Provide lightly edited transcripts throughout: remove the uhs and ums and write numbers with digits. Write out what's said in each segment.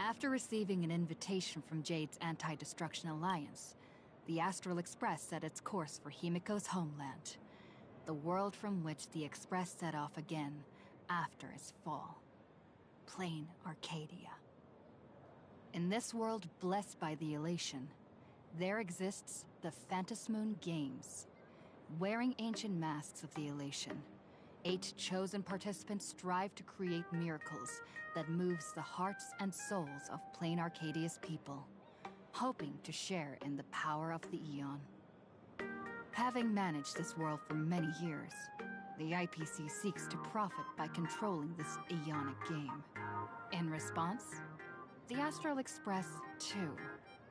After receiving an invitation from Jade's Anti-Destruction Alliance, the Astral Express set its course for Himiko's homeland, the world from which the Express set off again after its fall. Plain Arcadia. In this world blessed by the elation, there exists the Phantasmoon Games. Wearing ancient masks of the elation, 8 chosen participants strive to create miracles that moves the hearts and souls of Plain Arcadia's people, hoping to share in the power of the Aeon. Having managed this world for many years, the IPC seeks to profit by controlling this Aeonic game. In response, the Astral Express, too,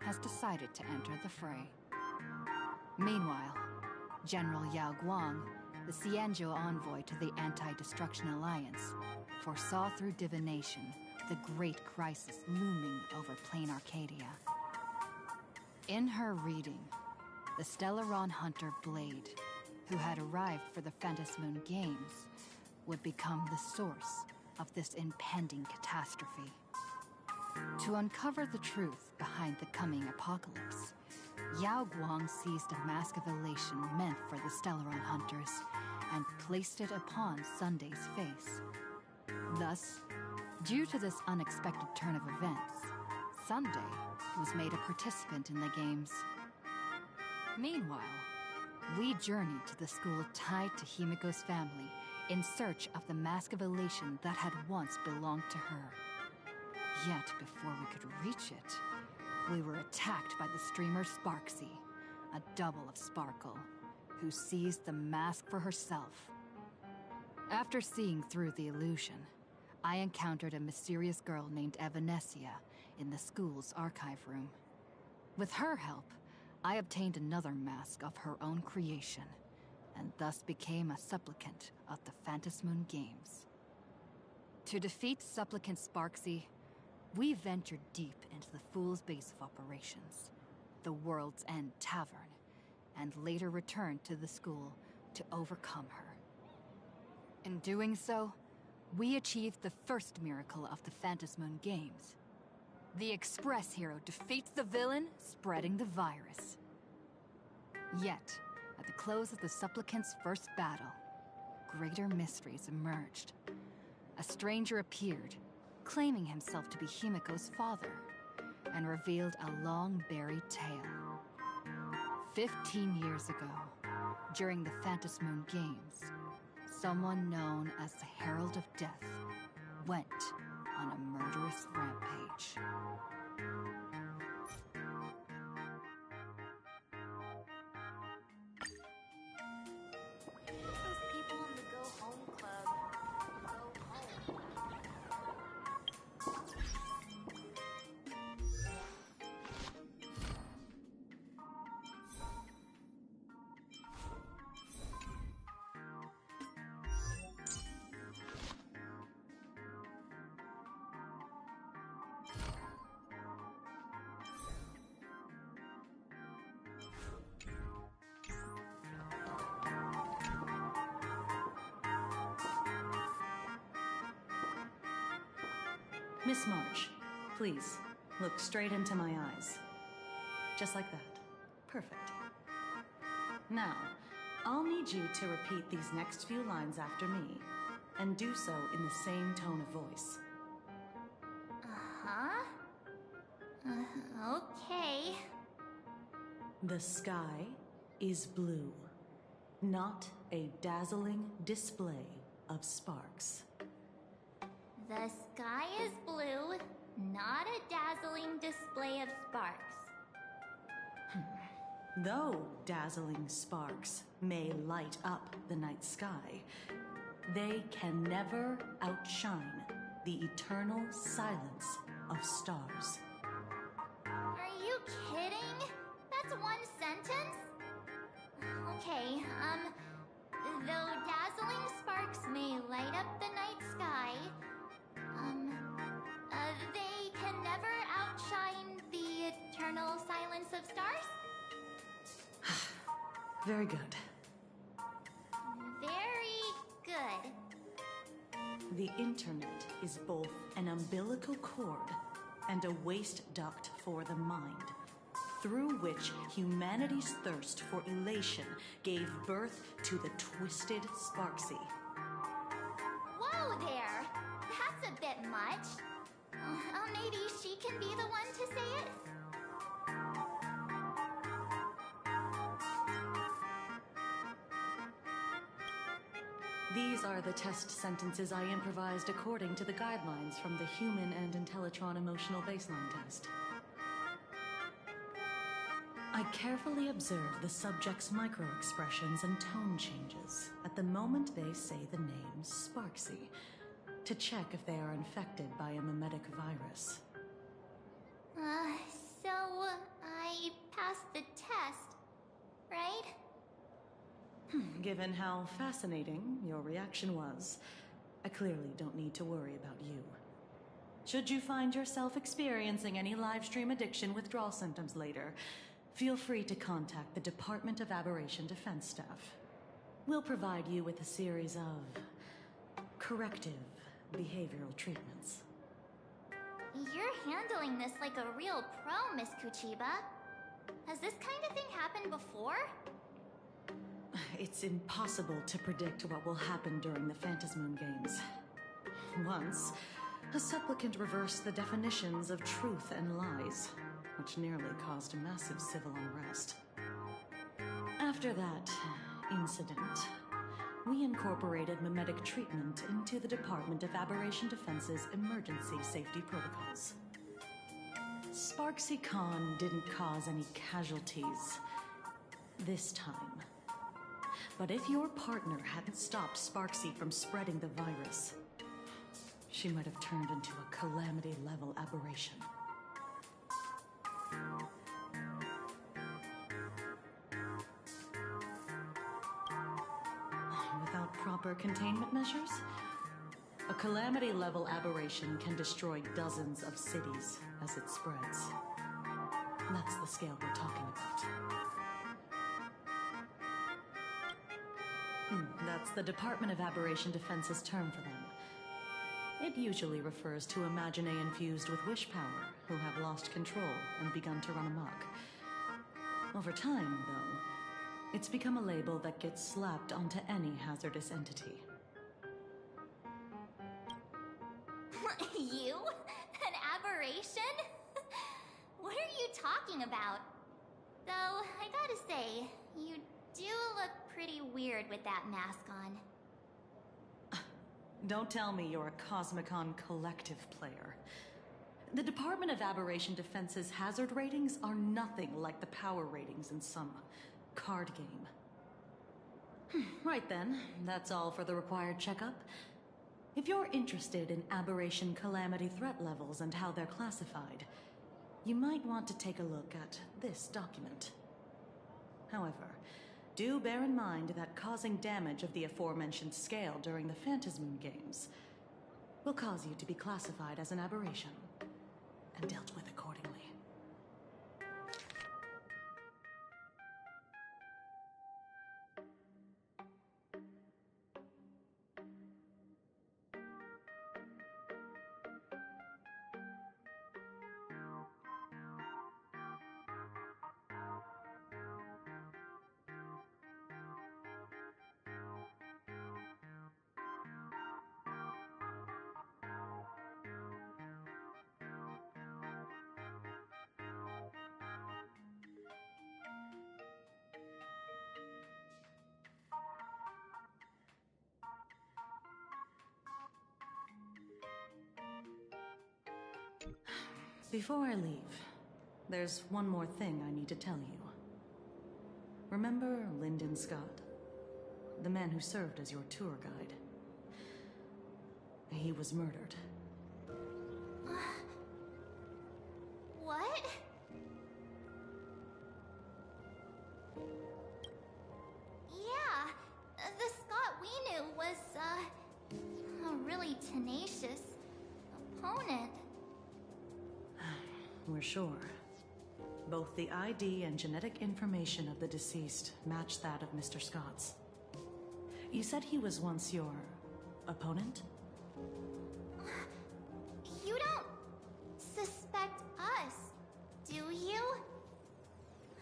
has decided to enter the fray. Meanwhile, General Yao Guang, the Xianzhou envoy to the Anti-Destruction Alliance, foresaw through divination the great crisis looming over Plain Arcadia. In her reading, the Stellaron hunter Blade, who had arrived for the Phantasmoon Games, would become the source of this impending catastrophe. To uncover the truth behind the coming apocalypse, Yao Guang seized a mask of elation meant for the Stellaron hunters and placed it upon Sunday's face. Thus, due to this unexpected turn of events, Sunday was made a participant in the games. Meanwhile, we journeyed to the school tied to Himiko's family in search of the mask of elation that had once belonged to her. Yet before we could reach it, we were attacked by the streamer Sparksy, a double of Sparkle, who seized the mask for herself. After seeing through the illusion, I encountered a mysterious girl named Evanesia in the school's archive room. With her help, I obtained another mask of her own creation, and thus became a supplicant of the Phantasmoon Games. To defeat supplicant Sparksy, we ventured deep into the Fool's base of operations, the World's End Tavern, and later returned to the school to overcome her. In doing so, we achieved the first miracle of the Phantasmoon Games. The Express hero defeats the villain, spreading the virus. Yet, at the close of the supplicant's first battle, greater mysteries emerged. A stranger appeared, claiming himself to be Himiko's father, and revealed a long-buried tale. 15 years ago, during the Phantasmoon Games, someone known as the Herald of Death went on a murderous rampage. Those people in the Go Home Club go home. Miss March, please, look straight into my eyes. Just like that. Perfect. Now, I'll need you to repeat these next few lines after me, and do so in the same tone of voice. Uh-huh. Okay. The sky is blue, not a dazzling display of sparks. The sky is blue, not a dazzling display of sparks. Though dazzling sparks may light up the night sky, they can never outshine the eternal silence of stars. Are you kidding? That's one sentence? Okay, though dazzling sparks may light up the night sky, they can never outshine the eternal silence of stars? Very good. Very good. The internet is both an umbilical cord and a waste duct for the mind, through which humanity's thirst for elation gave birth to the twisted Sparksy. Whoa there! That's a bit much. Maybe she can be the one to say it? These are the test sentences I improvised according to the guidelines from the Human and Intellitron Emotional Baseline Test. I carefully observe the subject's micro-expressions and tone changes at the moment they say the name Sparksy, to check if they are infected by a mimetic virus. So I passed the test, right? Given how fascinating your reaction was, I clearly don't need to worry about you. Should you find yourself experiencing any live stream addiction withdrawal symptoms later, feel free to contact the Department of Aberration Defense staff. We'll provide you with a series of corrective behavioral treatments. You're handling this like a real pro, Miss Kuchiba. Has this kind of thing happened before? It's impossible to predict what will happen during the Phantasmoon Games. Once, a supplicant reversed the definitions of truth and lies, which nearly caused massive civil unrest. After that incident, we incorporated mimetic treatment into the Department of Aberration Defense's emergency safety protocols. Sparksy Khan didn't cause any casualties this time. But if your partner hadn't stopped Sparksy from spreading the virus, she might have turned into a calamity-level aberration. Without proper containment measures, a calamity-level aberration can destroy dozens of cities as it spreads. That's the scale we're talking about. That's the Department of Aberration Defense's term for them. It usually refers to Imaginae infused with wish power who have lost control and begun to run amok. Over time, though, it's become a label that gets slapped onto any hazardous entity. You? An aberration? What are you talking about? Though, I gotta say, you do look pretty weird with that mask on. Don't tell me you're a Cosmicon collective player. The Department of Aberration Defense's hazard ratings are nothing like the power ratings in some card game. Right then, that's all for the required checkup. If you're interested in aberration calamity threat levels and how they're classified, you might want to take a look at this document. However, do bear in mind that causing damage of the aforementioned scale during the Phantasmoon Games will cause you to be classified as an aberration and dealt with accordingly. Before I leave, there's one more thing I need to tell you. Remember Lyndon Scott? The man who served as your tour guide. He was murdered. What? Yeah, the Scott we knew was, a really tenacious opponent. We're sure. Both the ID and genetic information of the deceased match that of Mr. Scott's. You said he was once your opponent? You don't suspect us, do you?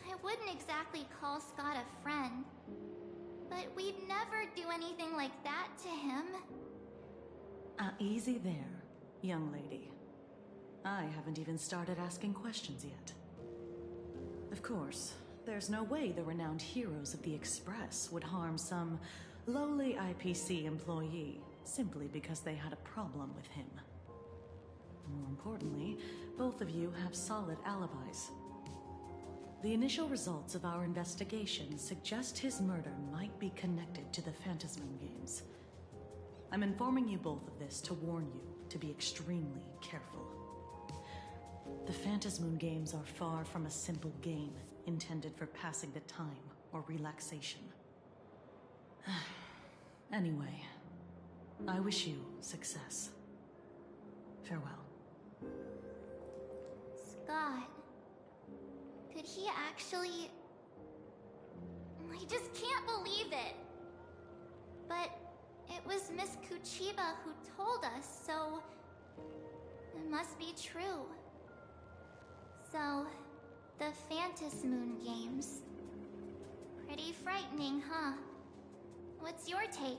I wouldn't exactly call Scott a friend, but we'd never do anything like that to him. Easy there, young lady. I haven't even started asking questions yet. Of course, there's no way the renowned heroes of the Express would harm some lowly IPC employee simply because they had a problem with him. More importantly, both of you have solid alibis. The initial results of our investigation suggest his murder might be connected to the Phantasmoon Games. I'm informing you both of this to warn you to be extremely careful. The Phantasmoon Games are far from a simple game intended for passing the time or relaxation. Anyway, I wish you success. Farewell. Scott. Could he actually... I just can't believe it. But it was Miss Kuchiba who told us, so... it must be true. So, the Phantasmoon Games. Pretty frightening, huh? What's your take?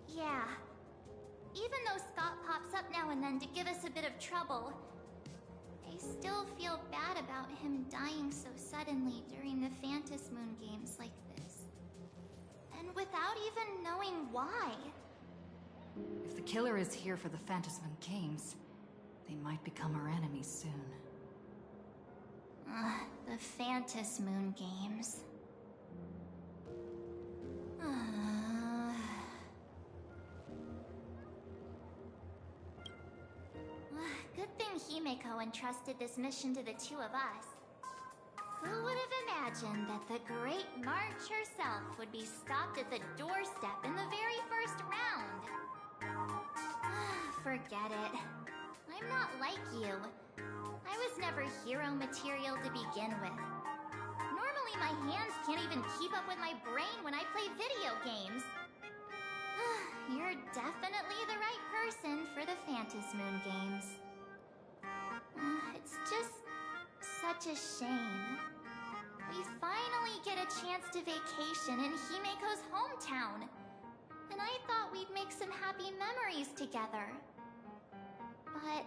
Yeah. Even though Scott pops up now and then to give us a bit of trouble, I still feel bad about him dying so suddenly during the Phantasmoon Games like this. And without even knowing why. If the killer is here for the Phantasmoon Games, they might become our enemies soon. The Phantasmoon Games. Good thing Himeko entrusted this mission to the two of us. Who would have imagined that the Great March herself would be stopped at the doorstep in the very first round? Forget it. I'm not like you. I was never hero material to begin with. Normally my hands can't even keep up with my brain when I play video games. You're definitely the right person for the Phantasmoon Games. It's just such a shame. We finally get a chance to vacation in Himeko's hometown. And I thought we'd make some happy memories together. But...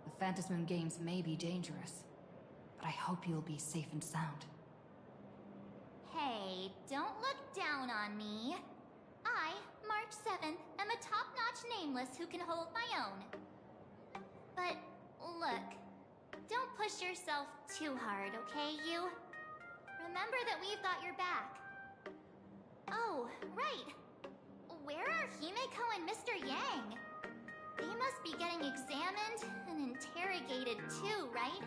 The Phantasmoon Games may be dangerous, but I hope you'll be safe and sound. Hey, don't look down on me. I, March 7th, am a top-notch nameless who can hold my own. But, look, don't push yourself too hard, okay, you? Remember that we've got your back. Oh, right. Where are Himeko and Mr. Yang? They must be getting examined and interrogated too, right?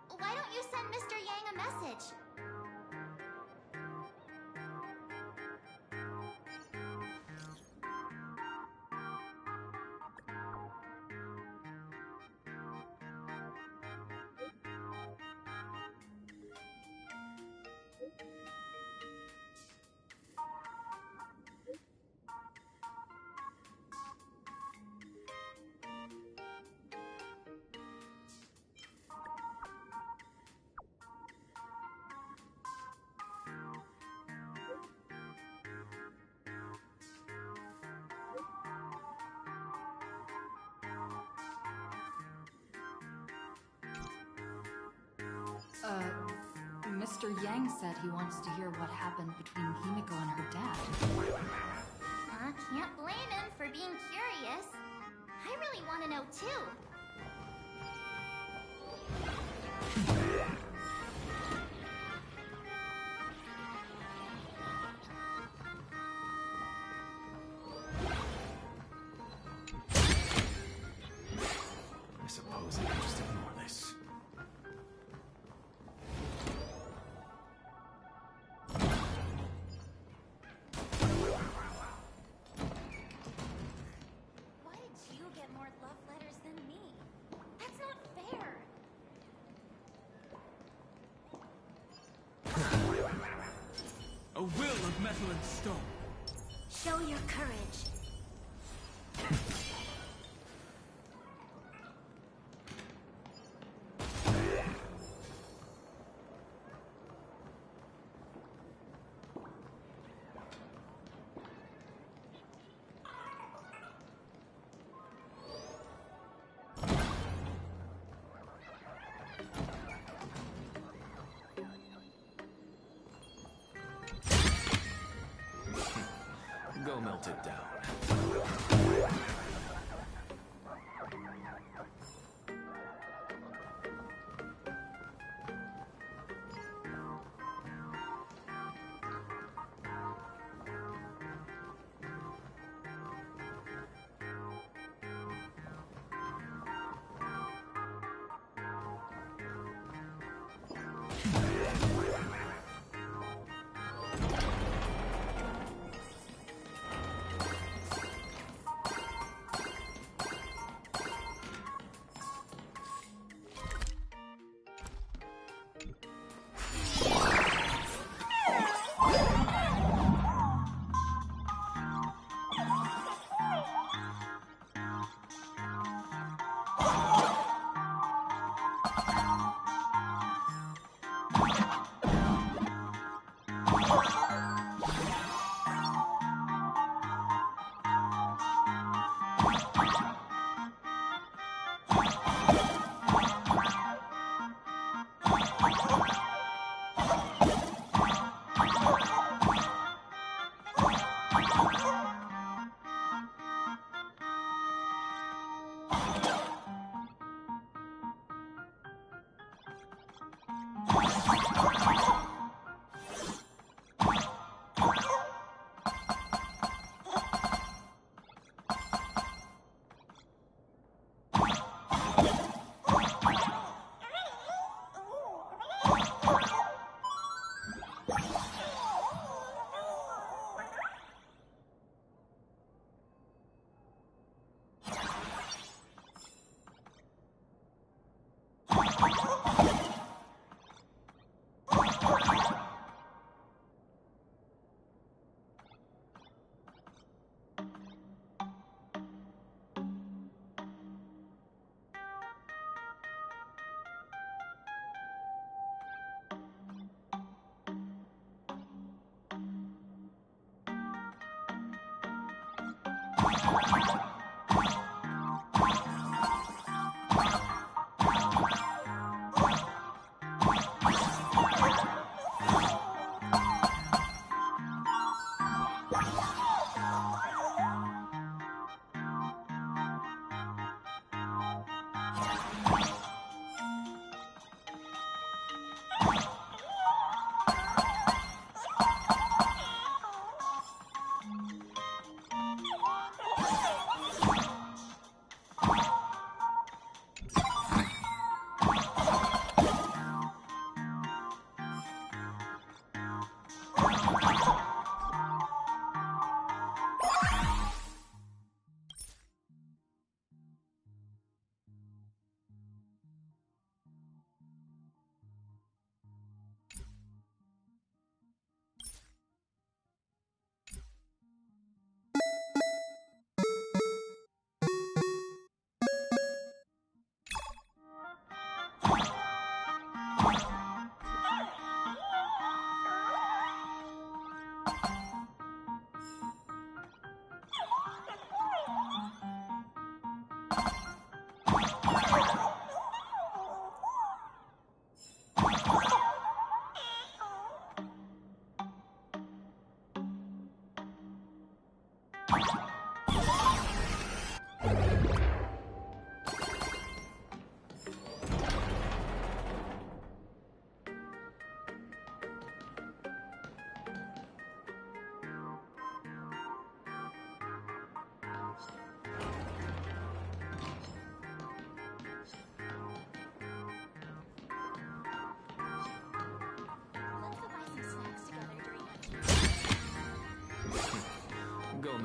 Why don't you send Mr. Yang a message? Mr. Yang said he wants to hear what happened between Himiko and her dad. Can't blame him for being curious. I really want to know too. I suppose I can just ignore this. Why did you get more love letters than me? That's not fair. A will of metal and stone. Show your courage. Go melt it down.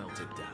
melt it down.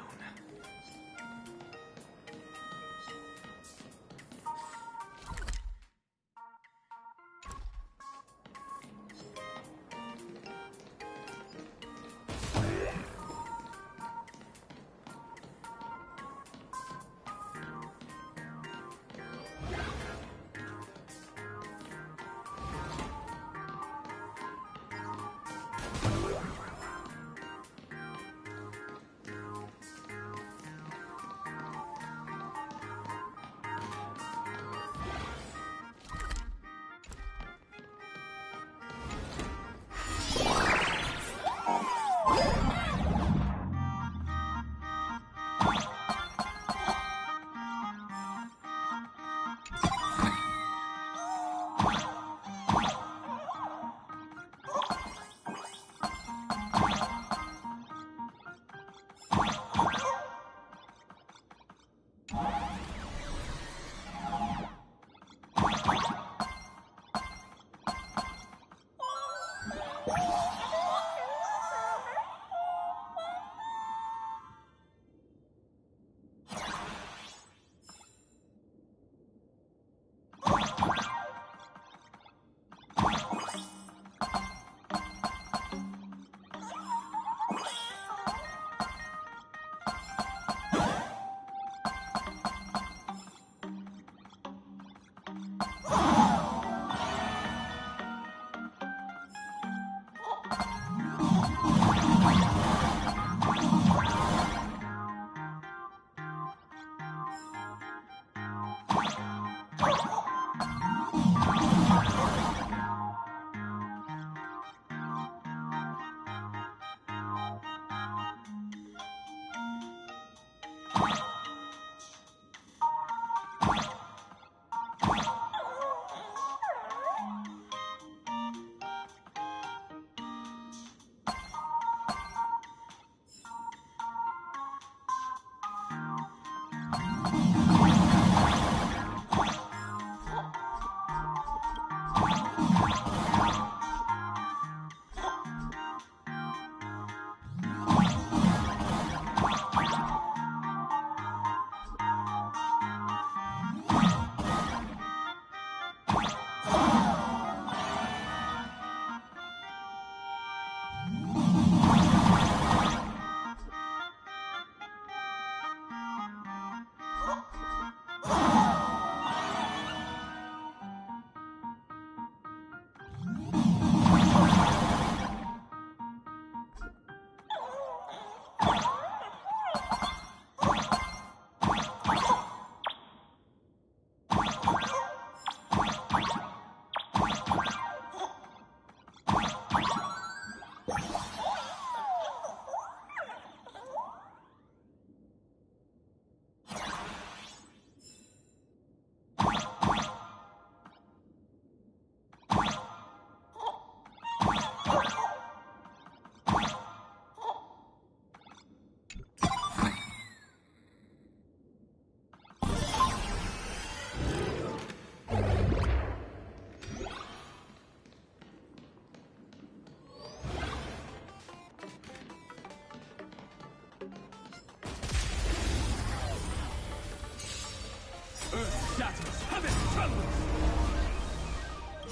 Earth shatters, heaven trembles!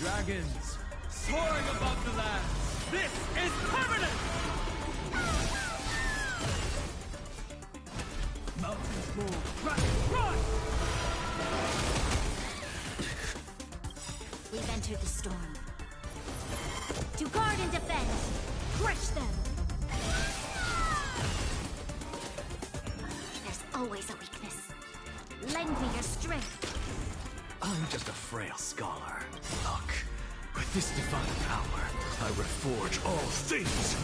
Dragons, soaring above the land! This is permanent! Mountains roar, dragons rise! We've entered the storm. To guard and defend! Crush them! There's always a weakness. Lend me your strength. I'm just a frail scholar. Look, with this divine power, I reforge all things!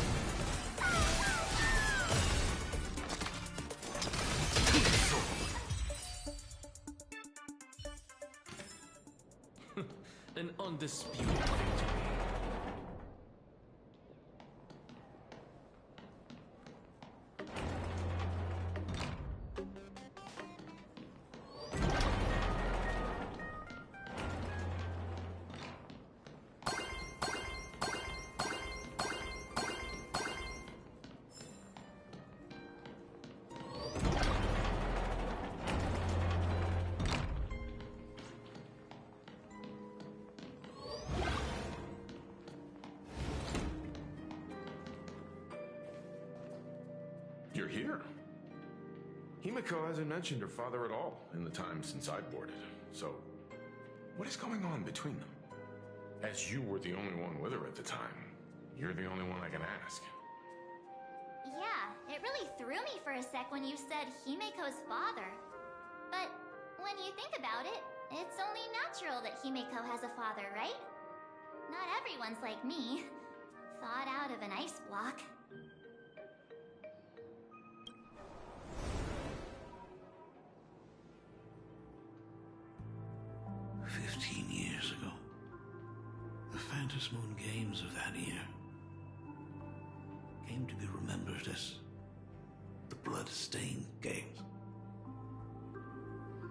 An undisputed victory. You're here. Himiko hasn't mentioned her father at all in the time since I boarded. So, what is going on between them? As you were the only one with her at the time, you're the only one I can ask. Yeah, it really threw me for a sec when you said Himiko's father. But when you think about it, it's only natural that Himiko has a father, right? Not everyone's like me, thawed out of an ice block. Years ago, the Phantasmoon Games of that year came to be remembered as the Blood-Stained Games.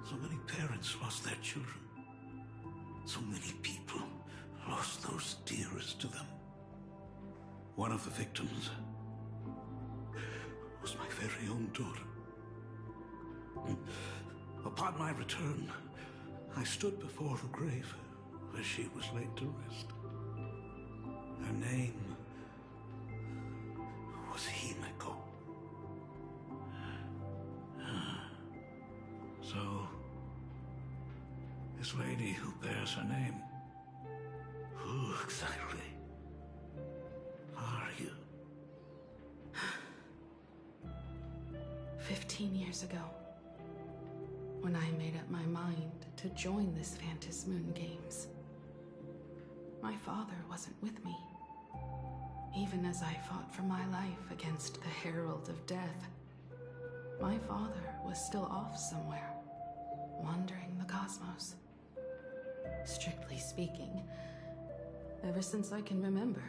So many parents lost their children. So many people lost those dearest to them. One of the victims was my very own daughter. Upon my return, I stood before her grave where she was laid to rest. Her name was Himiko. So, this lady who bears her name, who exactly are you? 15 years ago, when I made up my mind to join this Phantasmoon Games, my father wasn't with me. Even as I fought for my life against the Herald of Death, my father was still off somewhere, wandering the cosmos. Strictly speaking, ever since I can remember,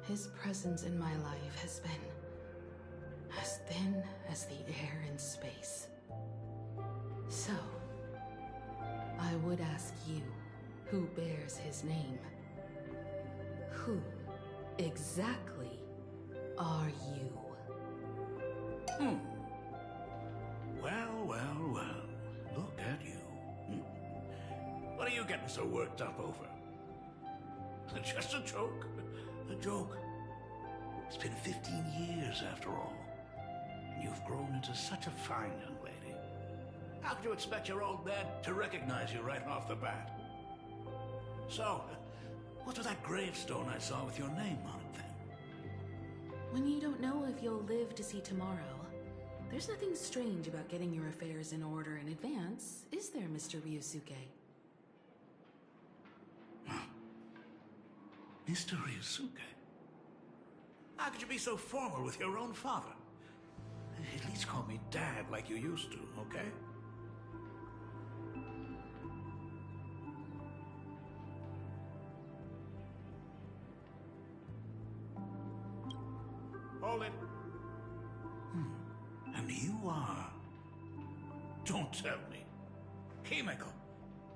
his presence in my life has been as thin as the air in space. So, I would ask you, who bears his name? Who exactly are you? Well. Look at you. What are you getting so worked up over? Just a joke. A joke. It's been 15 years after all. And you've grown into such a fine young lady. How could you expect your old man to recognize you right off the bat? So, what's with that gravestone I saw with your name on it then? When you don't know if you'll live to see tomorrow, there's nothing strange about getting your affairs in order in advance, is there, Mr. Ryusuke? Mr. Ryusuke? How could you be so formal with your own father? At least call me Dad like you used to, okay? Hold it. And you are... Don't tell me. Himiko,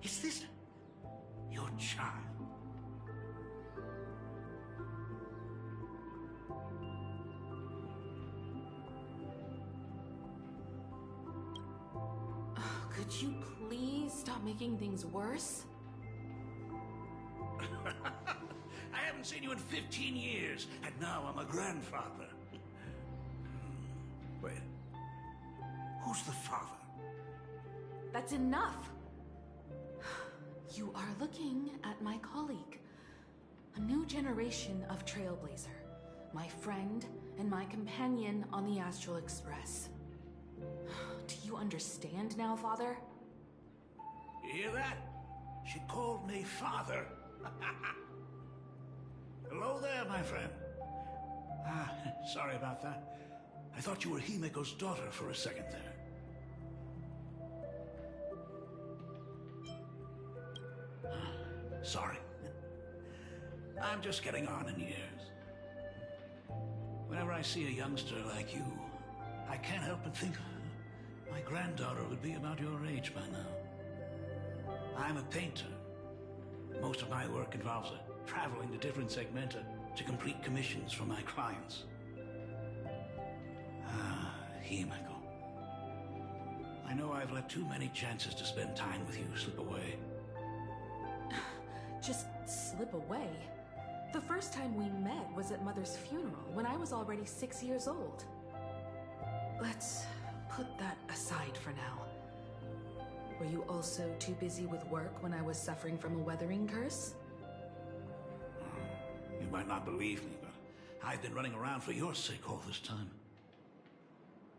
is this your child? Oh, could you please stop making things worse? I haven't seen you in 15 years, and now I'm a grandfather. Wait. Who's the father? That's enough! You are looking at my colleague. A new generation of Trailblazer. My friend and my companion on the Astral Express. Do you understand now, Father? You hear that? She called me father. Hello there, my friend. Sorry about that. I thought you were Himiko's daughter for a second there. Sorry. I'm just getting on in years. Whenever I see a youngster like you, I can't help but think my granddaughter would be about your age by now. I'm a painter. Most of my work involves traveling to different segmenta to complete commissions for my clients. Himiko. I know I've let too many chances to spend time with you slip away. Just slip away? The first time we met was at Mother's funeral, when I was already 6 years old. Let's put that aside for now. Were you also too busy with work when I was suffering from a weathering curse? You might not believe me, but I've been running around for your sake all this time.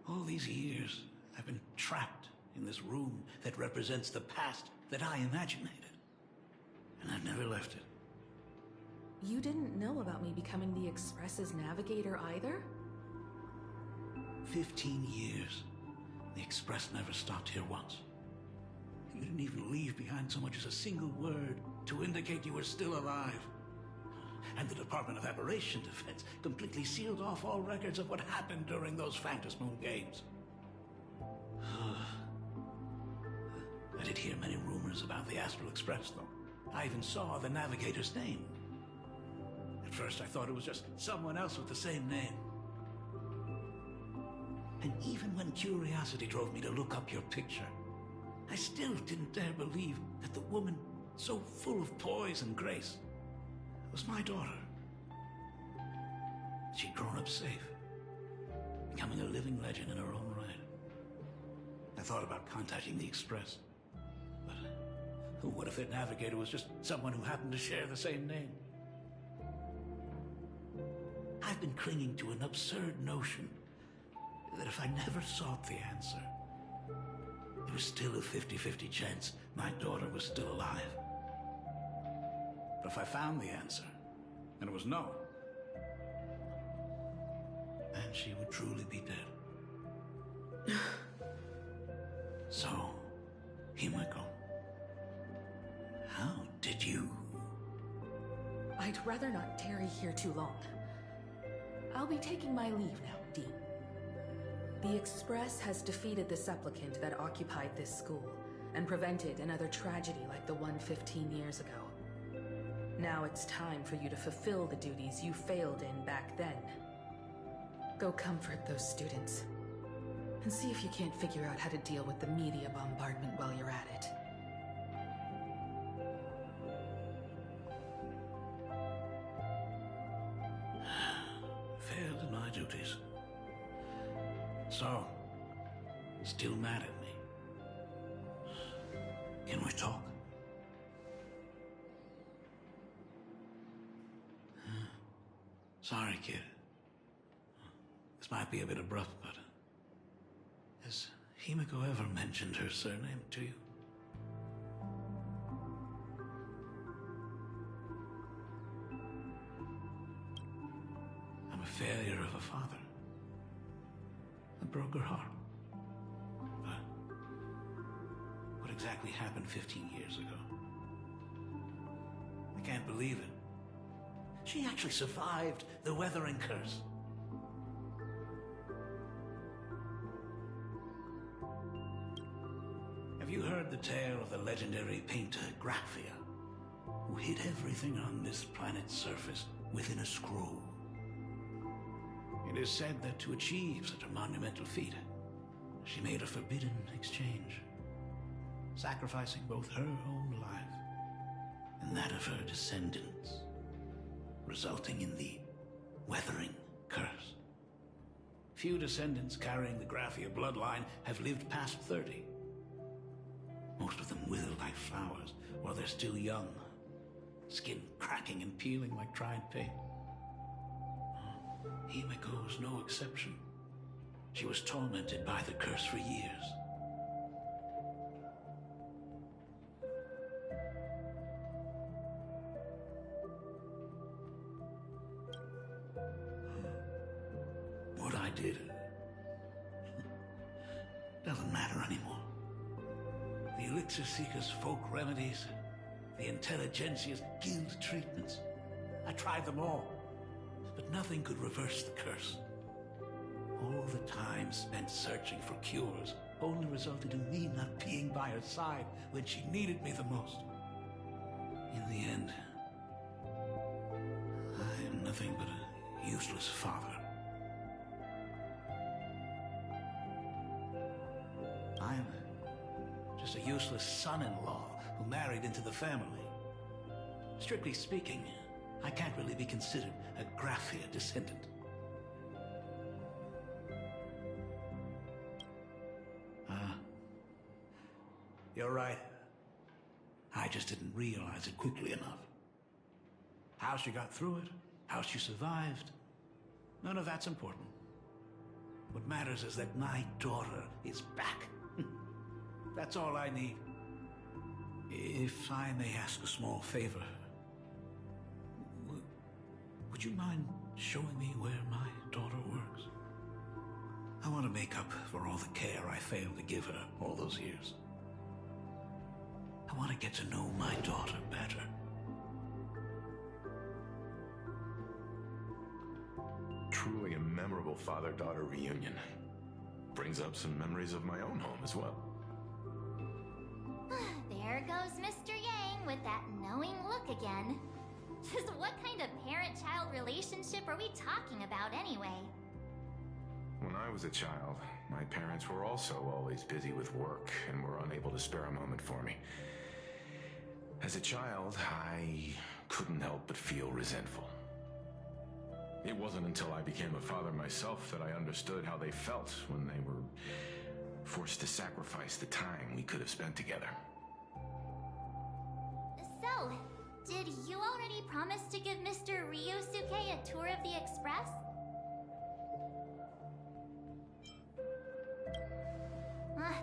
All these years, I've been trapped in this room that represents the past that I imaginated. And I've never left it. You didn't know about me becoming the Express's navigator either? 15 years. The Express never stopped here once. You didn't even leave behind so much as a single word to indicate you were still alive. And the Department of Aberration Defense completely sealed off all records of what happened during those Phantasmoon games. I did hear many rumors about the Astral Express, though. I even saw the navigator's name. At first I thought it was just someone else with the same name. And even when curiosity drove me to look up your picture, I still didn't dare believe that the woman so full of poise and grace was my daughter. She'd grown up safe, becoming a living legend in her own right. I thought about contacting the Express, but what if their navigator was just someone who happened to share the same name? I've been clinging to an absurd notion that if I never sought the answer, there was still a 50-50 chance my daughter was still alive. But if I found the answer, and it was no, then she would truly be dead. So, Himiko, how did you... I'd rather not tarry here too long. I'll be taking my leave now, Dean. The Express has defeated the supplicant that occupied this school and prevented another tragedy like the one 15 years ago. Now it's time for you to fulfill the duties you failed in back then. Go comfort those students, and see if you can't figure out how to deal with the media bombardment while you're at it. Failed in my duties. So, still mad at me. Can we talk? Sorry, kid. This might be a bit abrupt, but... has Himiko ever mentioned her surname to you? I'm a failure of a father. I broke her heart. But what exactly happened 15 years ago? I can't believe it. She actually survived the weathering curse. Have you heard the tale of the legendary painter Graphia, who hid everything on this planet's surface within a scroll? It is said that to achieve such a monumental feat, she made a forbidden exchange, sacrificing both her own life and that of her descendants, resulting in the weathering curse. Few descendants carrying the Graphia bloodline have lived past 30. Most of them wither like flowers while they're still young, skin cracking and peeling like dried paint. Himiko was no exception. She was tormented by the curse for years. What I did doesn't matter anymore. The Elixir Seekers' folk remedies, the Intelligentsia's guild treatments. I tried them all, but nothing could reverse the curse. All the time spent searching for cures only resulted in me not being by her side when she needed me the most. In the end, I am nothing but a useless father. I'm just a useless son-in-law who married into the family. Strictly speaking, I can't really be considered a Graphia descendant. You're right. I just didn't realize it quickly enough. How she got through it, how she survived, none of that's important. What matters is that my daughter is back. That's all I need. If I may ask a small favor, would you mind showing me where my daughter works? I want to make up for all the care I failed to give her all those years. I want to get to know my daughter better. Truly a memorable father-daughter reunion. Brings up some memories of my own home as well. There goes Mr. Yang with that knowing look again. Just what kind of parent-child relationship are we talking about anyway? When I was a child, my parents were also always busy with work and were unable to spare a moment for me. As a child, I couldn't help but feel resentful. It wasn't until I became a father myself that I understood how they felt when they were forced to sacrifice the time we could have spent together. So, did you already promise to give Mr. Ryusuke a tour of the Express?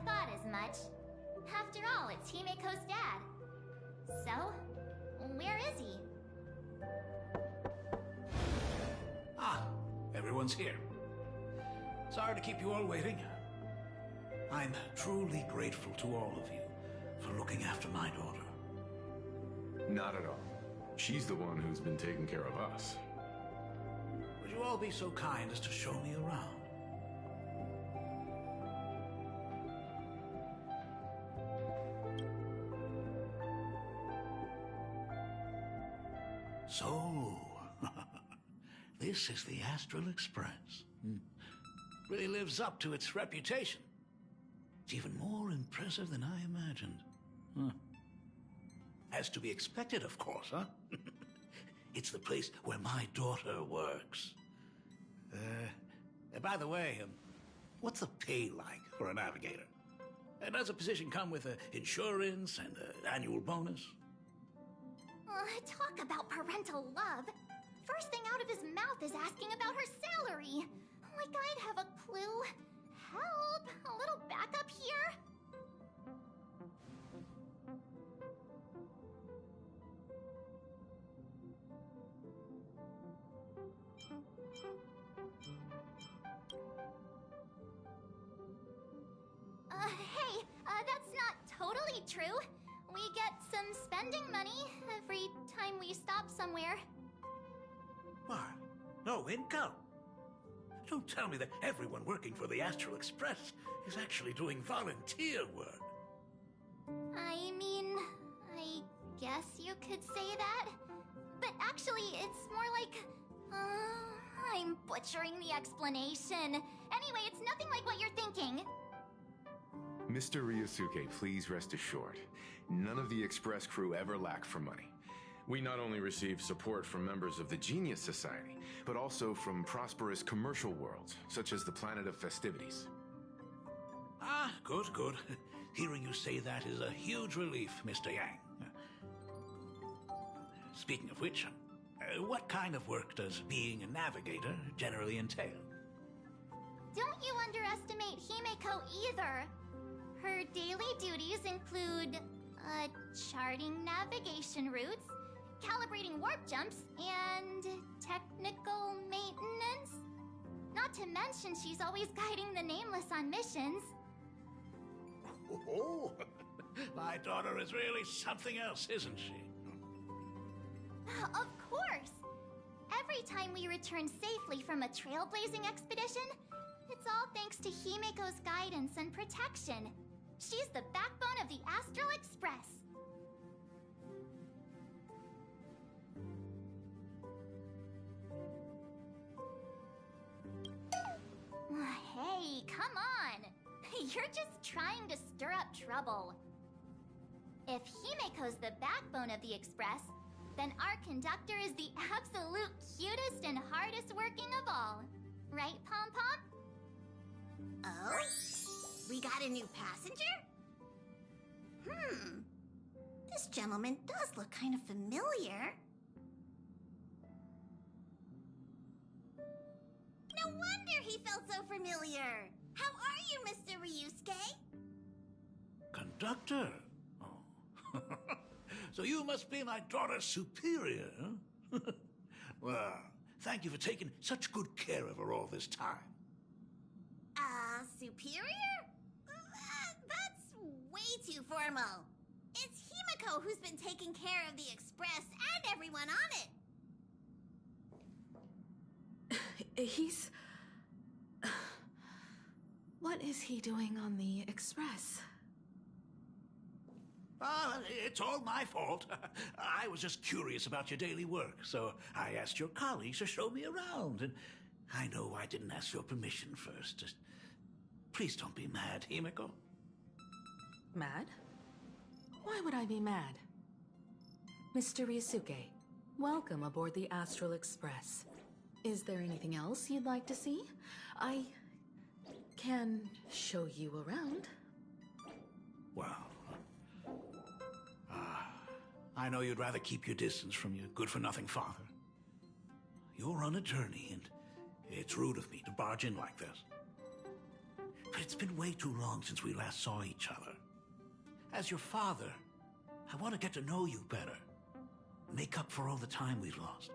Thought as much. After all, it's Himiko's dad. So, where is he? Ah, everyone's here. Sorry to keep you all waiting. I'm truly grateful to all of you for looking after my daughter. Not at all. She's the one who's been taking care of us. Would you all be so kind as to show me around? So, this is the Astral Express. Really lives up to its reputation. It's even more impressive than I imagined. As to be expected, of course, huh? It's the place where my daughter works. By the way, what's the pay like for a navigator? Does a position come with insurance and an annual bonus? Talk about parental love. First thing out of his mouth is asking about her salary. Like I'd have a clue. Help! A little backup here? Hey, that's not totally true. We get some spending money every time we stop somewhere. What? No income? Don't tell me that everyone working for the Astral Express is actually doing volunteer work. I mean, I guess you could say that. But actually, it's more like... I'm butchering the explanation. Anyway, it's nothing like what you're thinking. Mr. Ryusuke, please rest assured. None of the Express crew ever lack for money. We not only receive support from members of the Genius Society, but also from prosperous commercial worlds, such as the Planet of Festivities. Ah, good, good. Hearing you say that is a huge relief, Mr. Yang. Speaking of which, what kind of work does being a navigator generally entail? Don't you underestimate Himeko either. Her daily duties include, charting navigation routes, calibrating warp jumps, and technical maintenance. Not to mention she's always guiding the Nameless on missions. Oh, my daughter is really something else, isn't she? Of course! Every time we return safely from a trailblazing expedition, it's all thanks to Himiko's guidance and protection. She's the backbone of the Astral Express. Hey, come on! You're just trying to stir up trouble. If Himiko's the backbone of the Express, then our conductor is the absolute cutest and hardest working of all. Right, Pom Pom? Oh? We got a new passenger? This gentleman does look kind of familiar. No wonder he felt so familiar. How are you, Mr. Ryusuke? Conductor? Oh. So you must be my daughter's superior, huh? Well, thank you for taking such good care of her all this time. Superior? That's way too formal. It's Himiko who's been taking care of the Express and everyone on it. He's... What is he doing on the Express? It's all my fault. I was just curious about your daily work, so I asked your colleagues to show me around, and I know I didn't ask your permission first. Just please don't be mad, Himiko. Mad? Why would I be mad? Mr. Ryusuke, welcome aboard the Astral Express. Is there anything else you'd like to see? I can show you around. Well, I know you'd rather keep your distance from your good-for-nothing father. You're on a journey, and it's rude of me to barge in like this. But it's been way too long since we last saw each other. As your father, I want to get to know you better. Make up for all the time we've lost.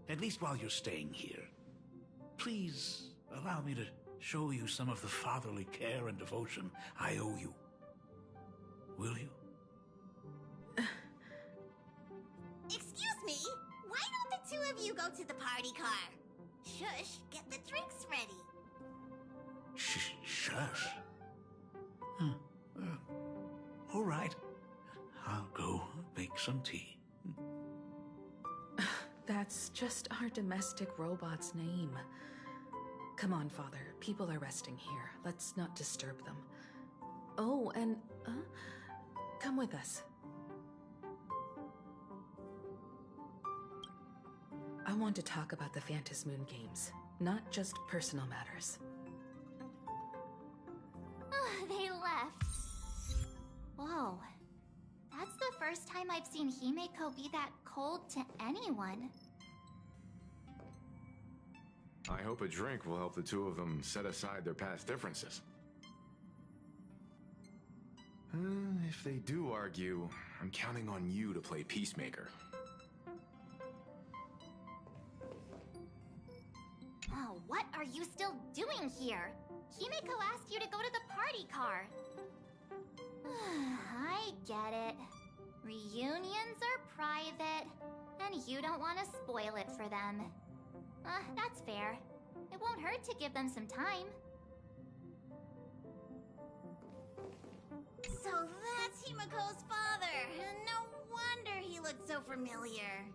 At least while you're staying here. Please allow me to show you some of the fatherly care and devotion I owe you. Will you? Excuse me? Why don't the two of you go to the party car? Shush, get the drinks ready. Shush. All right. I'll go make some tea. That's just our domestic robot's name. Come on, Father. People are resting here. Let's not disturb them. Oh, and, come with us. I want to talk about the Phantasmoon Games, not just personal matters. They left. Whoa. That's the first time I've seen Himeko be that cold to anyone. I hope a drink will help the two of them set aside their past differences. If they do argue, I'm counting on you to play peacemaker. Oh, what are you still doing here? Himeko asked you to go to the party car. I get it. Reunions are private, and you don't want to spoil it for them. That's fair. It won't hurt to give them some time. So that's Himiko's father. No wonder he looked so familiar.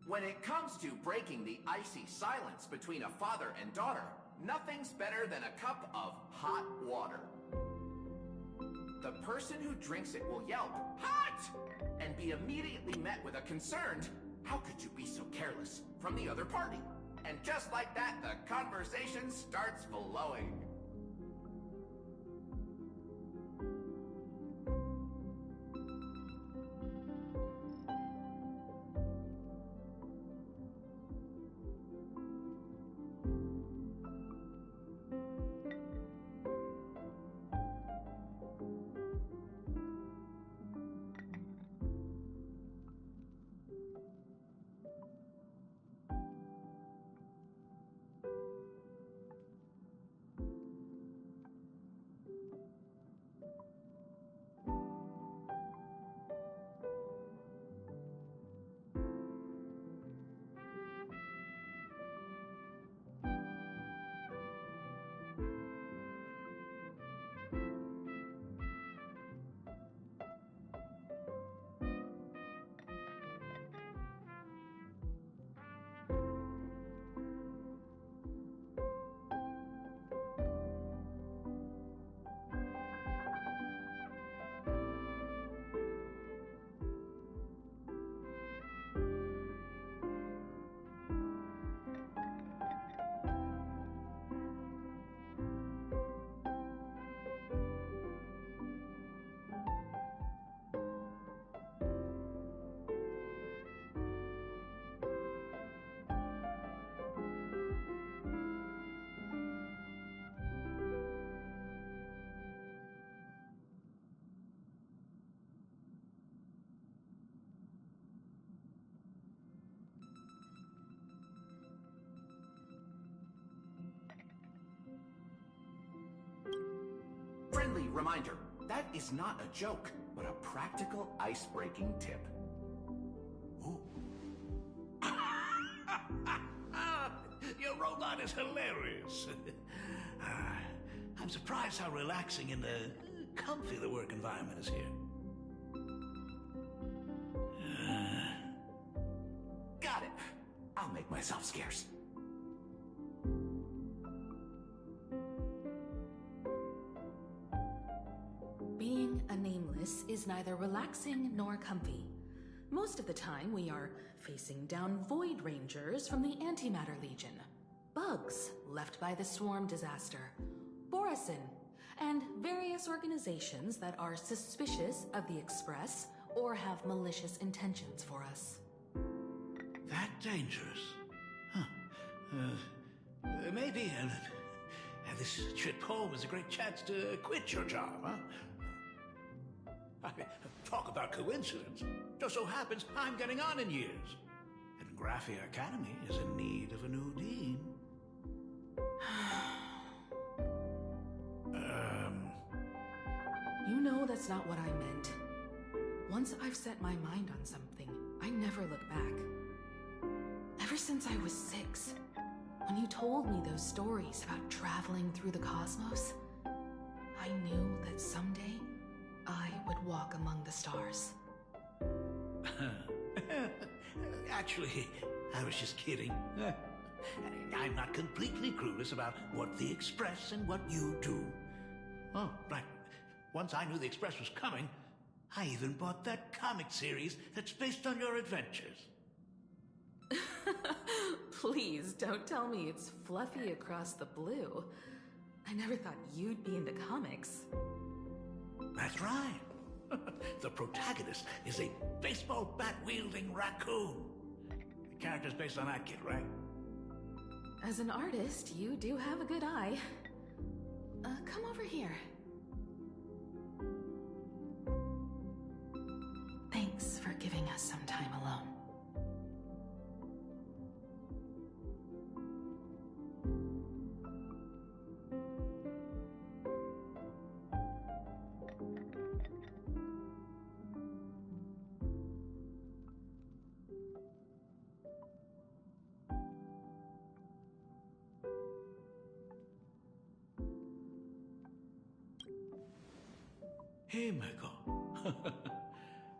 When it comes to breaking the icy silence between a father and daughter, nothing's better than a cup of hot water. The person who drinks it will yelp, "Hot!" and be immediately met with a concerned, "How could you be so careless?" from the other party. And just like that, the conversation starts flowing. Reminder, that is not a joke, but a practical ice-breaking tip. Ooh. Your robot is hilarious. I'm surprised how relaxing and comfy the work environment is here. Got it. I'll make myself scarce. Being a nameless is neither relaxing nor comfy. Most of the time, we are facing down Void Rangers from the Antimatter Legion, bugs left by the Swarm disaster, Borisin, and various organizations that are suspicious of the Express or have malicious intentions for us. That dangerous? Huh. Maybe this trip home is a great chance to quit your job, huh? I mean, talk about coincidence. Just so happens I'm getting on in years. And Graphia Academy is in need of a new dean. You know that's not what I meant. Once I've set my mind on something, I never look back. Ever since I was 6, when you told me those stories about traveling through the cosmos, I knew that someday I would walk among the stars. Actually, I was just kidding. I'm not completely clueless about what the Express and what you do. Oh, right. Once I knew the Express was coming, I even bought that comic series that's based on your adventures. Please, don't tell me it's fluffy across the blue. I never thought you'd be into comics. That's right. The protagonist is a baseball bat-wielding raccoon. The character's based on that kid, right? As an artist, you do have a good eye. Come over here. Thanks for giving us some time alone. Hey, Michael.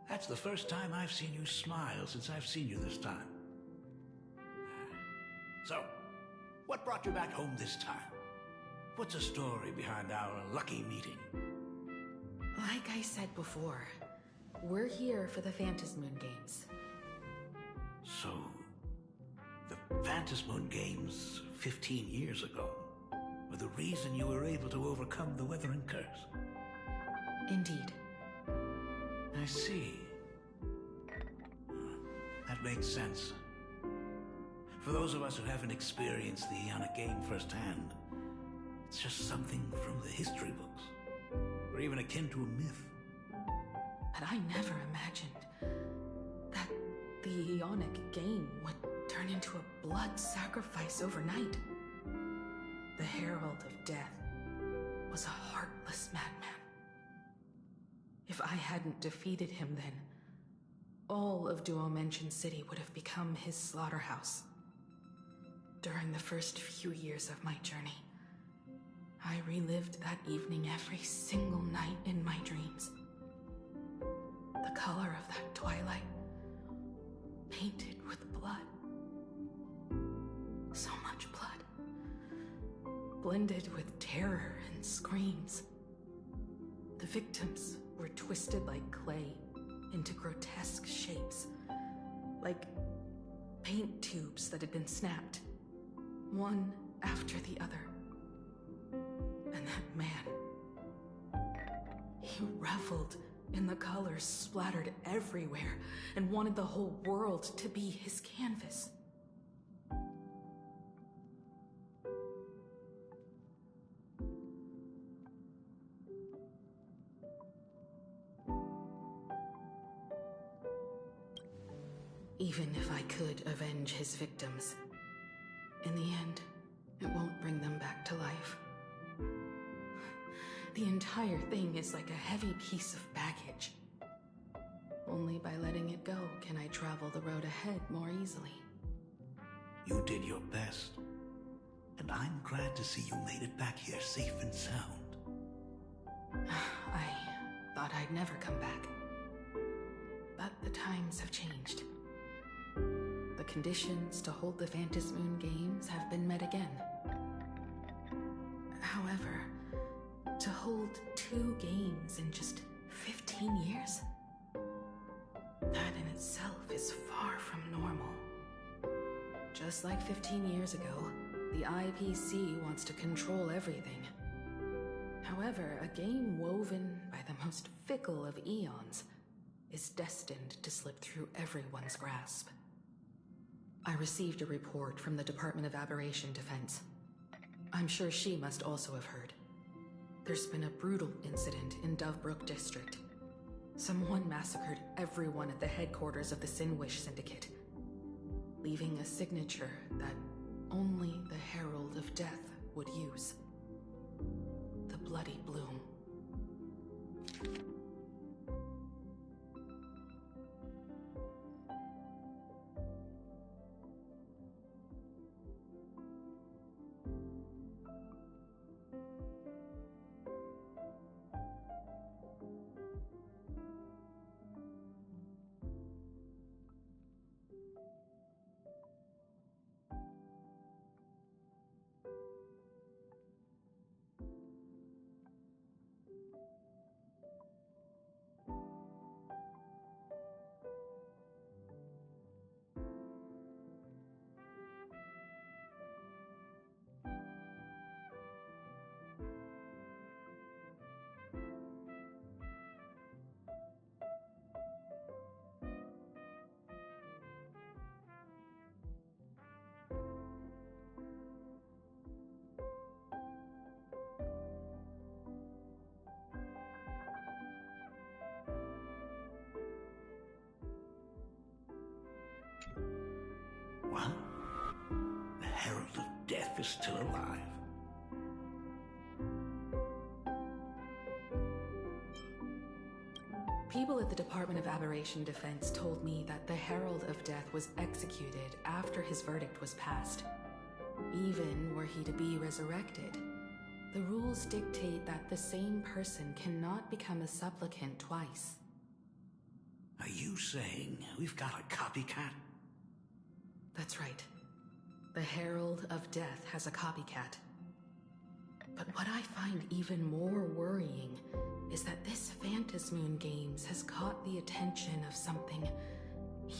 That's the first time I've seen you smile since I've seen you this time. So, what brought you back home this time? What's the story behind our lucky meeting? Like I said before, we're here for the Phantasmoon Games. So, the Phantasmoon Games 15 years ago were the reason you were able to overcome the Weathering Curse? Indeed. I see. That makes sense. For those of us who haven't experienced the Ionic game firsthand, it's just something from the history books, or even akin to a myth. But I never imagined that the Ionic game would turn into a blood sacrifice overnight. The Herald of Death was a heartless madman. If I hadn't defeated him then, all of Duomension City would have become his slaughterhouse. During the first few years of my journey, I relived that evening every single night in my dreams. The color of that twilight, painted with blood. So much blood. Blended with terror and screams. The victims were twisted like clay into grotesque shapes, like paint tubes that had been snapped, one after the other. And that man, he reveled in the colors splattered everywhere and wanted the whole world to be his canvas. Even if I could avenge his victims, in the end, it won't bring them back to life. The entire thing is like a heavy piece of baggage. Only by letting it go can I travel the road ahead more easily. You did your best. And I'm glad to see you made it back here safe and sound. I thought I'd never come back. But the times have changed. The conditions to hold the Phantasmoon Games have been met again. However, to hold 2 games in just 15 years? That in itself is far from normal. Just like 15 years ago, the IPC wants to control everything. However, a game woven by the most fickle of eons is destined to slip through everyone's grasp. I received a report from the Department of Aberration Defense. I'm sure she must also have heard. There's been a brutal incident in Dovebrook District. Someone massacred everyone at the headquarters of the Sinwish Syndicate, leaving a signature that only the Herald of Death would use. The Bloody Bloom. What? The Herald of Death is still alive. People at the Department of Aberration Defense told me that the Herald of Death was executed after his verdict was passed. Even were he to be resurrected, the rules dictate that the same person cannot become a supplicant twice. Are you saying we've got a copycat? That's right. The Herald of Death has a copycat. But what I find even more worrying is that this Phantasmoon Games has caught the attention of something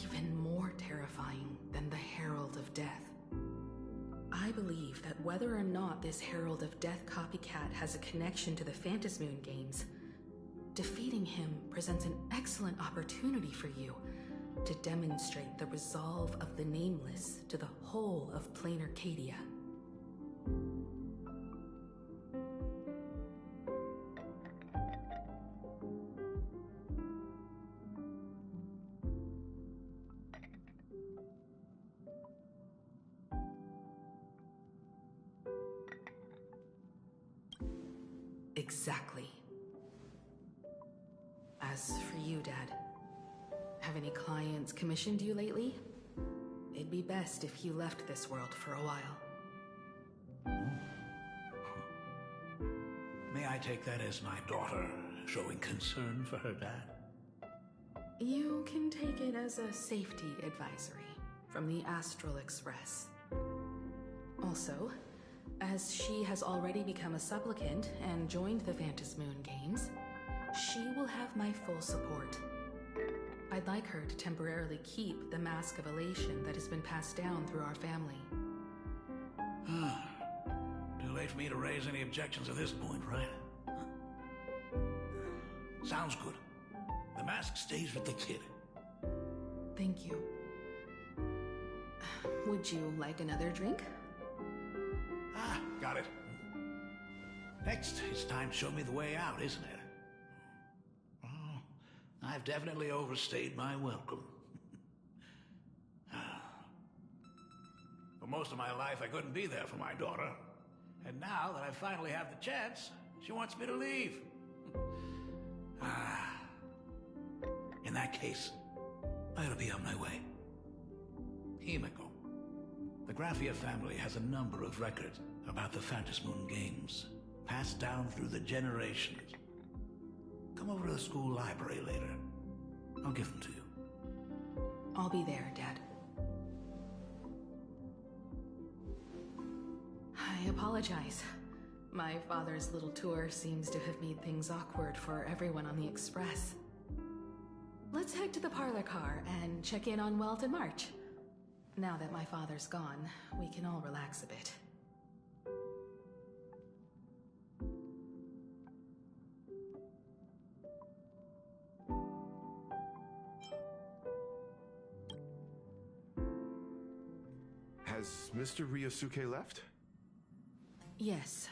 even more terrifying than the Herald of Death. I believe that whether or not this Herald of Death copycat has a connection to the Phantasmoon Games, defeating him presents an excellent opportunity for you to demonstrate the resolve of the Nameless to the whole of Plain Arcadia. Exactly. As for you, Dad, have any clients commissioned you lately? It'd be best if you left this world for a while. May I take that as my daughter showing concern for her dad? You can take it as a safety advisory from the Astral Express. Also, as she has already become a supplicant and joined the Phantasmoon Games, she will have my full support. I'd like her to temporarily keep the Mask of Elation that has been passed down through our family. Too late for me to raise any objections at this point, right? Sounds good. The mask stays with the kid. Thank you. Would you like another drink? Got it. Next, it's time to show me the way out, isn't it? Oh, I've definitely overstayed my welcome. For most of my life, I couldn't be there for my daughter. And now that I finally have the chance, She wants me to leave. In that case, I ought to be on my way. Himiko, the Graphia family has a number of records about the Phantasmoon games, passed down through the generations. Come over to the school library later. I'll give them to you. I'll be there, Dad. I apologize. My father's little tour seems to have made things awkward for everyone on the Express. Let's head to the parlor car and check in on Welt and March. Now that my father's gone, we can all relax a bit. Has Mr. Ryosuke left? Yes.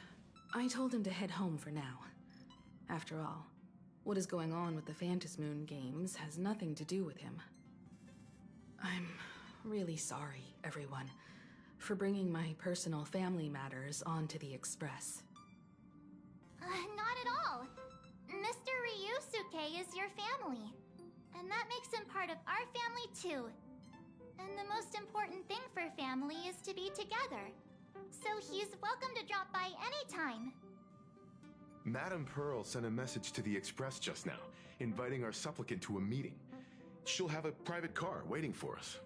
I told him to head home for now. After all, what is going on with the Phantasmoon games has nothing to do with him. I'm really sorry, everyone, for bringing my personal family matters onto the Express. Not at all. Mr. Ryusuke is your family. And that makes him part of our family too. And the most important thing for family is to be together. So he's welcome to drop by anytime. Madame Pearl sent a message to the Express just now, inviting our supplicant to a meeting. She'll have a private car waiting for us.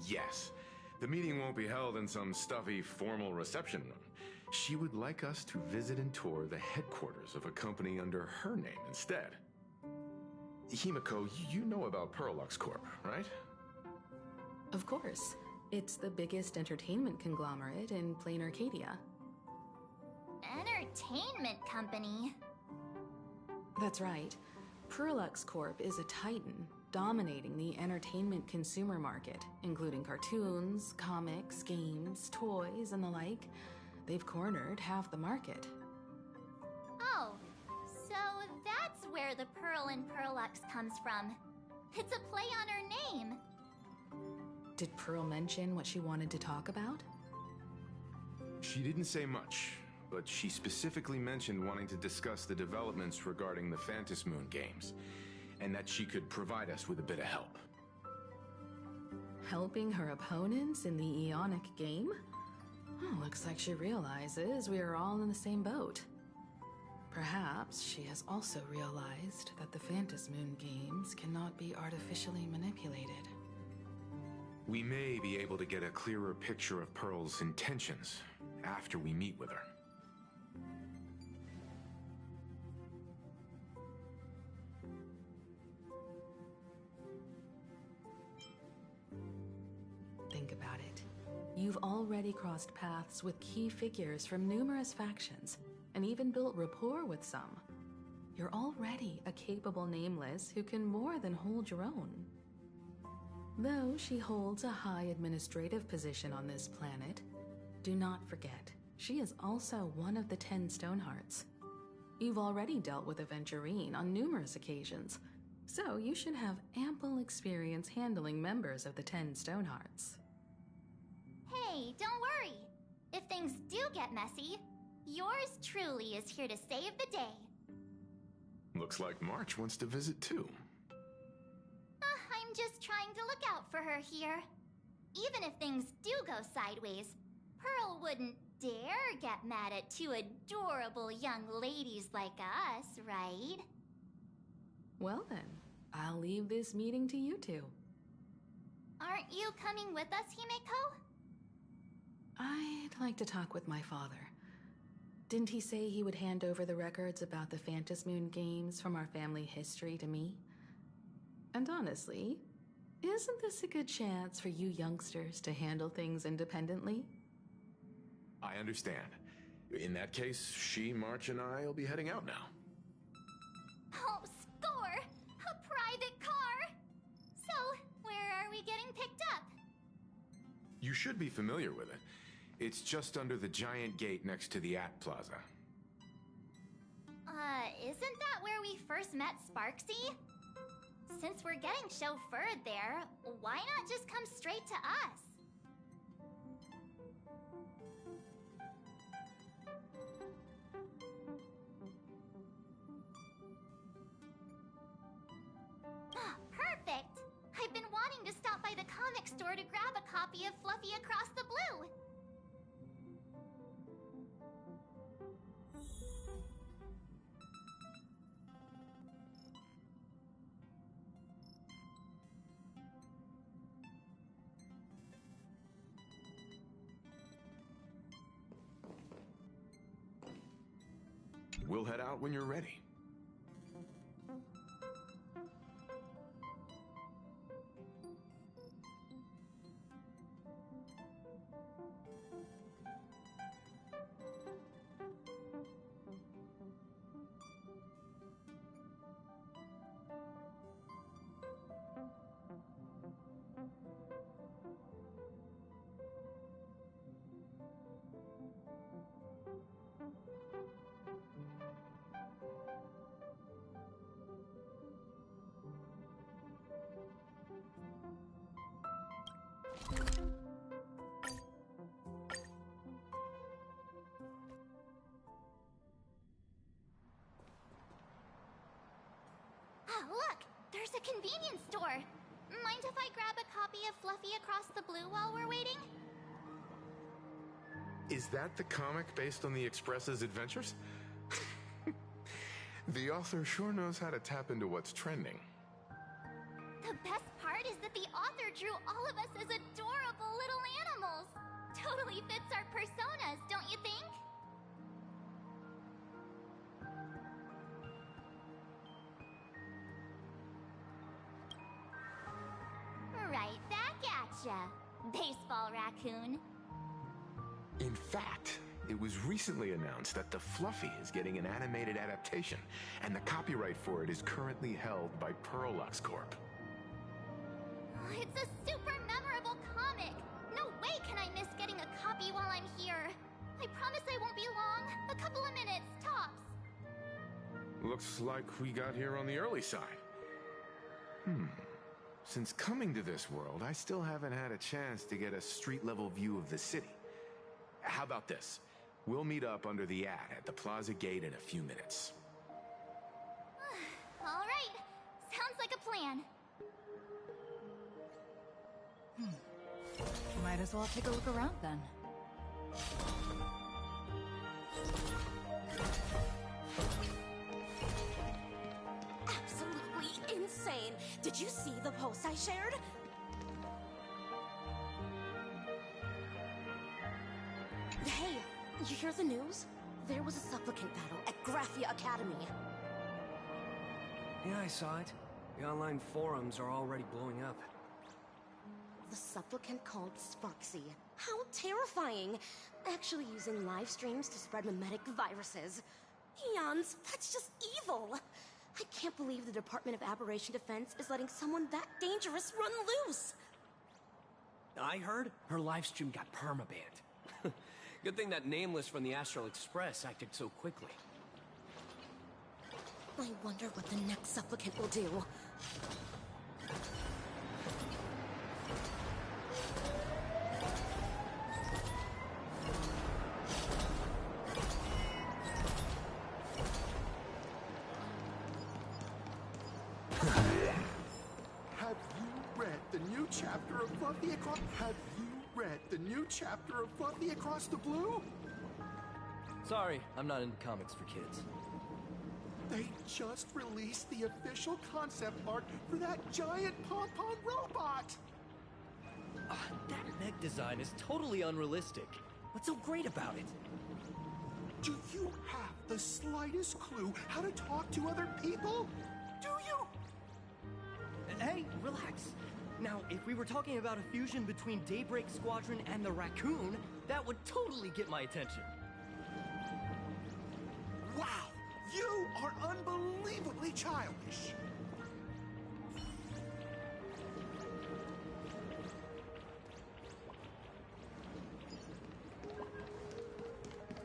Yes. The meeting won't be held in some stuffy, formal reception room. She would like us to visit and tour the headquarters of a company under her name instead. Himiko, you know about Perlux Corp, right? Of course. It's the biggest entertainment conglomerate in plain Arcadia. Entertainment company? That's right. Perlux Corp is a titan, dominating the entertainment consumer market, including cartoons, comics, games, toys, and the like. They've cornered half the market. Oh, so that's where the Pearl in Perlux comes from. It's a play on her name. Did Pearl mention what she wanted to talk about? She didn't say much, but she specifically mentioned wanting to discuss the developments regarding the Phantasmoon games, and that she could provide us with a bit of help. Helping her opponents in the Eonic game? Oh, looks like she realizes we are all in the same boat. Perhaps she has also realized that the Phantasmoon games cannot be artificially manipulated. We may be able to get a clearer picture of Pearl's intentions after we meet with her. Think about it. You've already crossed paths with key figures from numerous factions, and even built rapport with some. You're already a capable Nameless who can more than hold your own. Though she holds a high administrative position on this planet, do not forget, she is also one of the 10 Stonehearts. You've already dealt with Aventurine on numerous occasions, so you should have ample experience handling members of the 10 Stonehearts. Hey, don't worry. If things do get messy, yours truly is here to save the day. Looks like March wants to visit too. I'm just trying to look out for her here. Even if things do go sideways, Pearl wouldn't dare get mad at two adorable young ladies like us, right? Well then, I'll leave this meeting to you two. Aren't you coming with us, Himeko? I'd like to talk with my father. Didn't he say he would hand over the records about the Phantasmoon games from our family history to me? And honestly, isn't this a good chance for you youngsters to handle things independently? I understand. In that case, she, March, and I will be heading out now. Oh, score! A private car! So, where are we getting picked up? You should be familiar with it. It's just under the giant gate next to the At Plaza. Isn't that where we first met Sparksy? Since we're getting chauffeured there, why not just come straight to us? Perfect! I've been wanting to stop by the comic store to grab a copy of Fluffy Across the Blue. We'll head out when you're ready. Oh, look! There's a convenience store! Mind if I grab a copy of Fluffy Across the Blue while we're waiting? Is that the comic based on the Express's adventures? The author sure knows how to tap into what's trending. The best part is that the author drew all of us as adorable little animals! Totally fits our personas, don't you think? Right back at ya, baseball raccoon. In fact, it was recently announced that the Fluffy is getting an animated adaptation, and the copyright for it is currently held by Pearlux Corp. It's a super memorable comic! No way can I miss getting a copy while I'm here. I promise I won't be long. A couple of minutes, tops. Looks like we got here on the early side. Since coming to this world, I still haven't had a chance to get a street-level view of the city. How about this? We'll meet up under the ad at the plaza gate in a few minutes. All right. Sounds like a plan. Might as well take a look around then. Absolutely insane. Did you see the post I shared? Hey, you hear the news? There was a supplicant battle at Graphia Academy. Yeah, I saw it. The online forums are already blowing up. The supplicant called Sparksy. How terrifying! Actually using live streams to spread mimetic viruses. Eons, that's just evil! I can't believe the Department of Aberration Defense is letting someone that dangerous run loose! I heard her livestream got permabanned. Good thing that Nameless from the Astral Express acted so quickly. I wonder what the next supplicant will do. Have you read the new chapter of Fluffy Across... Have you read the new chapter of Fluffy Across the Blue? Sorry, I'm not into comics for kids. They just released the official concept art for that giant pom-pom robot! That mech design is totally unrealistic. What's so great about it? Do you have the slightest clue how to talk to other people? Do you? Hey, relax. Now, if we were talking about a fusion between Daybreak Squadron and the Raccoon, that would totally get my attention. Wow! You are unbelievably childish!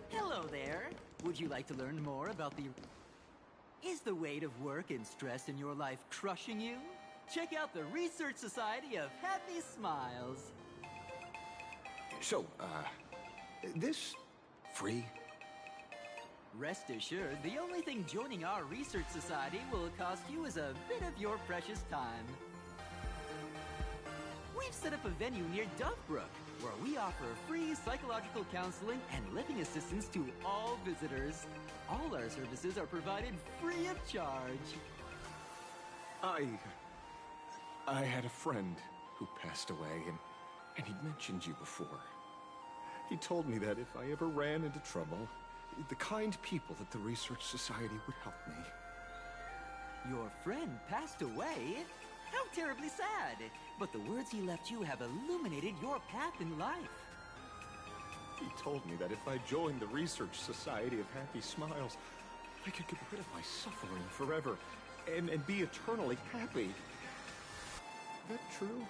Hello there. Would you like to learn more about the... Is the weight of work and stress in your life crushing you? Check out the Research Society of Happy Smiles. So, this free? Rest assured, the only thing joining our Research Society will cost you is a bit of your precious time. We've set up a venue near Dovebrook, where we offer free psychological counseling and living assistance to all visitors. All our services are provided free of charge. I had a friend who passed away, and he'd mentioned you before. He told me that if I ever ran into trouble, the kind people at the Research Society would help me. Your friend passed away? How terribly sad. But the words he left you have illuminated your path in life. He told me that if I joined the Research Society of Happy Smiles, I could get rid of my suffering forever and be eternally happy. That true?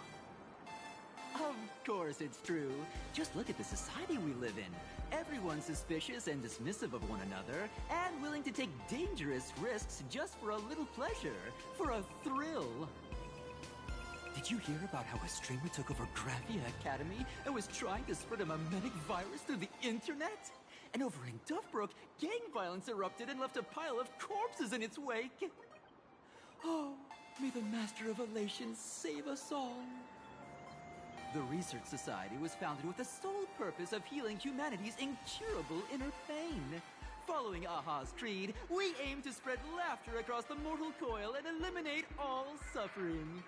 Of course it's true. Just look at the society we live in. Everyone's suspicious and dismissive of one another, and willing to take dangerous risks just for a little pleasure, for a thrill. Did you hear about how a streamer took over Graphia Academy and was trying to spread a memetic virus through the internet? And over in Dovebrook, gang violence erupted and left a pile of corpses in its wake. Oh, may the Master of Elation save us all. The Research Society was founded with the sole purpose of healing humanity's incurable inner pain. Following Aha's creed, we aim to spread laughter across the mortal coil and eliminate all suffering.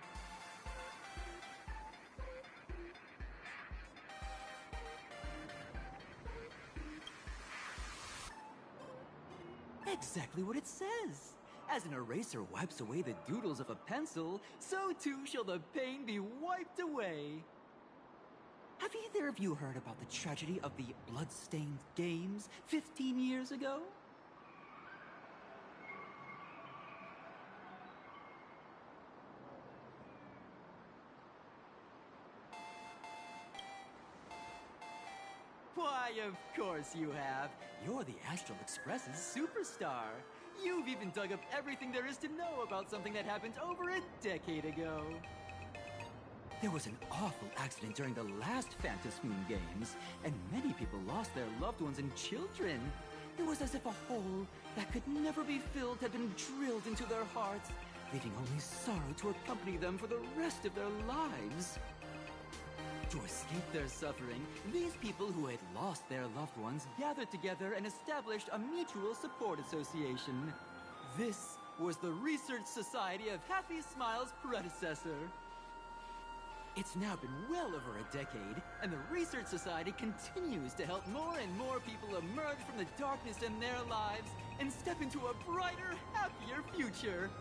Exactly what it says. As an eraser wipes away the doodles of a pencil, so too shall the pain be wiped away. Have either of you heard about the tragedy of the Bloodstained Games 15 years ago? Why, of course you have. You're the Astral Express's superstar. You've even dug up everything there is to know about something that happened over a decade ago. There was an awful accident during the last Phantom Moon Games, and many people lost their loved ones and children. It was as if a hole that could never be filled had been drilled into their hearts, leaving only sorrow to accompany them for the rest of their lives. To escape their suffering, these people who had lost their loved ones gathered together and established a mutual support association. This was the Research Society of Happy Smiles' predecessor. It's now been well over a decade, and the Research Society continues to help more and more people emerge from the darkness in their lives and step into a brighter, happier future.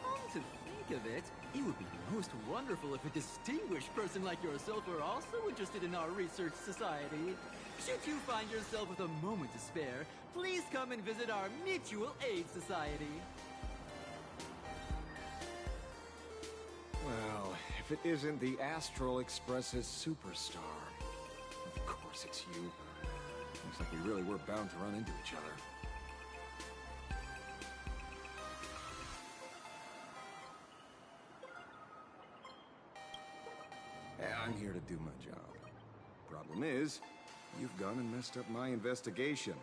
Come to think of it, it would be most wonderful if a distinguished person like yourself were also interested in our Research Society. Should you find yourself with a moment to spare, please come and visit our Mutual Aid Society. Well, if it isn't the Astral Express's superstar. Of course it's you. Looks like we really were bound to run into each other. I'm here to do my job. Problem is, you've gone and messed up my investigation.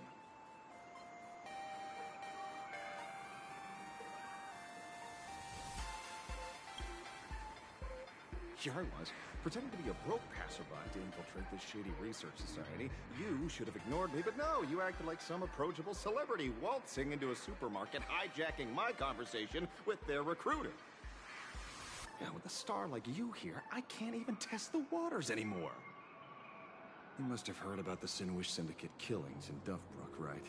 Here I was, pretending to be a broke passerby to infiltrate this shady research society. You should have ignored me, but no, you acted like some approachable celebrity waltzing into a supermarket, hijacking my conversation with their recruiter. Yeah, with a star like you here, I can't even test the waters anymore. You must have heard about the Sinuish Syndicate killings in Dovebrook, right?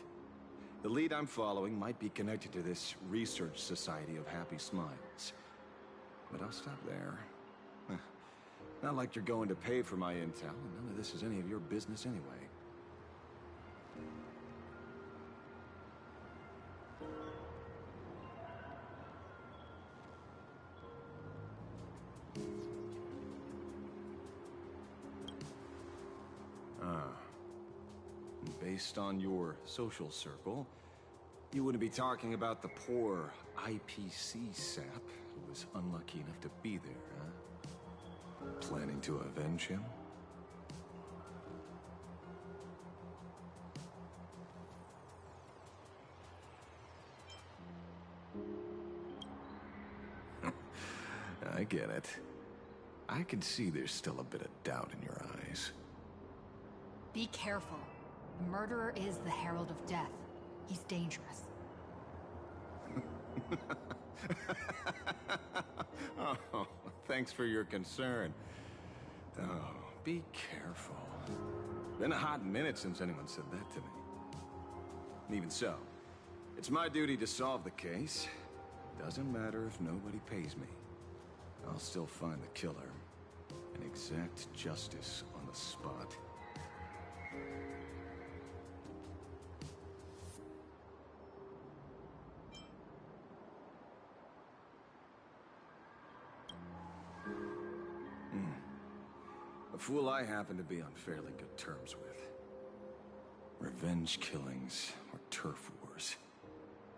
The lead I'm following might be connected to this Research Society of Happy Smiles. But I'll stop there. Not like you're going to pay for my intel, and none of this is any of your business anyway. Based on your social circle, You wouldn't be talking about the poor IPC sap who was unlucky enough to be there, huh? Planning to avenge him? I get it. I can see there's still a bit of doubt in your eyes. Be careful. The murderer is the Herald of Death. He's dangerous. Oh, thanks for your concern. Oh, be careful. Been a hot minute since anyone said that to me. Even so, it's my duty to solve the case. Doesn't matter if nobody pays me. I'll still find the killer and exact justice on the spot. A fool I happen to be on fairly good terms with. Revenge killings or turf wars.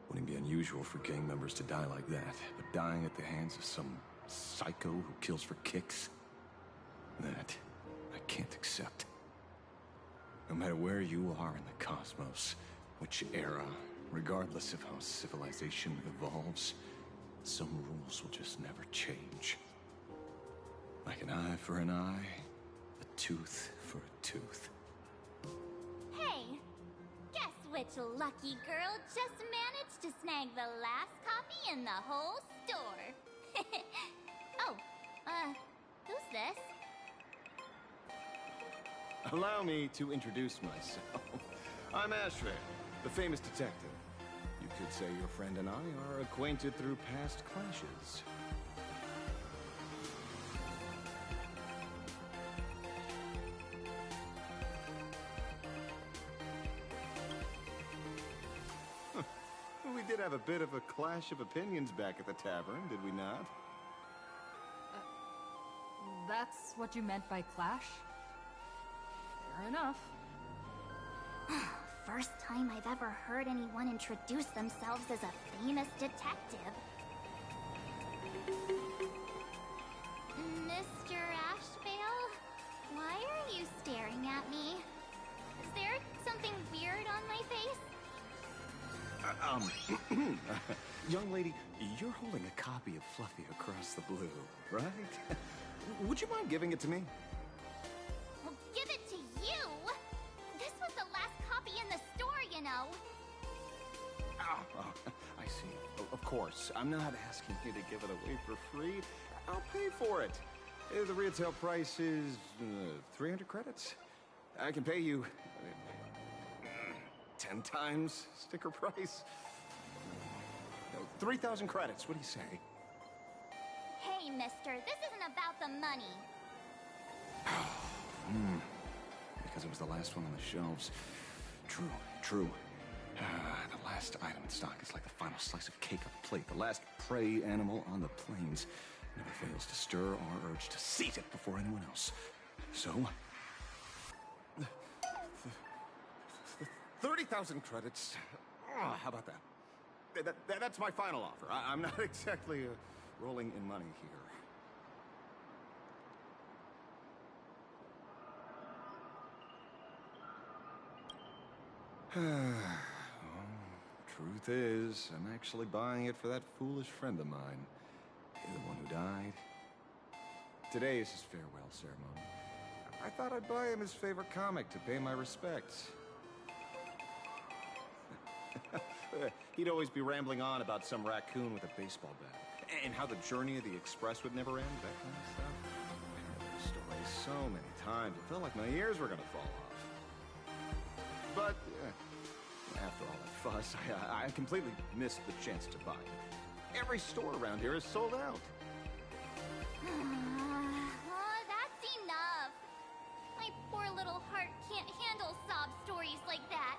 Wouldn't be unusual for gang members to die like that, but dying at the hands of some psycho who kills for kicks? That I can't accept. No matter where you are in the cosmos, which era, regardless of how civilization evolves, some rules will just never change. Like an eye for an eye, a tooth for a tooth. Hey, guess which lucky girl just managed to snag the last copy in the whole store? Oh, who's this? Allow me to introduce myself. I'm Ashveil, the famous detective. You could say your friend and I are acquainted through past clashes. We did have a bit of a clash of opinions back at the tavern, did we not? That's what you meant by clash? Fair enough. First time I've ever heard anyone introduce themselves as a famous detective. Mr. Ashveil, why are you staring at me? Is there something weird on my face? Young lady, you're holding a copy of Fluffy Across the Blue, right? Would you mind giving it to me? Well, give it to you! This was the last copy in the store, you know. Oh, I see. Of course. I'm not asking you to give it away for free. I'll pay for it. The retail price is 300 credits. I can pay you 10 times sticker price. 3,000 credits. What do you say? Hey, mister, this isn't about the money. Because it was the last one on the shelves. True. The last item in stock is like the final slice of cake on the plate. The last prey animal on the plains never fails to stir our urge to seize it before anyone else. So, 30,000 credits. How about that? That's my final offer. I'm not exactly rolling in money here. Truth is, I'm actually buying it for that foolish friend of mine. The one who died. Today is his farewell ceremony. I thought I'd buy him his favorite comic to pay my respects. He'd always be rambling on about some raccoon with a baseball bat. And how the journey of the Express would never end, that kind of stuff. I heard those stories so many times, it felt like my ears were gonna fall off. But, after all that fuss, I completely missed the chance to buy it. Every store around here is sold out. That's enough. My poor little heart can't handle sob stories like that.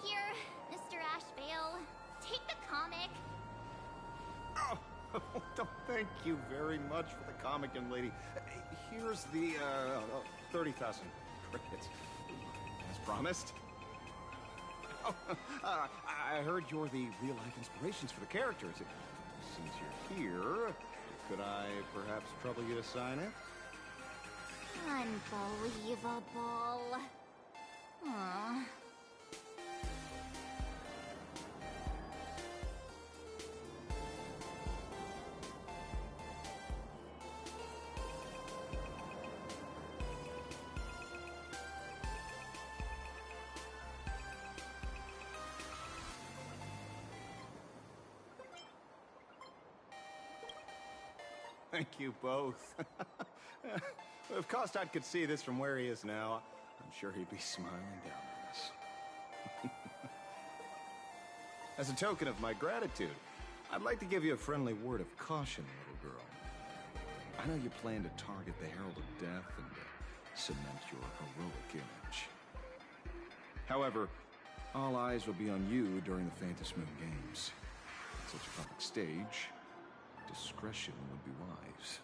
Here, Mr. Ashveil, take the comic. Oh, thank you very much for the comic, young lady. Here's the 30,000 credits, as promised. I heard you're the real-life inspirations for the characters. Since you're here, could I perhaps trouble you to sign it? Unbelievable. Aww. Thank you both. If Kostat could see this from where he is now, I'm sure he'd be smiling down on us. As a token of my gratitude, I'd like to give you a friendly word of caution, little girl. I know you plan to target the Herald of Death and cement your heroic image. However, all eyes will be on you during the Phantom Moon Games. On such a public stage, discretion would be wise.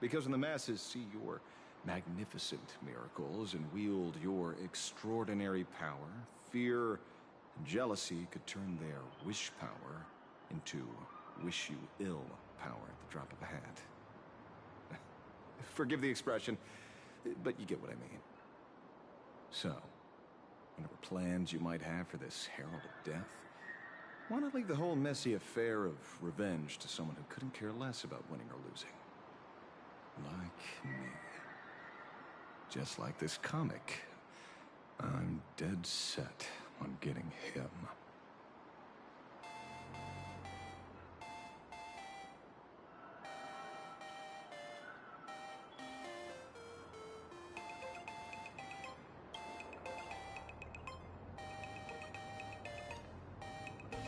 Because when the masses see your magnificent miracles and wield your extraordinary power, fear and jealousy could turn their wish power into wish you ill power at the drop of a hat. Forgive the expression, but you get what I mean. So, whatever plans you might have for this Herald of Death, why not leave the whole messy affair of revenge to someone who couldn't care less about winning or losing? Like me. Just like this comic, I'm dead set on getting him.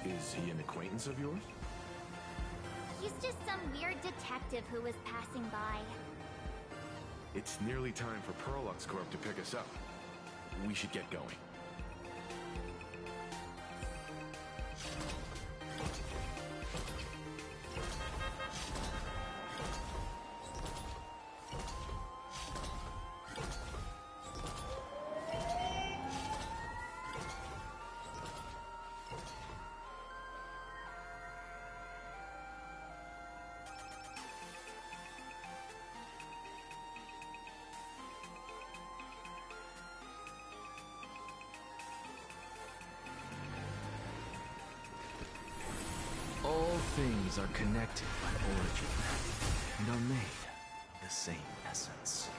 Is he an acquaintance of yours? He's just some weird detective who was passing by. It's nearly time for Perlux Corp to pick us up. We should get going. All things are connected by origin, and are made of the same essence.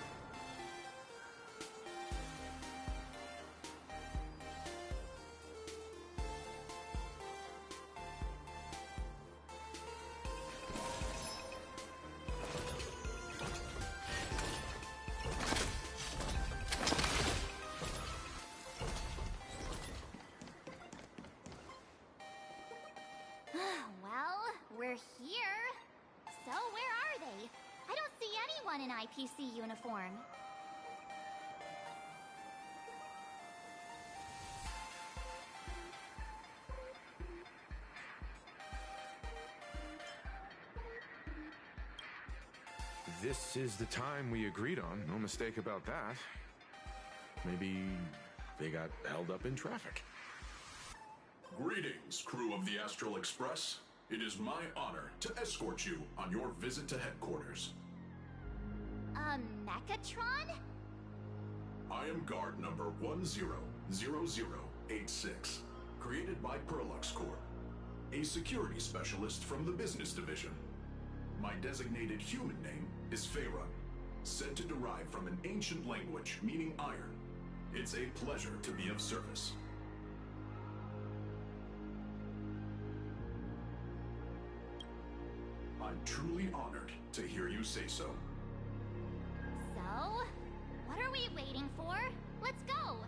We're here. So where are they? I don't see anyone in IPC uniform. This is the time we agreed on. No mistake about that. Maybe they got held up in traffic. Greetings, crew of the Astral Express. It is my honor to escort you on your visit to headquarters. Mechatron? I am guard number 100086, created by Perlux Corp, a security specialist from the business division. My designated human name is Pharaoh, said to derive from an ancient language meaning iron. It's a pleasure to be of service. I'm truly honored to hear you say so. So, what are we waiting for? Let's go!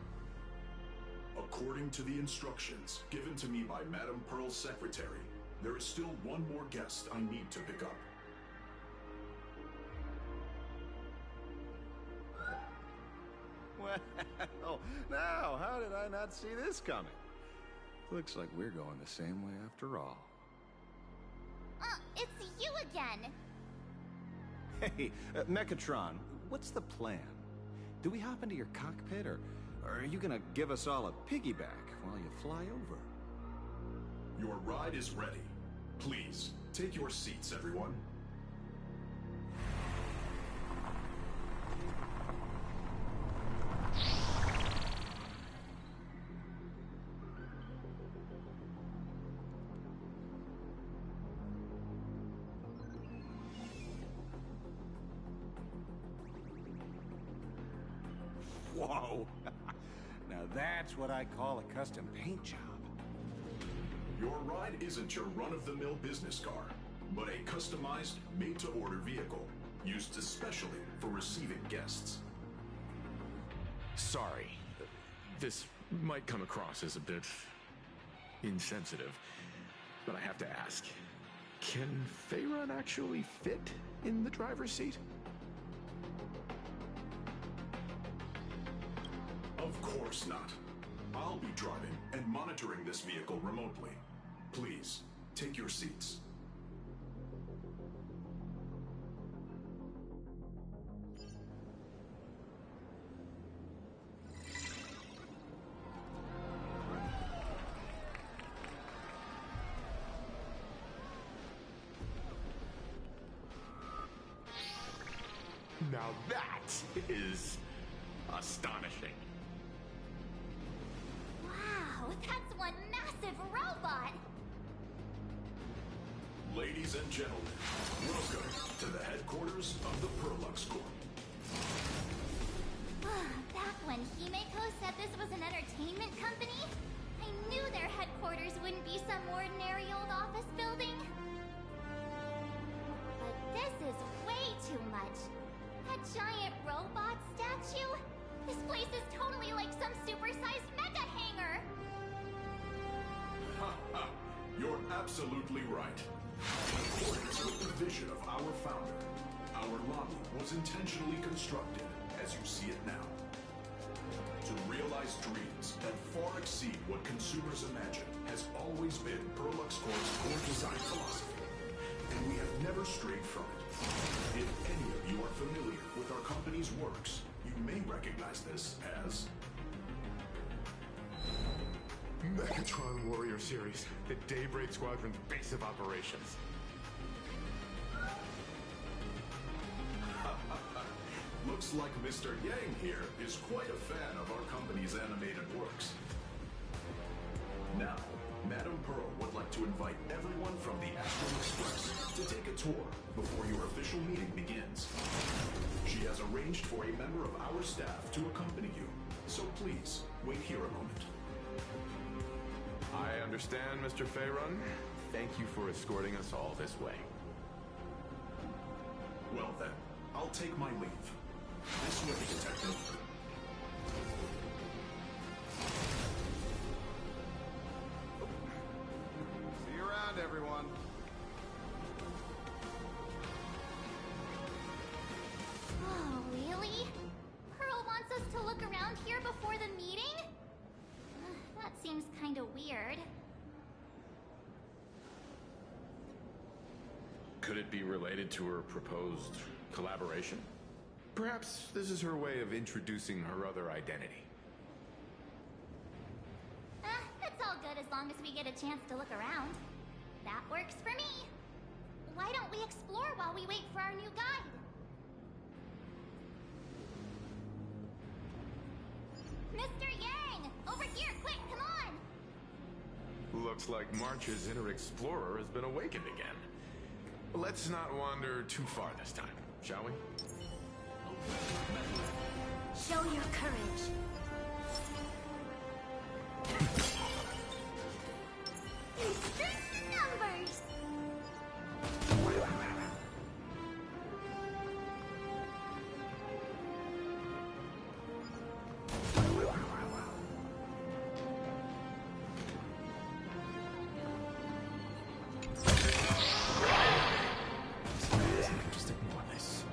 According to the instructions given to me by Madame Pearl's secretary, there is still one more guest I need to pick up. Well, now, how did I not see this coming? Looks like we're going the same way after all. It's you again! Hey, Mechatron, what's the plan? Do we hop into your cockpit, or Or are you gonna give us all a piggyback while you fly over? Your ride is ready. Please, take your seats, everyone. Whoa! Now that's what I call a custom paint job. Your ride isn't your run-of-the-mill business car, but a customized, made-to-order vehicle, used especially for receiving guests. Sorry. This might come across as a bit insensitive, but I have to ask. Can Faerun actually fit in the driver's seat? Of course not. I'll be driving and monitoring this vehicle remotely. Please, take your seats. Now that is astonishing. Wow, that's one massive robot! Ladies and gentlemen, welcome to the headquarters of the Perlux Corp. Back when Himeko said this was an entertainment company, I knew their headquarters wouldn't be some ordinary old office building. But this is way too much. That giant robot statue? This place is totally like some supersized mega hangar! Ha ha! You're absolutely right. In accordance with the vision of our founder, our lobby was intentionally constructed as you see it now. To realize dreams that far exceed what consumers imagine has always been Perlux Corp's core design philosophy, and we have never strayed from it. If any of you are familiar with our company's works, you may recognize this as Megatron Warrior Series, the Daybreak Squadron's base of operations. Looks like Mr. Yang here is quite a fan of our company's animated works. Now, Madame Pearl would like to invite everyone from the Astral Express to take a tour before your official meeting begins. She has arranged for a member of our staff to accompany you, so please, wait here a moment. I understand, Mr. Faerun. Thank you for escorting us all this way. Well then, I'll take my leave. This way, Detective. See you around, everyone. Oh, really? Pearl wants us to look around here before the meeting? That seems kinda weird. Could it be related to her proposed collaboration? Perhaps this is her way of introducing her other identity. It's all good as long as we get a chance to look around. That works for me. Why don't we explore while we wait for our new guide? Mr. Yang! Over here, quick, come on! Looks like March's inner explorer has been awakened again. Let's not wander too far this time, shall we? Show your courage. Numbers! Just ignore this.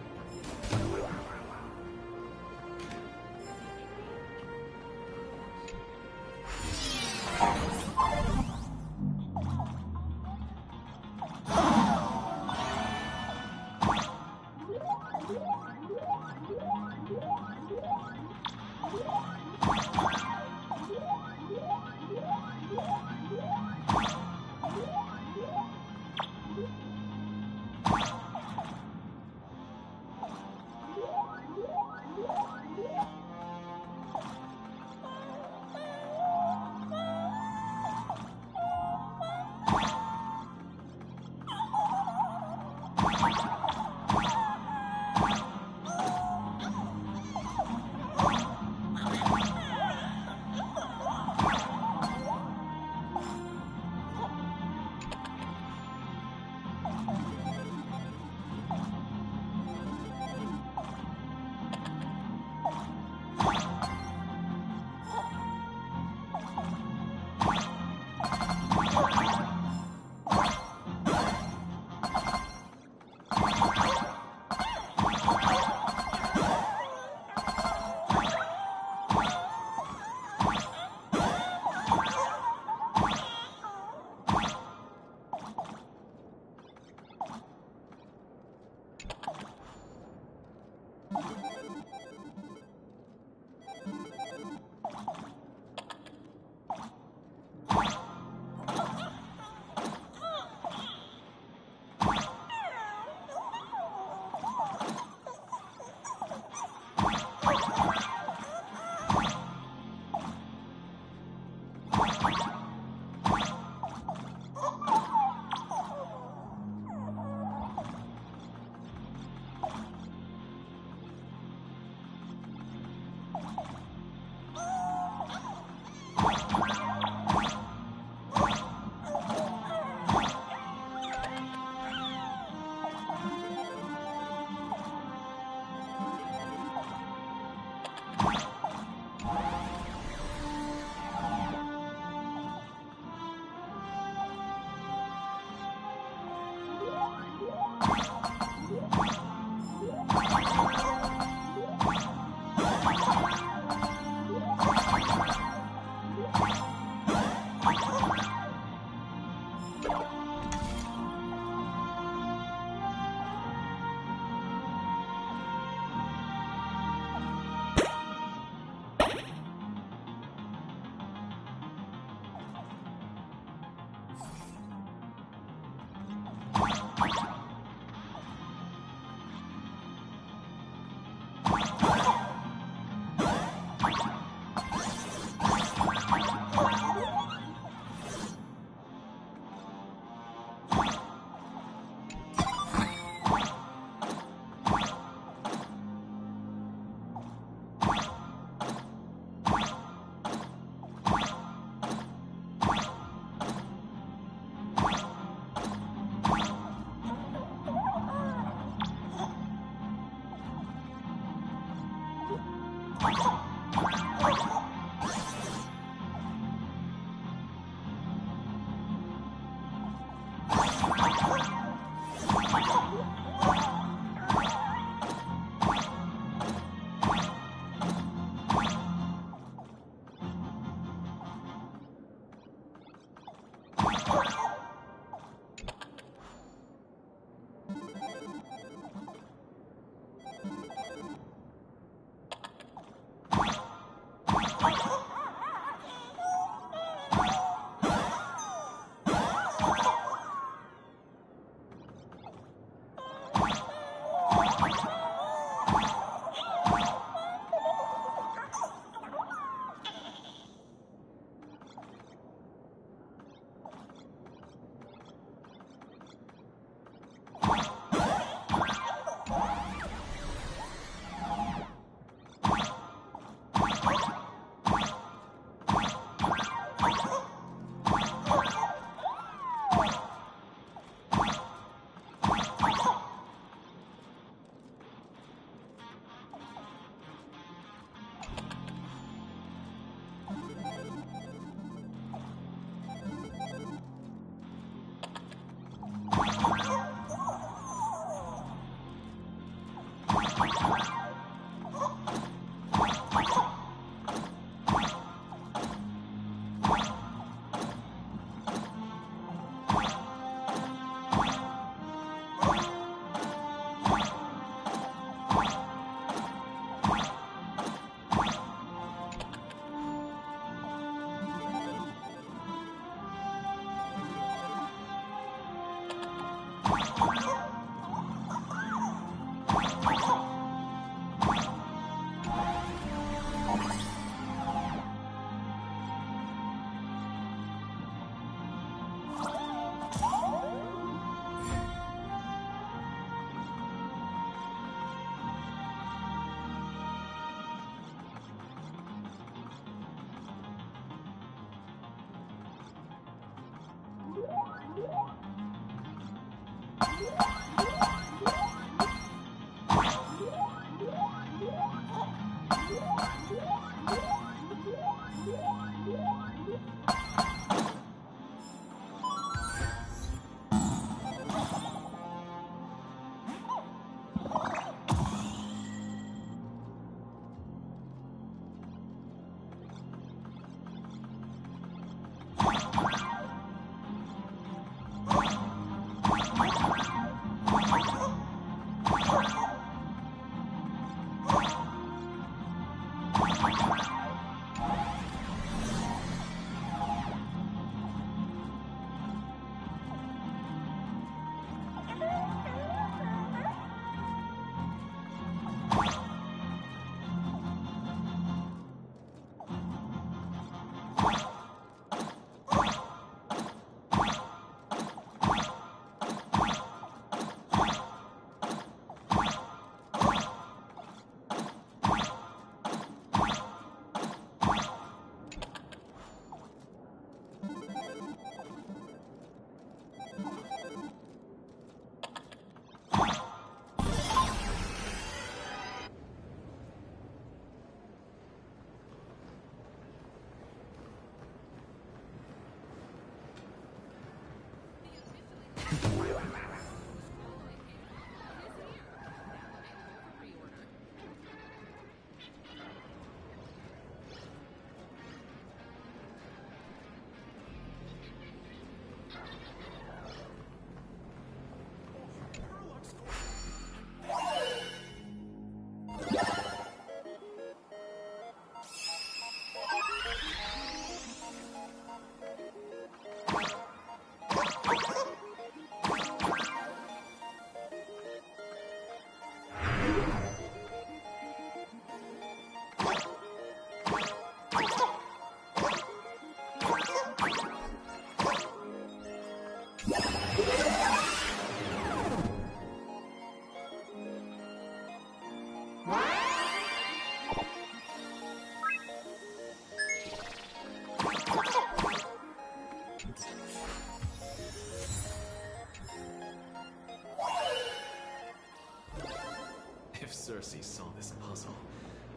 Pharisees saw this puzzle,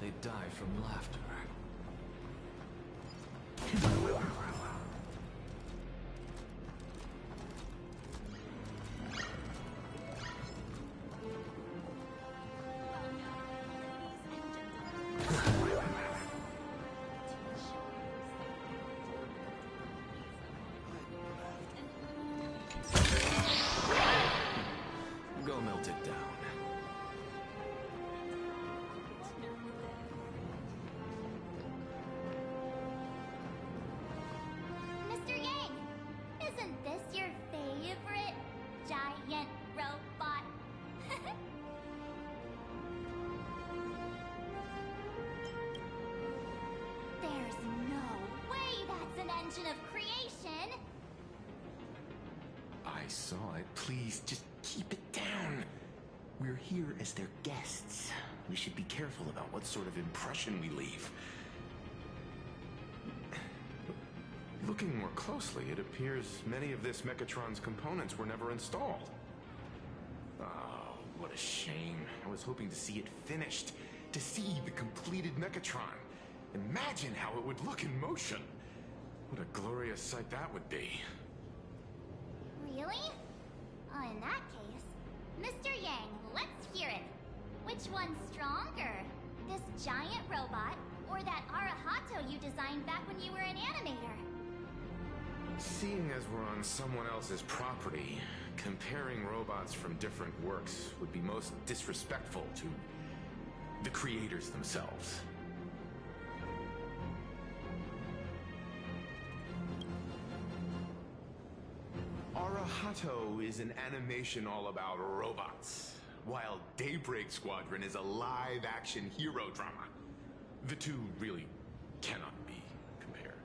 they'd die from laughter. Go melt it down. Mr. Yang, isn't this your favorite giant robot? There's no way that's an engine of creation! I saw it. Please, just keep it down. We're here as their guests. We should be careful about what sort of impression we leave. Looking more closely, it appears many of this Mechatron's components were never installed. Oh, what a shame. I was hoping to see it finished, to see the completed Mechatron. Imagine how it would look in motion. What a glorious sight that would be. Really? Oh, in that case, Mr. Yang, let's hear it. Which one's stronger? This giant robot, or that Arahato you designed back when you were an animator? Seeing as we're on someone else's property, comparing robots from different works would be most disrespectful to the creators themselves. Arahato is an animation all about robots, while Daybreak Squadron is a live-action hero drama. The two really cannot be compared.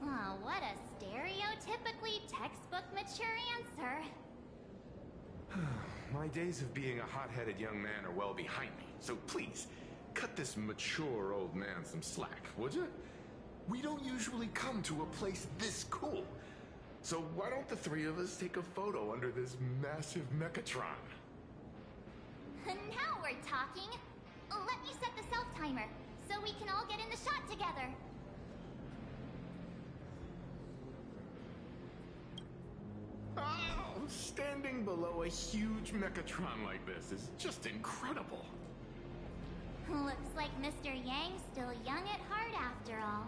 Oh, what a stereotypically textbook mature answer. My days of being a hot-headed young man are well behind me, so please, cut this mature old man some slack, would you? We don't usually come to a place this cool. So why don't the three of us take a photo under this massive Mechatron? Now we're talking. Let me set the self-timer, so we can all get in the shot together. Oh, standing below a huge Mechatron like this is just incredible. Looks like Mr. Yang's still young at heart after all.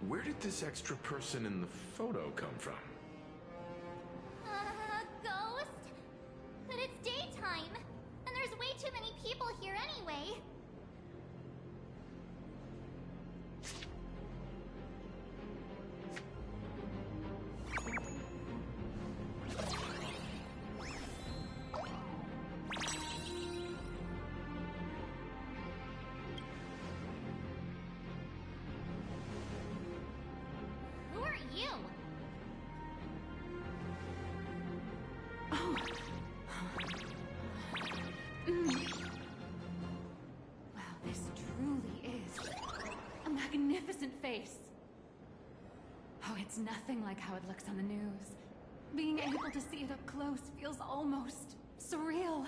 Where did this extra person in the photo come from? Ghost? But it's daytime, and there's way too many people here anyway. Who are you? Oh. Wow, this truly is a magnificent face. Oh, it's nothing like how it looks on the news. Being able to see it up close feels almost surreal.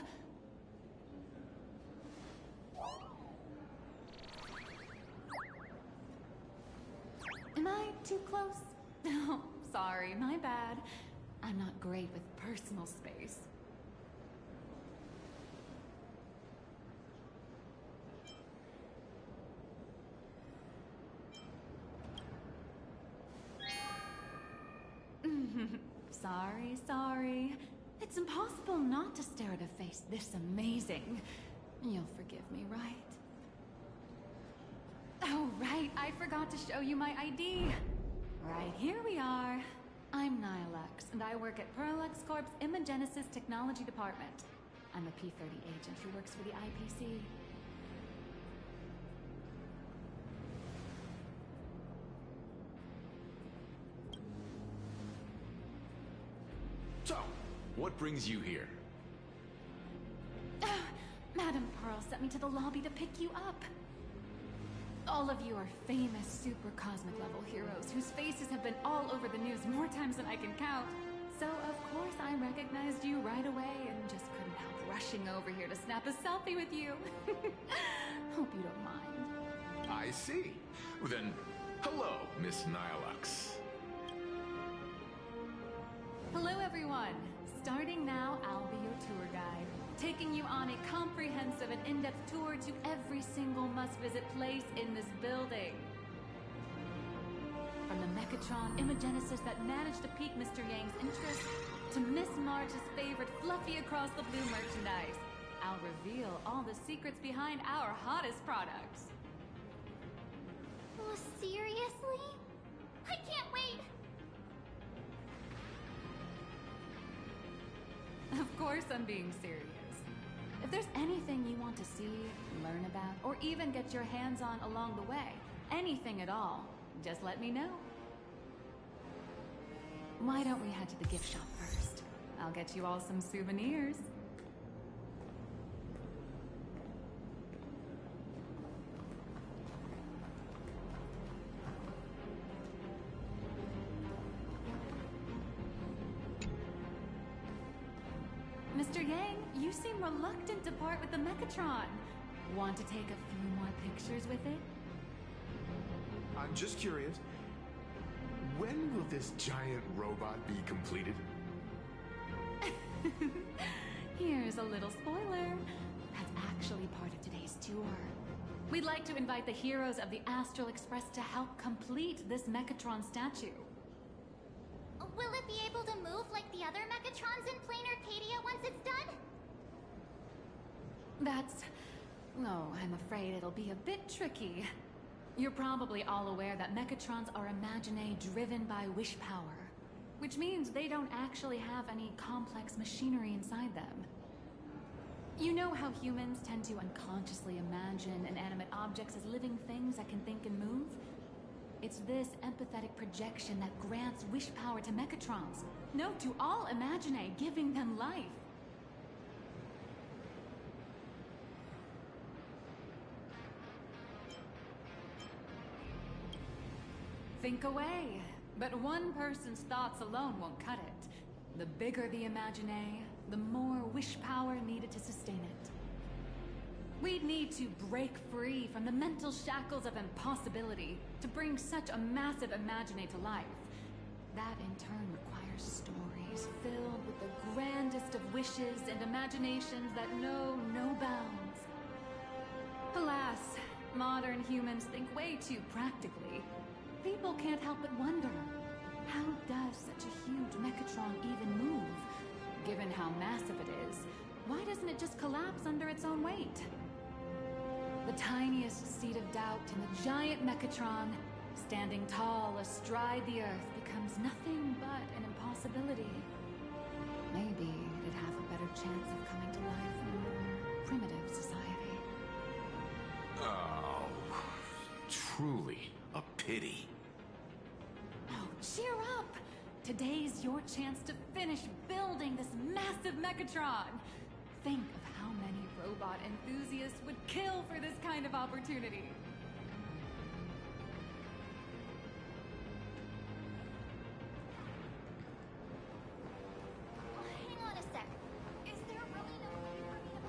Am I too close? Oh, sorry, my bad. I'm not great with personal space. Sorry. It's impossible not to stare at a face this amazing. You'll forgive me, right? Oh, right, I forgot to show you my ID. Right, here we are. I'm Nilex, and I work at Perlux Corp's Imagenesis Technology Department. I'm a P-30 agent who works for the IPC. So, what brings you here? Madam Pearl sent me to the lobby to pick you up. All of you are famous super cosmic level heroes whose faces have been all over the news more times than I can count. So of course I recognized you right away and just couldn't help rushing over here to snap a selfie with you. Hope you don't mind. I see. Well, then, hello, Miss Nihilux. Hello everyone. Starting now, I'll be your tour guide, taking you on a comprehensive and in-depth tour to every single must-visit place in this building. From the Mechatron Imagenesis that managed to pique Mr. Yang's interest, to Miss March's favorite fluffy across the blue merchandise, I'll reveal all the secrets behind our hottest products. Oh, seriously? I can't wait! Of course I'm being serious. If there's anything you want to see, learn about, or even get your hands on along the way, anything at all, just let me know. Why don't we head to the gift shop first? I'll get you all some souvenirs. Mr. Yang, you seem reluctant to part with the Mechatron. Want to take a few more pictures with it? I'm just curious. When will this giant robot be completed? Here's a little spoiler. That's actually part of today's tour. We'd like to invite the heroes of the Astral Express to help complete this Mechatron statue. Will it be able to move like the other Mechatrons in Plain Arcadia once it's done? Oh, I'm afraid it'll be a bit tricky. You're probably all aware that Mechatrons are imaginae driven by wish power, which means they don't actually have any complex machinery inside them. You know how humans tend to unconsciously imagine inanimate objects as living things that can think and move? It's this empathetic projection that grants wish power to Mechatrons. No, to all imaginae, giving them life. Think away, but one person's thoughts alone won't cut it. The bigger the imaginae, the more wish power needed to sustain it. We'd need to break free from the mental shackles of impossibility to bring such a massive imaginae to life. That in turn requires stories filled with the grandest of wishes and imaginations that know no bounds. Alas, modern humans think way too practically. People can't help but wonder, how does such a huge Mechatron even move? Given how massive it is, why doesn't it just collapse under its own weight? The tiniest seed of doubt in the giant Mechatron, standing tall astride the Earth, becomes nothing but an impossibility. Maybe it'd have a better chance of coming to life in a more primitive society. Oh, truly a pity. Oh, cheer up! Today's your chance to finish building this massive Mechatron. Think of how many robot enthusiasts would kill for this kind of opportunity. Hang on a sec. Is there really no way for me to...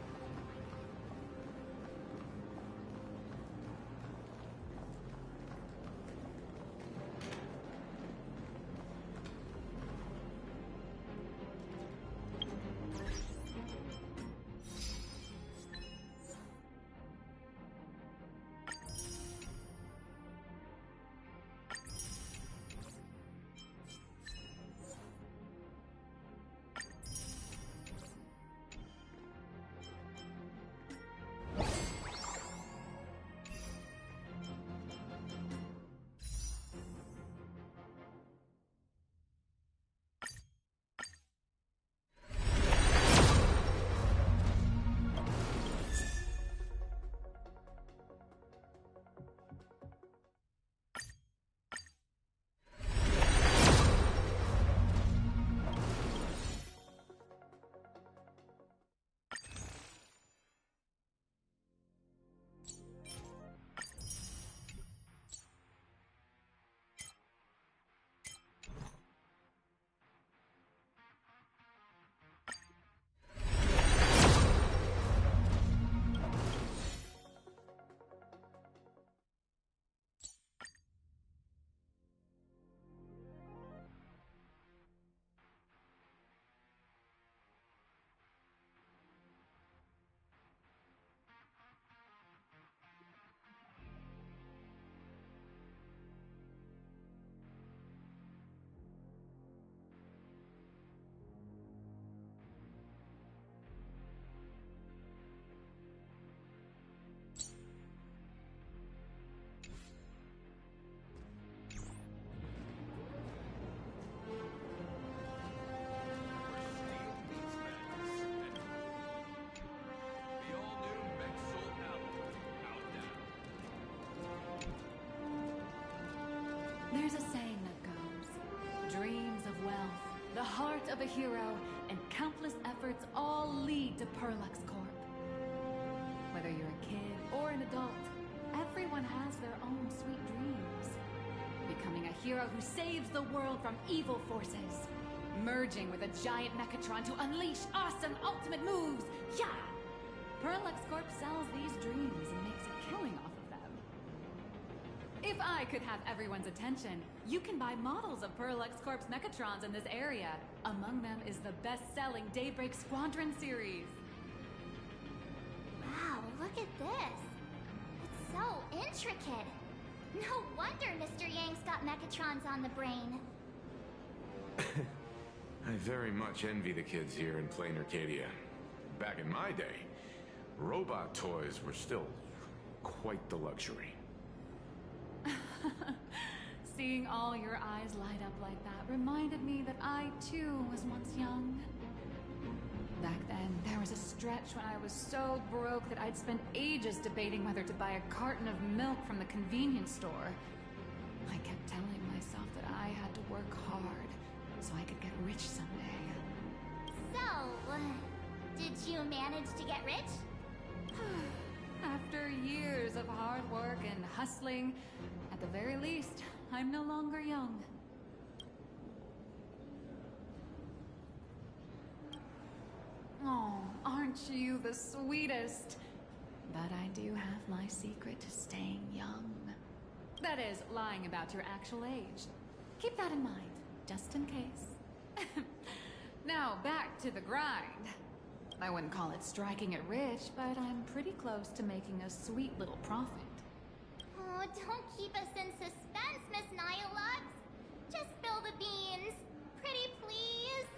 a hero, and countless efforts all lead to Perlux Corp. Whether you're a kid or an adult, everyone has their own sweet dreams. Becoming a hero who saves the world from evil forces. Merging with a giant Mechatron to unleash awesome ultimate moves. Yeah! Perlux Corp sells these dreams and makes a killing off of them. If I could have everyone's attention, you can buy models of Perlux Corp's Mechatrons in this area. Among them is the best-selling Daybreak Squadron series. Wow, look at this. It's so intricate. No wonder Mr. Yang's got Mechatrons on the brain. I very much envy the kids here in Plain Arcadia. Back in my day, robot toys were still quite the luxury. Seeing all your eyes light up like that reminded me that I, too, was once young. Back then, there was a stretch when I was so broke that I'd spend ages debating whether to buy a carton of milk from the convenience store. I kept telling myself that I had to work hard so I could get rich someday. So, did you manage to get rich? After years of hard work and hustling, at the very least, I'm no longer young. Oh, aren't you the sweetest? But I do have my secret to staying young. That is, lying about your actual age. Keep that in mind, just in case. Now, back to the grind. I wouldn't call it striking it rich, but I'm pretty close to making a sweet little profit. Oh, don't keep us in suspense, Miss Nihilux. Just spill the beans. Pretty please.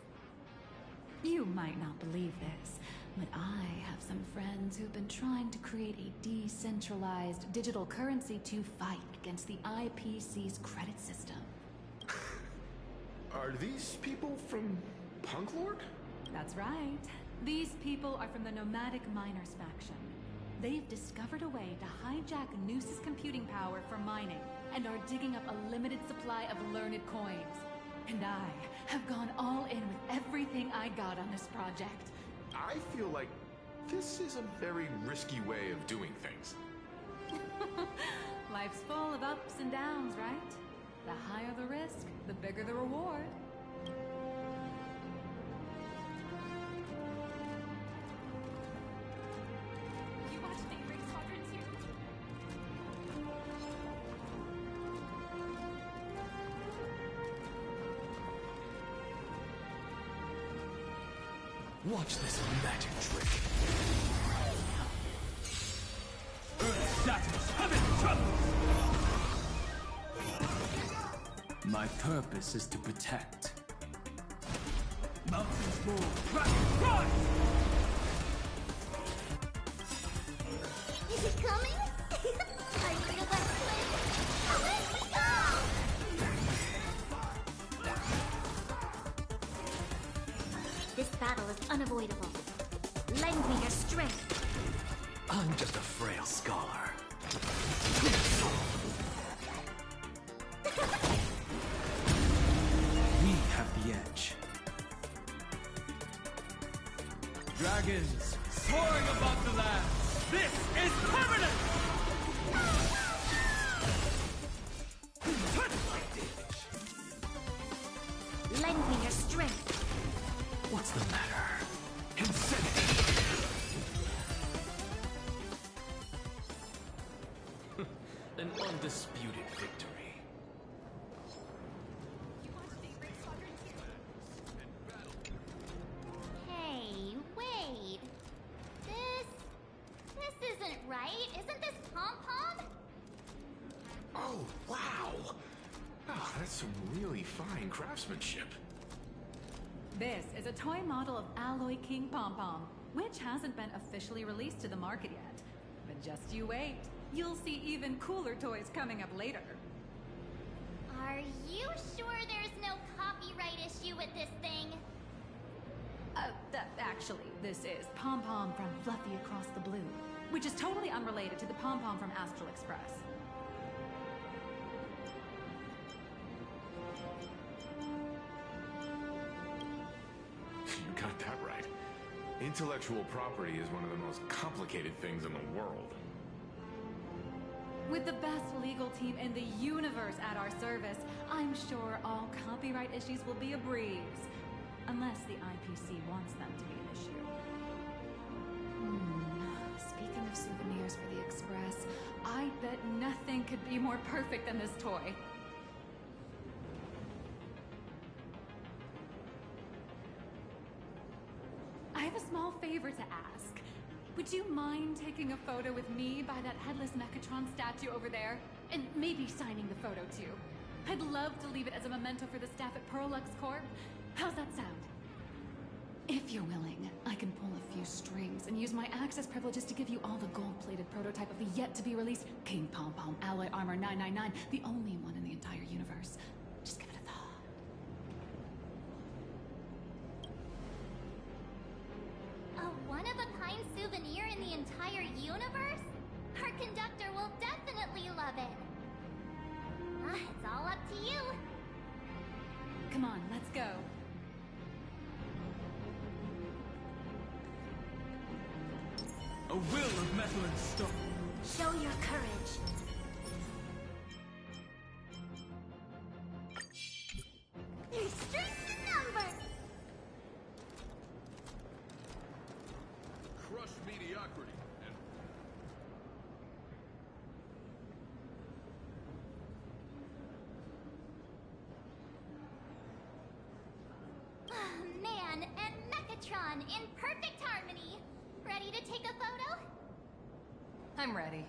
You might not believe this, but I have some friends who've been trying to create a decentralized digital currency to fight against the IPC's credit system. Are these people from Punklord? That's right. These people are from the Nomadic Miners faction. They've discovered a way to hijack Noose's computing power for mining, and are digging up a limited supply of learned coins. And I have gone all in with everything I got on this project. I feel like this is a very risky way of doing things. Life's full of ups and downs, right? The higher the risk, the bigger the reward. You watch Daybreak Squadron too? Watch this magic trick. Earth shatters, heaven trembles! My purpose is to protect. Mountains move, dragon rise! Is it coming? Are you the best twin? Away we go! This battle is unavoidable. Lend me your strength. I'm just a frail scholar. We have the edge. Dragons soaring above the lands. This is permanent! Lend me your strength. What's the matter? Insanity! An undisputed victory. Hey, wait. This isn't right. Isn't this Pom-Pom? Oh, wow! Oh, that's some really fine craftsmanship. This is a toy model of Alloy King Pom-Pom, which hasn't been officially released to the market yet. But just you wait. You'll see even cooler toys coming up later. Are you sure there's no copyright issue with this thing? Actually, this is Pom-Pom from Fluffy Across the Blue, which is totally unrelated to the Pom-Pom from Astral Express. Intellectual property is one of the most complicated things in the world. With the best legal team in the universe at our service, I'm sure all copyright issues will be a breeze. Unless the IPC wants them to be an issue. Speaking of souvenirs for the Express, I bet nothing could be more perfect than this toy. I have a small favor to ask. Would you mind taking a photo with me by that headless Mechatron statue over there? And maybe signing the photo too. I'd love to leave it as a memento for the staff at Perlux Corp. How's that sound? If you're willing, I can pull a few strings and use my access privileges to give you all the gold-plated prototype of the yet-to-be-released King Pom Pom Alloy Armor 999, the only one in the entire universe. Just give it a thought. A one-of-a-kind souvenir in the entire universe? Our conductor will definitely love it. It's all up to you. Come on, let's go. A will of metal and stone. Show your courage. Your strength is numbered. Crush mediocrity and Man and Mechatron in perfect harmony. Ready to take a photo? I'm ready.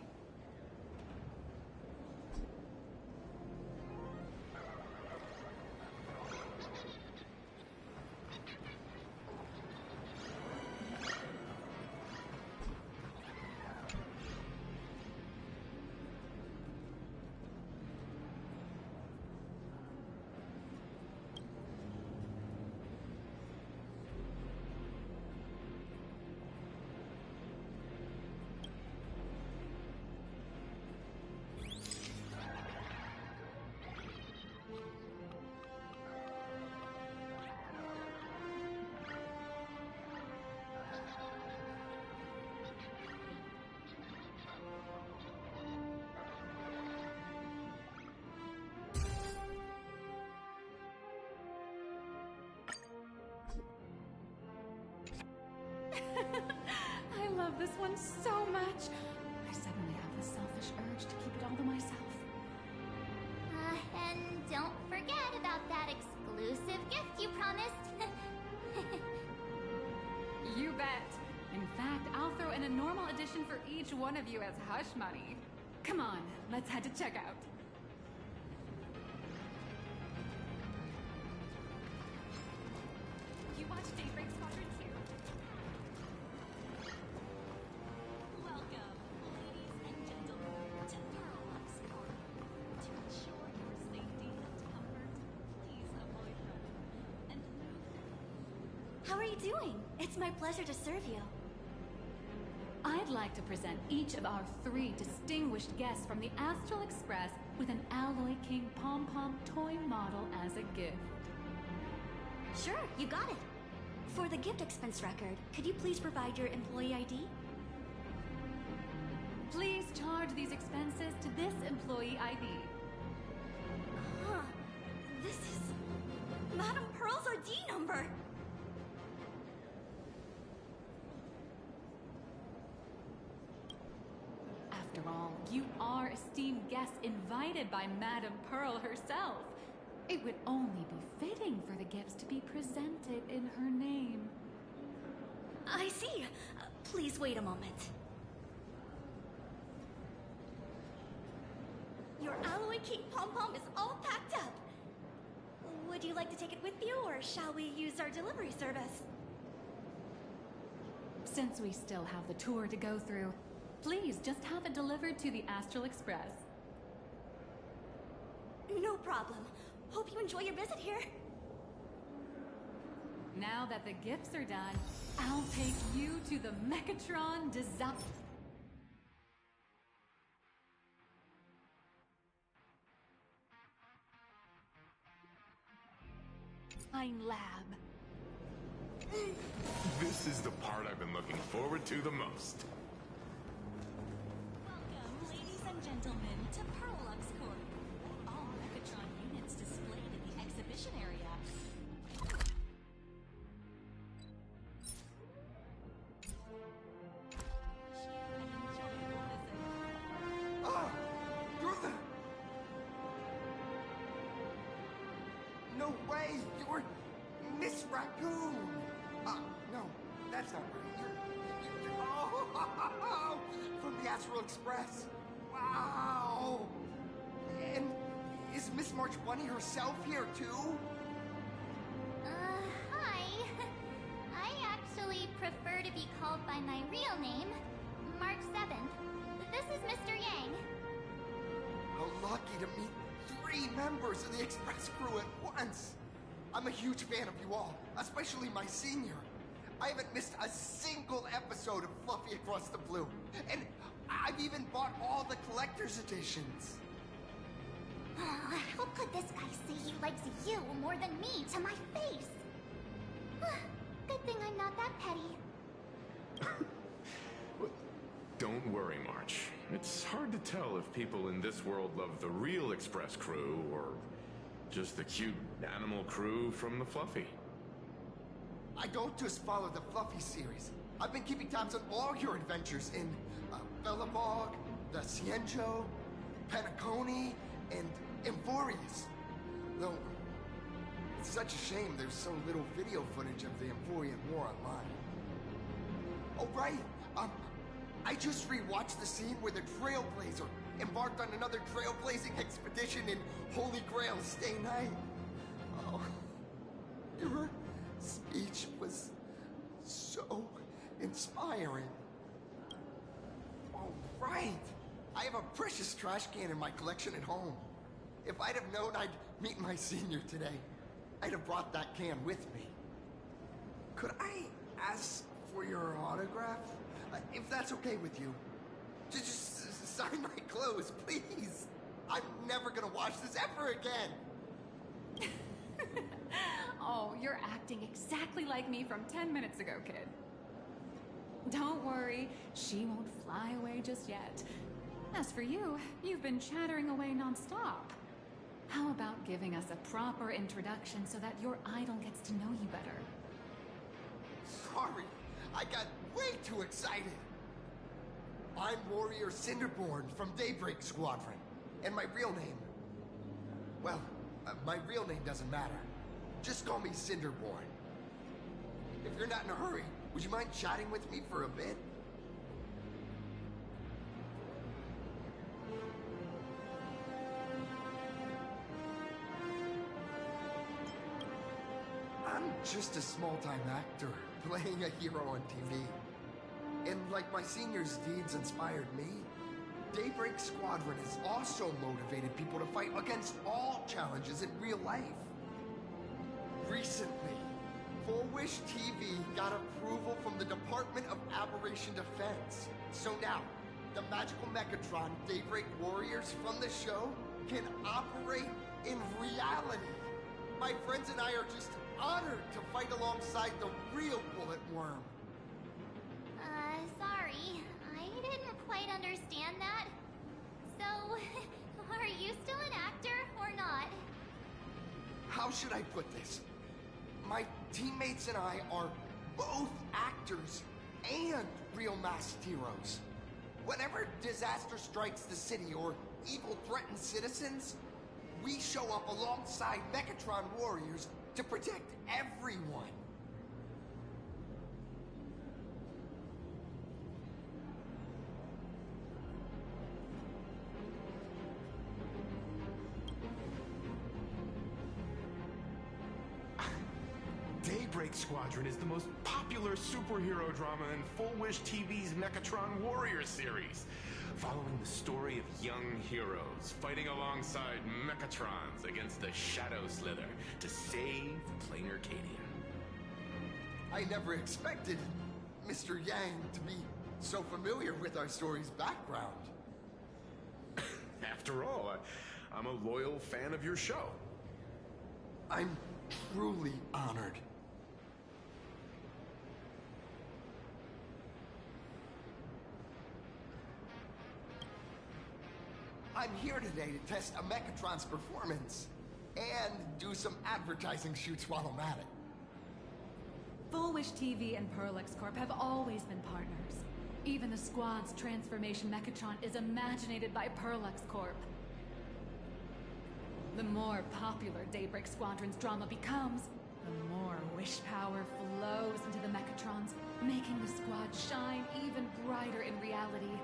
I love this one so much. I suddenly have the selfish urge to keep it all to myself. And don't forget about that exclusive gift you promised. You bet. In fact, I'll throw in a normal edition for each one of you as hush money. Come on, let's head to checkout. You watch Daybreak Squadron too? Welcome, ladies and gentlemen, to Perlux Corp. To ensure your safety and comfort, please avoid running and move. How are you doing? It's my pleasure to serve you. I'd like to present each of our 3 distinguished guests from the Astral Express with an Alloy King Pom Pom toy model as a gift. Sure, you got it. For the gift expense record, could you please provide your employee ID? Please charge these expenses to this employee ID. Huh. This is Madame Pearl's ID number. After all, you are esteemed guests invited by Madame Pearl herself. It would only be fitting for the gifts to be presented in her name. I see. Please wait a moment. Your Alloy King Pom Pom is all packed up. Would you like to take it with you, or shall we use our delivery service? Since we still have the tour to go through, please just have it delivered to the Astral Express. No problem. Hope you enjoy your visit here. Now that the gifts are done, I'll take you to the Mechatron Design Lab. This is the part I've been looking forward to the most. Welcome, ladies and gentlemen, to Perlux Court. All Mechatron units displayed in the exhibition area. Ah! You're the... No way! You're Miss Raccoon! No, that's not right. You're oh! From the Astral Express! Wow! And is Miss March Bunny herself here, too? Hi. I actually prefer to be called by my real name, March 7th. This is Mr. Yang. How lucky to meet 3 members of the Express crew at once! I'm a huge fan of you all, especially my senior. I haven't missed a single episode of Fluffy Across the Blue, and I've even bought all the collector's editions. How could this guy say he likes you more than me to my face? Good thing I'm not that petty. Don't worry, March. It's hard to tell if people in this world love the real Express crew or just the cute animal crew from the Fluffy. I don't just follow the Fluffy series. I've been keeping tabs on all your adventures in Bellabog, the Cienjo, Penacony, and Emporius. Though, it's such a shame there's so little video footage of the Emporian War online. Oh, right. I just rewatched the scene where the Trailblazer embarked on another trailblazing expedition in Holy Grail Stay Night. Oh, your speech was so inspiring. Oh, right. I have a precious trash can in my collection at home. If I'd have known I'd meet my senior today, I'd have brought that can with me. Could I ask for your autograph? If that's okay with you. Just sign my clothes, please. I'm never gonna wash this ever again. Oh, you're acting exactly like me from 10 minutes ago, kid. Don't worry, she won't fly away just yet. As for you, you've been chattering away non-stop. How about giving us a proper introduction so that your idol gets to know you better? Sorry, I got way too excited. I'm Warrior Cinderborn from Daybreak Squadron. And my real name... Well, my real name doesn't matter. Just call me Cinderborn. If you're not in a hurry, would you mind chatting with me for a bit? I'm just a small-time actor, playing a hero on TV. And like my senior's deeds inspired me, Daybreak Squadron has also motivated people to fight against all challenges in real life. Recently, Full Wish TV got approval from the Department of Aberration Defense. So now, the magical Mechatron Daybreak Warriors from the show can operate in reality. My friends and I are just honored to fight alongside the real Bullet Worm. Sorry. I didn't quite understand that. So, are you still an actor or not? How should I put this? My teammates and I are both actors and real masked heroes. Whenever disaster strikes the city or evil threatens citizens, we show up alongside Mechatron warriors to protect everyone. Daybreak Squadron is the most popular superhero drama in Full Wish TV's Mechatron Warriors series, following the story of young heroes fighting alongside Mechatrons against the Shadow Slither to save plain Arcadia. I never expected Mr. Yang to be so familiar with our story's background. After all, I'm a loyal fan of your show. I'm truly honored. I'm here today to test a Mechatron's performance. And do some advertising shoots while I'm at it. Fullwish TV and Perlex Corp have always been partners. Even the squad's transformation Mechatron is imaginated by Perlex Corp. The more popular Daybreak Squadron's drama becomes, the more wish power flows into the Mechatrons, making the squad shine even brighter in reality.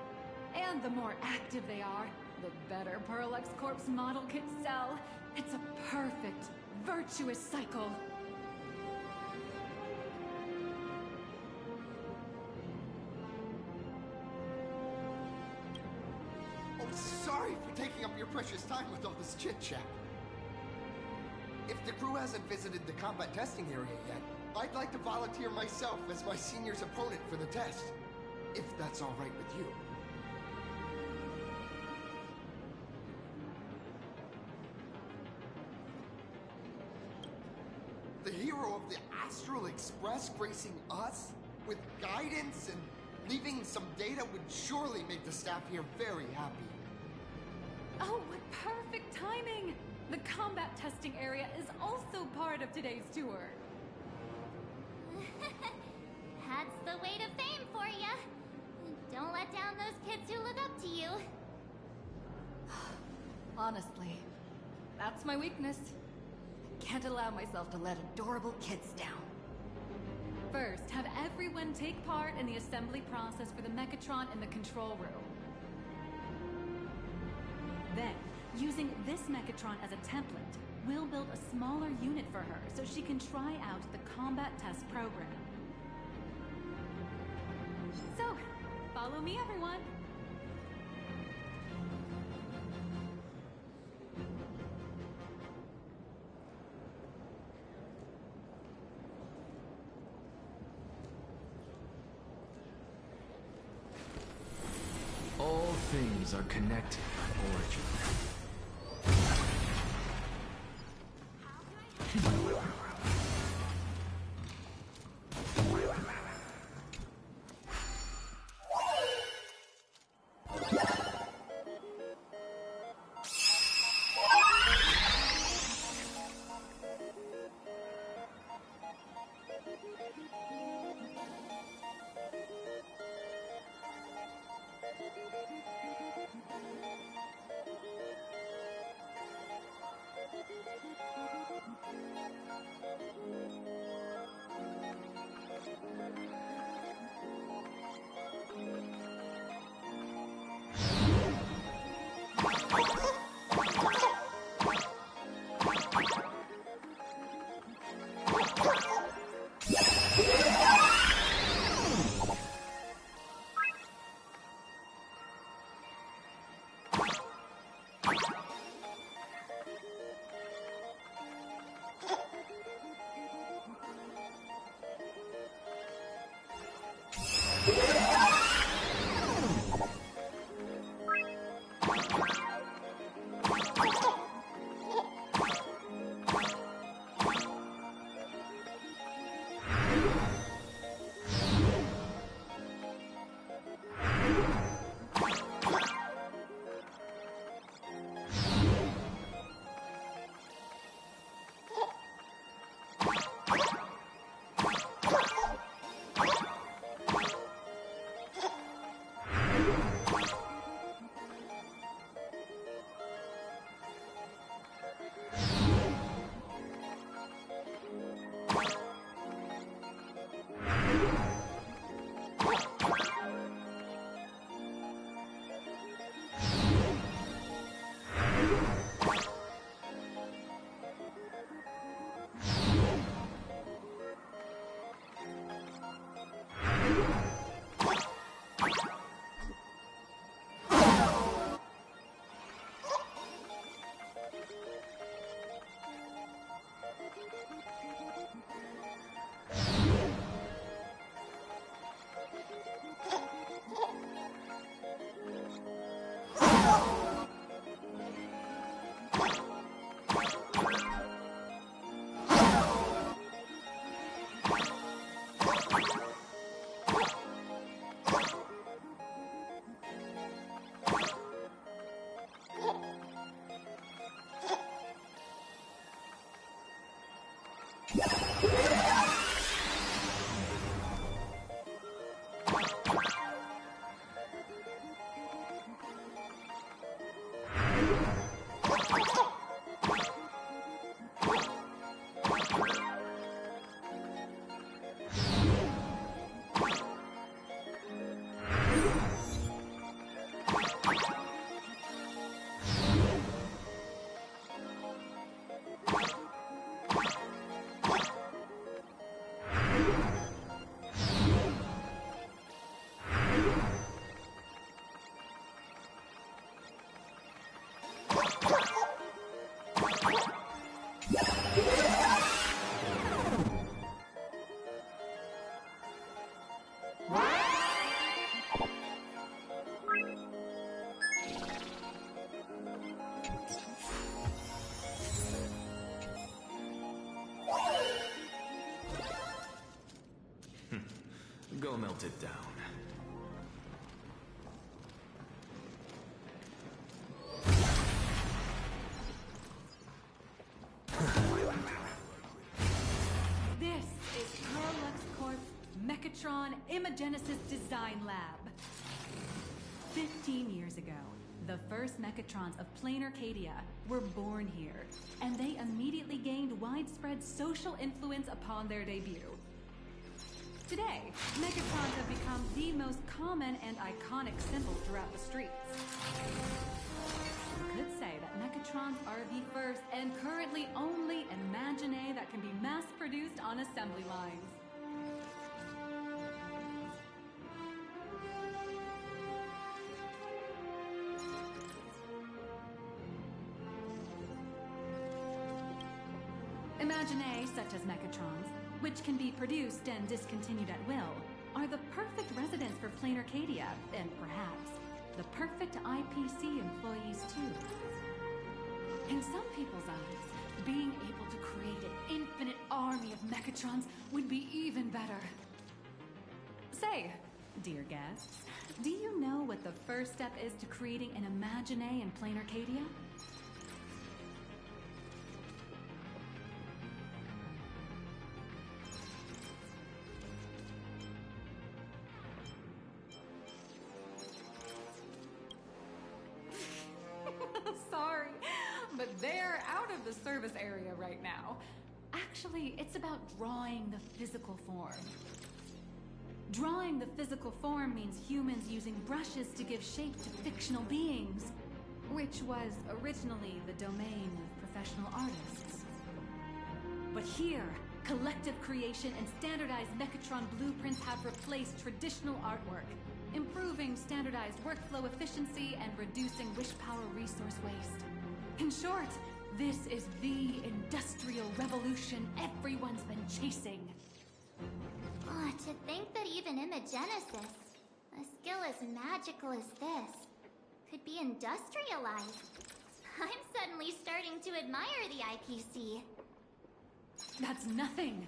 And the more active they are, the better Perlex Corp's model kits sell. It's a perfect, virtuous cycle. Oh, sorry for taking up your precious time with all this chit-chat. If the crew hasn't visited the combat testing area yet, I'd like to volunteer myself as my senior's opponent for the test. If that's all right with you. The hero of the Astral Express gracing us with guidance and leaving some data would surely make the staff here very happy. Oh, what perfect timing! The combat testing area is also part of today's tour. That's the way to fame for ya. Don't let down those kids who look up to you. Honestly, that's my weakness. Can't allow myself to let adorable kids down. First, have everyone take part in the assembly process for the Mechatron in the control room. Then, using this Mechatron as a template, we'll build a smaller unit for her so she can try out the combat test program. So, follow me, everyone. All things are connected by origin. melt it down. This is Prolux Corp's Mechatron Imagenesis Design Lab. 15 years ago, the first Mechatrons of Plain Arcadia were born here, and they immediately gained widespread social influence upon their debut. Today, Mechatrons have become the most common and iconic symbol throughout the streets. You could say that Mechatrons are the first and currently only Imagine that can be mass-produced on assembly lines. Imagine such as Mechatrons, which can be produced and discontinued at will, are the perfect residents for Plain Arcadia, and perhaps the perfect IPC employees too. In some people's eyes, being able to create an infinite army of Mechatrons would be even better. Say, dear guests, do you know what the first step is to creating an Imagine in Plain Arcadia? Sorry, but they're out of the service area right now. Actually, it's about drawing the physical form. Drawing the physical form means humans using brushes to give shape to fictional beings, which was originally the domain of professional artists. But here, collective creation and standardized Mechatron blueprints have replaced traditional artwork, improving standardized workflow efficiency and reducing wish power resource waste. In short, this is the industrial revolution everyone's been chasing. Oh, to think that even Imagenesis, a skill as magical as this, could be industrialized. I'm suddenly starting to admire the IPC. That's nothing.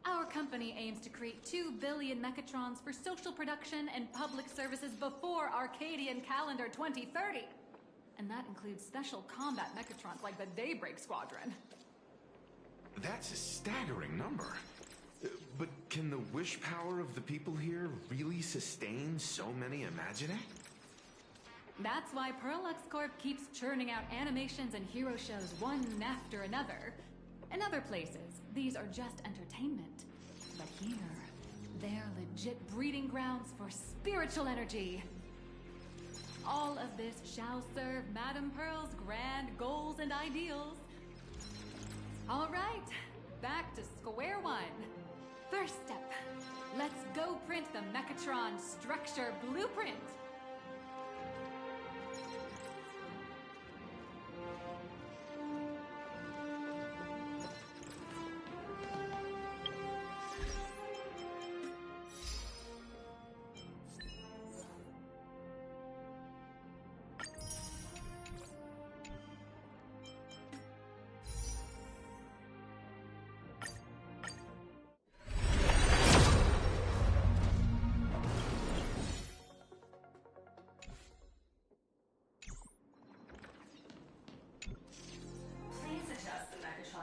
Our company aims to create 2 billion Mechatrons for social production and public services before Arcadian calendar 2030. And that includes special combat Mechatrons like the Daybreak Squadron. That's a staggering number. But can the wish power of the people here really sustain so many Imagine? That's why Prolux Corp keeps churning out animations and hero shows one after another. In other places, these are just entertainment. But here, they're legit breeding grounds for spiritual energy. All of this shall serve Madame Pearl's grand goals and ideals. All right, back to square one. First step, let's go print the Mechatron structure blueprint.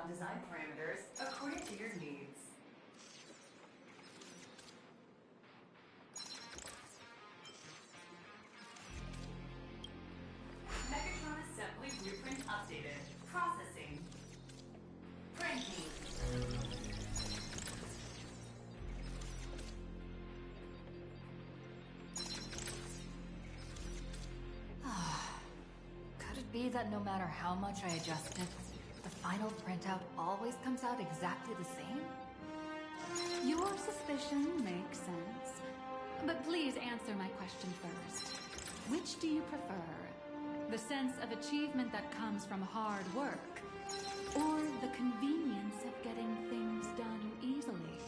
Design parameters according to your needs. Megatron assembly blueprint updated. Processing. Printing. Could it be that no matter how much I adjust it, the final printout always comes out exactly the same? Your suspicion makes sense. But please answer my question first. Which do you prefer? The sense of achievement that comes from hard work, or the convenience of getting things done easily?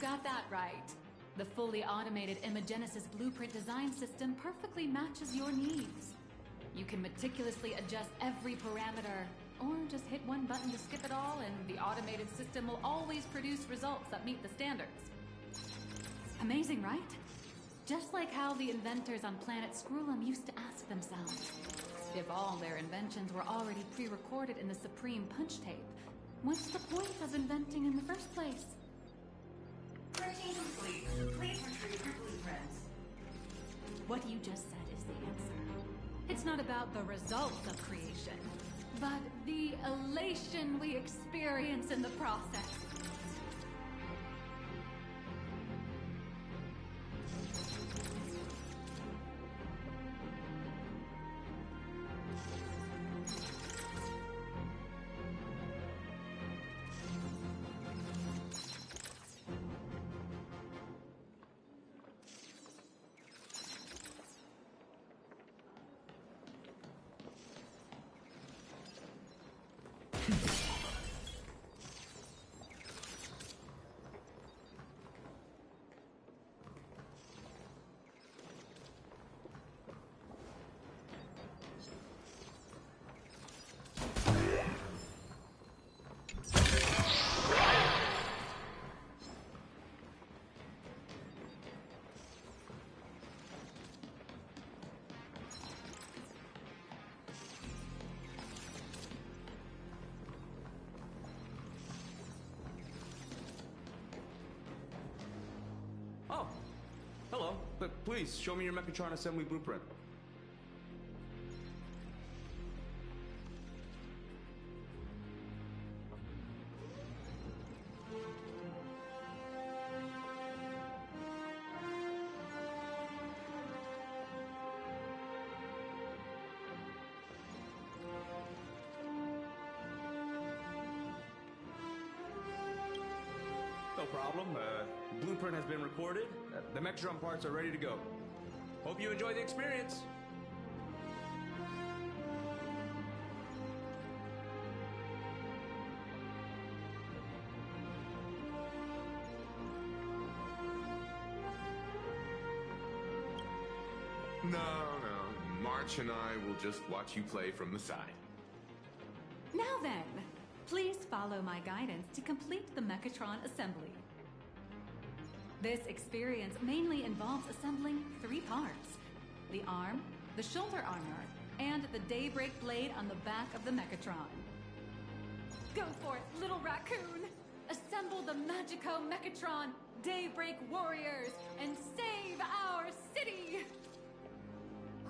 got that right. The fully automated Imagenesis blueprint design system perfectly matches your needs. You can meticulously adjust every parameter, or just hit one button to skip it all, and the automated system will always produce results that meet the standards. Amazing, right? Just like how the inventors on planet Screwlum used to ask themselves, if all their inventions were already pre-recorded in the Supreme Punch Tape, what's the point of inventing in the first place? Printing complete. Please retrieve your blueprints. What you just said is the answer. It's not about the results of creation, but the elation we experience in the process. Oh, hello. But please, show me your Mechatron assembly blueprint. No problem. Blueprint has been recorded. The Mechatron parts are ready to go. Hope you enjoy the experience. No. March and I will just watch you play from the side. Now then, please follow my guidance to complete the Mechatron assembly. This experience mainly involves assembling 3 parts: the arm, the shoulder armor, and the Daybreak blade on the back of the Mechatron. Go for it, little raccoon! Assemble the Magico Mechatron Daybreak Warriors and save our city!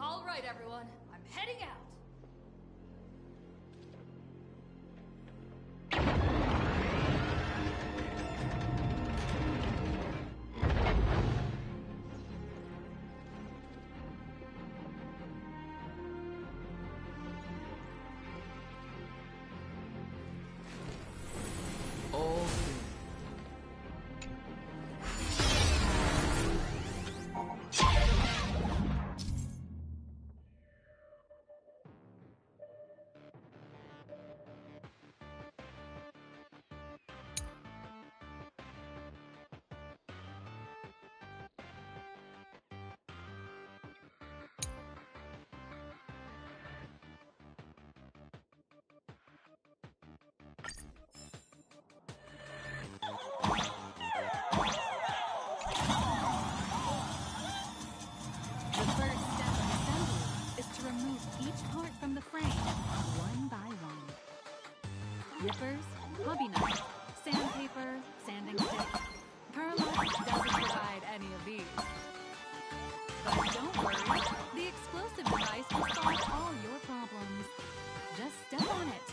All right, everyone, I'm heading out. Rippers, hobby knife, sandpaper, sanding stick. Perlux doesn't provide any of these. But don't worry, the explosive device will solve all your problems. Just step on it,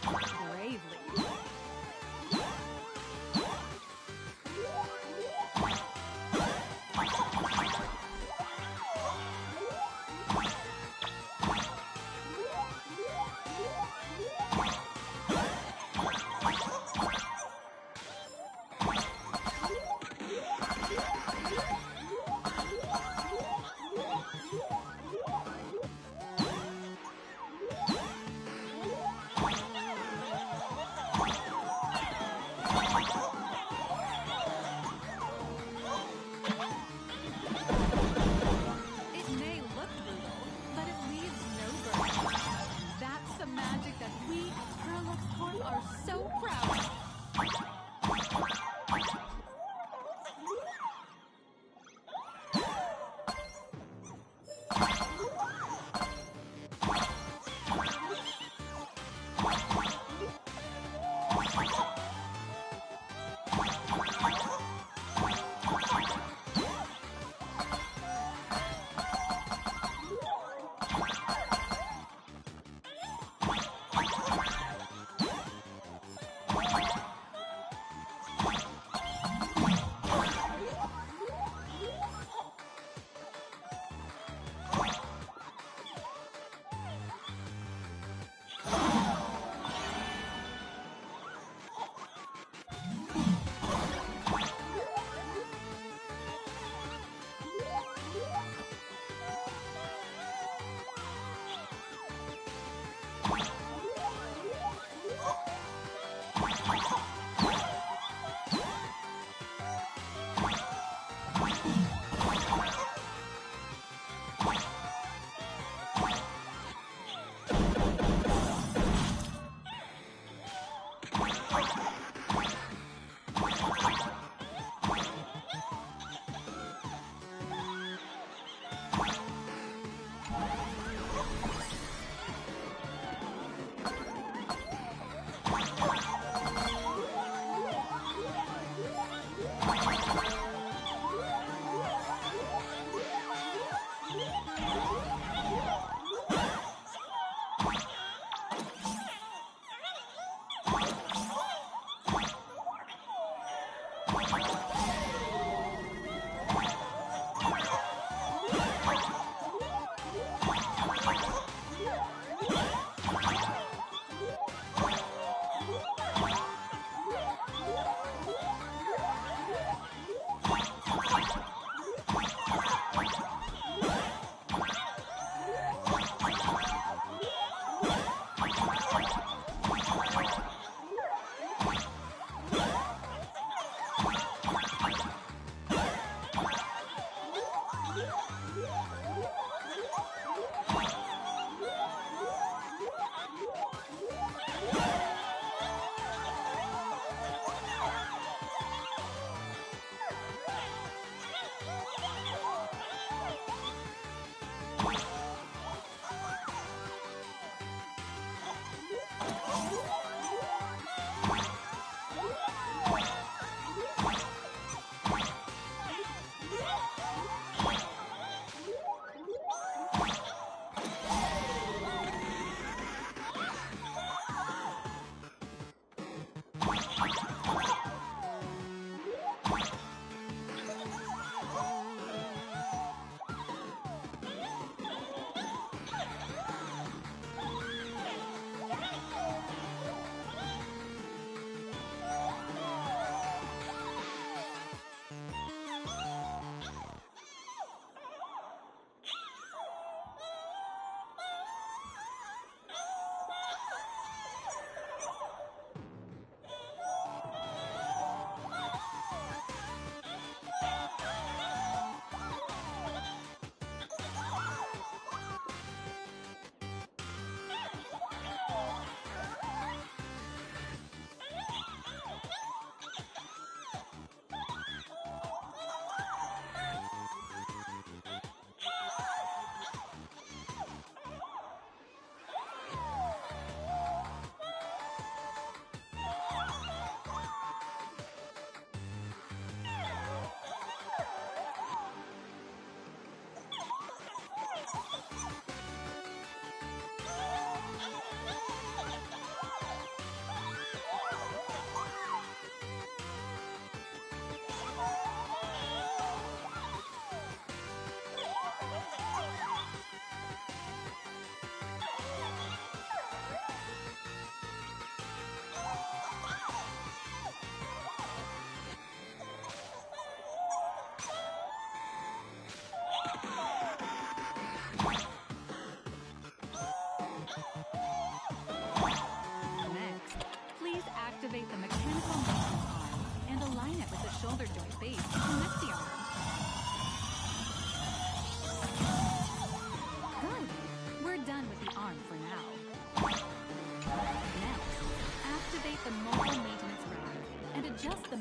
bravely.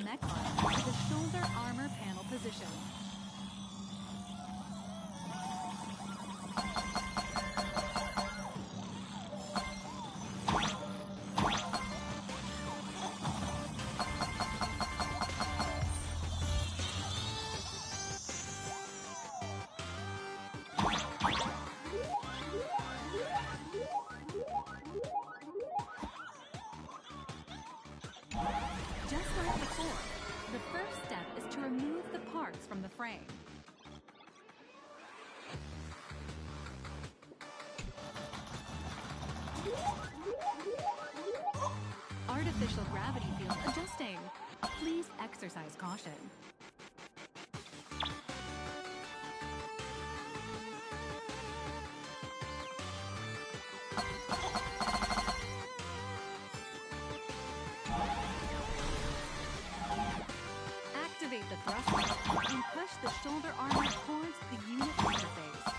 mech arm to the shoulder armor panel position. Just like before, the first step is to remove the parts from the frame. Artificial gravity field adjusting. Please exercise caution. Activate the thruster and push the shoulder armor towards the unit interface.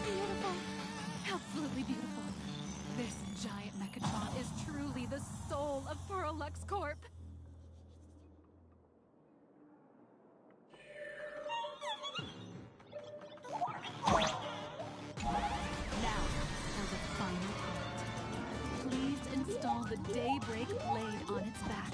Beautiful. Absolutely beautiful. This giant Mechatron is truly the soul of Lux Corp. Now, for the final part. Please install the Daybreak blade on its back.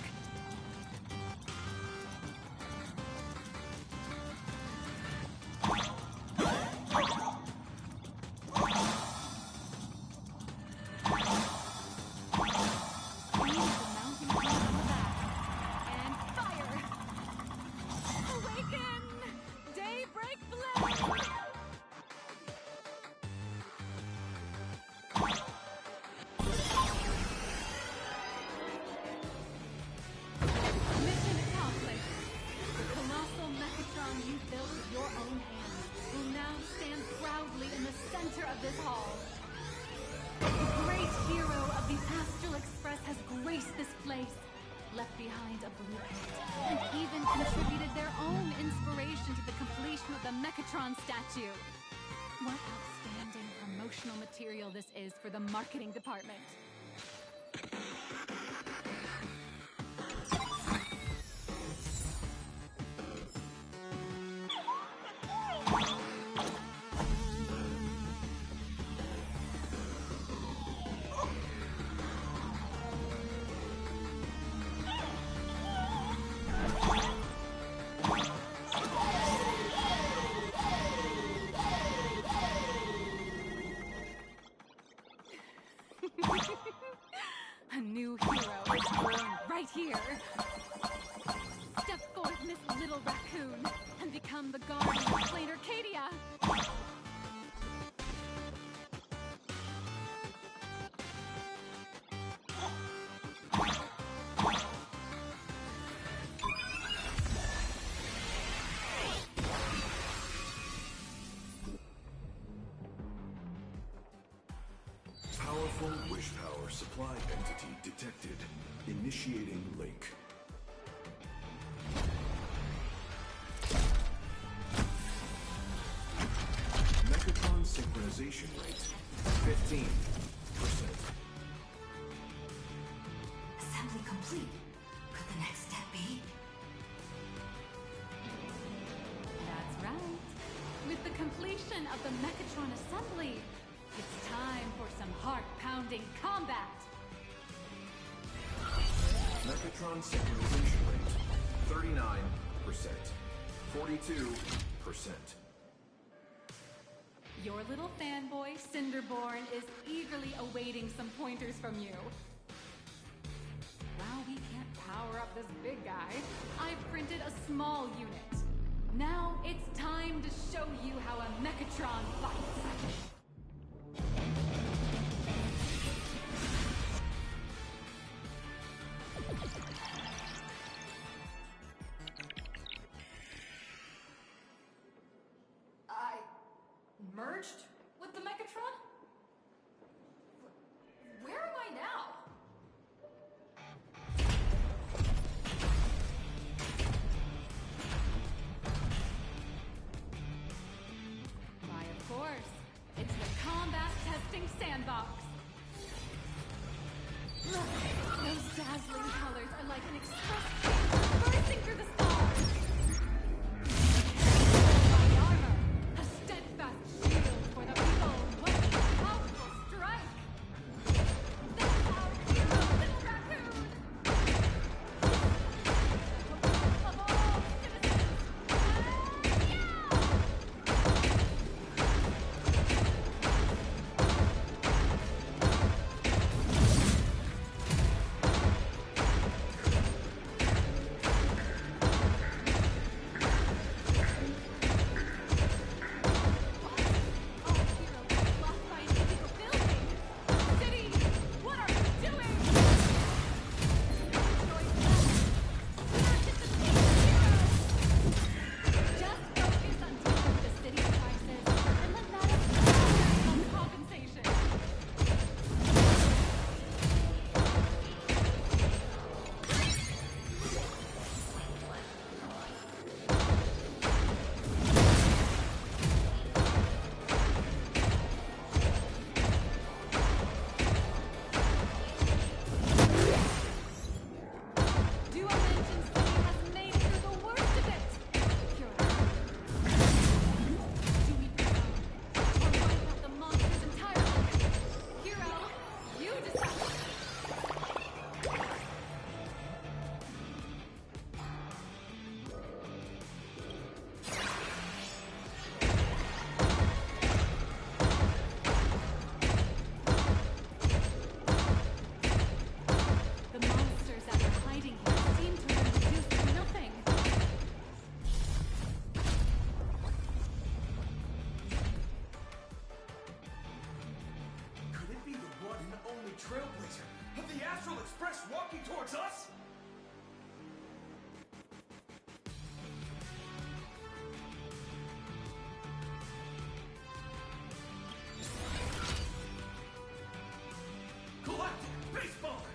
Mission accomplished. The colossal Mechatron you built with your own hands will now stand proudly in the center of this hall. The great hero of the Astral Express has graced this place, left behind a blueprint, and even contributed their own inspiration to the completion of the Mechatron statue. What outstanding promotional material this is for the marketing department. A new hero is born right here. Step forth, Miss Little Raccoon, and become the guardian of Plain Arcadia. Powerful wish power supply entity detected. Initiating link. Mechatron synchronization rate 15%. Assembly complete. Could the next step be? That's right. With the completion of the Mechatron assembly, it's time for some heart-pounding combat! Mechatron synchronization rate 39%. 42%. Your little fanboy, Cinderborn, is eagerly awaiting some pointers from you. While we can't power up this big guy, I've printed a small unit. Now it's time to show you how a Mechatron fights. merged with the Mechatron? Where am I now? Why, of course. It's the combat testing sandbox. Those dazzling colors are like an express train bursting through the stars. Body armor, a steadfast shield for the people. What a powerful strike! That's our hero, Little Raccoon! Of all citizens, trailblazer of the Astral Express walking towards us? Galactic Baseballer!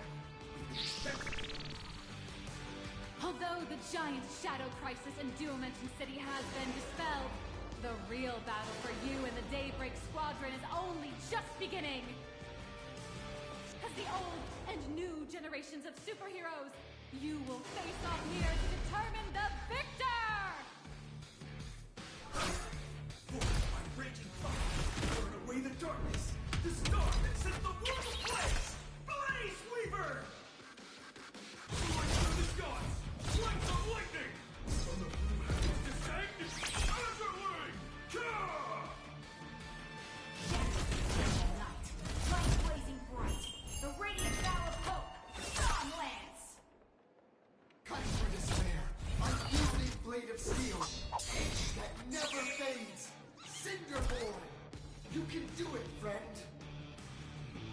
Although the giant shadow crisis in Dimension City has been dispelled, the real battle for you and the Daybreak Squadron is only just beginning. As the old and new generations of superheroes, you will face off here to determine the victor! Forced by raging fire, burn away the darkness, the star that set the world ablaze! Blaze Weaver! Soaring through the skies, flights of lightning! From the blue heavens descend, Azurling! Light, light blazing bright, the radiant bow of hope, Storm Lance! Cut for despair, unyielding blade of steel, edge that never fades, Cinderborn! You can do it, friend!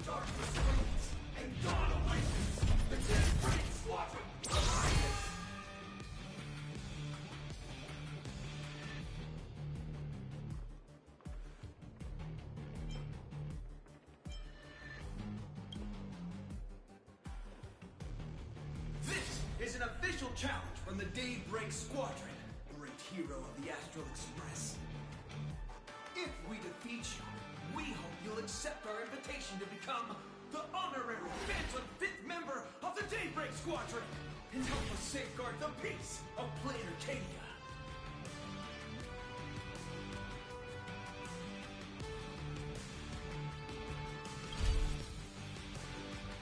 Darkness waits, and dawn awakens! The Daybreak Squadron, Alliance! This is an official challenge from the Daybreak Squadron, great hero of the Astral Express. If we defeat you, we hope you'll accept our invitation to become the honorary Phantom 5th member of the Daybreak Squadron and help us safeguard the peace of Planet Arcadia.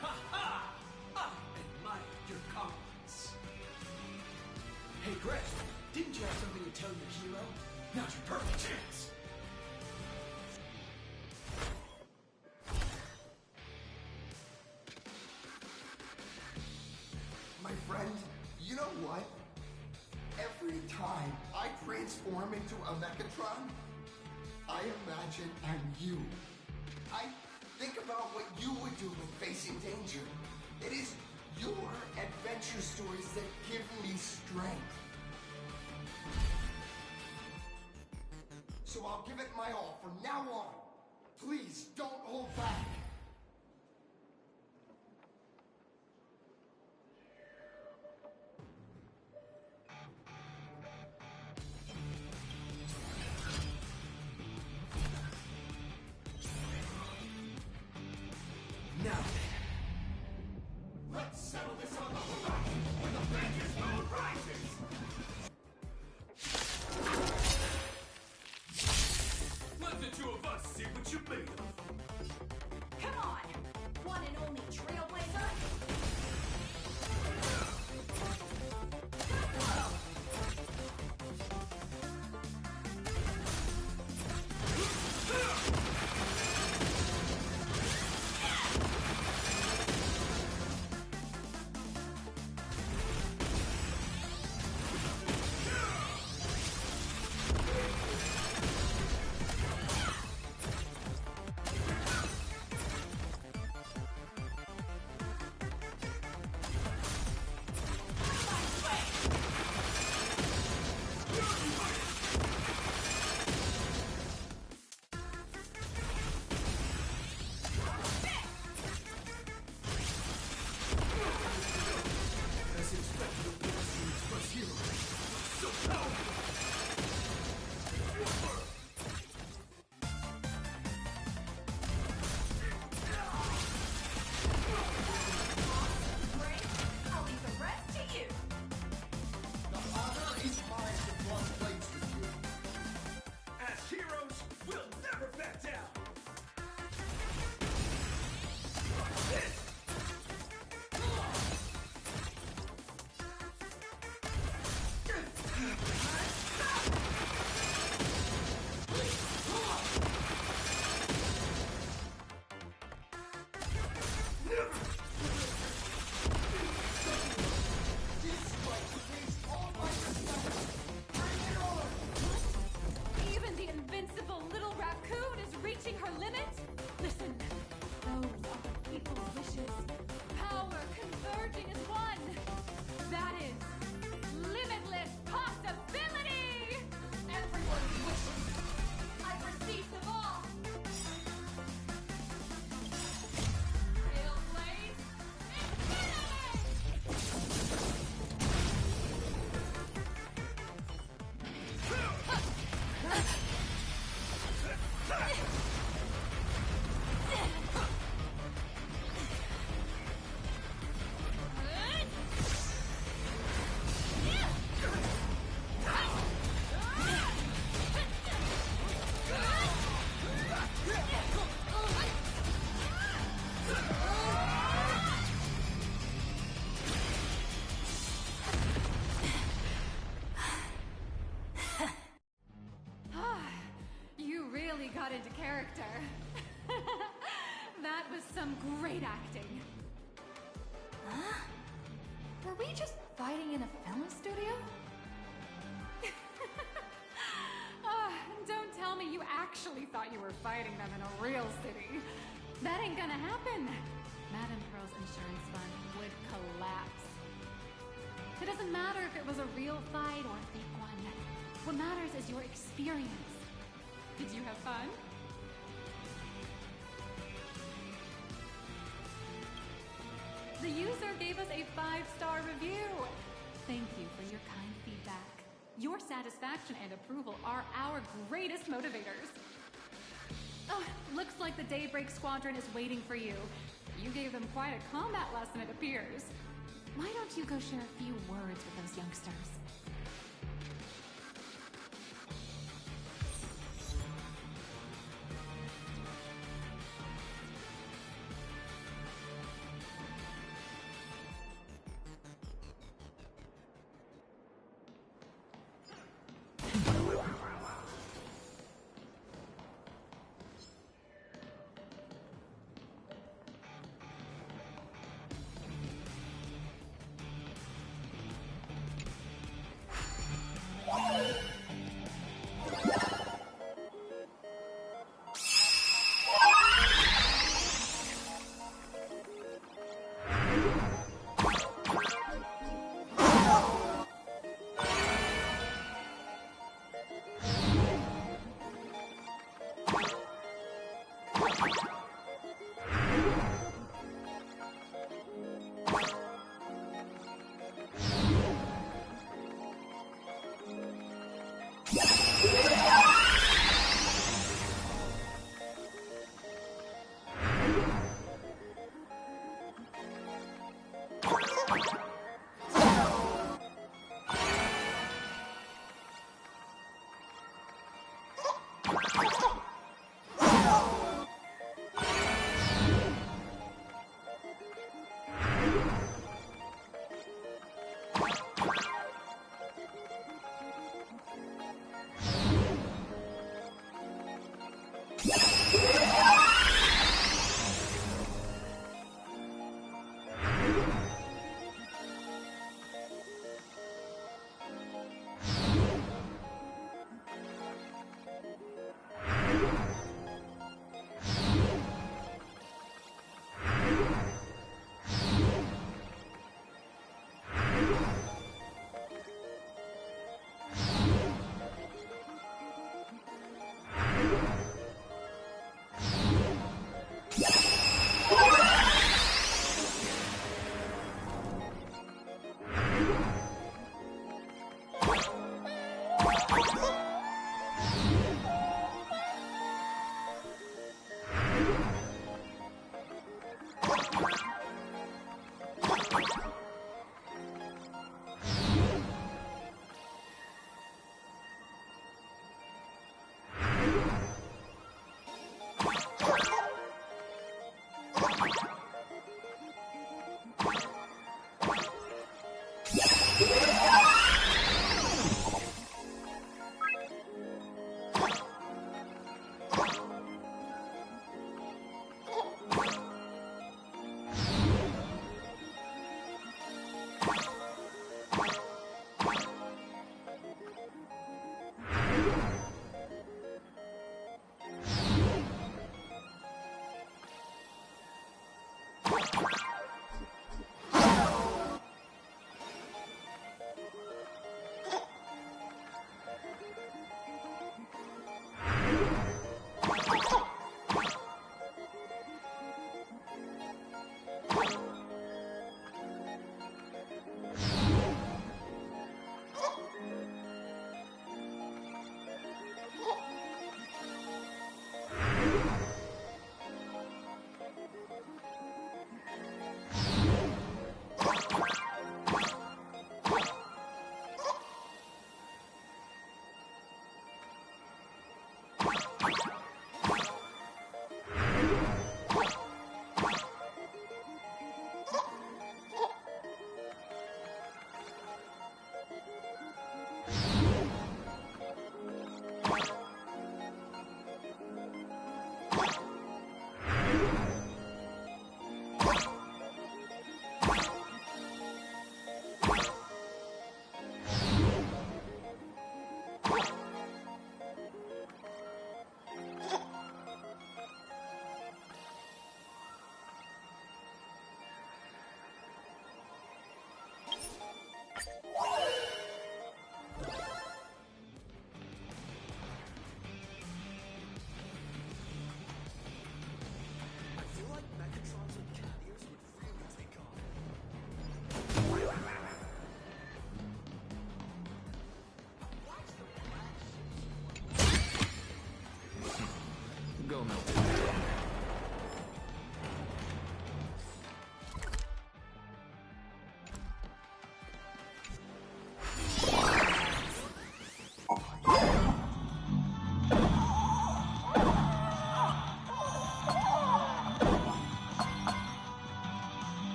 Ha ha! I admire your confidence. Hey, Greg, didn't you have something to tell your hero? Now's your perfect chance. My friend, you know what? Every time I transform into a Mechatron, I imagine I'm you. I think about what you would do when facing danger. It is your adventure stories that give me strength. so I'll give it my all from now on. Please, don't hold back. Now then, let's settle this on the horizon when the Vantage Moon rises! Let the two of us see what you're made of. Come on! One and only Trailblazer! As expected of the Astral Express hero, so powerful! I'll leave the rest to you! The honor is mine to cross blades with you. As heroes, we'll never back down! This! Even the invincible little raccoon is reaching her limit? Listen, those are the people's wishes. Power converging as one. That is limitless possibility! Everyone's wishes! I've received them all! Trailblaze Infinity! You really got into character. That was some great acting. Huh? Were we just fighting in a film studio? Don't tell me you actually thought you were fighting them in a real city. That ain't gonna happen. Madame Pearl's insurance fund would collapse. It doesn't matter if it was a real fight or a fake one. What matters is your experience. Did you have fun? The user gave us a 5-star review. Thank you for your kind feedback. Your satisfaction and approval are our greatest motivators. Oh, looks like the Daybreak Squadron is waiting for you. You gave them quite a combat lesson, it appears. Why don't you go share a few words with those youngsters?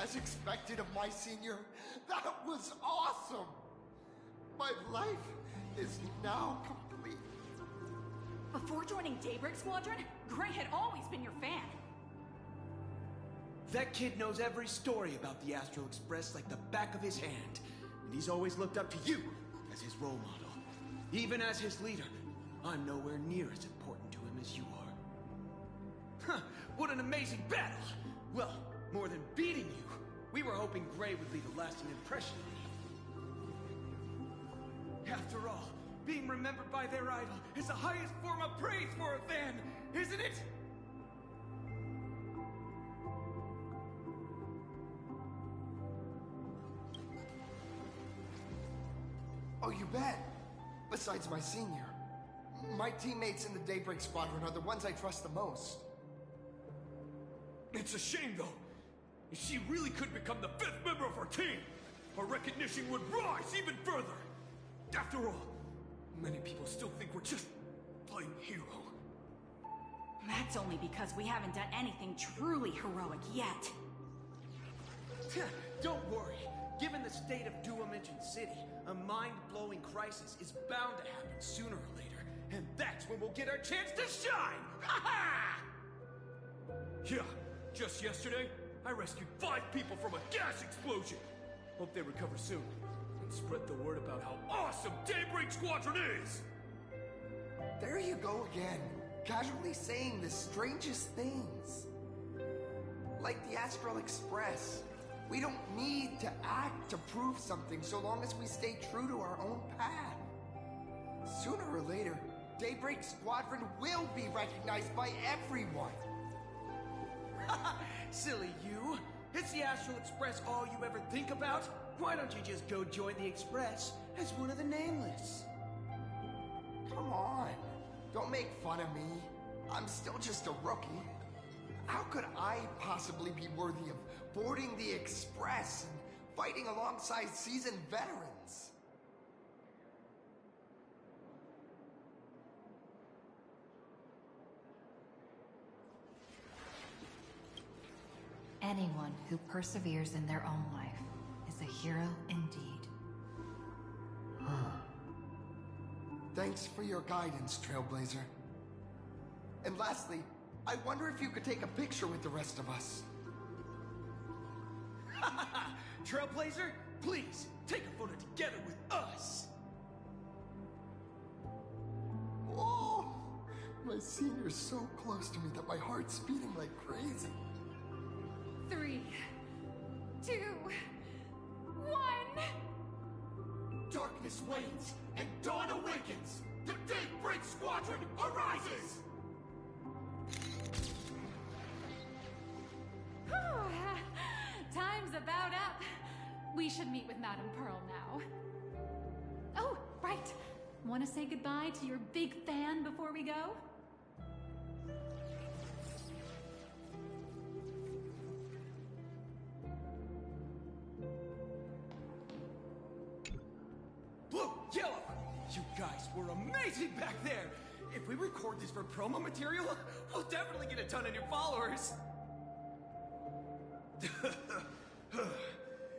as expected of my senior. That was awesome! My life is now complete. Before joining Daybreak Squadron, Gray had always been your fan. That kid knows every story about the Astral Express like the back of his hand. And he's always looked up to you as his role model. Even as his leader, I'm nowhere near as important to him as you are. Huh, what an amazing battle! Well, more than beating you, we were hoping Gray would leave a lasting impression on you. After all, being remembered by their idol is the highest form of praise for a fan, isn't it? Oh, you bet. Besides my senior, my teammates in the Daybreak Squadron are the ones I trust the most. It's a shame, though. If she really could become the 5th member of our team, our recognition would rise even further. After all, many people still think we're just playing hero. That's only because we haven't done anything truly heroic yet. Don't worry. Given the state of Duo-Mention City, a mind-blowing crisis is bound to happen sooner or later. And that's when we'll get our chance to shine! Ha-ha! Yeah, just yesterday, I rescued 5 people from a gas explosion. Hope they recover soon. And spread the word about how awesome Daybreak Squadron is! There you go again, casually saying the strangest things. Like the Astral Express. We don't need to act to prove something so long as we stay true to our own path. Sooner or later, Daybreak Squadron will be recognized by everyone. Silly you. Is the Astral Express all you ever think about? Why don't you just go join the Express as one of the Nameless? Come on. Don't make fun of me. I'm still just a rookie. How could I possibly be worthy of boarding the Express and fighting alongside seasoned veterans? Anyone who perseveres in their own life is a hero indeed. Thanks for your guidance, Trailblazer. And lastly, I wonder if you could take a picture with the rest of us. Trailblazer, please, take a photo together with us! Oh, my senior's so close to me that my heart's beating like crazy. 3, 2, 1. Darkness wanes and dawn awakens. The Daybreak Squadron arises. Time's about up. We should meet with Madame Pearl now. Oh, right. Want to say goodbye to your big fan before we go? Blue, yellow! You guys were amazing back there! If we record this for promo material, we'll definitely get a ton of new followers!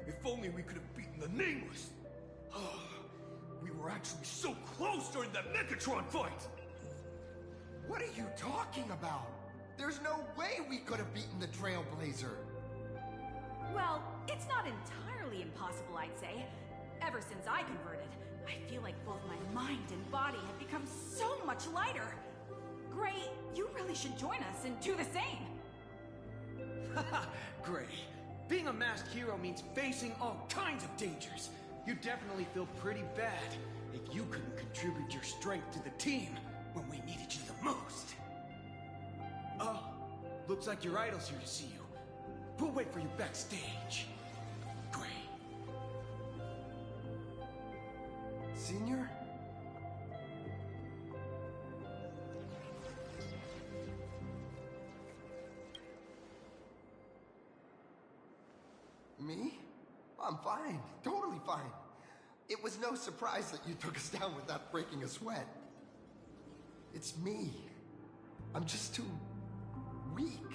If only we could have beaten the Nameless. We were actually so close during that Megatron fight. What are you talking about? There's no way we could have beaten the Trailblazer. Well, it's not entirely impossible, I'd say. Ever since I converted, I feel like both my mind and body have become so much lighter. Gray, you really should join us and do the same. Haha, Gray. Being a masked hero means facing all kinds of dangers. You definitely feel pretty bad if you couldn't contribute your strength to the team when we needed you the most. Oh, looks like your idol's here to see you. We'll wait for you backstage. Gray. Senior? Me? I'm fine. Totally fine. It was no surprise that you took us down without breaking a sweat. It's me. I'm just too weak.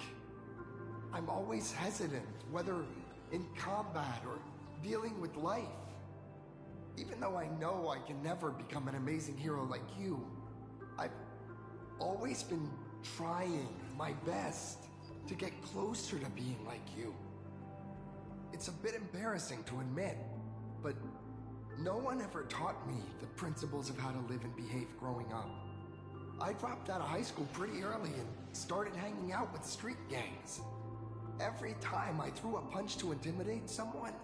I'm always hesitant, whether in combat or dealing with life. Even though I know I can never become an amazing hero like you, I've always been trying my best to get closer to being like you. It's a bit embarrassing to admit, but no one ever taught me the principles of how to live and behave growing up. I dropped out of high school pretty early and started hanging out with street gangs. Every time I threw a punch to intimidate someone,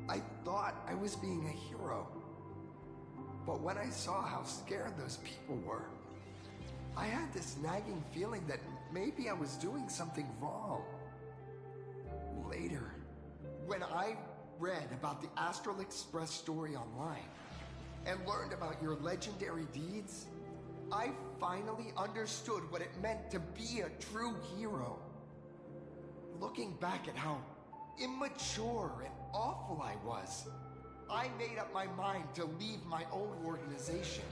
I thought I was being a hero. But when I saw how scared those people were, I had this nagging feeling that maybe I was doing something wrong. Later, when I read about the Astral Express story online and learned about your legendary deeds, I finally understood what it meant to be a true hero. Looking back at how immature and awful I was, I made up my mind to leave my own organization.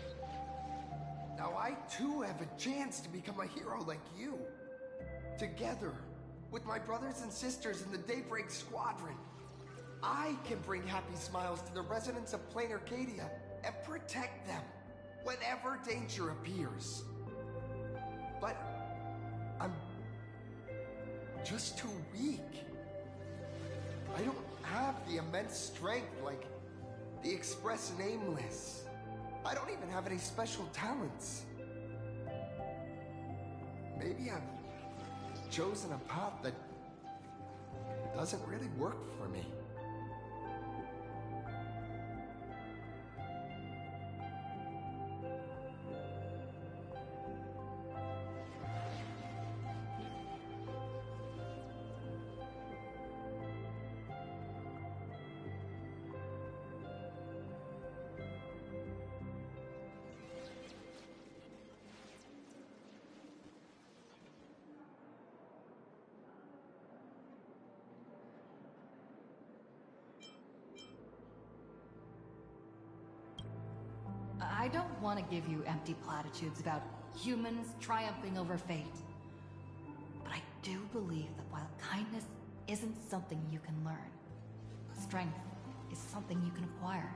Now I too have a chance to become a hero like you. Together, with my brothers and sisters in the Daybreak Squadron, I can bring happy smiles to the residents of Plain Arcadia and protect them whenever danger appears. But I'm just too weak. I don't have the immense strength like the Express Nameless. I don't even have any special talents. Maybe I've chosen a path that doesn't really work for me. I don't want to give you empty platitudes about humans triumphing over fate. But I do believe that while kindness isn't something you can learn, strength is something you can acquire.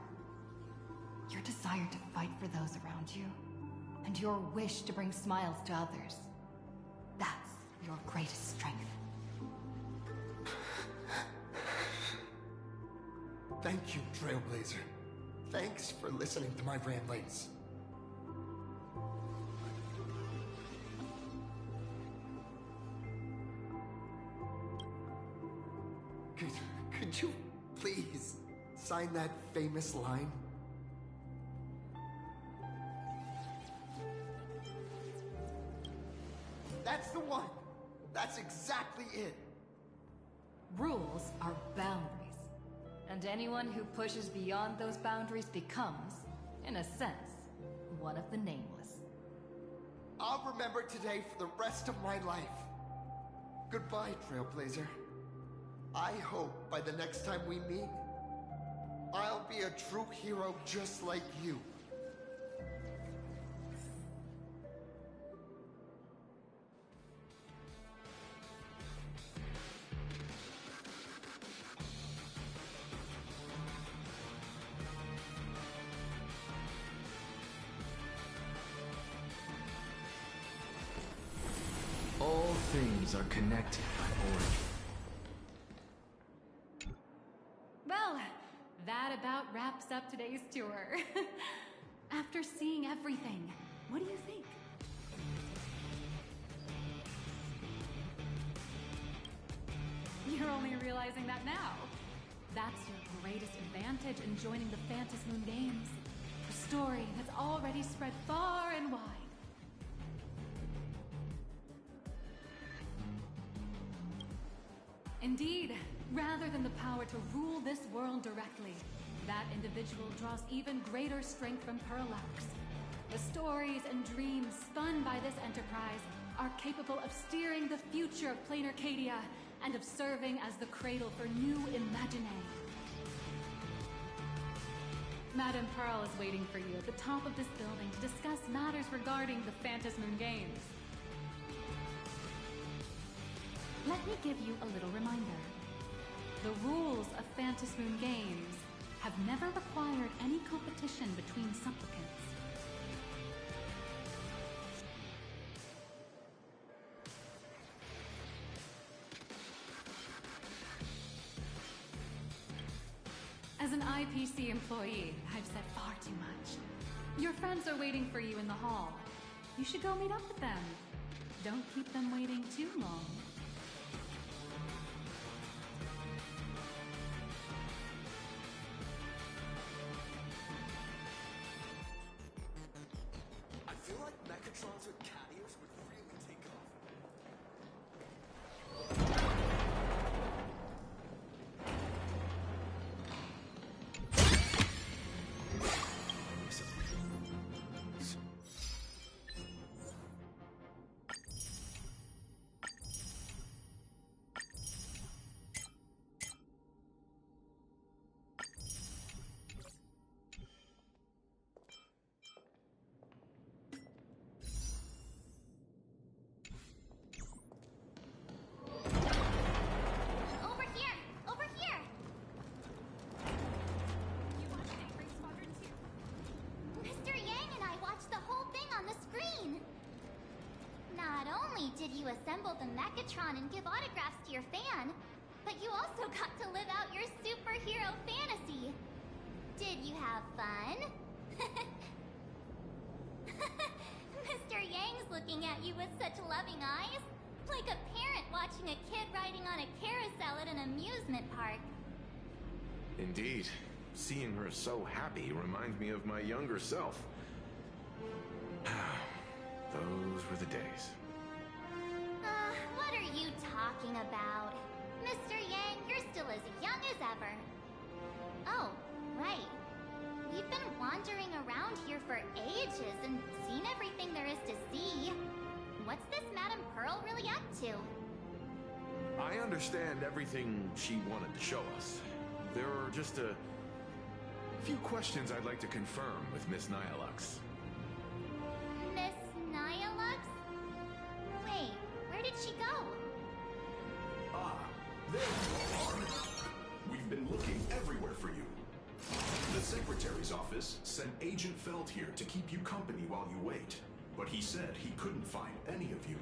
Your desire to fight for those around you, and your wish to bring smiles to others, that's your greatest strength. Thank you, Trailblazer. Thanks for listening to my ramblings. Could you please sign that famous line? That's the one! That's exactly it! Rules are boundaries. And anyone who pushes beyond those boundaries becomes, in a sense, one of the nameless. I'll remember today for the rest of my life. Goodbye, Trailblazer. I hope by the next time we meet, I'll be a true hero just like you. All things are connected by origin. Well, that about wraps up today's tour. After seeing everything, what do you think? You're only realizing that now. That's your greatest advantage in joining the Phantasmoon Games. A story that's already spread far and wide. Indeed, rather than the power to rule this world directly, that individual draws even greater strength from Parallax. The stories and dreams spun by this enterprise are capable of steering the future of Plain Arcadia and of serving as the cradle for new Imaginae. Madame Pearl is waiting for you at the top of this building to discuss matters regarding the Phantasmoon Games. Let me give you a little reminder. The rules of Phantasmoon Games have never required any competition between supplicants. As an IPC employee, I've said far too much. Your friends are waiting for you in the hall. You should go meet up with them. Don't keep them waiting too long. I feel like Mechatrons with cat ears would really take off. Over here! Over here! You watch Daybreak Squadron too? Mr. Yang and I watched the whole thing on the screen! Not only did you assemble the Mechatron and give autographs to your fan, but you also got to live out your superhero fantasy! Did you have fun? Mr. Yang's looking at you with such loving eyes, like a parent watching a kid riding on a carousel at an amusement park. Indeed. Seeing her so happy reminds me of my younger self. Those were the days. What are you talking about? Mr. Yang, you're still as young as ever. Oh, right. We've been wandering around here for ages and seen everything there is to see. What's this Madame Pearl really up to? I understand everything she wanted to show us. There are just a few questions I'd like to confirm with Miss Nihilux. Miss Nihilux? Wait, where did she go? Ah, there you are. We've been looking everywhere for you. The Secretary's office sent Agent Feld here to keep you company while you wait, but he said he couldn't find any of you.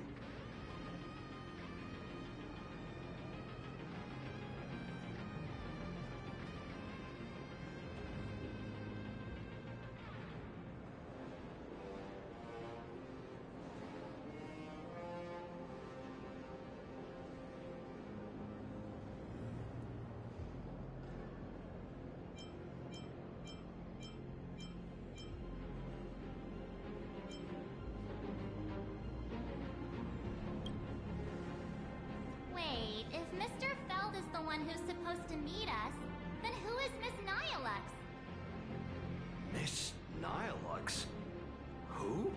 Wait, if Mr. Feld is the one who's supposed to meet us, then who is Miss Nihilux? Miss Nihilux? Who?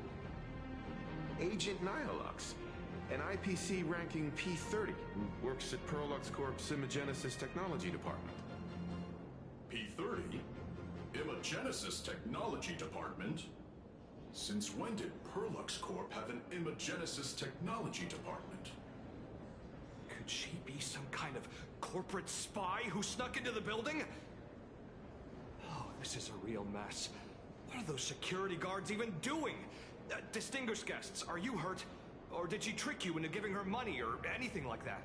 Agent Nihilux, an IPC ranking P30 who works at Perlux Corp's Imagenesis Technology Department. P30? Imagenesis Technology Department? Since when did Perlux Corp have an Imagenesis Technology Department? Could she be some kind of corporate spy who snuck into the building? Oh, this is a real mess. What are those security guards even doing? Distinguished guests, are you hurt? Or did she trick you into giving her money or anything like that?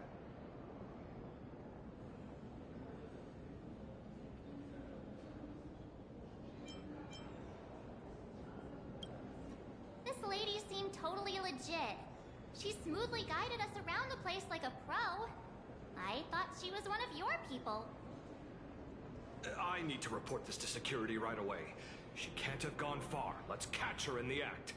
This lady seemed totally legit. She smoothly guided us around the place like a pro. I thought she was one of your people. I need to report this to security right away. She can't have gone far. Let's catch her in the act.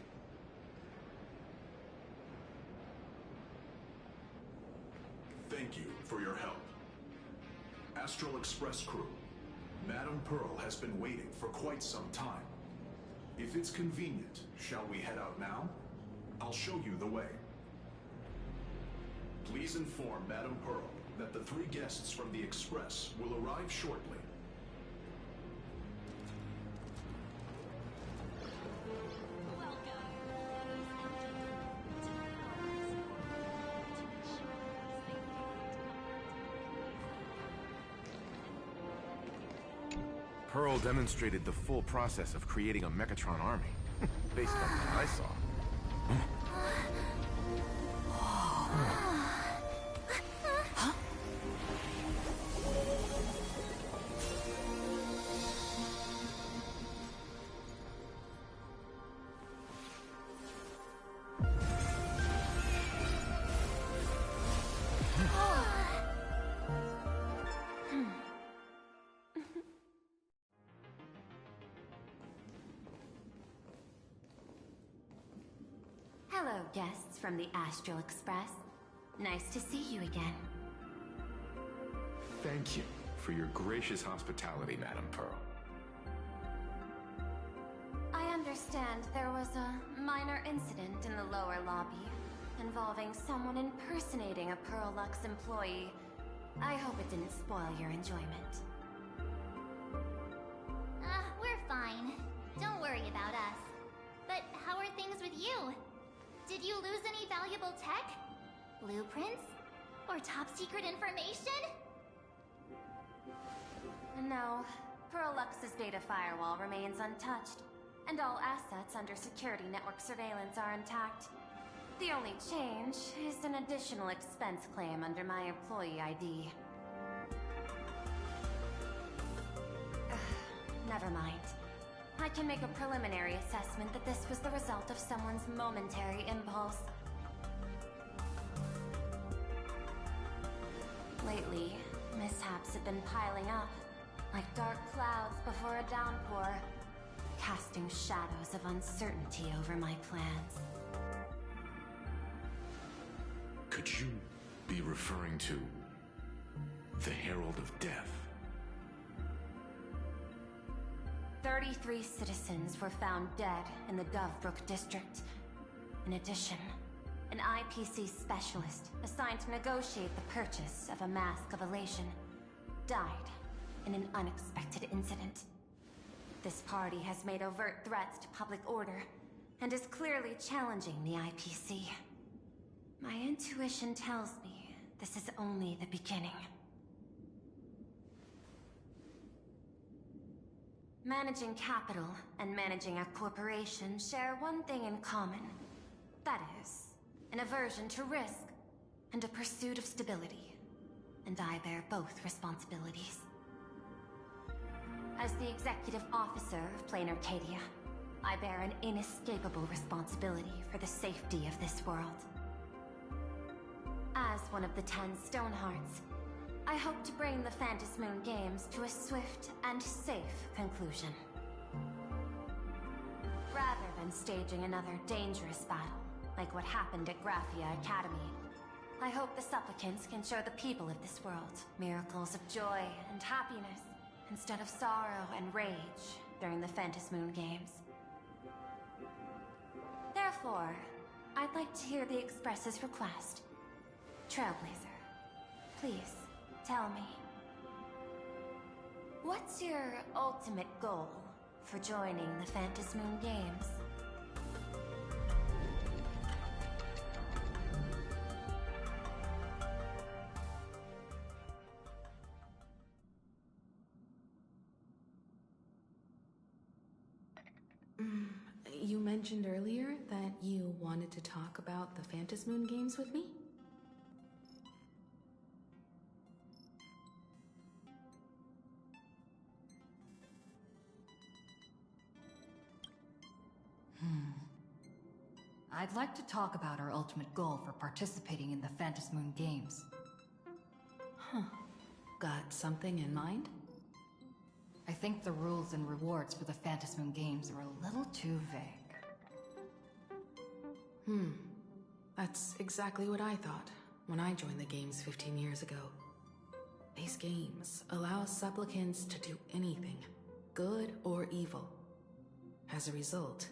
Thank you for your help. Astral Express crew, Madame Pearl has been waiting for quite some time. If it's convenient, shall we head out now? I'll show you the way. Please inform Madame Pearl that the 3 guests from the Express will arrive shortly. Pearl demonstrated the full process of creating a Mechatron army, based on what I saw. Hello, guests from the Astral Express. Nice to see you again. Thank you for your gracious hospitality, Madam Pearl. I understand there was a minor incident in the lower lobby involving someone impersonating a Pearl Lux employee. I hope it didn't spoil your enjoyment. We're fine. Don't worry about us. But how are things with you? Did you lose any valuable tech? Blueprints? Or top-secret information? No. Pearl Lux's data firewall remains untouched, and all assets under security network surveillance are intact. The only change is an additional expense claim under my employee ID. Never mind. I can make a preliminary assessment that this was the result of someone's momentary impulse. Lately, mishaps have been piling up, like dark clouds before a downpour, casting shadows of uncertainty over my plans. Could you be referring to the Herald of Death? 33 citizens were found dead in the Dovebrook district. In addition, an IPC specialist assigned to negotiate the purchase of a Mask of Elation died in an unexpected incident. This party has made overt threats to public order and is clearly challenging the IPC. My intuition tells me this is only the beginning. Managing capital and managing a corporation share one thing in common. That is, an aversion to risk and a pursuit of stability. And I bear both responsibilities. As the executive officer of Plain Arcadia, I bear an inescapable responsibility for the safety of this world. As one of the 10 Stonehearts, I hope to bring the Phantom Moon Games to a swift and safe conclusion. Rather than staging another dangerous battle, like what happened at Graphia Academy, I hope the supplicants can show the people of this world miracles of joy and happiness, instead of sorrow and rage during the Phantom Moon Games. Therefore, I'd like to hear the Express's request. Trailblazer, please, tell me. What's your ultimate goal for joining the Phantom Moon Games? You mentioned earlier that you wanted to talk about the Phantom Moon Games with me? I'd like to talk about our ultimate goal for participating in the Phantom Moon Games. Huh. Got something in mind? I think the rules and rewards for the Phantom Moon Games are a little too vague. That's exactly what I thought when I joined the games 15 years ago. These games allow supplicants to do anything, good or evil. As a result,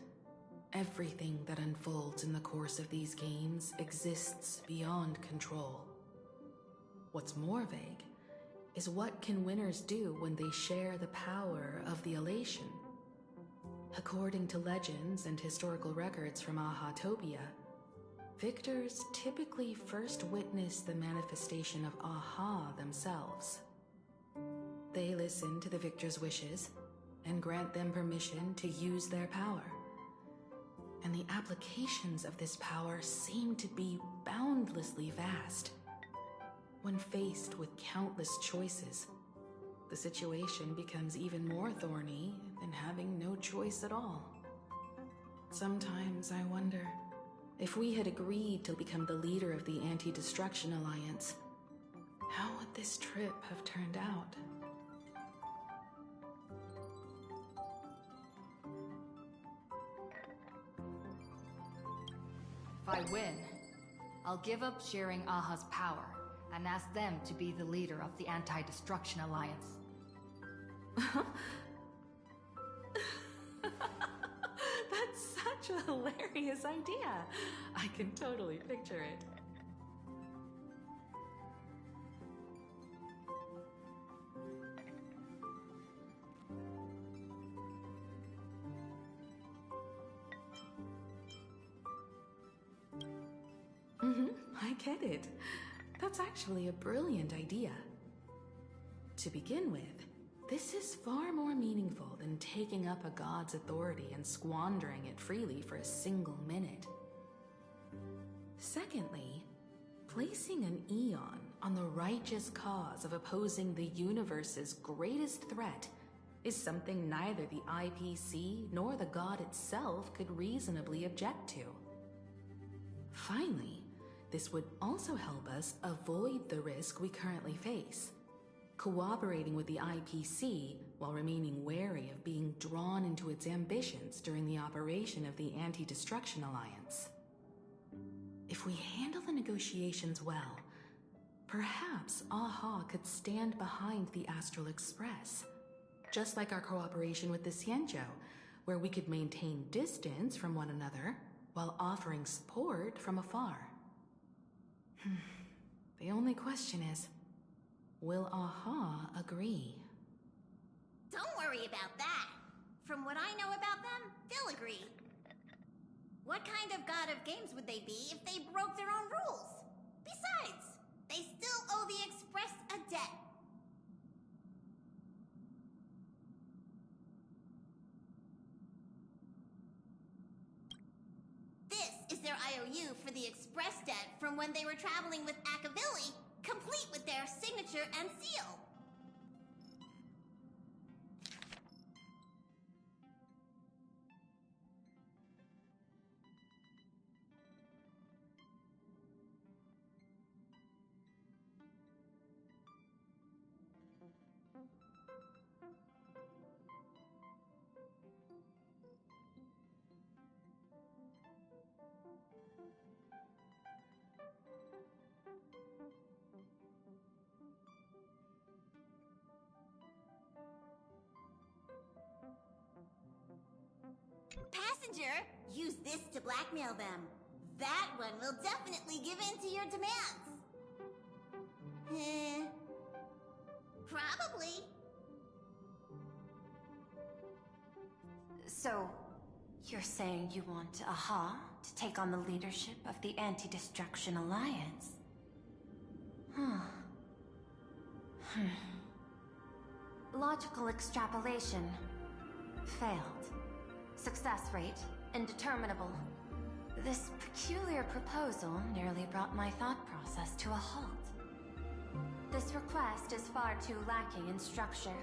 everything that unfolds in the course of these games exists beyond control. What's more vague is what can winners do when they share the power of the elation. According to legends and historical records from Ahatopia, victors typically first witness the manifestation of Aha themselves. They listen to the victor's wishes and grant them permission to use their power. And the applications of this power seem to be boundlessly vast. When faced with countless choices, the situation becomes even more thorny than having no choice at all. Sometimes I wonder, if we had agreed to become the leader of the Anti-Destruction Alliance, how would this trip have turned out? If I win, I'll give up sharing Aha's power and ask them to be the leader of the Anti-Destruction Alliance. That's such a hilarious idea. I can totally picture it. I get it. That's actually a brilliant idea. To begin with, this is far more meaningful than taking up a god's authority and squandering it freely for a single minute. Secondly, placing an Eon on the righteous cause of opposing the universe's greatest threat is something neither the IPC nor the god itself could reasonably object to. Finally, this would also help us avoid the risk we currently face, cooperating with the IPC while remaining wary of being drawn into its ambitions during the operation of the Anti-Destruction Alliance. If we handle the negotiations well, perhaps Aha could stand behind the Astral Express, just like our cooperation with the Xianzhou, where we could maintain distance from one another while offering support from afar. The only question is, will Aha agree? Don't worry about that. From what I know about them, they'll agree. What kind of god of games would they be if they broke their own rules? Besides, they still owe the Express a debt. This is their IOU for the Express debt from when they were traveling with Ashveil, complete with their signature and seal. Passenger, use this to blackmail them. That one will definitely give in to your demands. Probably. So, you're saying you want Aha to take on the leadership of the Anti-Destruction Alliance? Logical extrapolation. Failed. Success rate indeterminable. This peculiar proposal nearly brought my thought process to a halt. This request is far too lacking in structure,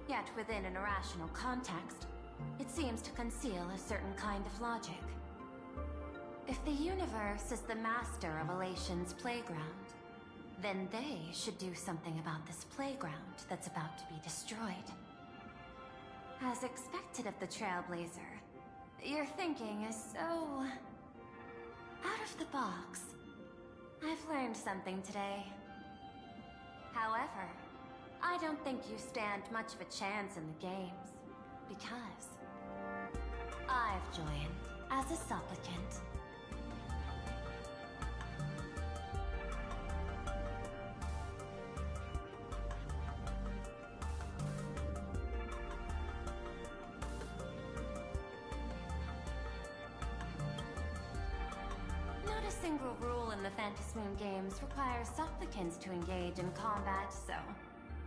yet within an irrational context, it seems to conceal a certain kind of logic. If the universe is the master of Elation's playground, then they should do something about this playground that's about to be destroyed. As expected of the Trailblazer, your thinking is so out of the box. I've learned something today. However, I don't think you stand much of a chance in the games, because I've joined as a supplicant. Not a single rule in the Phantasmoon games requires supplicants to engage in combat, so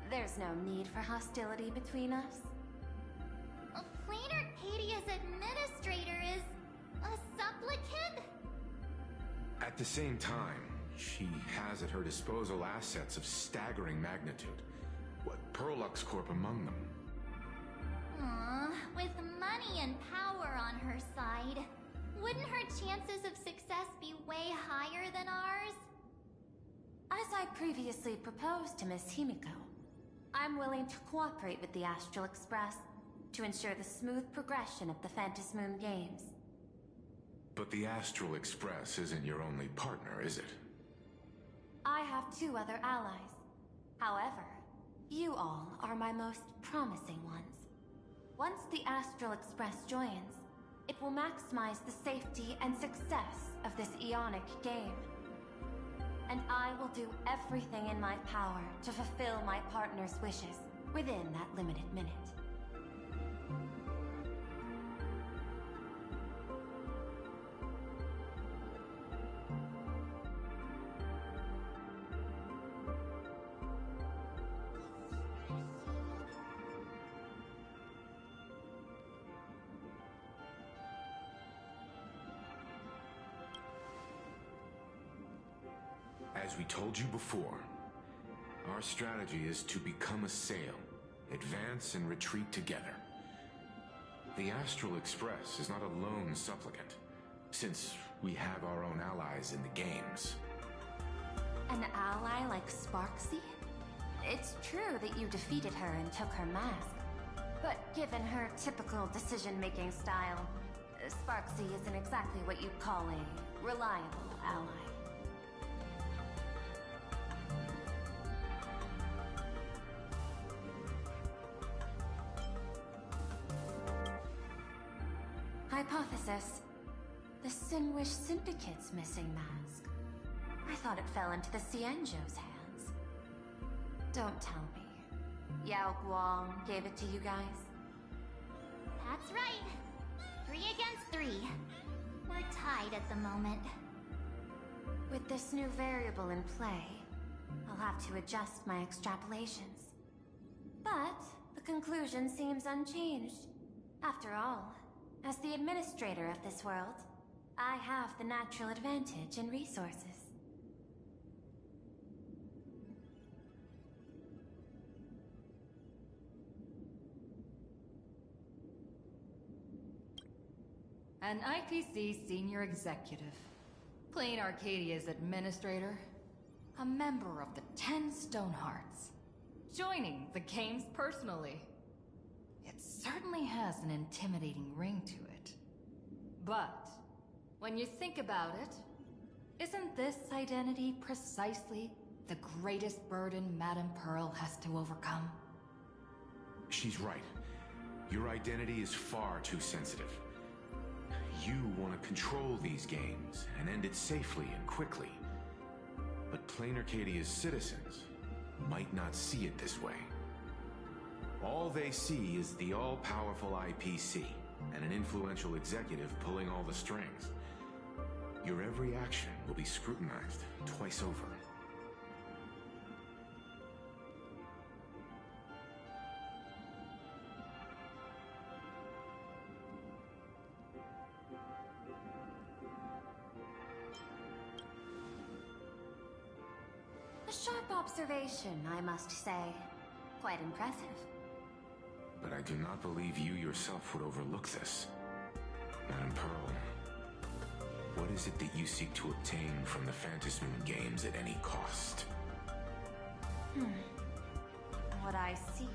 there's no need for hostility between us. Plain Arcadia's administrator is a supplicant? At the same time, she has at her disposal assets of staggering magnitude. What, Perlux Corp among them? Aw, with money and power on her side, wouldn't her chances of success be way higher than ours? As I previously proposed to Miss Himiko, I'm willing to cooperate with the Astral Express to ensure the smooth progression of the Phantasmoon Games. But the Astral Express isn't your only partner, is it? I have 2 other allies. However, you all are my most promising ones. Once the Astral Express joins, it will maximize the safety and success of this Ionic game. And I will do everything in my power to fulfill my partner's wishes within that limited minute. As we told you before, our strategy is to become a sail, advance and retreat together. The Astral Express is not a lone supplicant, since we have our own allies in the games. An ally like Sparksy? It's true that you defeated her and took her mask. But given her typical decision-making style, Sparksy isn't exactly what you'd call a reliable ally. Hypothesis. The Sinwish Syndicate's missing mask. I thought it fell into the Cienjo's hands. Don't tell me. Yao Guang gave it to you guys? That's right. 3 against 3. We're tied at the moment. With this new variable in play, I'll have to adjust my extrapolations. But the conclusion seems unchanged. After all, as the administrator of this world, I have the natural advantage in resources. An IPC senior executive, Plain Arcadia's administrator, a member of the 10 Stonehearts, joining the games personally. It certainly has an intimidating ring to it. But when you think about it, isn't this identity precisely the greatest burden Madame Pearl has to overcome? She's right. Your identity is far too sensitive. You want to control these games and end it safely and quickly. But Plain Arcadia's citizens might not see it this way. All they see is the all-powerful IPC and an influential executive pulling all the strings. Your every action will be scrutinized twice over. A sharp observation, I must say. Quite impressive. But I do not believe you yourself would overlook this. Madame Pearl, what is it that you seek to obtain from the Phantasmoon Games at any cost? What I seek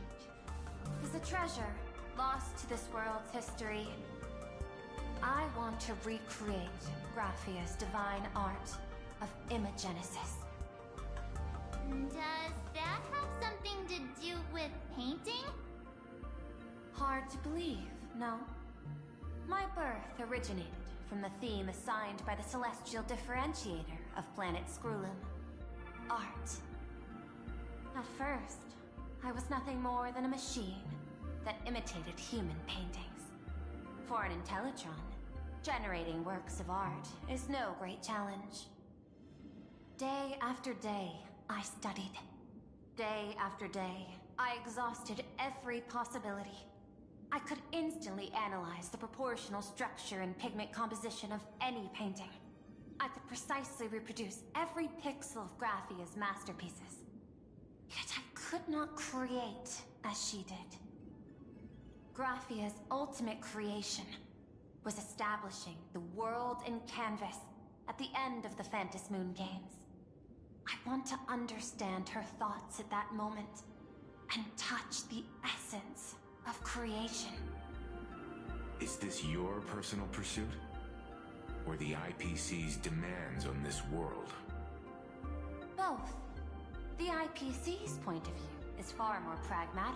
is a treasure lost to this world's history. I want to recreate Graphia's divine art of imagenesis. Does that have something to do with painting? Hard to believe, no? My birth originated from the theme assigned by the celestial differentiator of planet Scrulum. Art. At first, I was nothing more than a machine that imitated human paintings. For an Intellitron, generating works of art is no great challenge. Day after day, I studied. Day after day, I exhausted every possibility. I could instantly analyze the proportional structure and pigment composition of any painting. I could precisely reproduce every pixel of Graphia's masterpieces. Yet I could not create as she did. Graphia's ultimate creation was establishing the world in canvas at the end of the Phantom Moon Games. I want to understand her thoughts at that moment and touch the essence of creation. Is this your personal pursuit? Or the IPC's demands on this world? Both. The IPC's point of view is far more pragmatic.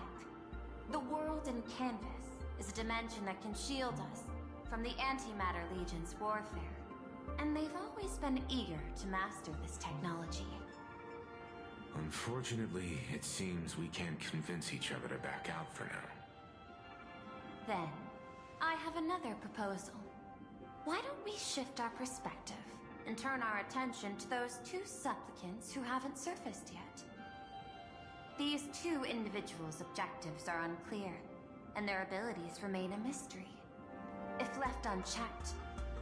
The world in canvas is a dimension that can shield us from the Antimatter Legion's warfare, and they've always been eager to master this technology. Unfortunately, it seems we can't convince each other to back out for now. Then, I have another proposal. Why don't we shift our perspective and turn our attention to those two supplicants who haven't surfaced yet? These two individuals' objectives are unclear, and their abilities remain a mystery. If left unchecked,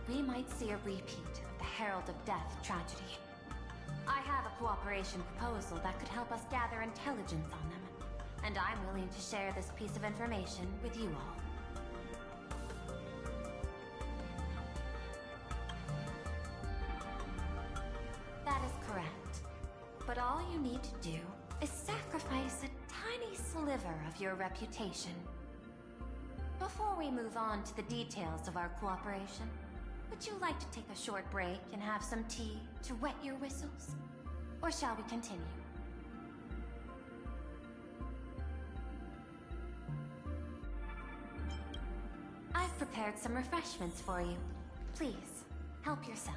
we might see a repeat of the Herald of Death tragedy. I have a cooperation proposal that could help us gather intelligence on them, and I'm willing to share this piece of information with you all. That is correct. But all you need to do is sacrifice a tiny sliver of your reputation. Before we move on to the details of our cooperation, would you like to take a short break and have some tea to wet your whistles? Or shall we continue? I've prepared some refreshments for you. Please, help yourself.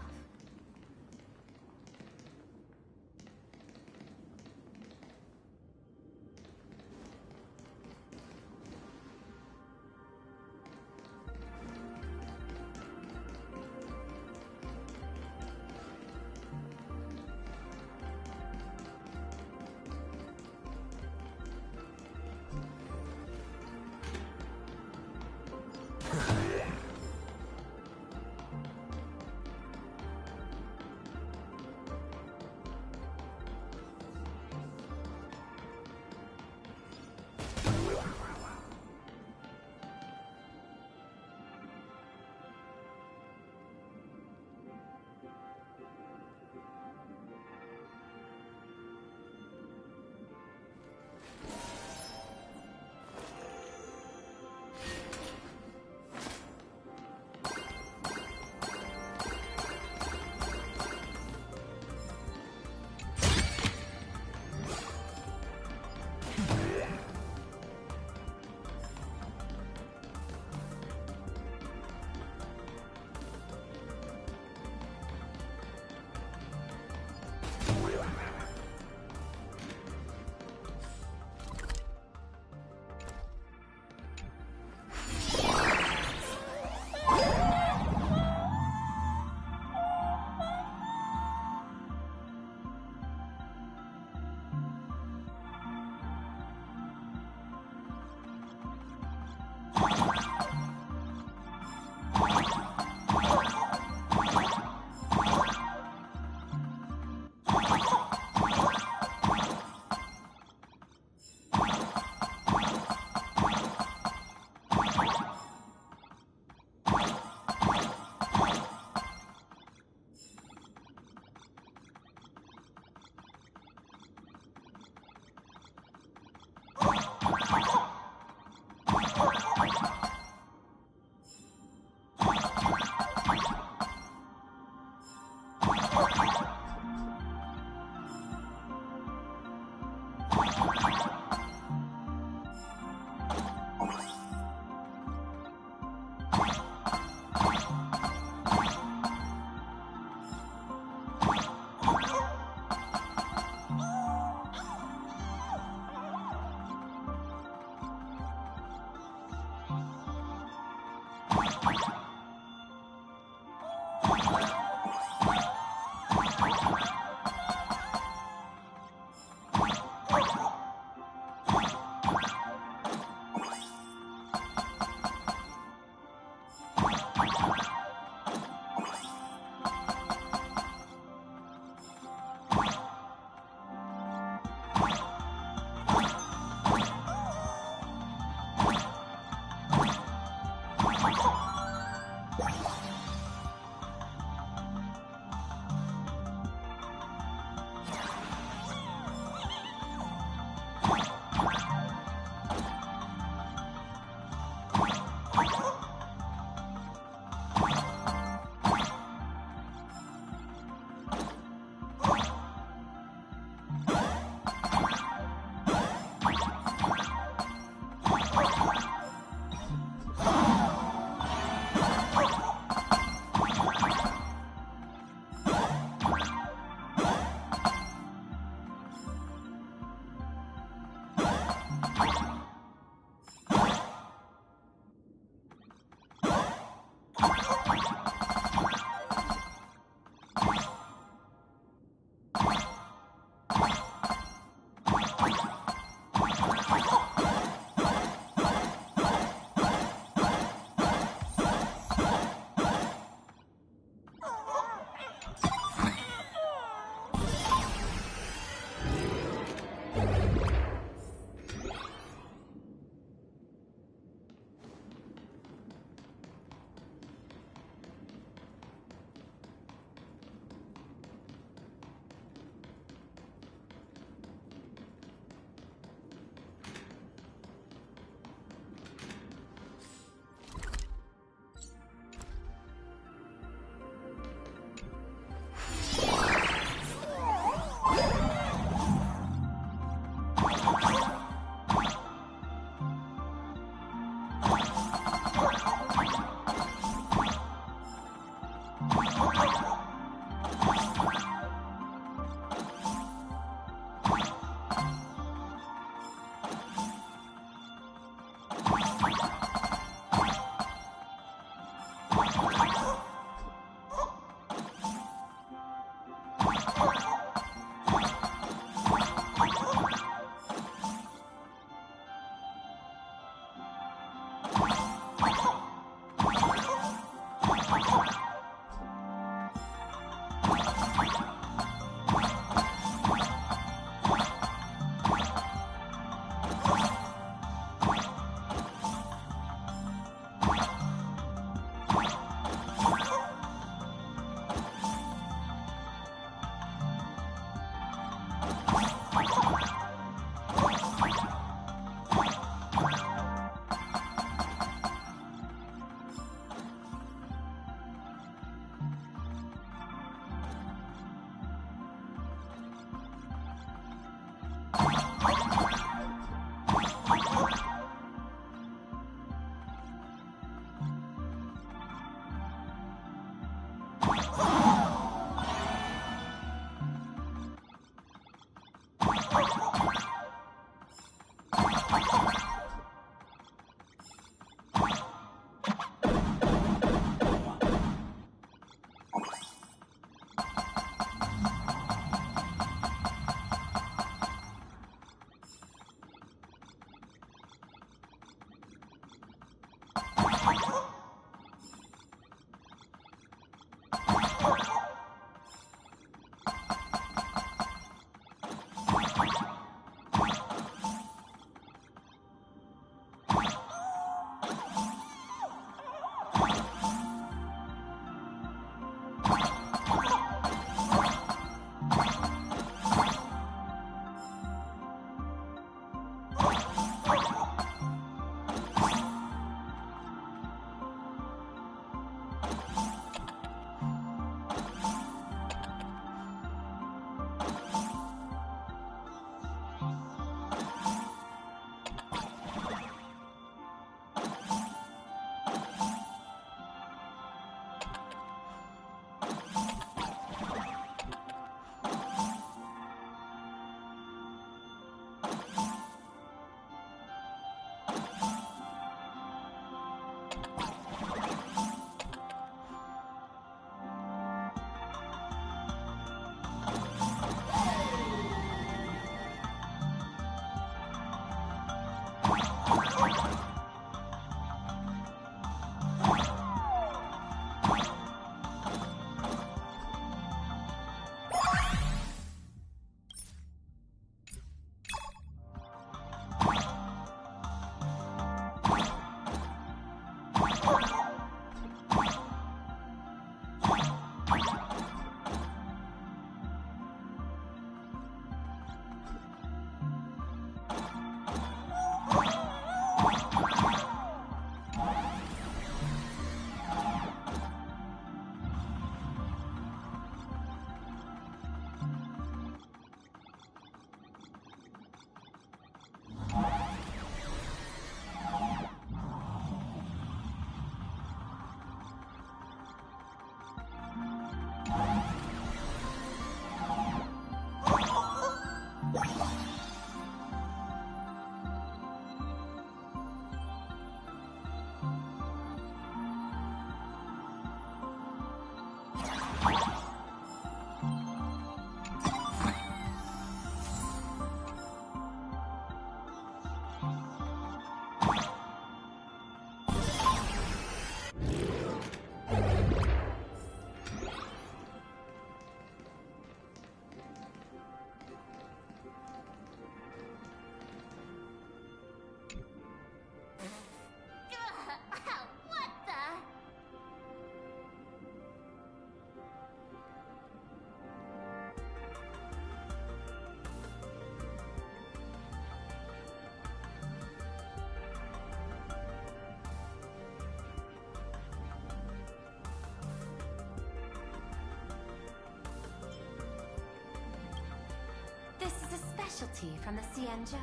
specialty from the Xianzhou.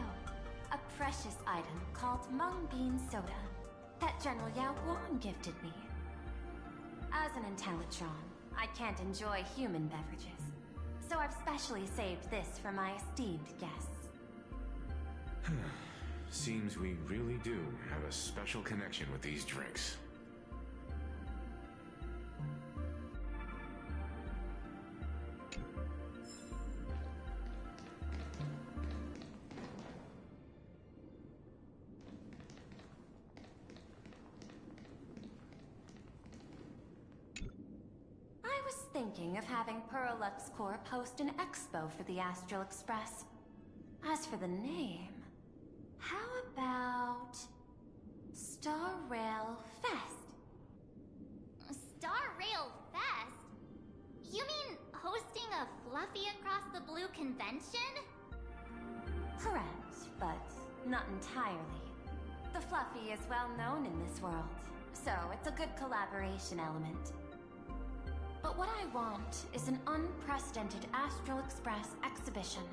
A precious item called mung bean soda that General Yao Guan gifted me. As an Intellitron, I can't enjoy human beverages, so I've specially saved this for my esteemed guests. Seems we really do have a special connection with these drinks. Thinking of having Perlux Corps post an expo for the Astral Express. As for the name, how about Star Rail Fest? Star Rail Fest? You mean hosting a Fluffy Across the Blue convention? Correct, but not entirely. The Fluffy is well known in this world, so it's a good collaboration element. But what I want is an unprecedented Astral Express exhibition,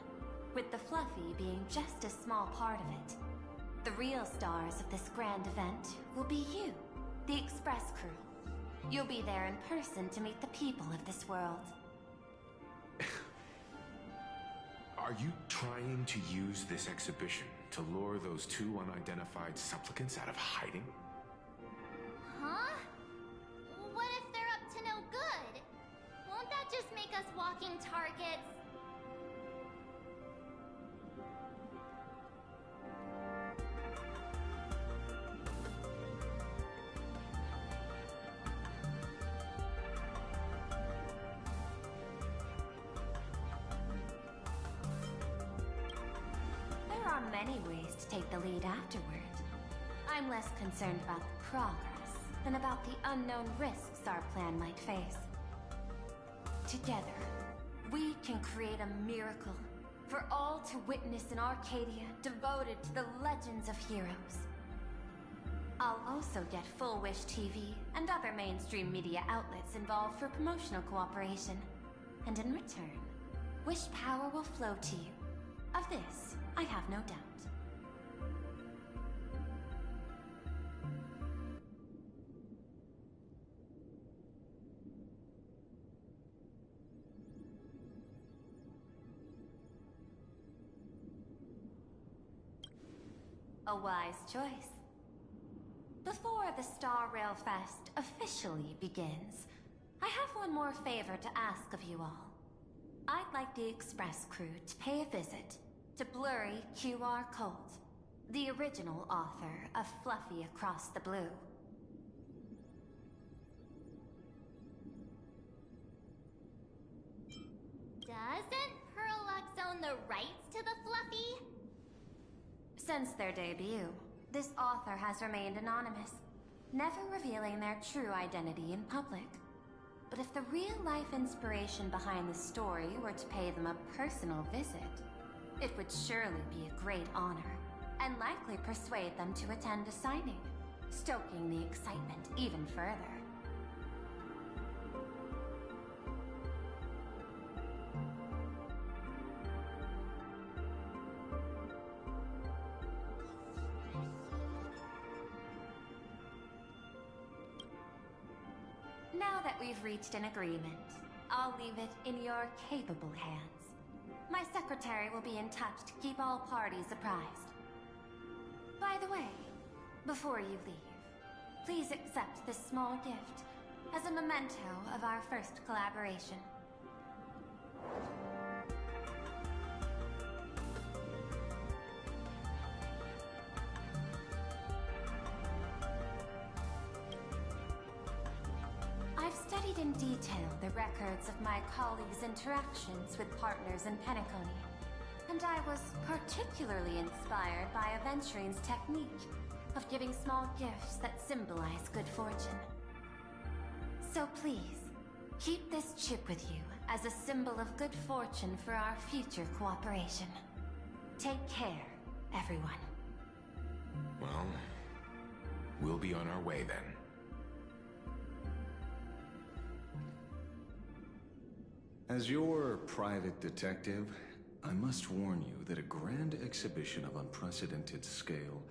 with the Fluffy being just a small part of it. The real stars of this grand event will be you, the Express crew. You'll be there in person to meet the people of this world. Are you trying to use this exhibition to lure those two unidentified supplicants out of hiding? Huh? What if they're up to no good? Won't that just make us walking targets? There are many ways to take the lead afterward. I'm less concerned about the progress than about the unknown risks our plan might face. Together, we can create a miracle for all to witness in Arcadia devoted to the legends of heroes. I'll also get Full Wish TV and other mainstream media outlets involved for promotional cooperation. And in return, Wish power will flow to you. Of this, I have no doubt. A wise choice. Before the Star Rail Fest officially begins, I have one more favor to ask of you all. I'd like the Express crew to pay a visit to Blurry QR Colt, the original author of Fluffy Across the Blue. Doesn't Perlux own the rights to the Fluffy? Since their debut, this author has remained anonymous, never revealing their true identity in public. But if the real-life inspiration behind the story were to pay them a personal visit, it would surely be a great honor, and likely persuade them to attend a signing, stoking the excitement even further. Now that we've reached an agreement, I'll leave it in your capable hands. My secretary will be in touch to keep all parties apprised. By the way, before you leave, please accept this small gift as a memento of our first collaboration. I've studied in detail the records of my colleagues' interactions with partners in Penacony, and I was particularly inspired by Aventurine's technique of giving small gifts that symbolize good fortune. So please, keep this chip with you as a symbol of good fortune for our future cooperation. Take care, everyone. Well, we'll be on our way then. As your private detective, I must warn you that a grand exhibition of unprecedented scale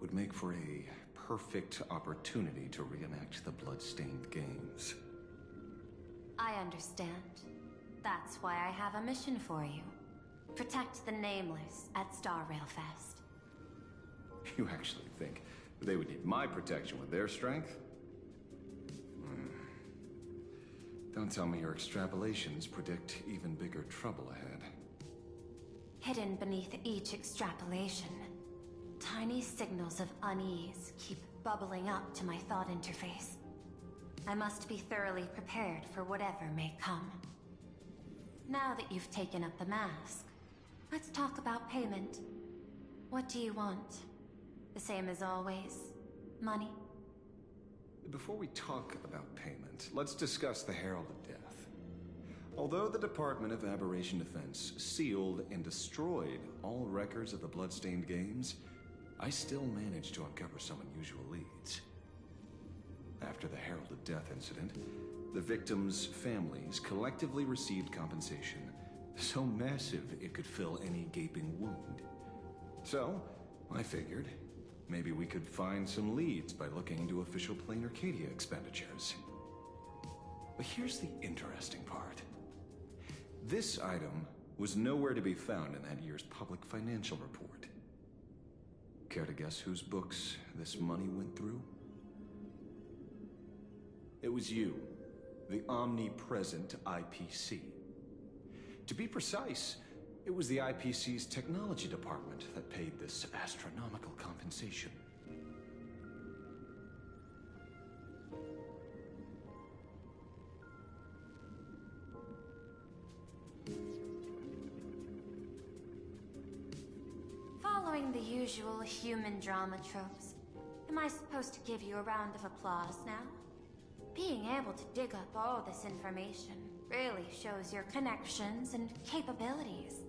would make for a perfect opportunity to reenact the blood-stained games. I understand. That's why I have a mission for you. Protect the Nameless at Star Rail Fest. You actually think they would need my protection with their strength? Don't tell me your extrapolations predict even bigger trouble ahead. Hidden beneath each extrapolation, tiny signals of unease keep bubbling up to my thought interface. I must be thoroughly prepared for whatever may come. Now that you've taken up the mask, let's talk about payment. What do you want? The same as always? Money? Before we talk about payment, let's discuss the Herald of Death. Although the Department of Aberration Defense sealed and destroyed all records of the Bloodstained Games, I still managed to uncover some unusual leads. After the Herald of Death incident, the victims' families collectively received compensation so massive it could fill any gaping wound. So, I figured, maybe we could find some leads by looking into official Plain Arcadia expenditures. But here's the interesting part. This item was nowhere to be found in that year's public financial report. Care to guess whose books this money went through? It was you, the omnipresent IPC. To be precise, it was the IPC's technology department that paid this astronomical compensation. Following the usual human drama tropes, am I supposed to give you a round of applause now? Being able to dig up all this information really shows your connections and capabilities,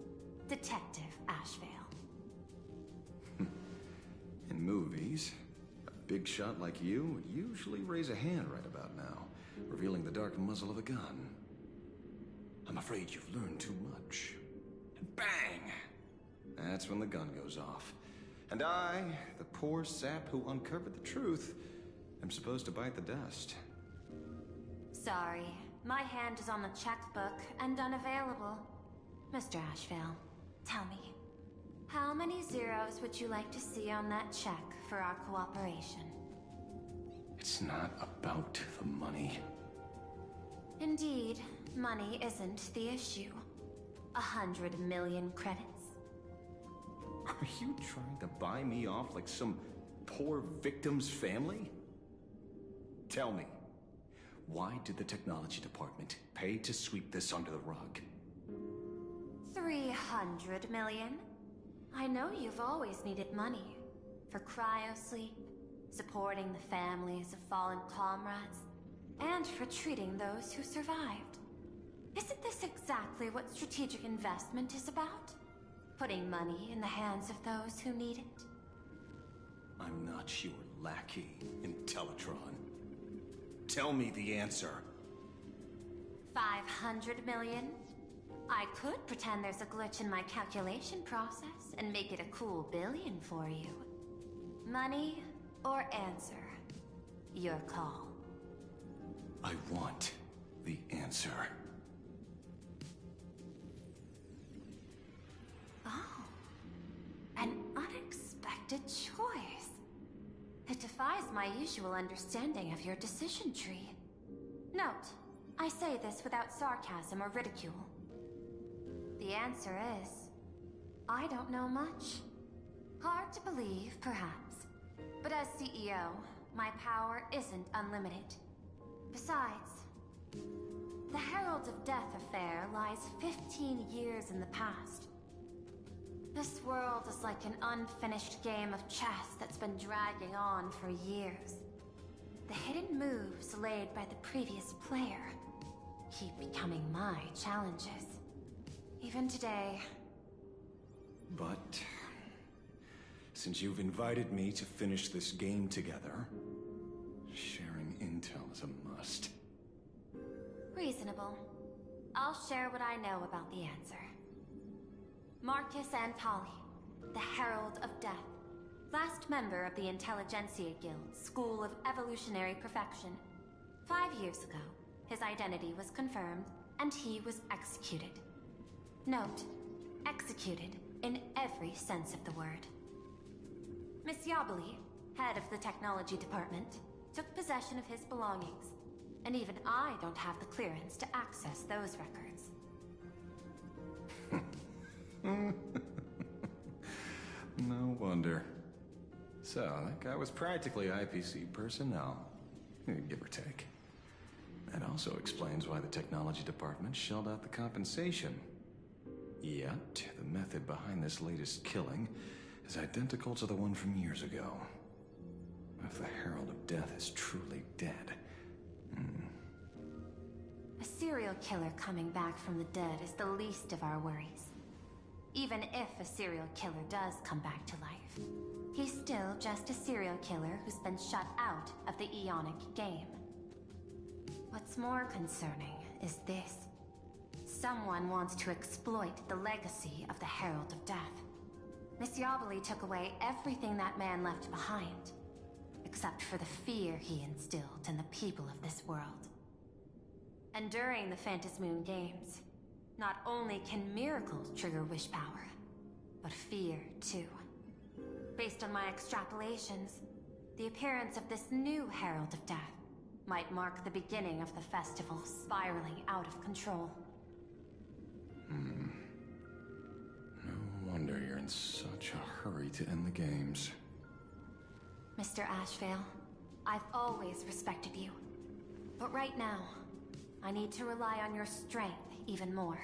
Detective Ashveil. In movies, a big shot like you would usually raise a hand right about now, revealing the dark muzzle of a gun. I'm afraid you've learned too much. And bang! That's when the gun goes off. And I, the poor sap who uncovered the truth, am supposed to bite the dust. Sorry, my hand is on the checkbook and unavailable. Mr. Ashveil, tell me, how many zeros would you like to see on that check for our cooperation? It's not about the money. Indeed, money isn't the issue. 100 million credits. Are you trying to buy me off like some poor victim's family? Tell me, why did the technology department pay to sweep this under the rug? 300 million? I know you've always needed money. For cryosleep, supporting the families of fallen comrades, and for treating those who survived. Isn't this exactly what strategic investment is about? Putting money in the hands of those who need it? I'm not your lackey, Intellitron. Tell me the answer. 500 million? I could pretend there's a glitch in my calculation process and make it a cool billion for you. Money or answer? Your call. I want the answer. Oh, an unexpected choice. It defies my usual understanding of your decision tree. Note, I say this without sarcasm or ridicule. The answer is, I don't know much. Hard to believe, perhaps. But as CEO, my power isn't unlimited. Besides, the Herald of Death affair lies 15 years in the past. This world is like an unfinished game of chess that's been dragging on for years. The hidden moves laid by the previous player keep becoming my challenges. Even today. But since you've invited me to finish this game together, sharing intel is a must. Reasonable. I'll share what I know about the answer. Marcus Antali, the Herald of Death. Last member of the Intelligentsia Guild School of Evolutionary Perfection. 5 years ago, his identity was confirmed, and he was executed. Note, executed in every sense of the word. Miss Yabali, head of the technology department, took possession of his belongings, and even I don't have the clearance to access those records. No wonder. So, that guy was practically IPC personnel, give or take. That also explains why the technology department shelled out the compensation. Yet, the method behind this latest killing is identical to the one from years ago. If the Herald of Death is truly dead... A serial killer coming back from the dead is the least of our worries. Even if a serial killer does come back to life, he's still just a serial killer who's been shut out of the Ionic game. What's more concerning is this. Someone wants to exploit the legacy of the Herald of Death. Miss Yabali took away everything that man left behind, except for the fear he instilled in the people of this world. And during the Phantasmoon Games, not only can miracles trigger wish power, but fear too. Based on my extrapolations, the appearance of this new Herald of Death might mark the beginning of the festival spiraling out of control. No wonder you're in such a hurry to end the games. Mr. Ashveil, I've always respected you. But right now, I need to rely on your strength even more.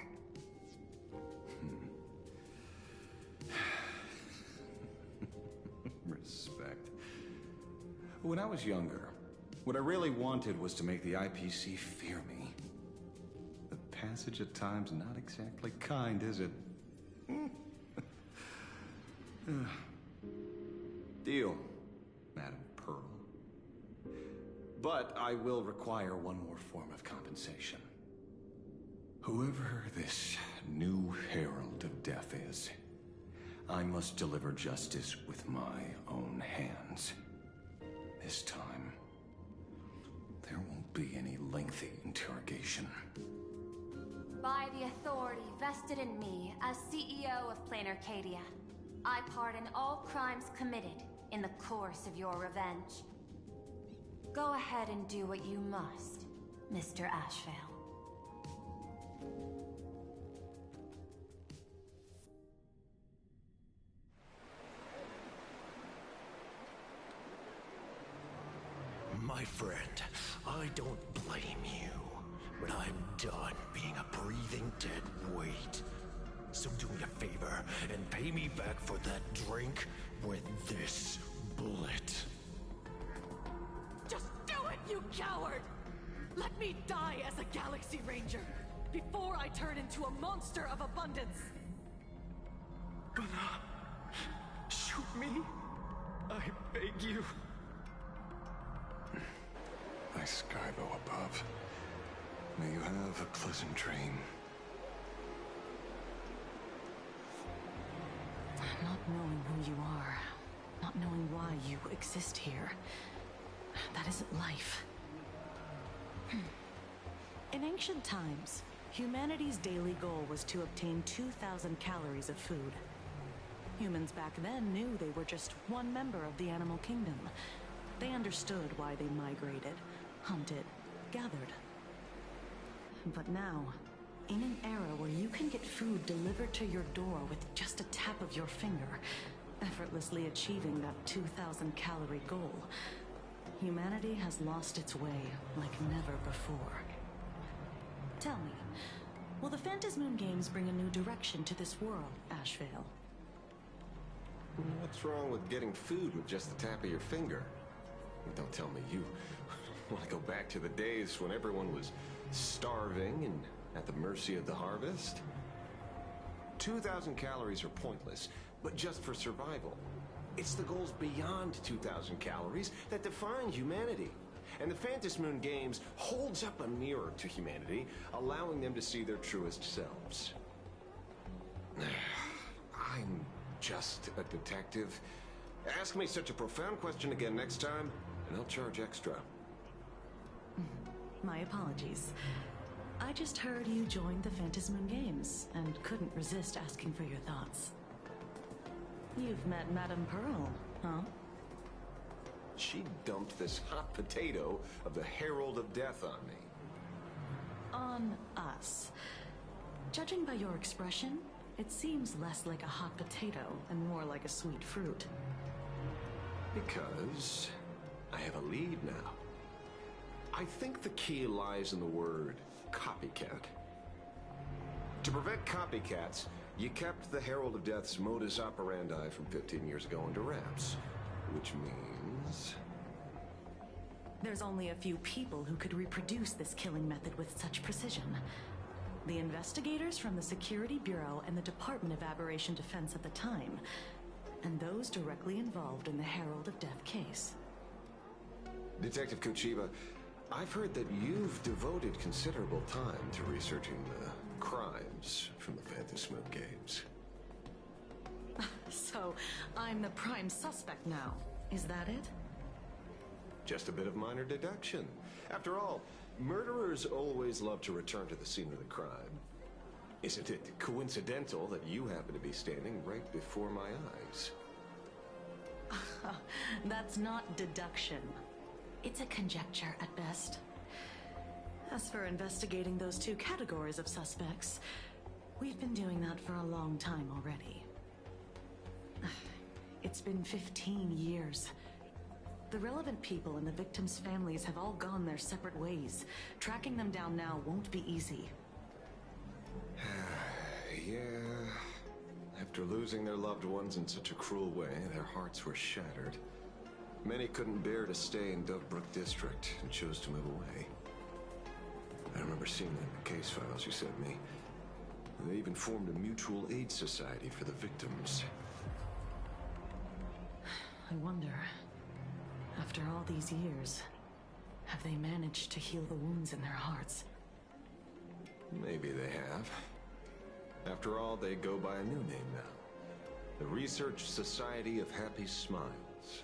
Respect. When I was younger, what I really wanted was to make the IPC fear me. The passage of time's not exactly kind, is it? Deal, Madam Pearl. But I will require one more form of compensation. Whoever this new Herald of Death is, I must deliver justice with my own hands. This time, there won't be any lengthy interrogation. By the authority vested in me as CEO of Plain Arcadia, I pardon all crimes committed in the course of your revenge. Go ahead and do what you must, Mr. Ashveil. My friend, I don't blame you, but I'm done being a breathing dead weight. So do me a favor and pay me back for that drink with this bullet. Just do it, you coward! Let me die as a Galaxy Ranger before I turn into a monster of abundance! But, shoot me? I beg you. Nice skybow above. May you have a pleasant dream. Not knowing who you are, not knowing why you exist here, that isn't life. In ancient times, humanity's daily goal was to obtain 2,000 calories of food. Humans back then knew they were just one member of the animal kingdom. They understood why they migrated, hunted, gathered. But now, in an era where you can get food delivered to your door with just a tap of your finger, effortlessly achieving that 2,000 calorie goal, humanity has lost its way like never before. Tell me, will the Phantasmoon Games bring a new direction to this world, Ashveil? What's wrong with getting food with just the tap of your finger? Don't tell me you want to go back to the days when everyone was starving and at the mercy of the harvest? 2,000 calories are pointless, but just for survival. It's the goals beyond 2,000 calories that define humanity. And the Phantasmoon Games holds up a mirror to humanity, allowing them to see their truest selves. I'm just a detective. Ask me such a profound question again next time, and I'll charge extra. My apologies. I just heard you joined the Phantasmoon Games and couldn't resist asking for your thoughts. You've met Madame Pearl, huh? She dumped this hot potato of the Herald of Death on me. On us. Judging by your expression, it seems less like a hot potato and more like a sweet fruit. Because I have a lead now. I think the key lies in the word copycat. To prevent copycats, you kept the Herald of Death's modus operandi from 15 years ago under wraps. Which means... There's only a few people who could reproduce this killing method with such precision. The investigators from the Security Bureau and the Department of Aberration Defense at the time, and those directly involved in the Herald of Death case. Detective Kochiba, I've heard that you've devoted considerable time to researching the crimes from the Phantasmoon Games. So, I'm the prime suspect now. Is that it? Just a bit of minor deduction. After all, murderers always love to return to the scene of the crime. Isn't it coincidental that you happen to be standing right before my eyes? That's not deduction. It's a conjecture at best. As for investigating those two categories of suspects, we've been doing that for a long time already. It's been 15 years. The relevant people and the victims' families have all gone their separate ways. Tracking them down now won't be easy. Yeah. After losing their loved ones in such a cruel way, their hearts were shattered. Many couldn't bear to stay in Dovebrook District and chose to move away. I remember seeing that in the case files you sent me. They even formed a mutual aid society for the victims. I wonder, after all these years, have they managed to heal the wounds in their hearts? Maybe they have. After all, they go by a new name now. The Research Society of Happy Smiles.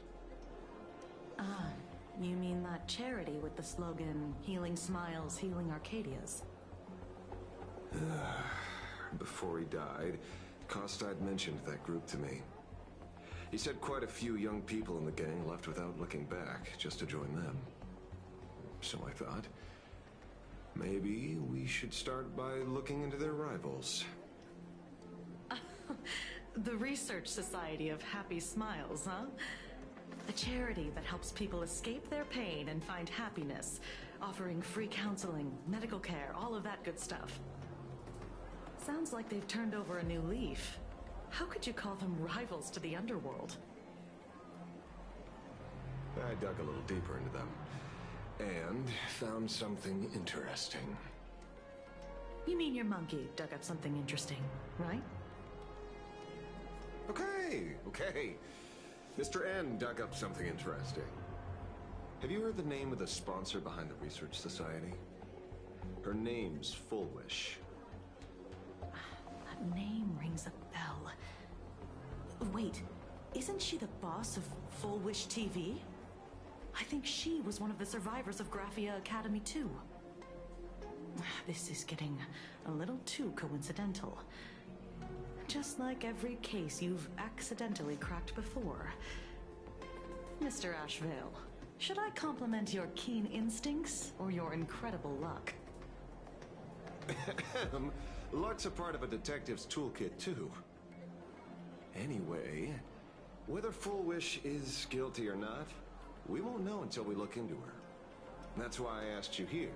Ah, you mean that charity with the slogan, Healing Smiles, Healing Arcadias? Before he died, Kostad mentioned that group to me. He said quite a few young people in the gang left without looking back, just to join them. So I thought, maybe we should start by looking into their rivals. The Research Society of Happy Smiles, huh? A charity that helps people escape their pain and find happiness, offering free counseling, medical care, all of that good stuff. Sounds like they've turned over a new leaf. How could you call them rivals to the underworld? I dug a little deeper into them, and found something interesting. You mean your monkey dug up something interesting, right? Okay. Mr. N dug up something interesting. Have you heard the name of the sponsor behind the Research Society? Her name's Fullwish. That name rings a bell. Wait, isn't she the boss of Full Wish TV? I think she was one of the survivors of Graphia Academy too. This is getting a little too coincidental. Just like every case you've accidentally cracked before. Mr. Ashveil, should I compliment your keen instincts or your incredible luck? Luck's a part of a detective's toolkit, too. Anyway, whether Fullwish is guilty or not, we won't know until we look into her. That's why I asked you here.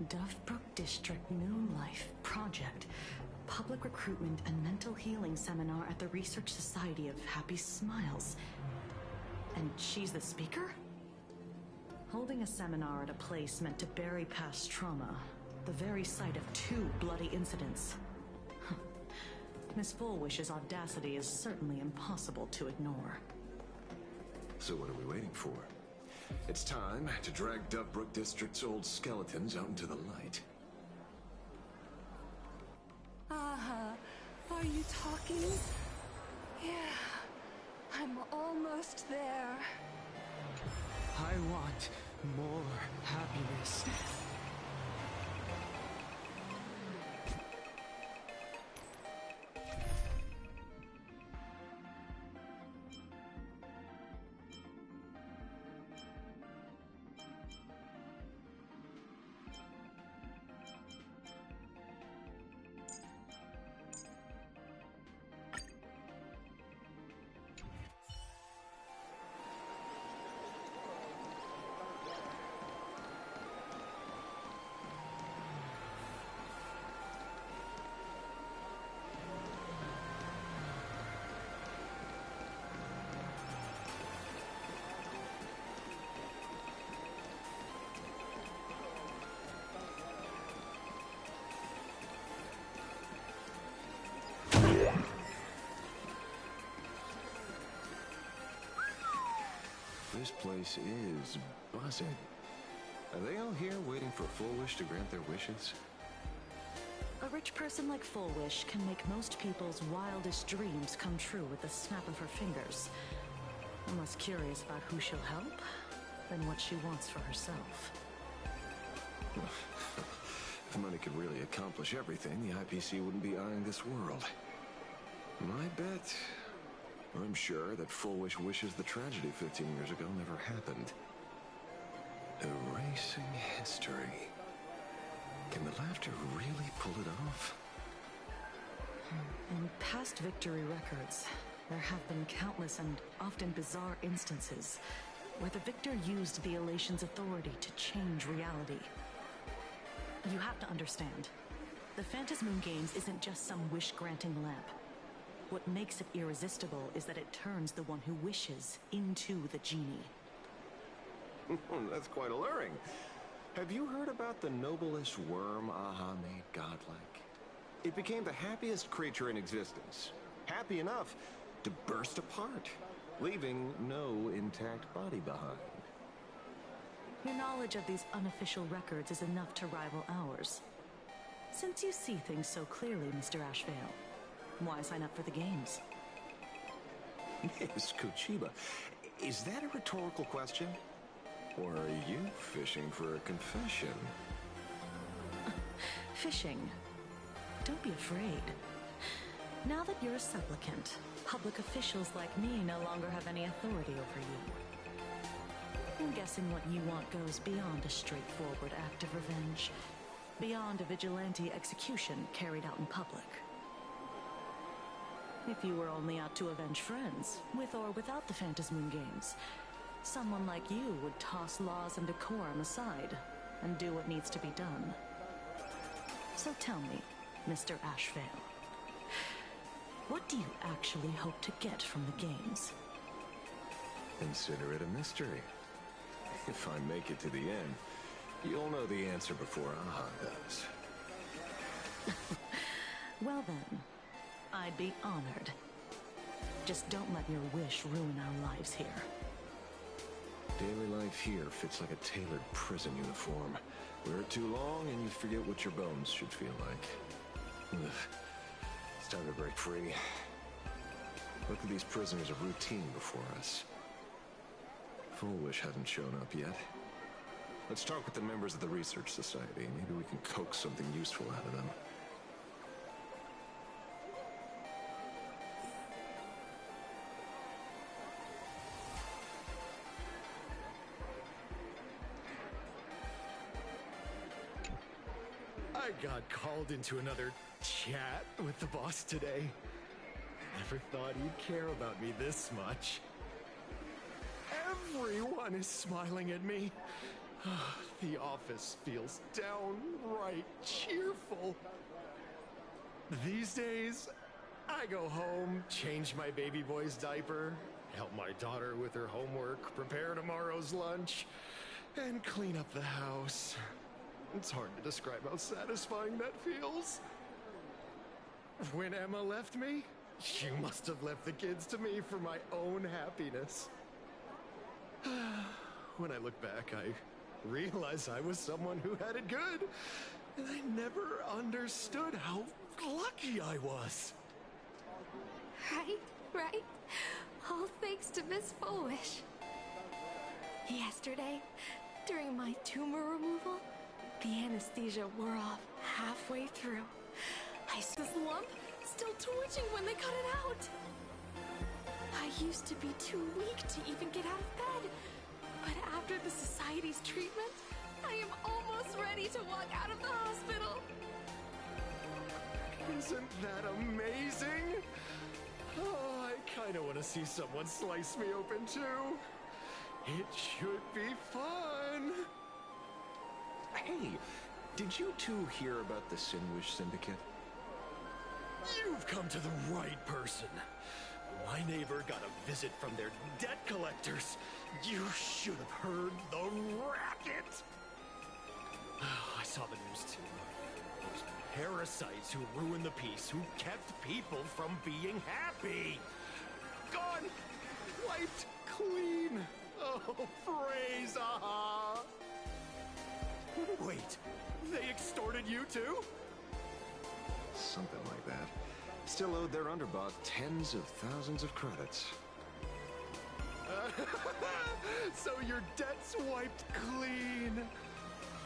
Dovebrook District New Life Project. Public Recruitment and Mental Healing Seminar at the Research Society of Happy Smiles. And she's the speaker? Holding a seminar at a place meant to bury past trauma. The very site of 2 bloody incidents. Miss Fullwish's audacity is certainly impossible to ignore. So what are we waiting for? It's time to drag Dovebrook District's old skeletons out into the light. Are you talking? Yeah, I'm almost there. I want more happiness. This place is buzzing. Are they all here waiting for Fullwish to grant their wishes? A rich person like Fullwish can make most people's wildest dreams come true with the snap of her fingers. I'm less curious about who she'll help than what she wants for herself. If money could really accomplish everything, the IPC wouldn't be eyeing this world. My bet... I'm sure that Fullwish wishes the tragedy 15 years ago never happened. Erasing history. Can the laughter really pull it off? In past victory records, there have been countless and often bizarre instances where the victor used the Elation's authority to change reality. You have to understand, the Phantasmoon Games isn't just some wish-granting lamp. What makes it irresistible is that it turns the one who wishes into the genie. That's quite alluring. Have you heard about the noblest worm Aha made godlike? It became the happiest creature in existence. Happy enough to burst apart, leaving no intact body behind. Your knowledge of these unofficial records is enough to rival ours. Since you see things so clearly, Mr. Ashveil, why sign up for the games? Miss Kochiba, is that a rhetorical question? Or are you fishing for a confession? Fishing? Don't be afraid. Now that you're a supplicant, public officials like me no longer have any authority over you. I'm guessing what you want goes beyond a straightforward act of revenge. Beyond a vigilante execution carried out in public. If you were only out to avenge friends, with or without the Phantasmoon Games, someone like you would toss laws and decorum aside and do what needs to be done. So tell me, Mr. Ashveil, what do you actually hope to get from the games? Consider it a mystery. If I make it to the end, you'll know the answer before Aha does. Well then, I'd be honored. Just don't let your wish ruin our lives here. Daily life here fits like a tailored prison uniform. Wear it too long and you forget what your bones should feel like. Ugh. It's time to break free. Look at these prisoners of routine before us. Fullwish hasn't shown up yet. Let's talk with the members of the Research Society. Maybe we can coax something useful out of them. I got called into another chat with the boss today. Never thought he'd care about me this much. Everyone is smiling at me. The office feels downright cheerful. These days, I go home, change my baby boy's diaper, help my daughter with her homework, prepare tomorrow's lunch, and clean up the house. It's hard to describe how satisfying that feels. When Emma left me, she must have left the kids to me for my own happiness. When I look back, I realize I was someone who had it good, and I never understood how lucky I was. Right? All thanks to Miss Foolish. Yesterday, during my tumor removal, the anesthesia wore off halfway through. I saw this lump still twitching when they cut it out. I used to be too weak to even get out of bed. But after the Society's treatment, I am almost ready to walk out of the hospital. Isn't that amazing? Oh, I kind of want to see someone slice me open too. It should be fun. Hey, did you two hear about the Sinwish Syndicate? You've come to the right person. My neighbor got a visit from their debt collectors. You should have heard the racket. I saw the news too. Those parasites who ruined the peace, who kept people from being happy. Gone! Wiped clean! Oh, praise Aha! Wait, they extorted you too? Something like that. Still owed their underboss tens of thousands of credits. So your debt's wiped clean.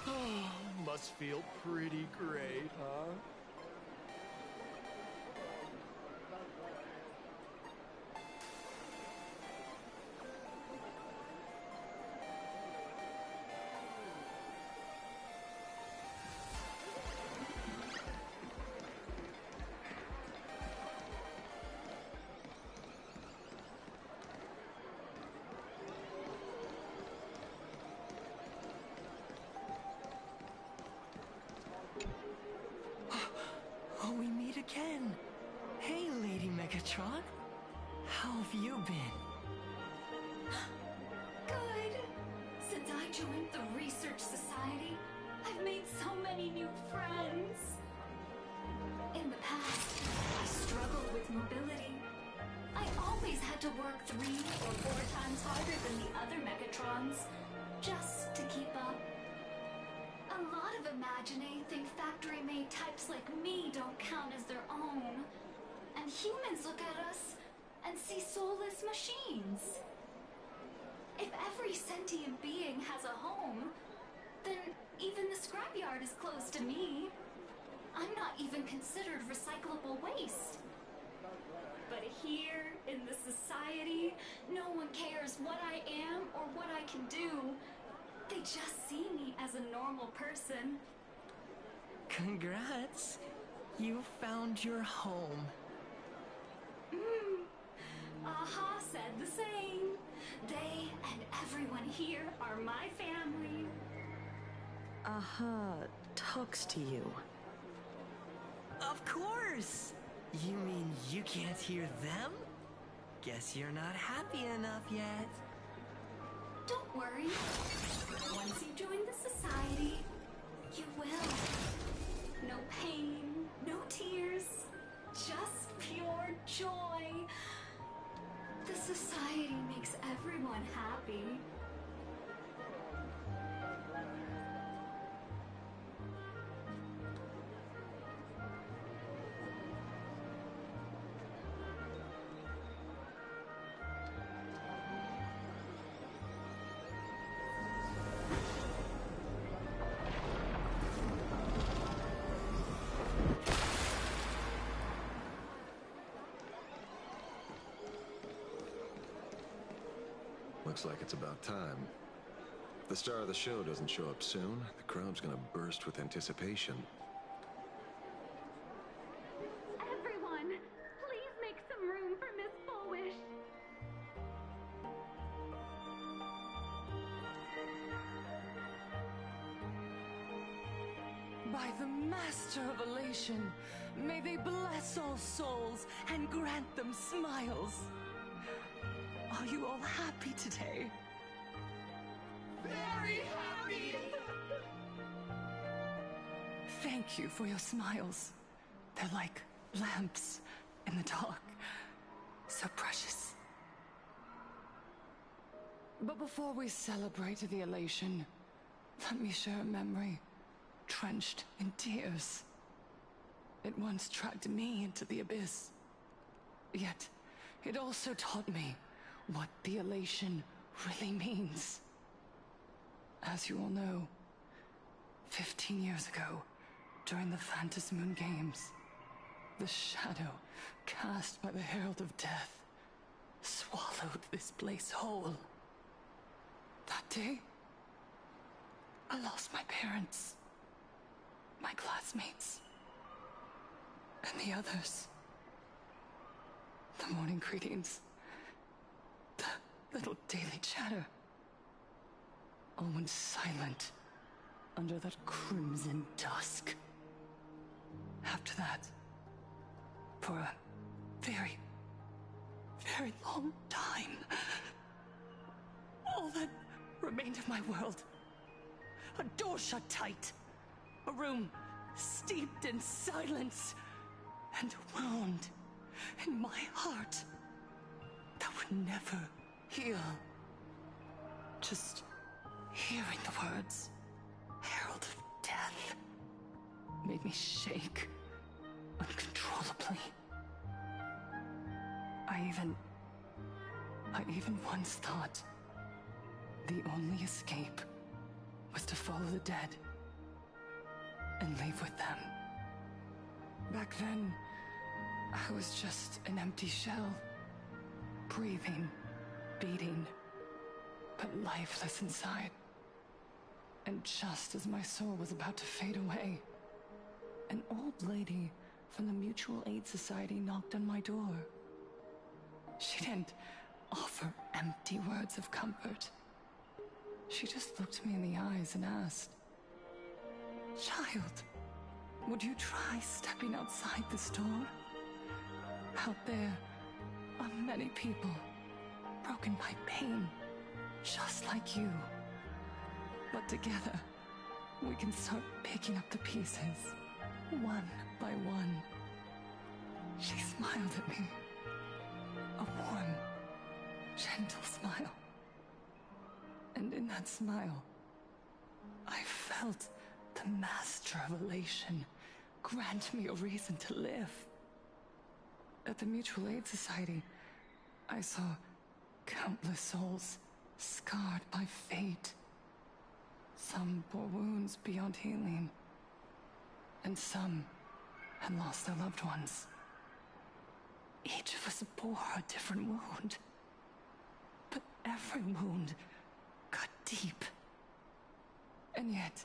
Oh, must feel pretty great, huh? Oh, we meet again. Hey, Lady Megatron. How have you been? Good. Since I joined the Research Society, I've made so many new friends. In the past, I struggled with mobility. I always had to work 3 or 4 times harder than the other Megatrons, just to keep up. A lot of Imagine think factory-made types like me don't count as their own. And humans look at us and see soulless machines. If every sentient being has a home, then even the scrapyard is close to me. I'm not even considered recyclable waste. But here, in the society, no one cares what I am or what I can do. They just see me as a normal person. Congrats. You found your home. Aha said the same. They and everyone here are my family. Aha talks to you. Of course! You mean you can't hear them? Guess you're not happy enough yet. Don't worry. Once you join the society, you will. No pain, no tears, just pure joy. The society makes everyone happy. Looks like it's about time. If the star of the show doesn't show up soon, the crowd's gonna burst with anticipation. Everyone, please make some room for Miss Foolish. By the Master of Elation, may they bless all souls and grant them smiles. Are you all happy today? Very happy! Thank you for your smiles. They're like lamps in the dark. So precious. But before we celebrate the elation, let me share a memory drenched in tears. It once dragged me into the abyss. Yet, it also taught me what the elation really means. As you all know, 15 years ago, during the Phantom Moon Games, the shadow cast by the Herald of Death swallowed this place whole. That day, I lost my parents, my classmates, and the others. The morning greetings, the little daily chatter, all went silent under that crimson dusk. After that, for a very, very long time, all that remained of my world, a door shut tight, a room steeped in silence, and a wound in my heart that would never heal. Just hearing the words, Herald of Death, made me shake uncontrollably. I even once thought the only escape was to follow the dead and leave with them. Back then, I was just an empty shell, breathing, beating, but lifeless inside. And just as my soul was about to fade away, an old lady from the Mutual Aid Society knocked on my door. She didn't offer empty words of comfort. She just looked me in the eyes and asked, "Child, would you try stepping outside this door? Out there are many people broken by pain, just like you. But together, we can start picking up the pieces, one by one." She smiled at me. A warm, gentle smile. And in that smile, I felt the Master of Elation grant me a reason to live. At the Mutual Aid Society, I saw countless souls scarred by fate. Some bore wounds beyond healing, and some had lost their loved ones. Each of us bore a different wound, but every wound cut deep. And yet,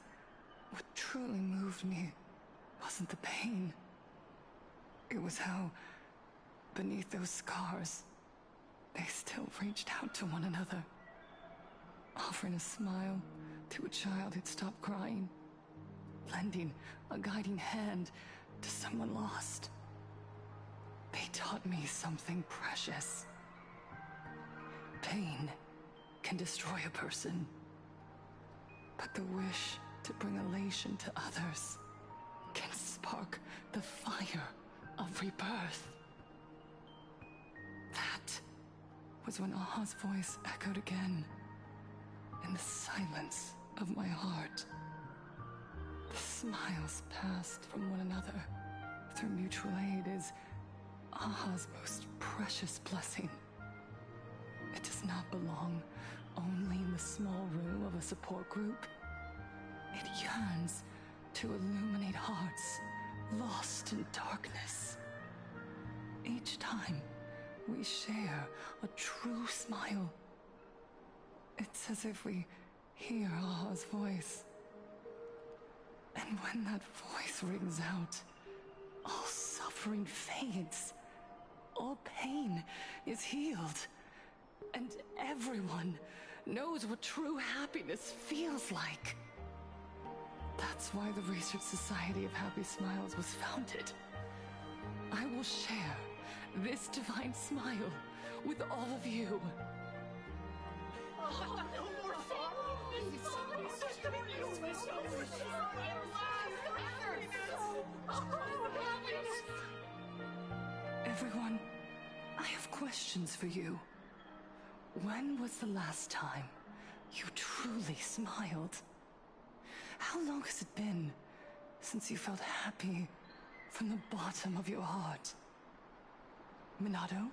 what truly moved me wasn't the pain. It was how, beneath those scars, they still reached out to one another, offering a smile to a child who'd stopped crying, lending a guiding hand to someone lost. They taught me something precious. Pain can destroy a person, but the wish to bring elation to others can spark the fire of rebirth. That was when Aha's voice echoed again in the silence of my heart. The smiles passed from one another through mutual aid is Aha's most precious blessing. It does not belong only in the small room of a support group. It yearns to illuminate hearts lost in darkness. Each time we share a true smile, it's as if we hear Aha's voice. And when that voice rings out, all suffering fades. All pain is healed. And everyone knows what true happiness feels like. That's why the Research Society of Happy Smiles was founded. I will share this divine smile with all of you. Everyone, I have questions for you. When was the last time you truly smiled? How long has it been since you felt happy from the bottom of your heart? Minato,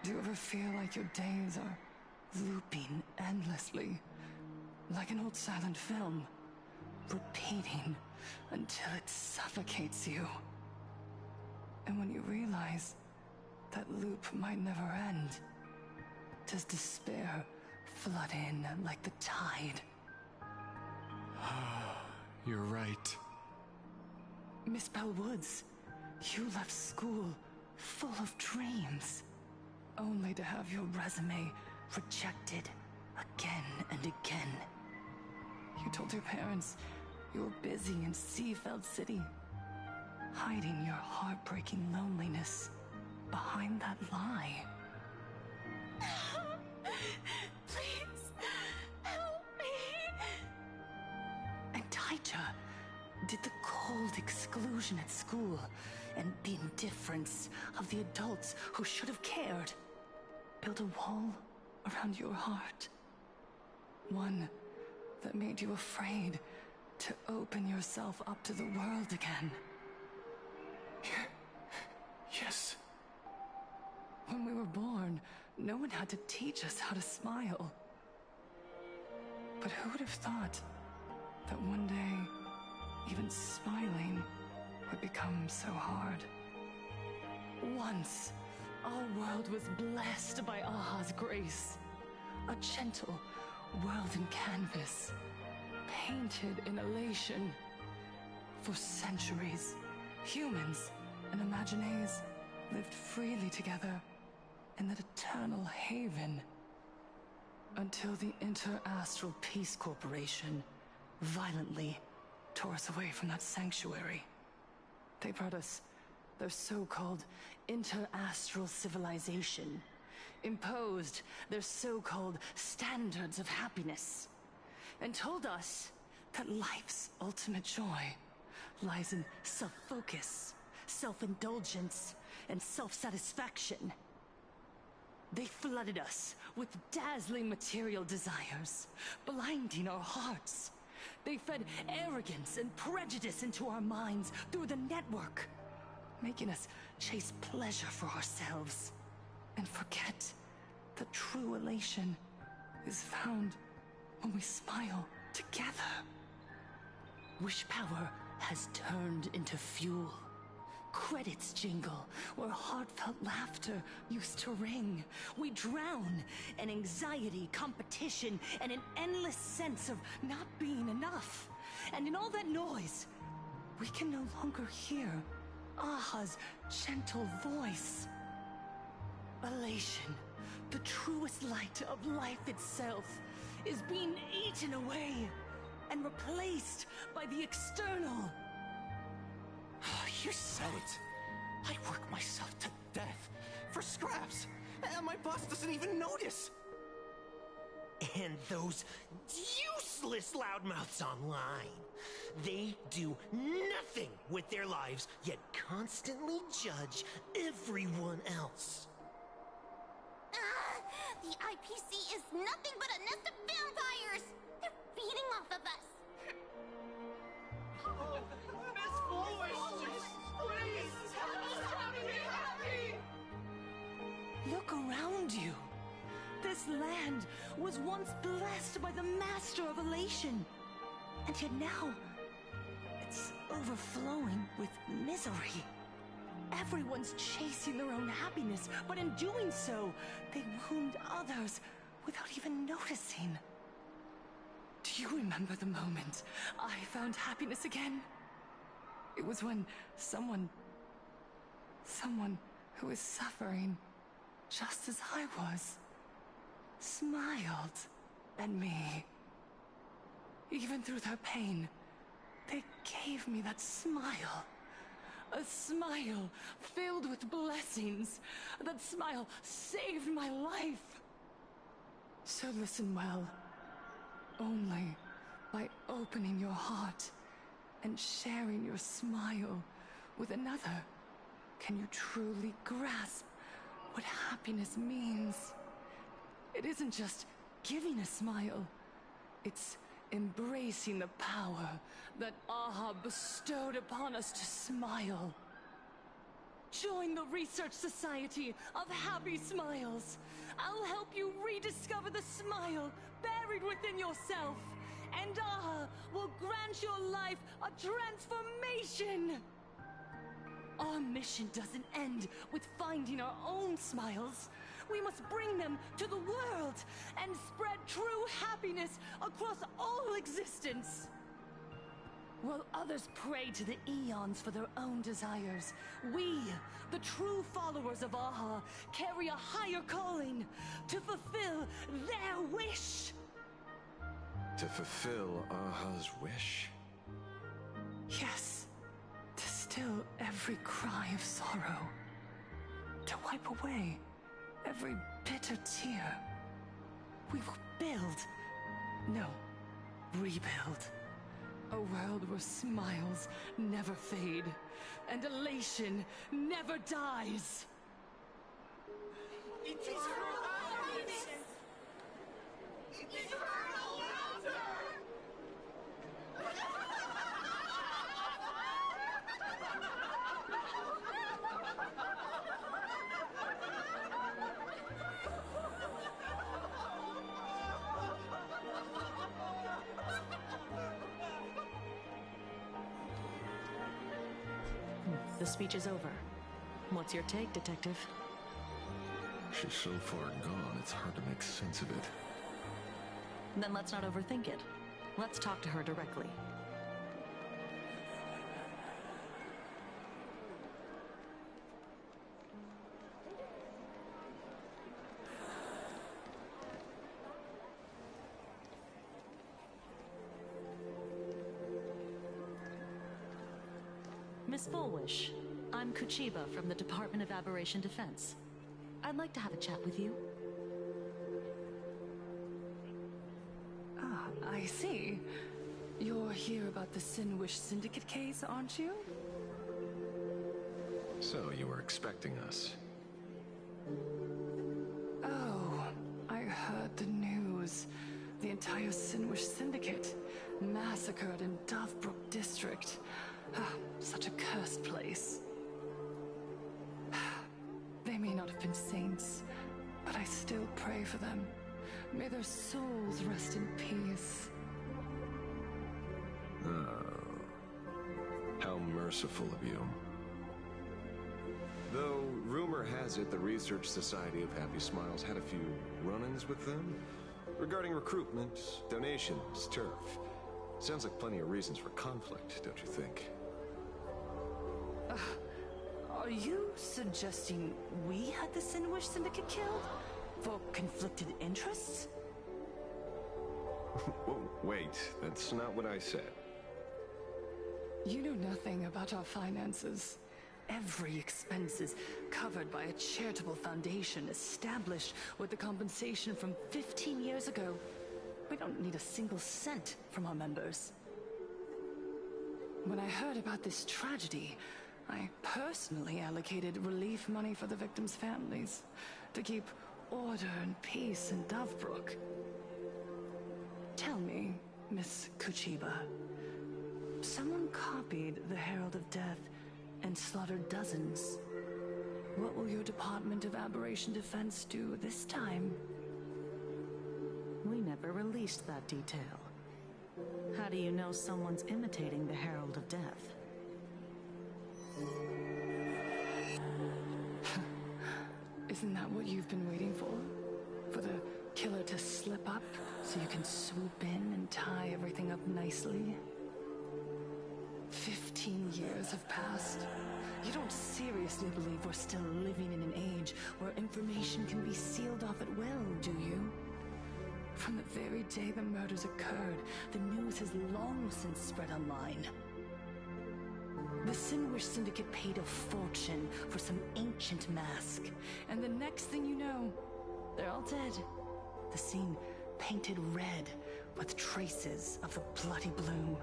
do you ever feel like your days are looping endlessly, like an old silent film, repeating until it suffocates you? And when you realize that loop might never end, does despair flood in like the tide? You're right. Miss Bellwoods, you left school full of dreams, only to have your resume rejected again and again. You told your parents you were busy in Seafeld City, hiding your heartbreaking loneliness behind that lie. Please, help me! And Taija did the cold exclusion at school and the indifference of the adults who should have cared build a wall around your heart. One that made you afraid to open yourself up to the world again. Yes. When we were born, no one had to teach us how to smile. But who would have thought that one day, even smiling would become so hard? Once, our world was blessed by Aha's grace. A gentle world in canvas, painted in elation. For centuries, humans and Imaginaes lived freely together in that eternal haven. Until the Inter-Astral Peace Corporation violently tore us away from that sanctuary. They brought us their so-called inter-astral civilization, imposed their so-called standards of happiness, and told us that life's ultimate joy lies in self-focus, self-indulgence, and self-satisfaction. They flooded us with dazzling material desires, blinding our hearts. They fed arrogance and prejudice into our minds through the network, making us chase pleasure for ourselves and forget that true elation is found when we smile together. Wish power has turned into fuel. Credits jingle where heartfelt laughter used to ring. We drown in anxiety, competition, and an endless sense of not being enough. And in all that noise, we can no longer hear Aha's gentle voice. Elation, the truest light of life itself, is being eaten away and replaced by the external. You said it. I work myself to death for scraps, and my boss doesn't even notice. And those useless loudmouths online. They do nothing with their lives, yet constantly judge everyone else. The IPC is nothing but a nest of vampires! They're feeding off of us! Look around you. This land was once blessed by the master of elation. And yet now, it's overflowing with misery. Everyone's chasing their own happiness, but in doing so, they wound others without even noticing. Do you remember the moment I found happiness again? It was when someone who was suffering just as I was, smiled at me. Even through their pain, They gave me that smile. A smile filled with blessings. That smile saved my life. So listen well. Only by opening your heart and sharing your smile with another can you truly grasp what happiness means. It isn't just giving a smile. It's embracing the power that Aha bestowed upon us to smile. Join the Research Society of Happy Smiles. I'll help you rediscover the smile buried within yourself. And Aha will grant your life a transformation. Our mission doesn't end with finding our own smiles. We must bring them to the world and spread true happiness across all existence. While others pray to the eons for their own desires, we, the true followers of Aha, carry a higher calling to fulfill their wish. To fulfill Aha's wish? Yes. To still every cry of sorrow. To wipe away every bitter tear. We will build, no, rebuild. A world where smiles never fade, and elation never dies. Eternal happiness! Eternal laughter! The speech is over. What's your take, Detective? She's so far gone, it's hard to make sense of it. Then let's not overthink it. Let's talk to her directly. Miss Bullwish, I'm Kuchiba from the Department of Aberration Defense. I'd like to have a chat with you. Ah, I see. You're here about the Sinwish Syndicate case, aren't you? So, you were expecting us. Oh, I heard the news. The entire Sinwish Syndicate massacred in Dovebrook District. Ah, such a cursed place. They may not have been saints, but I still pray for them. May their souls rest in peace. Oh. How merciful of you. Though, rumor has it the Research Society of Happy Smiles had a few run-ins with them. Regarding recruitment, donations, turf. Sounds like plenty of reasons for conflict, don't you think? Are you suggesting we had the Sinwish Syndicate killed? For conflicted interests? Whoa, wait, that's not what I said. You know nothing about our finances. Every expense is covered by a charitable foundation established with the compensation from 15 years ago. We don't need a single cent from our members. When I heard about this tragedy, I personally allocated relief money for the victims' families to keep order and peace in Dovebrook. Tell me, Miss Kuchiba, someone copied the Herald of Death and slaughtered dozens. What will your Department of Aberration Defense do this time? We never released that detail. How do you know someone's imitating the Herald of Death? Isn't that what you've been waiting for? For the killer to slip up so you can swoop in and tie everything up nicely? 15 years have passed. You don't seriously believe we're still living in an age where information can be sealed off at will, do you? From the very day the murders occurred, the news has long since spread online. The Sinwish Syndicate paid a fortune for some ancient mask, and the next thing you know, they're all dead. The scene painted red with traces of the bloody bloom.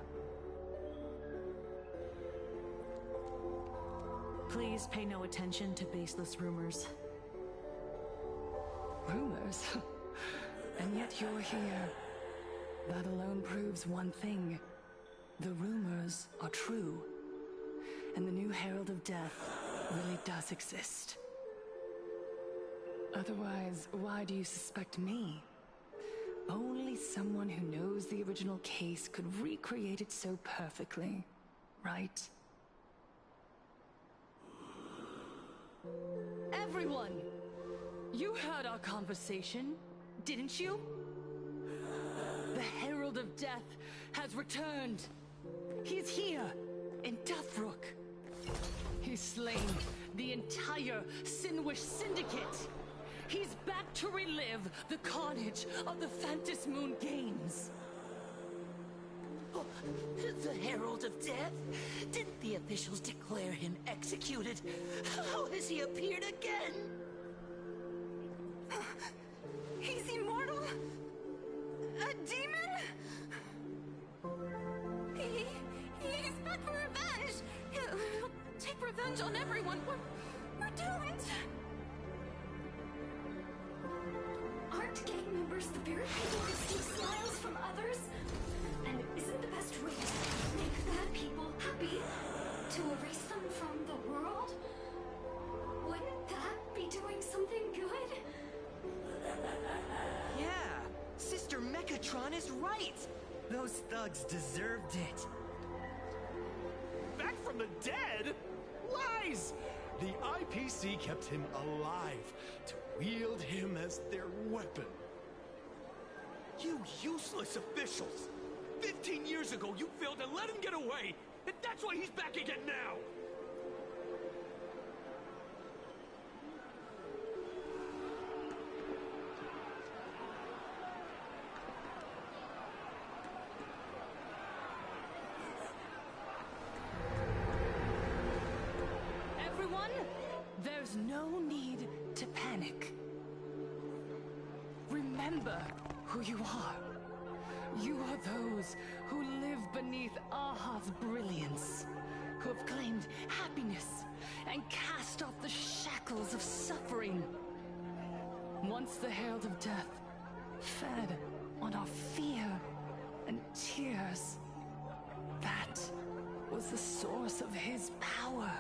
Please pay no attention to baseless rumors. Rumors? And yet you're here. That alone proves one thing. The rumors are true. And the new Herald of Death really does exist. Otherwise, why do you suspect me? Only someone who knows the original case could recreate it so perfectly, right? Everyone! You heard our conversation, didn't you? The Herald of Death has returned. He's here, in Deathrook. He's slain the entire Sinwish Syndicate. He's back to relive the carnage of the Phantom Moon Games. Oh, the Herald of Death? Didn't the officials declare him executed? How has he appeared again? He's immortal? A demon? He's back for revenge! He'll take revenge on everyone. We're doomed! Aren't gang members the very people who steal smiles from others? And isn't the best way to make bad people happy to erase them from the world? Wouldn't that be doing something good? Yeah, Sister Mechatron is right. Those thugs deserved it. Back from the dead? Lies! The IPC kept him alive to wield him as their weapon. You useless officials! 15 years ago, you failed to let him get away, and that's why he's back again now! Everyone, there's no need to panic. Remember who you are. You are those who live beneath Aha's brilliance, who have claimed happiness and cast off the shackles of suffering. Once the Herald of Death fed on our fear and tears, that was the source of his power.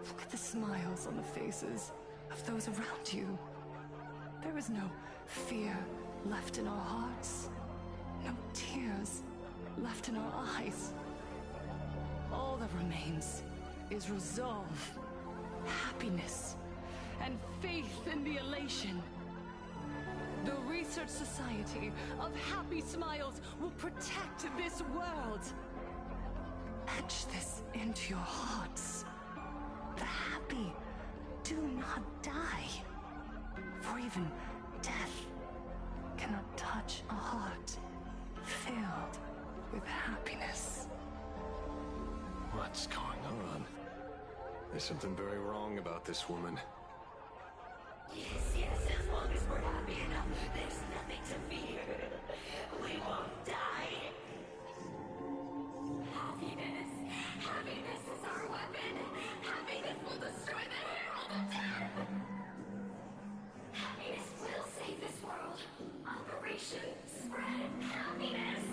Look at the smiles on the faces of those around you. There is no fear left in our hearts. No tears left in our eyes. All that remains is resolve, happiness, and faith in the elation. The Research Society of Happy Smiles will protect this world. Etch this into your hearts. The happy do not die. For even death cannot touch a heart filled with happiness. What's going on? There's something very wrong about this woman. Yes, as long as we're happy enough, there's nothing to fear. We won't die. Happiness is our weapon. Happiness will destroy the Herald of Death. Happiness will save this world. Operation Spread Happiness.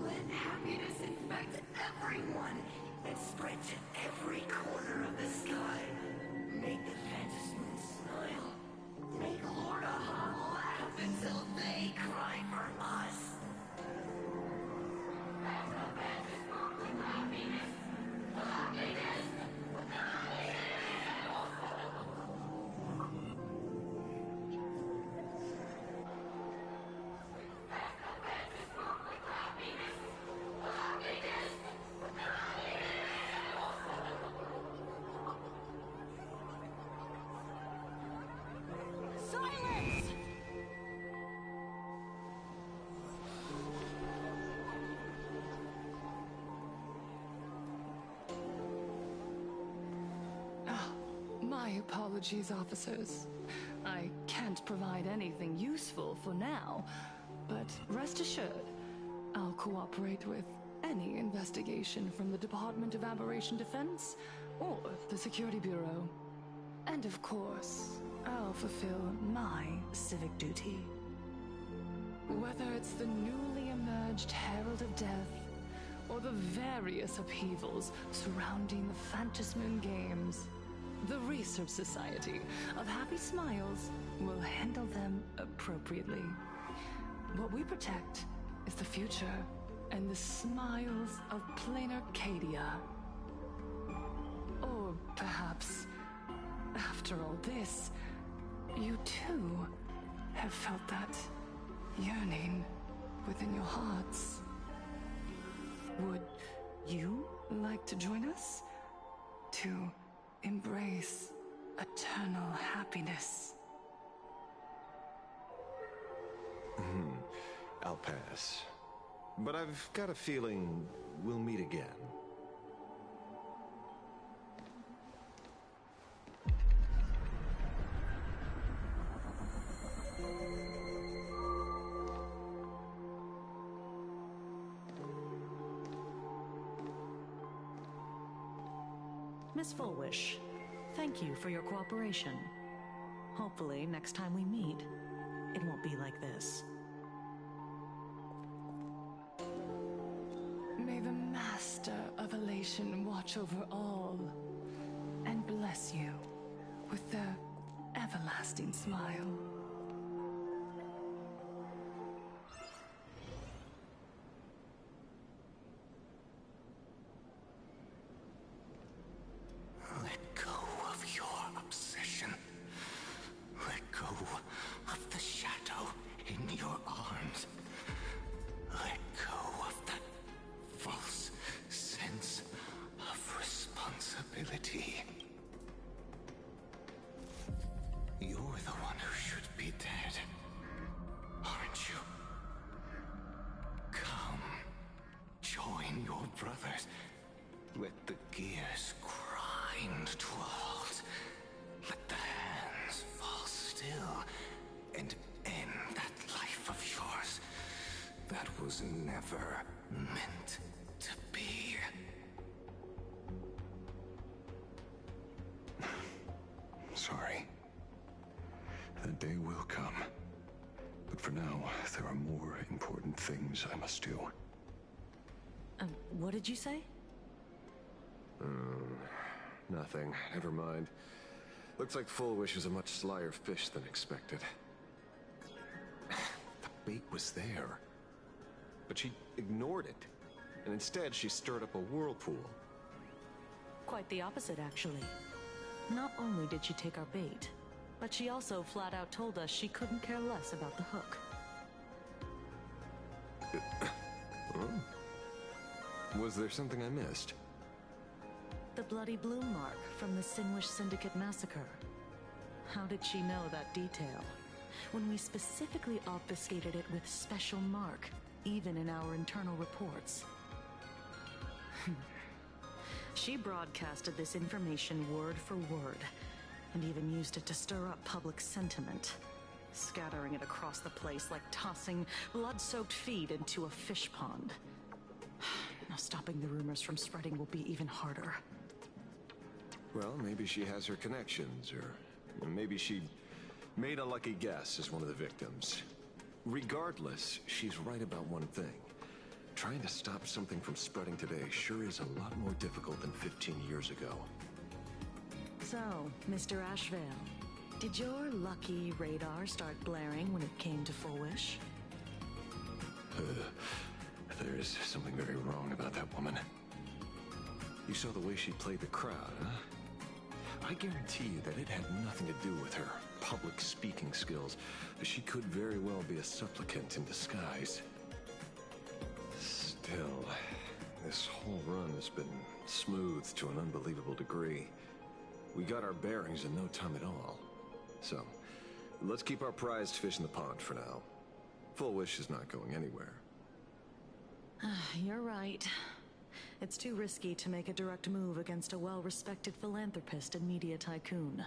Let happiness infect everyone and spread to every corner of the sky. Make the Phantom Moon smile. Make Lord Aha laugh until they cry for us. My apologies, officers. I can't provide anything useful for now, but rest assured, I'll cooperate with any investigation from the Department of Aberration Defense or the Security Bureau. And of course, I'll fulfill my civic duty. Whether it's the newly emerged Herald of Death, or the various upheavals surrounding the Phantasmoon Games, the Research Society of Happy Smiles will handle them appropriately. What we protect is the future and the smiles of plain Arcadia. Or perhaps, after all this, you too have felt that yearning within your hearts. Would you like to join us? To embrace eternal happiness? I'll pass. But I've got a feeling we'll meet again. Miss Fullwish, thank you for your cooperation. Hopefully, next time we meet, it won't be like this. May the Master of Elation watch over all, and bless you with the everlasting smile. Let go of your obsession. Let go of the shadow in your arms. Let go of that false sense of responsibility. You're the one who should be dead, aren't you? Come, join your brothers. Let the gears grind to a halt. Let the hands fall still and end that life of yours that was never meant to be. Sorry. That day will come. But for now, there are more important things I must do. What did you say? Nothing. Never mind. Looks like Fullwish is a much slyer fish than expected. The bait was there. But she ignored it. And instead, she stirred up a whirlpool. Quite the opposite, actually. Not only did she take our bait, but she also flat out told us she couldn't care less about the hook. Was there something I missed? The bloody bloom mark from the Sinwish Syndicate massacre. How did she know that detail? When we specifically obfuscated it with special mark, even in our internal reports. She broadcasted this information word for word, and even used it to stir up public sentiment, scattering it across the place like tossing blood-soaked feed into a fish pond. Now stopping the rumors from spreading will be even harder. Well, maybe she has her connections, or maybe she made a lucky guess as one of the victims. Regardless, she's right about one thing. Trying to stop something from spreading today sure is a lot more difficult than 15 years ago. So, Mr. Ashveil, did your lucky radar start blaring when it came to Fullwish? There is something very wrong about that woman. You saw the way she played the crowd, huh? I guarantee you that it had nothing to do with her public speaking skills. She could very well be a supplicant in disguise. Still, this whole run has been smoothed to an unbelievable degree. We got our bearings in no time at all. So, let's keep our prized fish in the pond for now. Fullwish is not going anywhere. You're right. It's too risky to make a direct move against a well-respected philanthropist and media tycoon.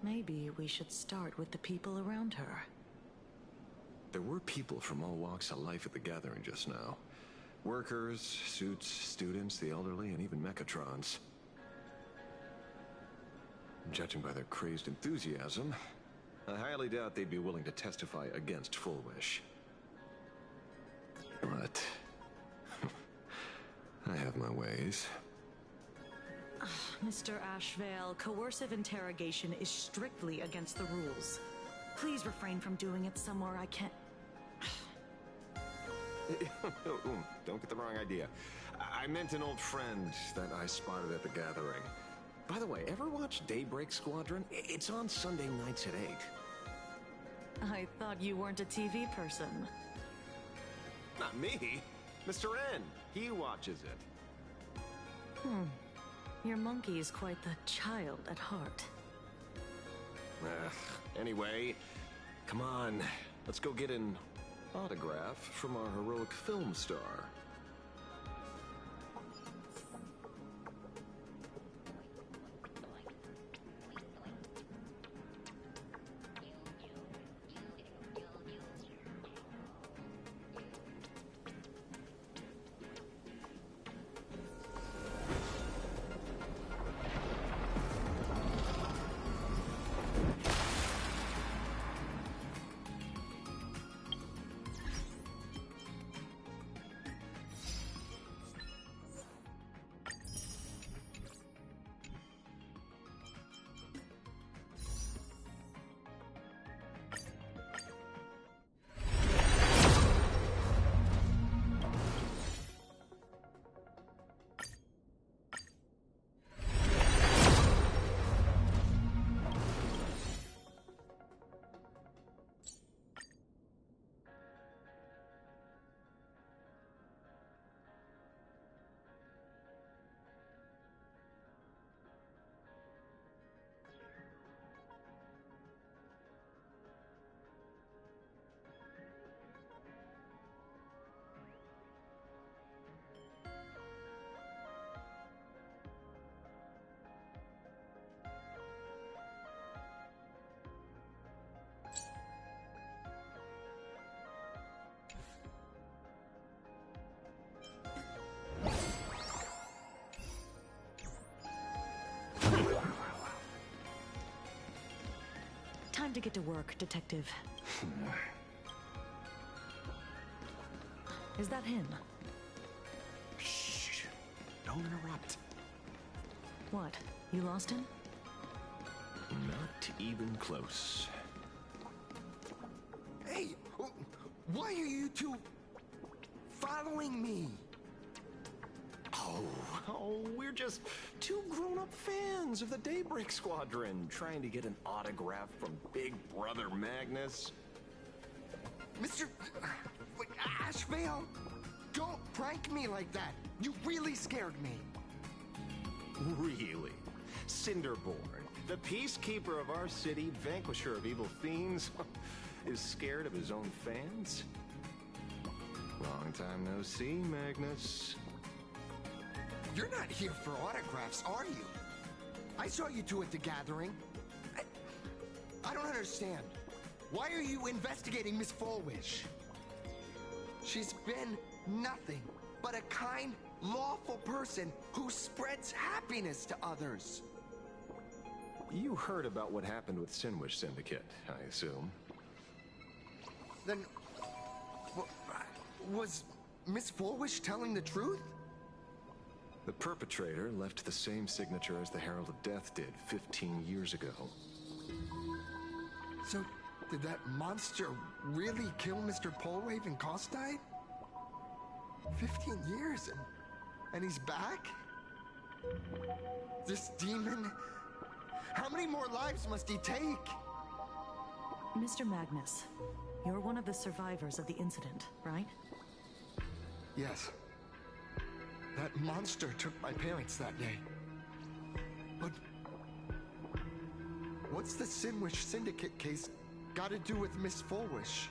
Maybe we should start with the people around her. There were people from all walks of life at the gathering just now. Workers, suits, students, the elderly, and even Mechatrons. Judging by their crazed enthusiasm, I highly doubt they'd be willing to testify against Full Wish. But I have my ways. Mr. Ashveil, coercive interrogation is strictly against the rules. Please refrain from doing it somewhere I can't... Don't get the wrong idea. I meant an old friend that I spotted at the gathering. By the way, ever watch Daybreak Squadron? It's on Sunday nights at 8. I thought you weren't a TV person. Not me. Mr. N. He watches it. Your monkey is quite the child at heart. Anyway, come on. Let's go get an autograph from our heroic film star. Time to get to work, Detective. Is that him? Shh. Don't interrupt. What? You lost him? Not even close. Hey! Why are you two following me? Oh, we're just two grown-up fans of the Daybreak Squadron trying to get an autograph from Big Brother Magnus. Mr. Ashveil, don't prank me like that. You really scared me. Really? Cinderborn, the peacekeeper of our city, vanquisher of evil fiends, is scared of his own fans? Long time no see, Magnus. You're not here for autographs, are you? I saw you two at the gathering. I don't understand. Why are you investigating Miss Fullwish? She's been nothing but a kind, lawful person who spreads happiness to others. You heard about what happened with Sinwish Syndicate, I assume. Then, was Miss Fullwish telling the truth? The perpetrator left the same signature as the Herald of Death did 15 years ago. So, did that monster really kill Mr. Polwave and Costite? 15 years and he's back? This demon? How many more lives must he take? Mr. Magnus, you're one of the survivors of the incident, right? Yes. That monster took my parents that day. But what's the Sinwish Syndicate case got to do with Miss Fullwish?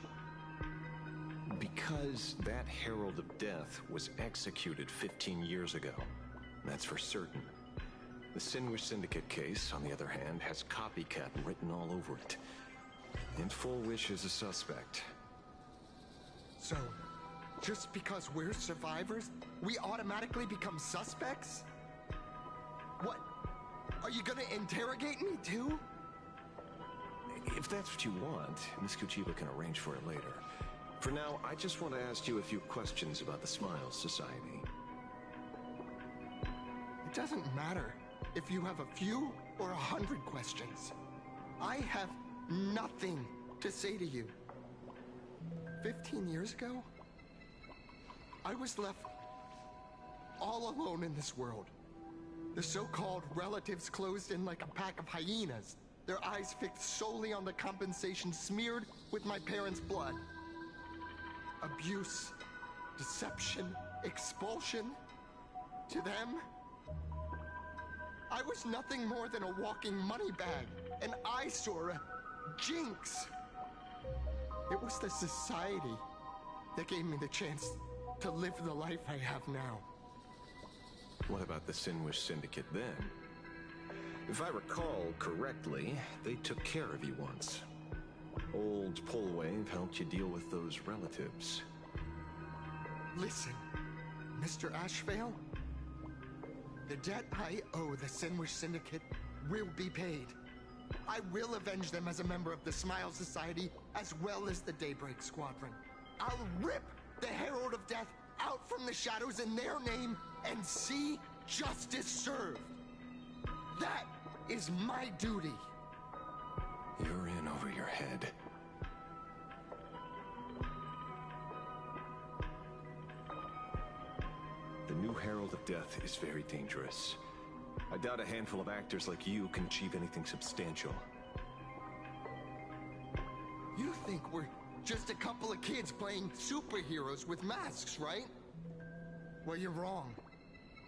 Because that Herald of Death was executed 15 years ago. That's for certain. The Sinwish Syndicate case, on the other hand, has copycat written all over it. And Fullwish is a suspect. So, just because we're survivors, we automatically become suspects? What? Are you gonna interrogate me too? If that's what you want, Miss Kuchiba can arrange for it later. For now, I just want to ask you a few questions about the Smiles Society. It doesn't matter if you have a few or 100 questions. I have nothing to say to you. 15 years ago, I was left all alone in this world. The so-called relatives closed in like a pack of hyenas, their eyes fixed solely on the compensation smeared with my parents' blood. Abuse, deception, expulsion. To them, I was nothing more than a walking money bag, an eyesore, a jinx. It was the society that gave me the chance to live the life I have now. What about the Sinwish Syndicate then? If I recall correctly, they took care of you once. Old Polwave helped you deal with those relatives. Listen, Mr. Ashveil, the debt I owe the Sinwish Syndicate will be paid. I will avenge them as a member of the Smile Society, as well as the Daybreak Squadron. I'll rip the Herald of Death out from the shadows in their name and see justice served. That is my duty. You're in over your head. The new Herald of Death is very dangerous. I doubt a handful of actors like you can achieve anything substantial. You think we're just a couple of kids playing superheroes with masks, right? Well, you're wrong.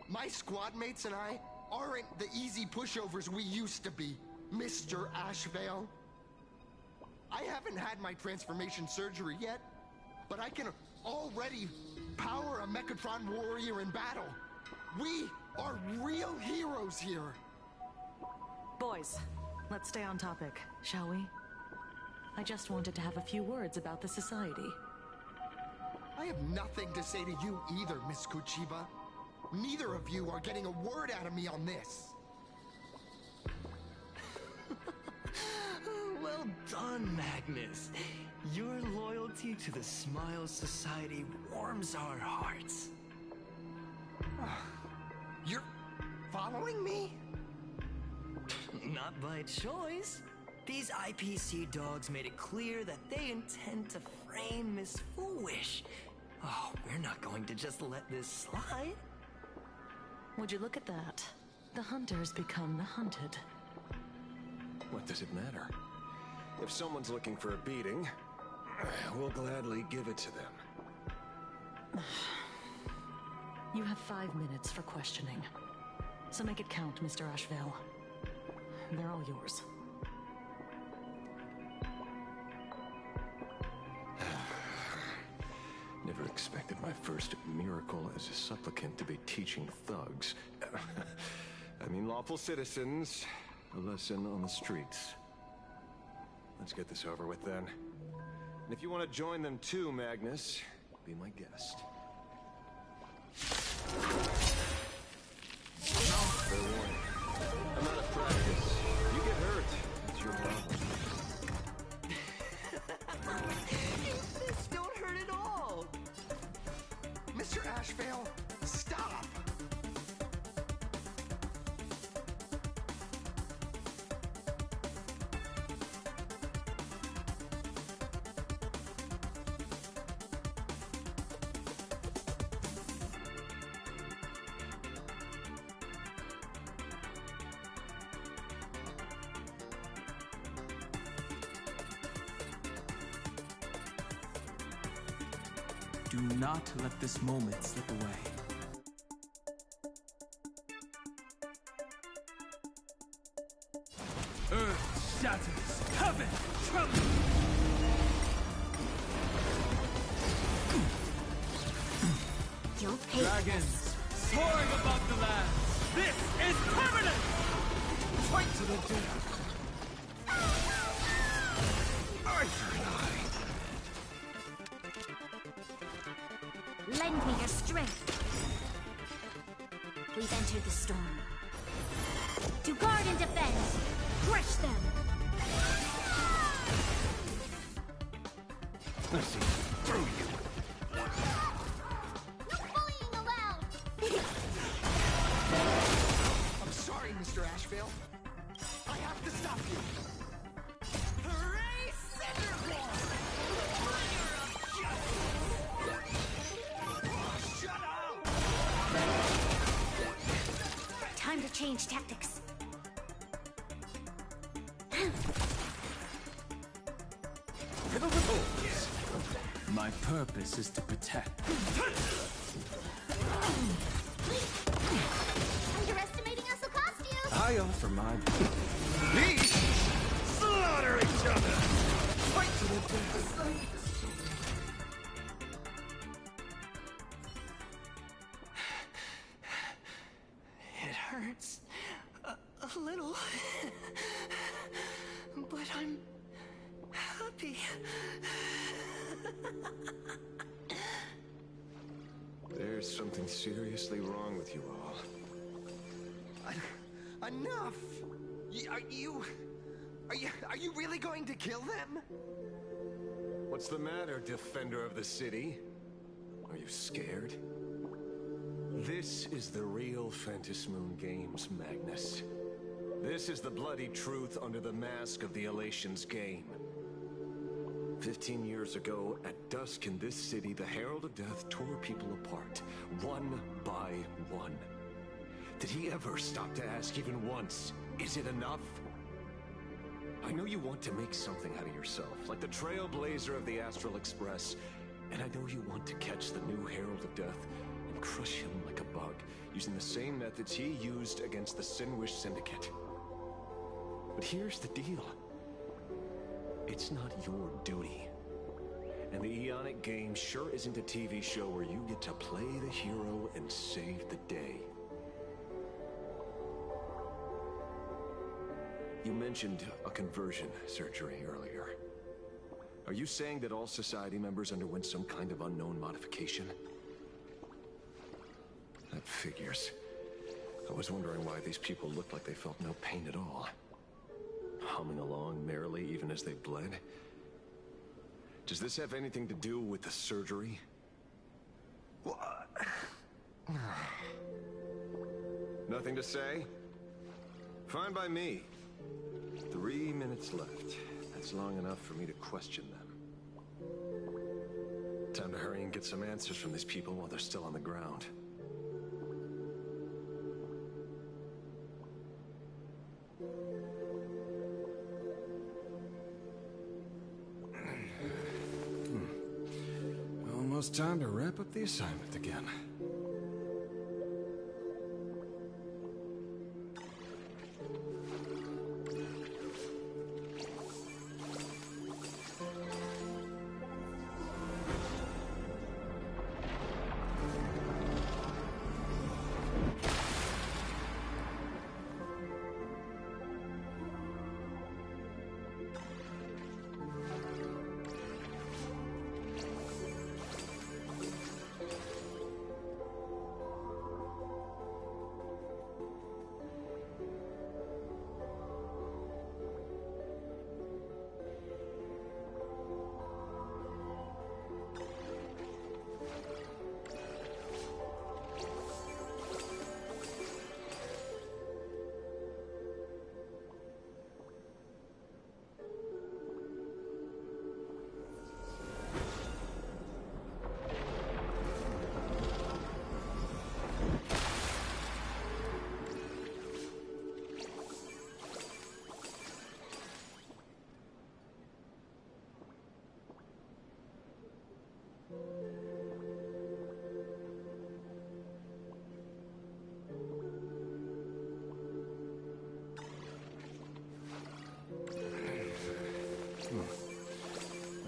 My squad mates and I aren't the easy pushovers we used to be, Mr. Ashveil. I haven't had my transformation surgery yet, but I can already power a Mechatron warrior in battle. We are real heroes here. Boys, let's stay on topic, shall we? I just wanted to have a few words about the society. I have nothing to say to you either, Miss Kuchiba. Neither of you are getting a word out of me on this. Well done, Magnus. Your loyalty to the Smile Society warms our hearts. You're following me? Not by choice. These IPC dogs made it clear that they intend to frame Miss Foolish. Oh, we're not going to just let this slide. Would you look at that? The hunters become the hunted. What does it matter? If someone's looking for a beating, we'll gladly give it to them. You have 5 minutes for questioning. So make it count, Mr. Ashveil. They're all yours. Never expected my first miracle as a supplicant to be teaching thugs. I mean lawful citizens, a lesson on the streets. Let's get this over with then. And if you want to join them too, Magnus, be my guest. Fair warning. I'm out of practice. You get hurt, it's your problem. This don't hurt at all. Mr. Ashveil, stop! Do not let this moment slip away. Earth shatters, heaven trembles! dragons, soaring above the land. This is permanent! Fight to the death. Arthur and Lend me your strength. We've entered the storm. To guard and defend, crush them! Let's see through you. No bullying allowed! I'm sorry, Mr. Ashveil. I have to stop you. Hooray, Cinderball! Bringer of justice! Shut up! Time to change tactics. My purpose is to protect. Underestimating us will cost you! I offer my... These slaughter each other. Fight to the death. It hurts a little, but I'm happy. There's something seriously wrong with you all. Enough! Are you really going to kill them? What's the matter, defender of the city? Are you scared? This is the real Phantasmoon Games, Magnus. This is the bloody truth under the mask of the Elations game. 15 years ago, at dusk in this city, the Herald of Death tore people apart, one by one. Did he ever stop to ask even once, is it enough? I know you want to make something out of yourself, like the trailblazer of the Astral Express, and I know you want to catch the new Herald of Death and crush him like a bug, using the same methods he used against the Sinwish Syndicate. But here's the deal. It's not your duty. And the Eonic game sure isn't a TV show where you get to play the hero and save the day. You mentioned a conversion surgery earlier. Are you saying that all Society members underwent some kind of unknown modification? That figures. I was wondering why these people looked like they felt no pain at all. Humming along merrily even as they bled. Does this have anything to do with the surgery? Nothing to say? Fine by me. 3 minutes left. That's long enough for me to question them. Time to hurry and get some answers from these people while they're still on the ground. Almost time to wrap up the assignment again.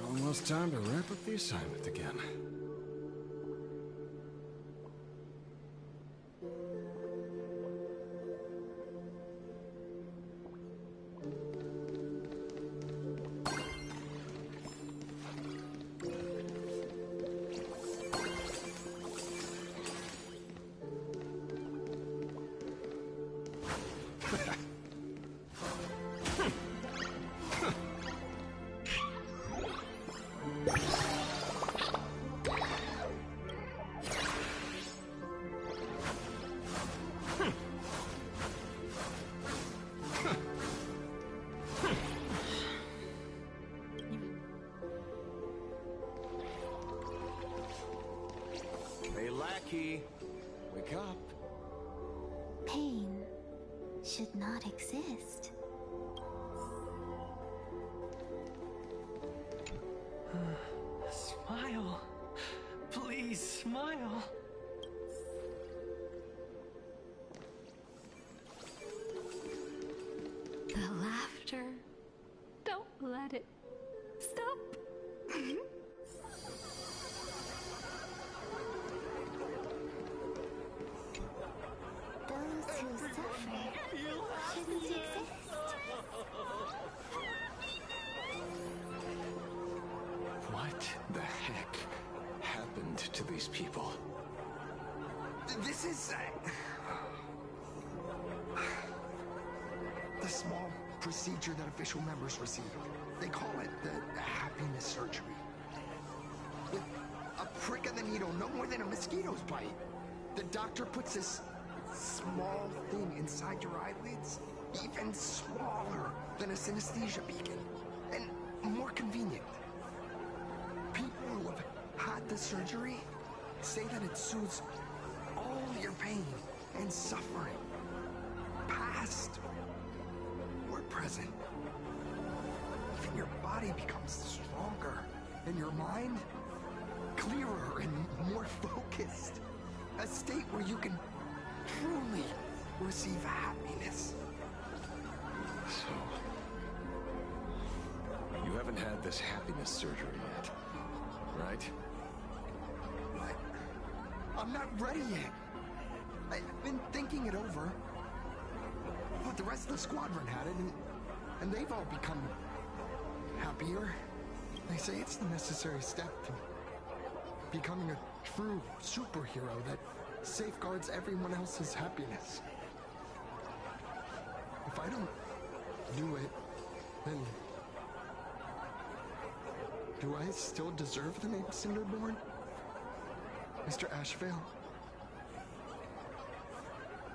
Almost time to wrap up the assignment again. Hey, lackey, wake up. Pain should not exist. Smile. Please, smile. The laughter. Don't let it stop. Those who suffer shouldn't exist. What the heck happened to these people? This is... the small procedure that official members receive. They call it the happiness surgery. With a prick of the needle, no more than a mosquito's bite. The doctor puts this small thing inside your eyelids, even smaller than a synesthesia beacon, and more convenient. People who have had the surgery say that it soothes all your pain and suffering, past or present. Even your body becomes stronger, and your mind clearer and more focused. A state where you can truly receive happiness. So, you haven't had this happiness surgery yet, right? I'm not ready yet. I've been thinking it over. But the rest of the squadron had it, and they've all become happier. They say it's the necessary step to becoming a true superhero that safeguards everyone else's happiness. If I don't do it, then do I still deserve the name Cinderborn? Mr. Ashveil?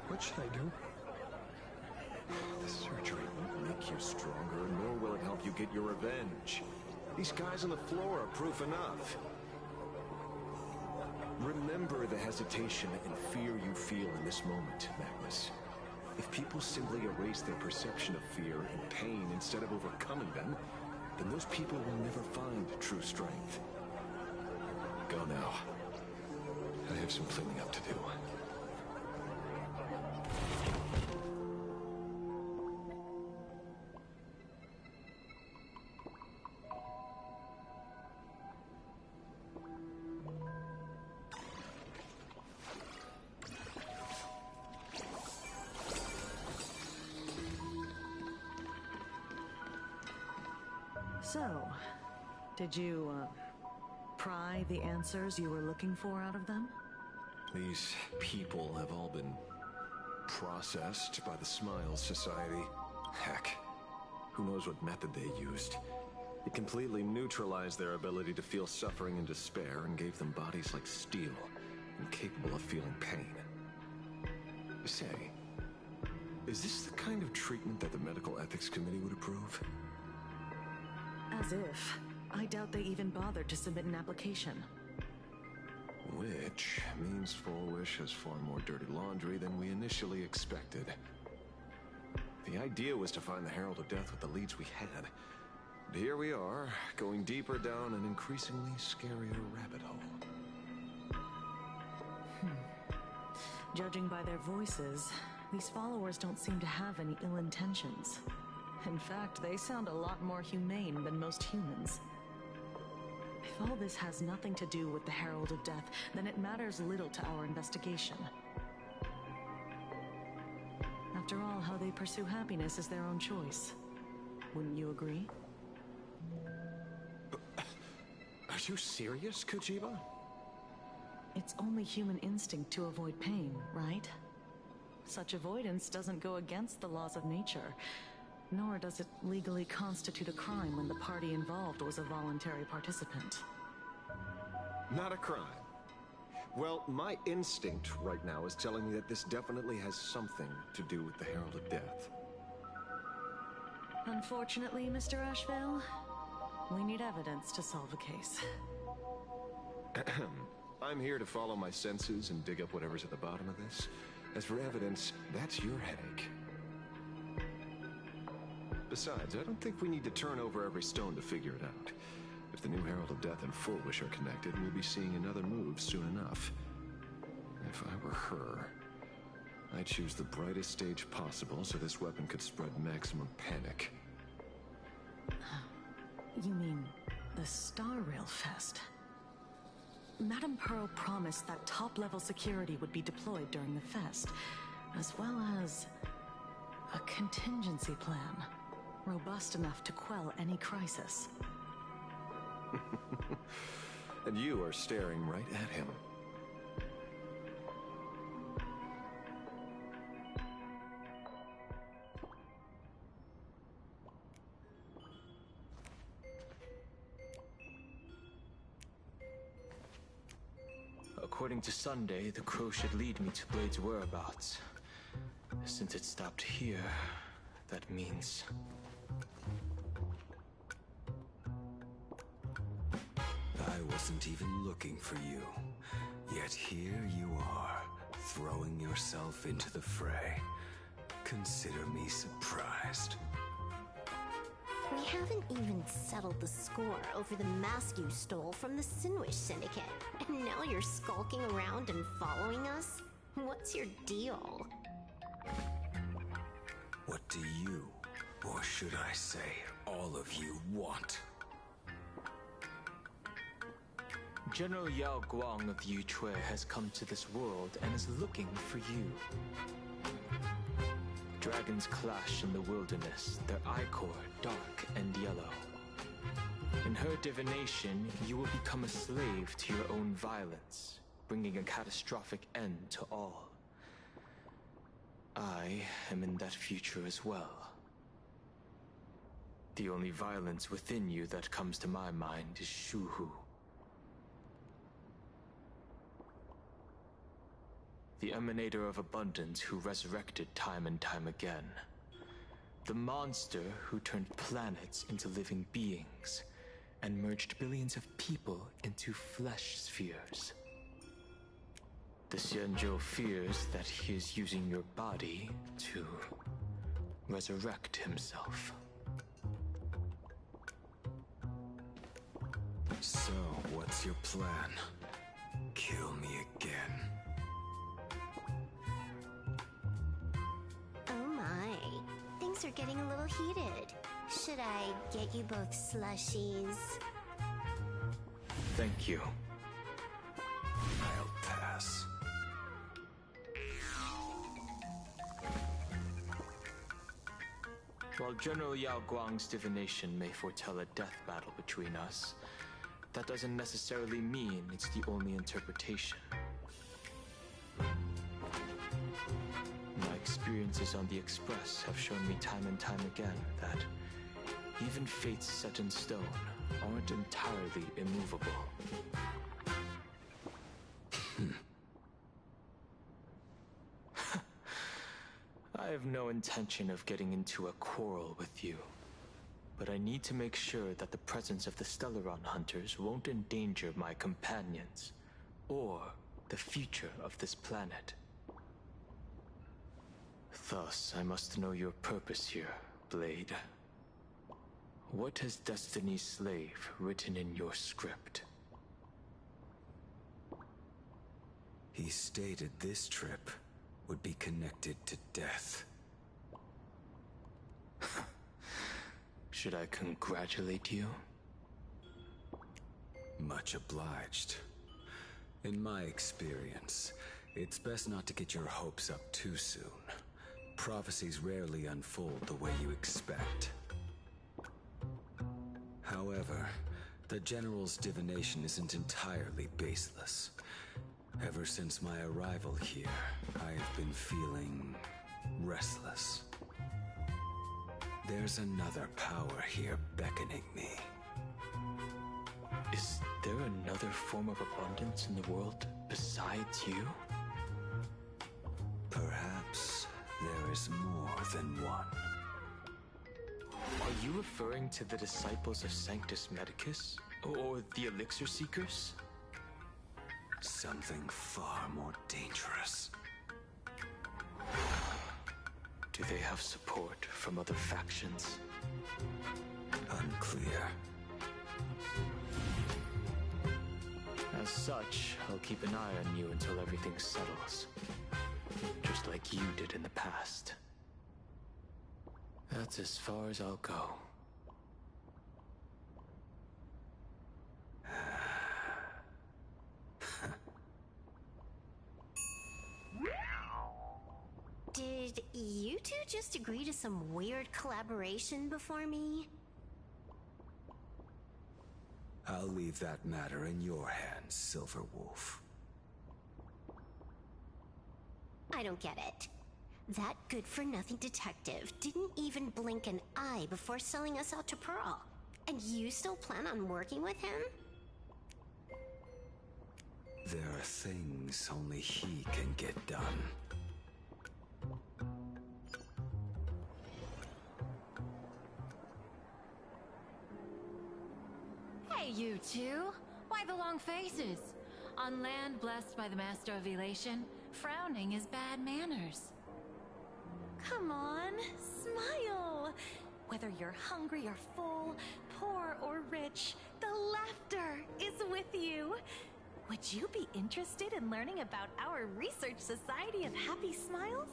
What should I do? The surgery won't make you stronger, nor will it help you get your revenge. These guys on the floor are proof enough. Remember the hesitation and fear you feel in this moment, Magnus. If people simply erase their perception of fear and pain instead of overcoming them, then those people will never find true strength. Go now. I have some cleaning up to do. So, did you, pry the answers you were looking for out of them? These people have all been processed by the Smiles Society. Heck, who knows what method they used. It completely neutralized their ability to feel suffering and despair and gave them bodies like steel, incapable of feeling pain. Say, is this the kind of treatment that the Medical Ethics Committee would approve? As if. I doubt they even bothered to submit an application. Which means Fulwish has far more dirty laundry than we initially expected. The idea was to find the Herald of Death with the leads we had. But here we are, going deeper down an increasingly scarier rabbit hole. Judging by their voices, these followers don't seem to have any ill intentions. In fact, they sound a lot more humane than most humans. If all this has nothing to do with the Herald of Death, then it matters little to our investigation. After all, how they pursue happiness is their own choice. Wouldn't you agree? Are you serious, Kojiba? It's only human instinct to avoid pain, right? Such avoidance doesn't go against the laws of nature. Nor does it legally constitute a crime when the party involved was a voluntary participant. Not a crime. Well, my instinct right now is telling me that this definitely has something to do with the Herald of Death. Unfortunately, Mr. Ashveil, we need evidence to solve the case. I'm here to follow my senses and dig up whatever's at the bottom of this. As for evidence, that's your headache. Besides, I don't think we need to turn over every stone to figure it out. If the new Herald of Death and Fullwish are connected, we'll be seeing another move soon enough. If I were her, I'd choose the brightest stage possible so this weapon could spread maximum panic. You mean the Star Rail Fest? Madame Pearl promised that top-level security would be deployed during the fest, as well as a contingency plan, robust enough to quell any crisis. And you are staring right at him. According to Sunday, the crow should lead me to Blade's whereabouts. Since it stopped here, that means... I wasn't even looking for you. Yet here you are, throwing yourself into the fray. Consider me surprised. We haven't even settled the score over the mask you stole from the Sinwish Syndicate. And now you're skulking around and following us? What's your deal? What do you, or should I say, all of you, want? General Yao Guang of Yuchui has come to this world and is looking for you. Dragons clash in the wilderness, their ichor dark and yellow. In her divination, you will become a slave to your own violence, bringing a catastrophic end to all. I am in that future as well. The only violence within you that comes to my mind is Shuhu. The emanator of abundance who resurrected time and time again. The monster who turned planets into living beings and merged billions of people into flesh spheres. The Xianzhou fears that he is using your body to resurrect himself. So, what's your plan? Kill me again. Oh my, things are getting a little heated. Should I get you both slushies? Thank you. I'll pass. While General Yao Guang's divination may foretell a death battle between us, that doesn't necessarily mean it's the only interpretation. My experiences on the Express have shown me time and time again that even fates set in stone aren't entirely immovable. I have no intention of getting into a quarrel with you, but I need to make sure that the presence of the Stellaron hunters won't endanger my companions, or the future of this planet. Thus, I must know your purpose here, Blade. What has Destiny's Slave written in your script? He stated this trip would be connected to death. Should I congratulate you? Much obliged. In my experience, it's best not to get your hopes up too soon. Prophecies rarely unfold the way you expect. However, the General's divination isn't entirely baseless. Ever since my arrival here, I have been feeling restless. There's another power here beckoning me. Is there another form of abundance in the world besides you? Perhaps there is more than one. Are you referring to the disciples of Sanctus Medicus? Or the Elixir Seekers? Something far more dangerous. Do they have support from other factions? Unclear. As such, I'll keep an eye on you until everything settles. Just like you did in the past. That's as far as I'll go. Did you two just agree to some weird collaboration before me? I'll leave that matter in your hands, Silver Wolf. I don't get it. That good-for-nothing detective didn't even blink an eye before selling us out to Pearl. And you still plan on working with him? There are things only he can get done. Hey, you two! Why the long faces? On land blessed by the Master of Elation, frowning is bad manners. Come on, smile! Whether you're hungry or full, poor or rich, the laughter is with you. Would you be interested in learning about our Research Society of Happy Smiles?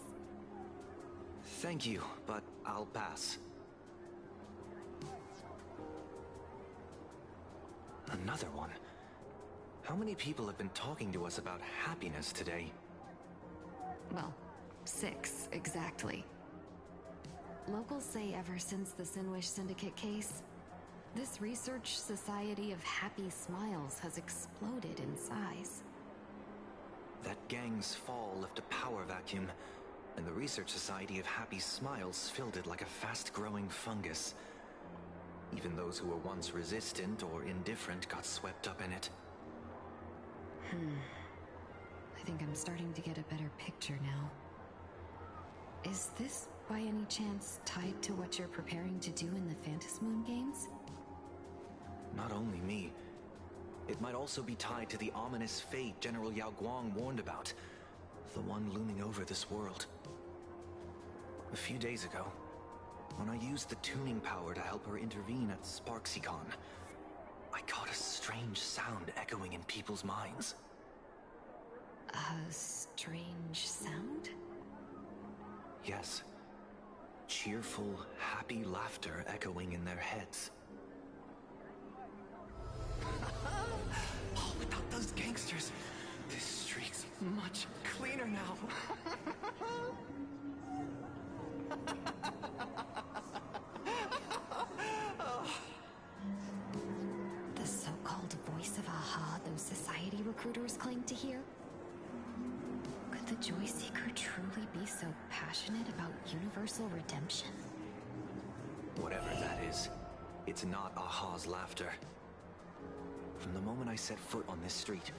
Thank you, but I'll pass. Another one. How many people have been talking to us about happiness today? Well, 6, exactly. Locals say ever since the Sinwish Syndicate case, this Research Society of Happy Smiles has exploded in size. That gang's fall left a power vacuum, and the Research Society of Happy Smiles filled it like a fast-growing fungus. Even those who were once resistant or indifferent got swept up in it. I think I'm starting to get a better picture now. Is this, by any chance, tied to what you're preparing to do in the Phantasmoon games? Not only me. It might also be tied to the ominous fate General Yao Guang warned about. The one looming over this world. A few days ago, when I used the tuning power to help her intervene at Sparksicon, I caught a strange sound echoing in people's minds. A strange sound? Yes. Cheerful, happy laughter echoing in their heads. Oh, without those gangsters, this street's much cleaner now. The so-called voice of Aha those society recruiters claim to hear? Could the Joy Seeker truly be so passionate about universal redemption? Whatever that is, it's not Aha's laughter. From the moment I set foot on this street,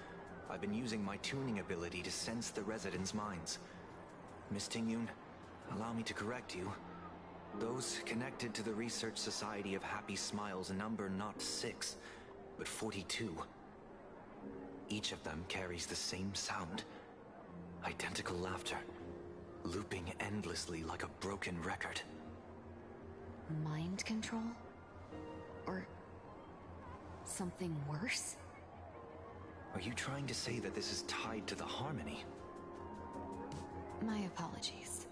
I've been using my tuning ability to sense the residents' minds. Miss Tingyun, allow me to correct you. Those connected to the Research Society of Happy Smiles number not 6, but 42. Each of them carries the same sound. Identical laughter, looping endlessly like a broken record. Mind control? Or something worse? Are you trying to say that this is tied to the harmony? My apologies.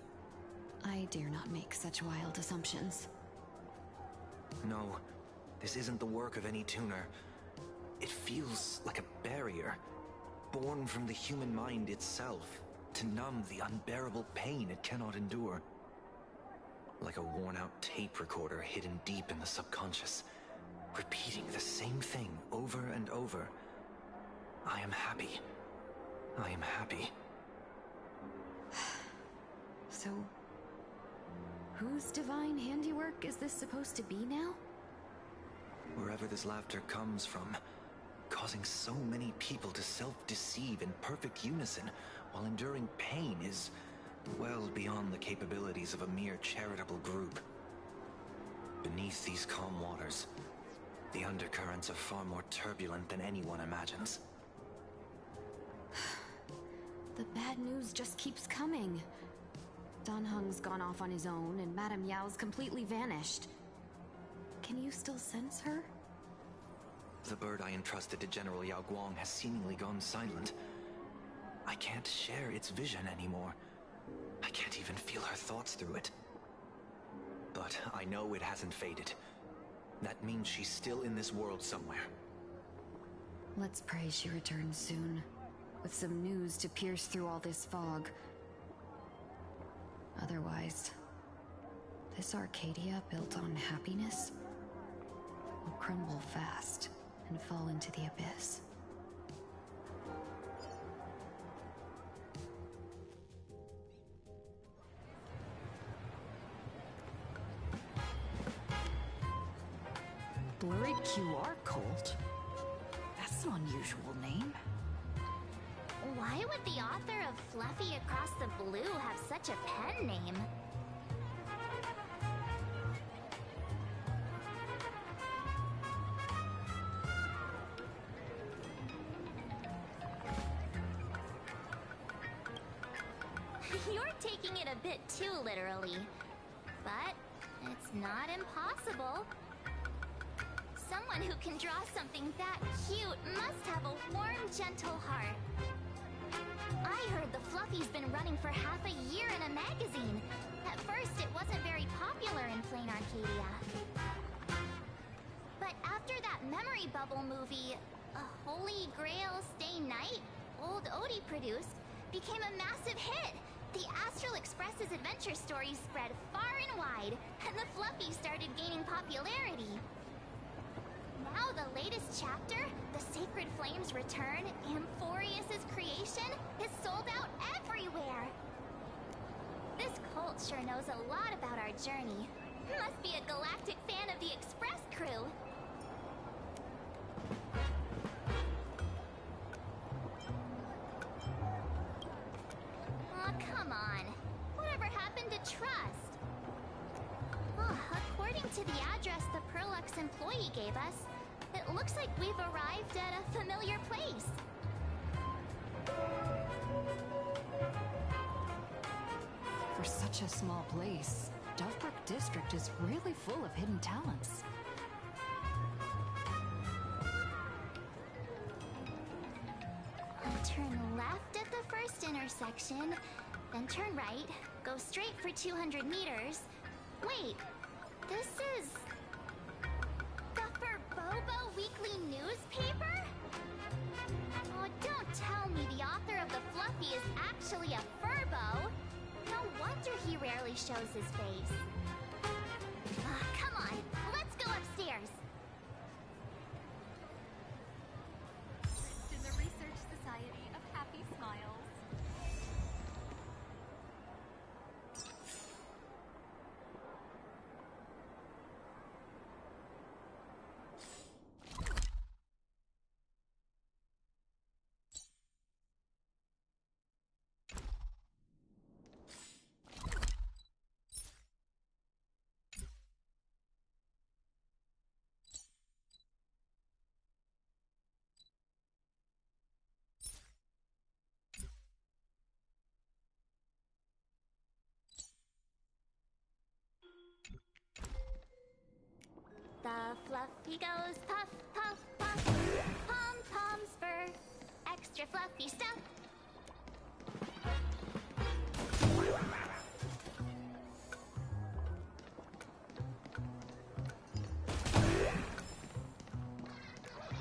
I dare not make such wild assumptions. No, this isn't the work of any tuner. It feels like a barrier, born from the human mind itself, to numb the unbearable pain it cannot endure. Like a worn-out tape recorder hidden deep in the subconscious, repeating the same thing over and over. I am happy. I am happy. So, Whose divine handiwork is this supposed to be now? Wherever this laughter comes from, causing so many people to self-deceive in perfect unison while enduring pain is well beyond the capabilities of a mere charitable group. Beneath these calm waters, the undercurrents are far more turbulent than anyone imagines. The bad news just keeps coming. Dan Heng's gone off on his own, and Madame Yao's completely vanished. Can you still sense her? The bird I entrusted to General Yao Guang has seemingly gone silent. I can't share its vision anymore. I can't even feel her thoughts through it. But I know it hasn't faded. That means she's still in this world somewhere. Let's pray she returns soon, with some news to pierce through all this fog. Otherwise, this Arcadia built on happiness will crumble fast and fall into the abyss. Blurry QR cult? That's an unusual name. Why would the author of Fluffy Across the Blue have such a pen name? You're taking it a bit too literally. But it's not impossible. Someone who can draw something that cute must have a warm, gentle heart. I heard the Fluffy's been running for half a year in a magazine. At first, it wasn't very popular in plain Arcadia. But after that memory bubble movie, A Holy Grail Stay Night, Old Odie produced, became a massive hit. The Astral Express's adventure stories spread far and wide, and the Fluffy started gaining popularity. Now the latest chapter, The Sacred Flames Return, Amphorius's creation, is sold out everywhere. This cult sure knows a lot about our journey. Must be a galactic fan of the Express crew. Aw, come on. Whatever happened to trust? According to the address the Perlux employee gave us, it looks like we've arrived at a familiar place. For such a small place, Dovebrook District is really full of hidden talents. Turn left at the first intersection, then turn right, go straight for 200 meters. Wait, this is... the Bobo Weekly newspaper? Oh, don't tell me the author of the Fluffy is actually a Furbo. No wonder he rarely shows his face. Come on, let's go upstairs. In the Research Society of Happy Smiles. The Fluffy goes puff, puff, puff. Pom-poms for extra fluffy stuff.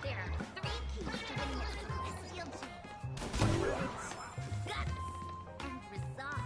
There are 3 keys to winning a celestial gem. Courage, guts, and resolve.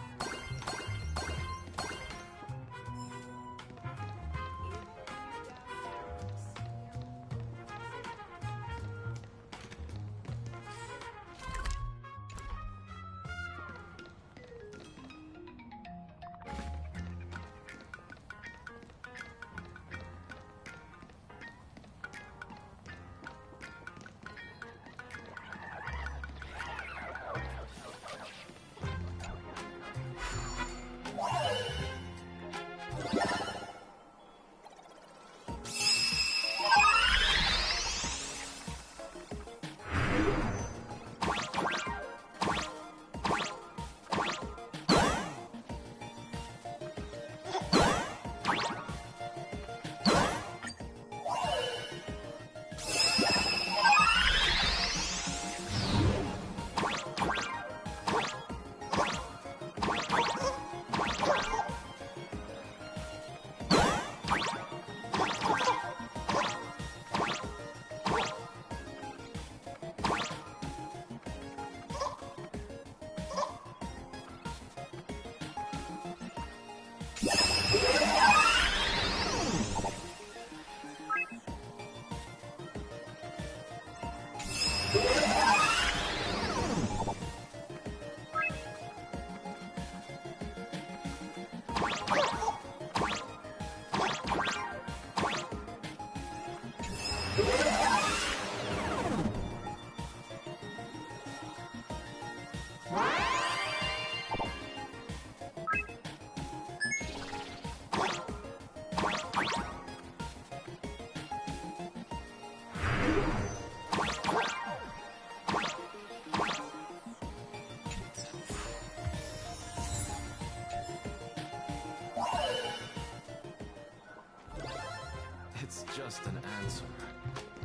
Just an answer.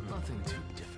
Nothing too difficult.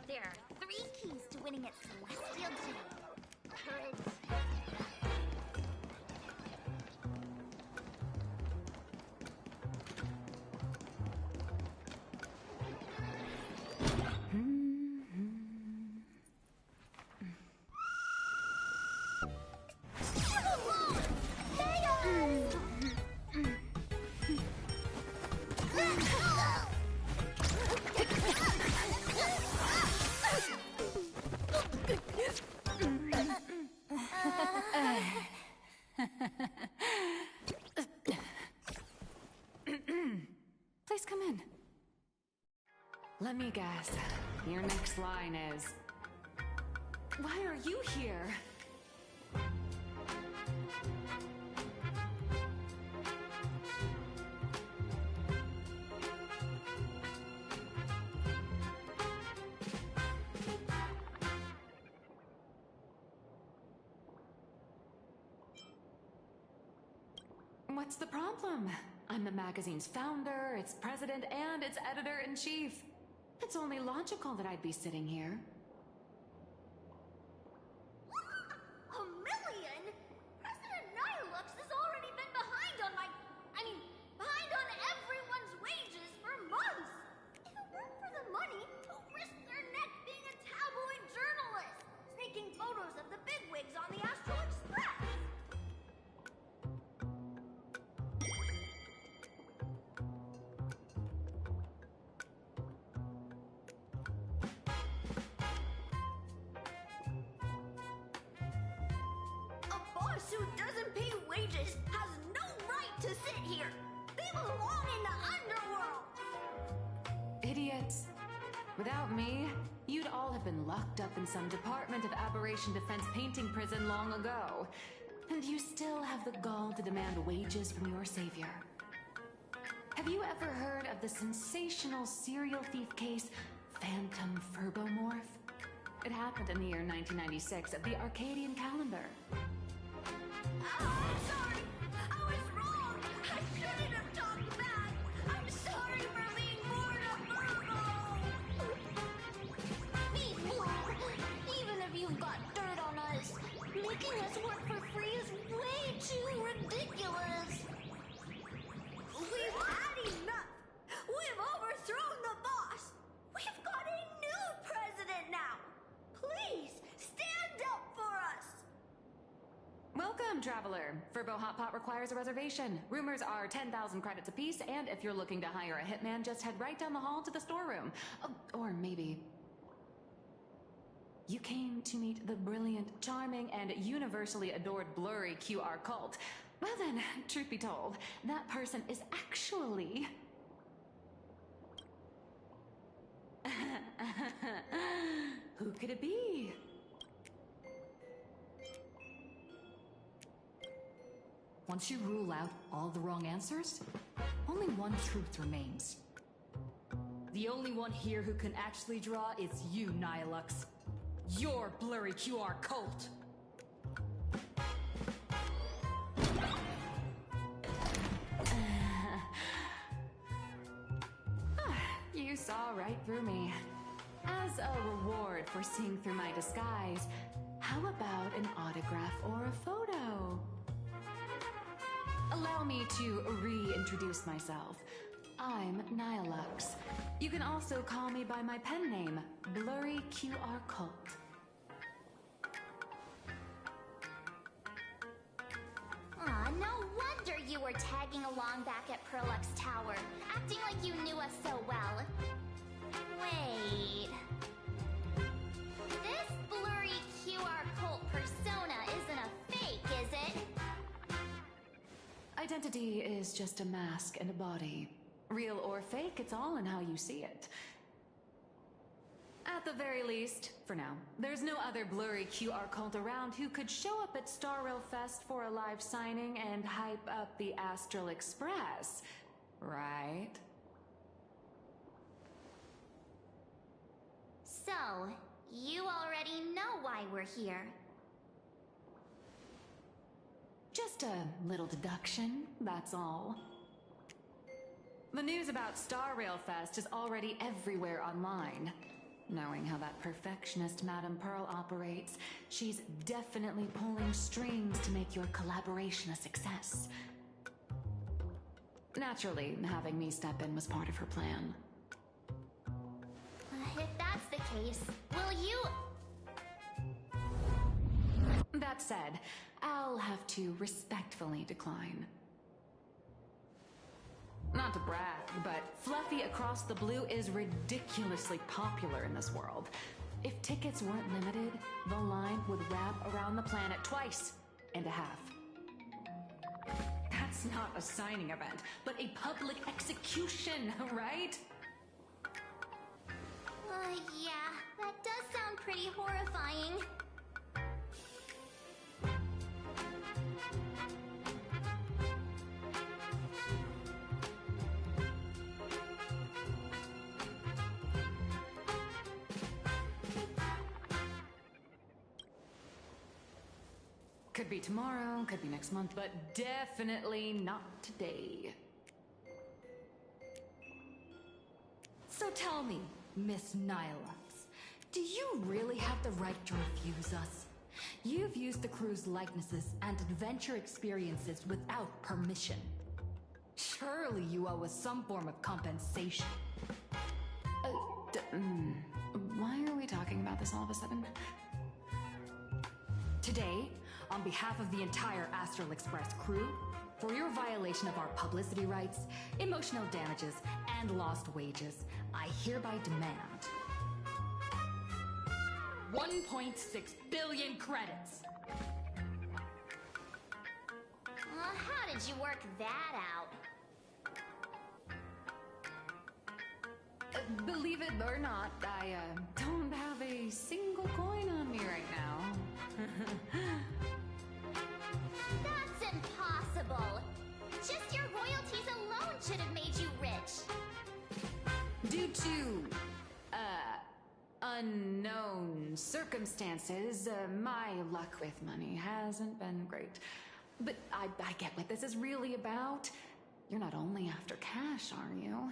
There are 3 keys to winning at Celestial Gym. Courage. Please come in. Let me guess. Your next line is, why are you here? What's the problem? I'm the magazine's founder, its president, and its editor-in-chief. It's only logical that I'd be sitting here. A million? President Nihilux has already been behind on behind on everyone's wages for months. If it weren't for the money, who'd risk their neck being a tabloid journalist, taking photos of the bigwigs on the Astral Express? Who doesn't pay wages has no right to sit here. They belong in the underworld. Idiots. Without me, you'd all have been locked up in some Department of Aberration Defense painting prison long ago. And you still have the gall to demand wages from your savior. Have you ever heard of the sensational serial thief case, Phantom Furbomorph? It happened in the year 1996 at the Arcadian calendar. I'm sorry. I was wrong. I shouldn't have talked back. I'm sorry for being born a Virgo. Even if you've got dirt on us, making us work for free is way too ridiculous. We've had enough. We've overthrown the boss. We've got a new president now. Please, stand up for us. Welcome, traveler. Furbo Hot Pot requires a reservation. Rumors are 10,000 credits apiece, and if you're looking to hire a hitman, just head right down the hall to the storeroom. Oh, or maybe you came to meet the brilliant, charming, and universally adored blurry QR cult. Well then, truth be told, that person is actually... Who could it be? Once you rule out all the wrong answers, only one truth remains. The only one here who can actually draw is you, Nihilux. Your blurry QR cult. You saw right through me. As a reward for seeing through my disguise, how about an autograph or a photo? Allow me to reintroduce myself. I'm Nihilux. You can also call me by my pen name, Blurry QR Cult. Aw, no wonder you were tagging along back at Prolux Tower, acting like you knew us so well. Wait. This blurry QR cult persona isn't a fake, is it? Identity is just a mask and a body. Real or fake, it's all in how you see it. At the very least, for now, there's no other blurry QR cult around who could show up at Star Rail Fest for a live signing and hype up the Astral Express, right? So, you already know why we're here. Just a little deduction, that's all. The news about Star Rail Fest is already everywhere online. Knowing how that perfectionist Madame Pearl operates, she's definitely pulling strings to make your collaboration a success. Naturally, having me step in was part of her plan. If that's the case, will you... That said, I'll have to respectfully decline. Not to brag, but Fluffy Across the Blue is ridiculously popular in this world. If tickets weren't limited, the line would wrap around the planet twice and a half. That's not a signing event, but a public execution, right? Yeah, that does sound pretty horrifying. Could be tomorrow, could be next month, but definitely not today. So tell me, Miss Nihilux, do you really have the right to refuse us? You've used the crew's likenesses and adventure experiences without permission. Surely you owe us some form of compensation. Why are we talking about this all of a sudden? Today, on behalf of the entire Astral Express crew, for your violation of our publicity rights, emotional damages, and lost wages, I hereby demand 1.6 billion credits. How did you work that out? Believe it or not, I don't have a single coin on me right now. That's impossible! Just your royalties alone should have made you rich! Due to, unknown circumstances, my luck with money hasn't been great. But I get what this is really about. You're not only after cash, are you?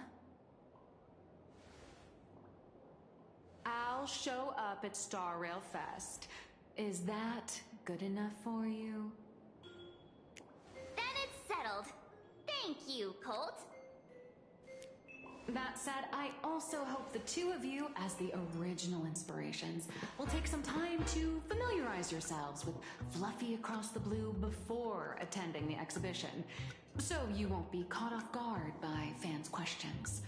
I'll show up at Star Rail Fest. Is that good enough for you? Then it's settled. Thank you, Colt. That said, I also hope the two of you, as the original inspirations, will take some time to familiarize yourselves with Fluffy Across the Blue before attending the exhibition, so you won't be caught off guard by fans' questions.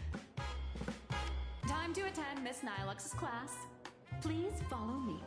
Time to attend Miss Nihilux's class. Please follow me.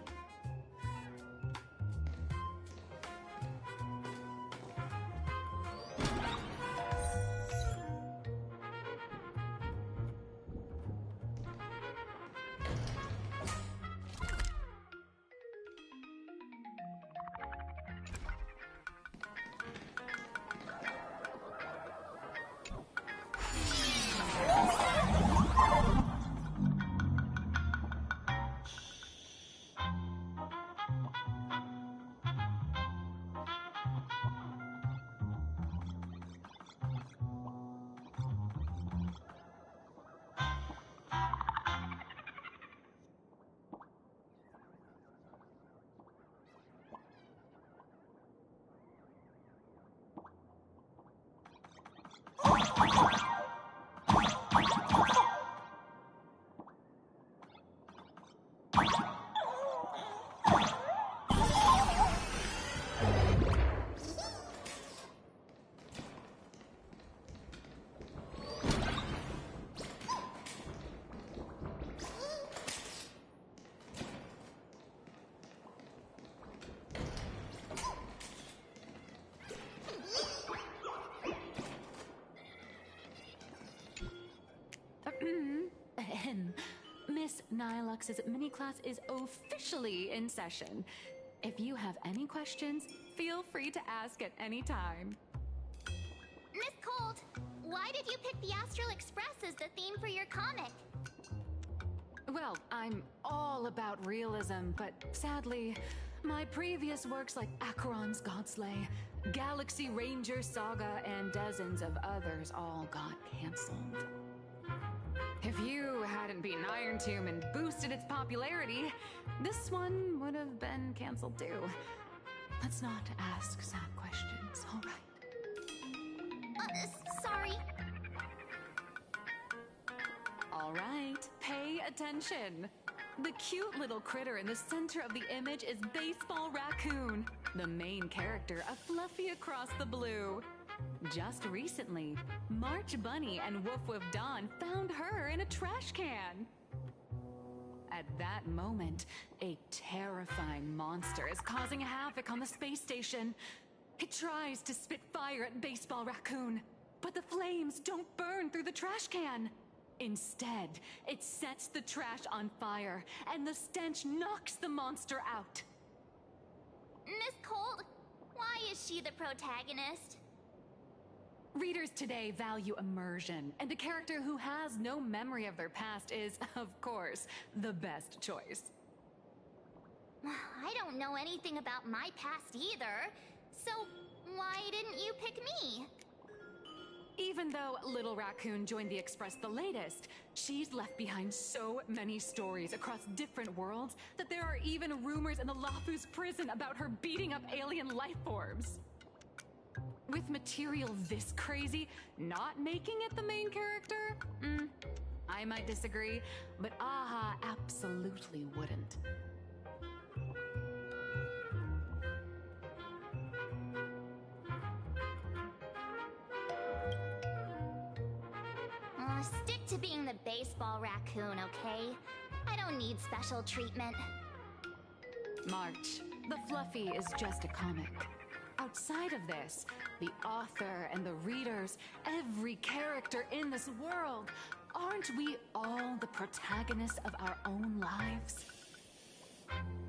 Nilux's mini-class is officially in session. If you have any questions, feel free to ask at any time. Miss Cold, why did you pick the Astral Express as the theme for your comic? Well, I'm all about realism, but sadly, my previous works like Acheron's Godslay, Galaxy Ranger Saga, and dozens of others all got cancelled. If you hadn't beaten Iron Tomb and boosted its popularity, this one would have been cancelled too. Let's not ask sad questions, all right? Sorry. All right, pay attention. The cute little critter in the center of the image is Baseball Raccoon, the main character of Fluffy Across the Blue. Just recently, March Bunny and Woof Woof Dawn found her in a trash can. At that moment, a terrifying monster is causing havoc on the space station. It tries to spit fire at Baseball Raccoon, but the flames don't burn through the trash can. Instead, it sets the trash on fire, and the stench knocks the monster out. Miss Cold, why is she the protagonist? Readers today value immersion, and a character who has no memory of their past is, of course, the best choice. I don't know anything about my past either, so why didn't you pick me? Even though Little Raccoon joined the Express the latest, she's left behind so many stories across different worlds that there are even rumors in the Lafu's prison about her beating up alien life forms. With material this crazy, not making it the main character? I might disagree, but AHA absolutely wouldn't. Stick to being the Baseball Raccoon, okay? I don't need special treatment. March, the Fluffy is just a comic. Outside of this, the author and the readers, every character in this world, aren't we all the protagonists of our own lives?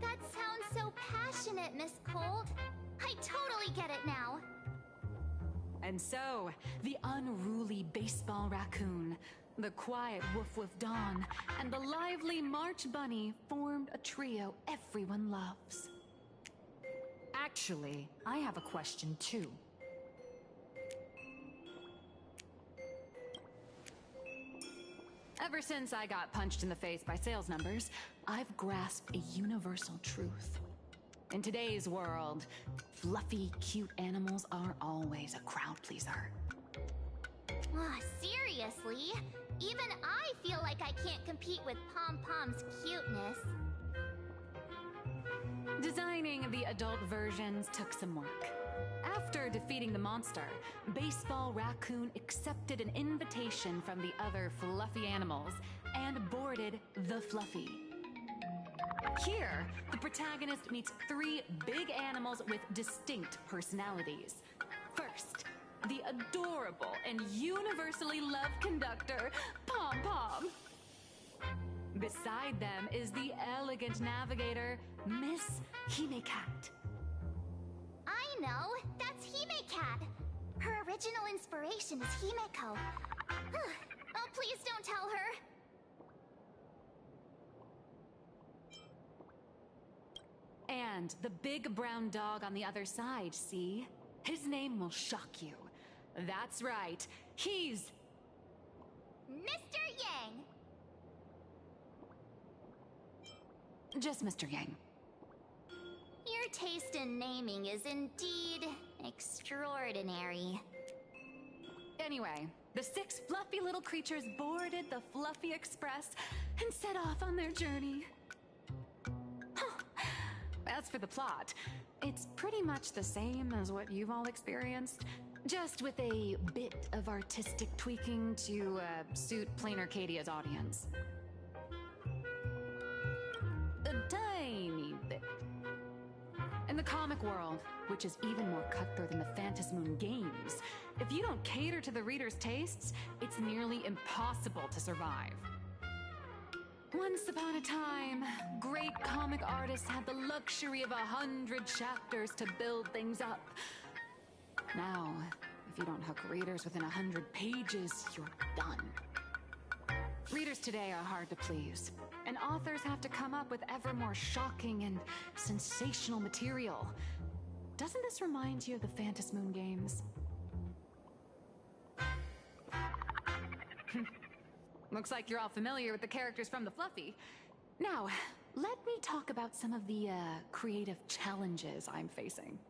That sounds so passionate, Miss Cold. I totally get it now. And so, the unruly Baseball Raccoon, the quiet Woof Woof Dawn, and the lively March Bunny formed a trio everyone loves. Actually, I have a question too. Ever since I got punched in the face by sales numbers, I've grasped a universal truth. In today's world, fluffy, cute animals are always a crowd pleaser. Seriously? Even I feel like I can't compete with Pom Pom's cuteness. Designing the adult versions took some work. After defeating the monster, Baseball Raccoon accepted an invitation from the other fluffy animals and boarded the Fluffy. Here, the protagonist meets three big animals with distinct personalities. First, the adorable and universally loved conductor, Pom Pom. Beside them is the elegant navigator, Miss Hime-Cat. I know! That's Hime-Cat! Her original inspiration is Himeko. Oh, please don't tell her! And the big brown dog on the other side, see? His name will shock you. That's right, he's... Mr. Yang! Just Mr. Yang. Your taste in naming is indeed extraordinary. Anyway, the 6 fluffy little creatures boarded the Fluffy Express and set off on their journey. As for the plot, it's pretty much the same as what you've all experienced, just with a bit of artistic tweaking to suit Plain Arcadia's audience. A tiny bit. In the comic world, which is even more cutthroat than the Phantasmoon games, if you don't cater to the reader's tastes, it's nearly impossible to survive. Once upon a time, great comic artists had the luxury of 100 chapters to build things up. Now, if you don't hook readers within 100 pages, you're done. Readers today are hard to please, and authors have to come up with ever more shocking and sensational material. Doesn't this remind you of the Phantom Moon games? Looks like you're all familiar with the characters from the Fluffy. Now, let me talk about some of the creative challenges I'm facing.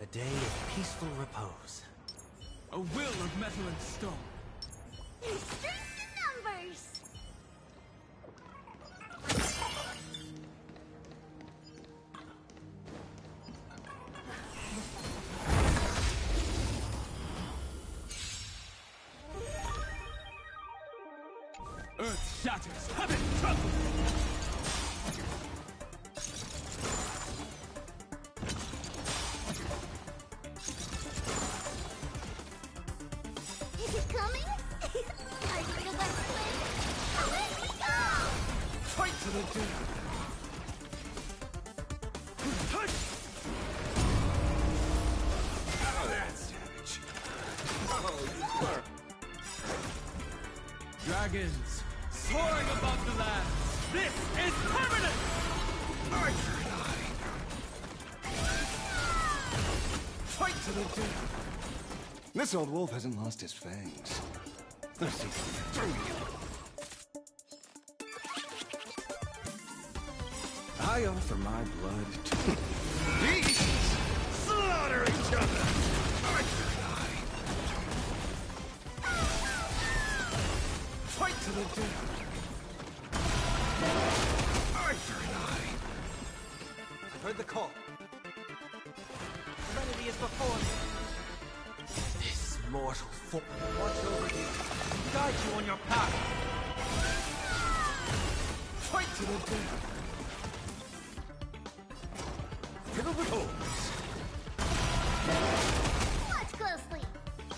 A day of peaceful repose. A will of metal and stone. You strength in numbers! Earth shatters, heaven trembles! Is it coming? Are you the best win? Let me go! Fight to the death! Oh, that's savage. Oh, you were. Dragons, soaring above the lands. This is permanent! Archer and I. Fight to the death! This old wolf hasn't lost his fangs. Let's see through you. I offer my blood to beasts slaughter each other. Archer and I. Fight to the death! Archer and I. I've heard the call. Serenity is before me. This mortal foot will watch over you, guide you on your path. Fight to the death! Fiddle with holes. Watch closely!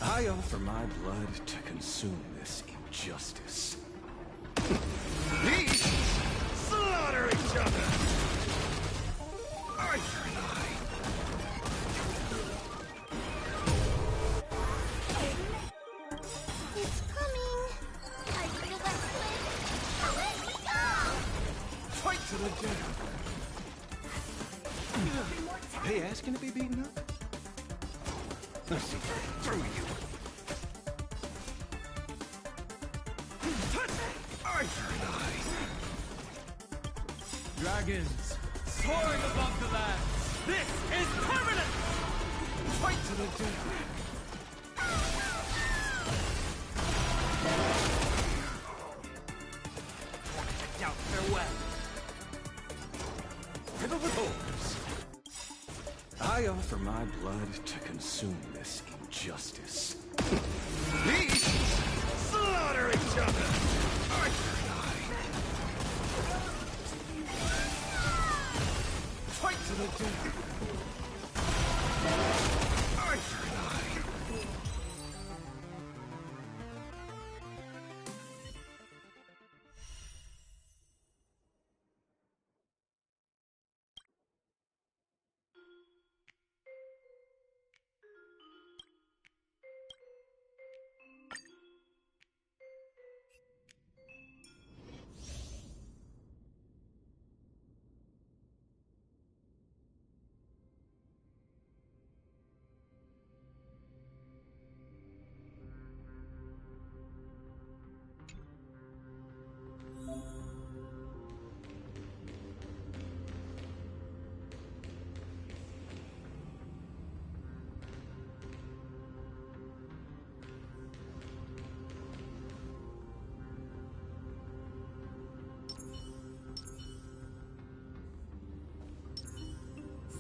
I offer my blood to consume this injustice. Beasts slaughter each other. Archer and I. It's coming! Are you the best win? Let me go! Fight to the death! Are they asking to be beaten up? Let's see through you. Archer and I. Dragons, soaring above the lands. This is permanent! Fight to the death! Now, farewell. Fiddle with holes. I offer my blood to consume this injustice. Beasts slaughter each other. Archer and I. Fight to the death! Archer and I.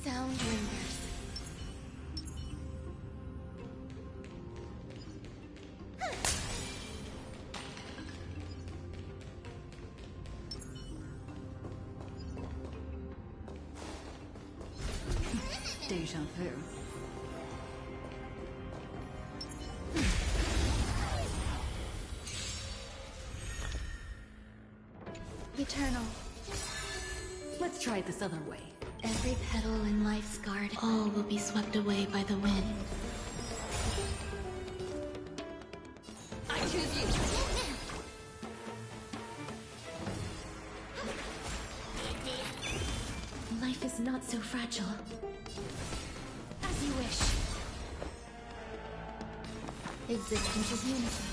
Sound lingers. Deja vu. Eternal. Let's try it this other way. Every petal in life's garden, all will be swept away by the wind. I choose you. Life is not so fragile. As you wish. Existence is unity.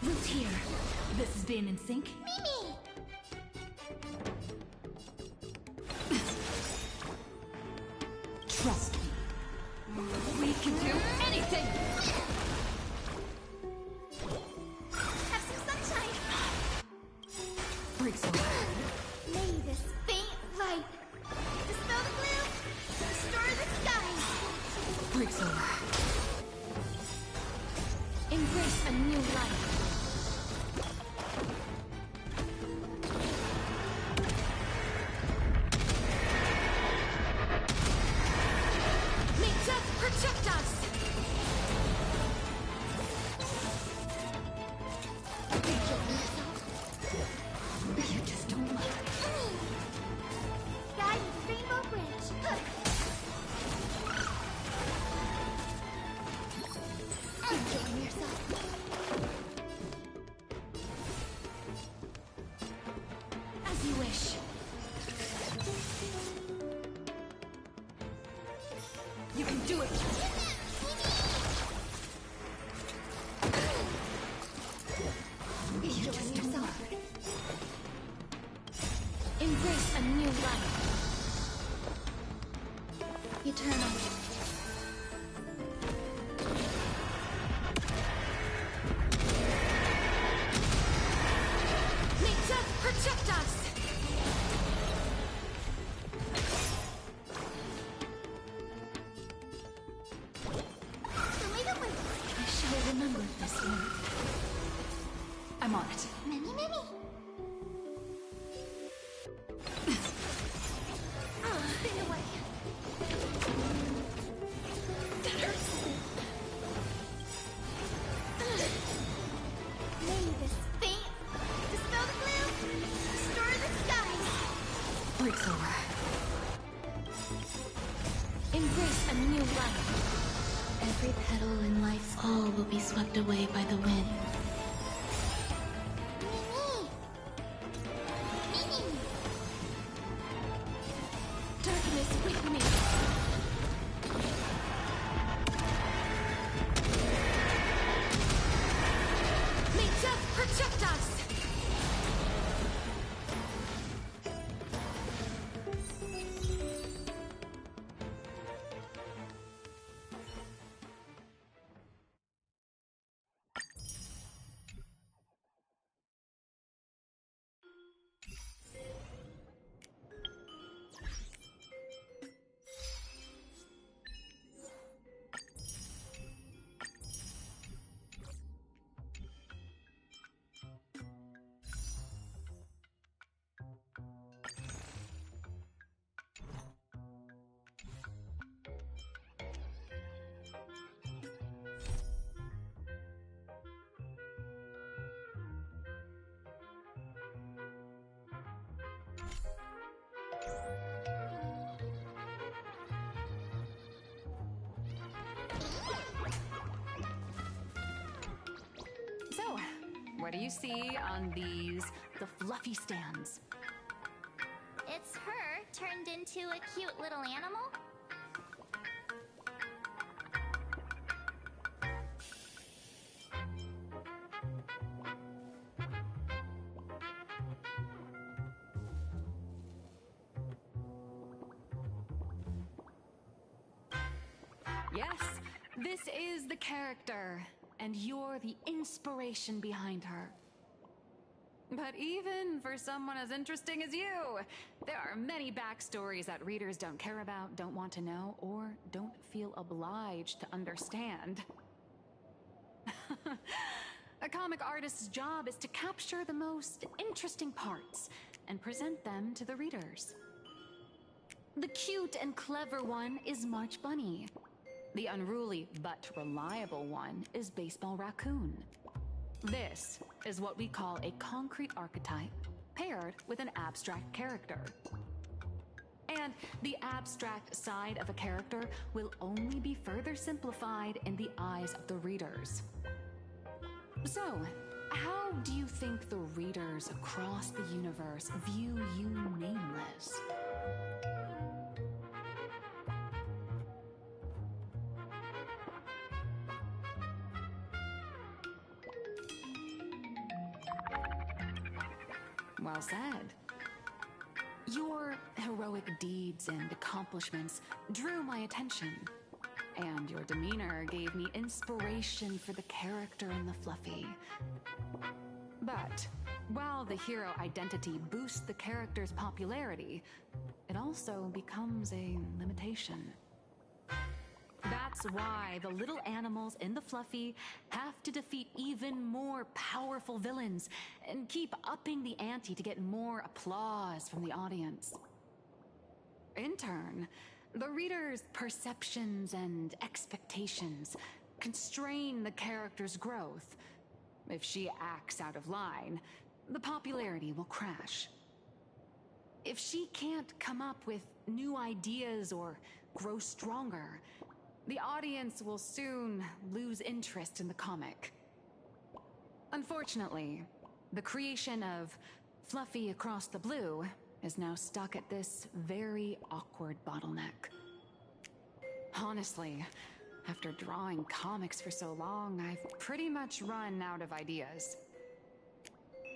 Root here. This is being in sync. Mimi! Trust me. We can do anything! Have some sunshine! Break so May this faint light dispel the gloom, restore the skies! breaks over. Embrace a new life. May death protect us! You just don't like it. Guide the Rainbow Bridge. Enjoy yourself. As you wish. You can do it! You just don't like it. Embrace a new life. Eternal. May death protect us! Show me the way. I shall remember this one. I'm on it. Many. Spin away. That hurts. May this faint dispel the gloom, restore the skies. Breaks over. Embrace a new life. Every petal in life's all will be swept away by the wind. Darkness with me. May death protect us! So, what do you see on the fluffy stands? It's her turned into a cute little animal. Yes, this is the character, and you're the inspiration behind her. But even for someone as interesting as you, there are many backstories that readers don't care about, don't want to know, or don't feel obliged to understand. A comic artist's job is to capture the most interesting parts and present them to the readers. The cute and clever one is March Bunny. The unruly but reliable one is Baseball Raccoon. This is what we call a concrete archetype paired with an abstract character. And the abstract side of a character will only be further simplified in the eyes of the readers. So, how do you think the readers across the universe view you nameless? Well said. Your heroic deeds and accomplishments drew my attention, and your demeanor gave me inspiration for the character in the Fluffy. But while the hero identity boosts the character's popularity, it also becomes a limitation. That's why the little animals in the Fluffy have to defeat even more powerful villains and keep upping the ante to get more applause from the audience. In turn, the reader's perceptions and expectations constrain the character's growth. If she acts out of line, the popularity will crash. If she can't come up with new ideas or grow stronger, the audience will soon lose interest in the comic. Unfortunately, the creation of Fluffy Across the Blue is now stuck at this very awkward bottleneck. Honestly, after drawing comics for so long, I've pretty much run out of ideas.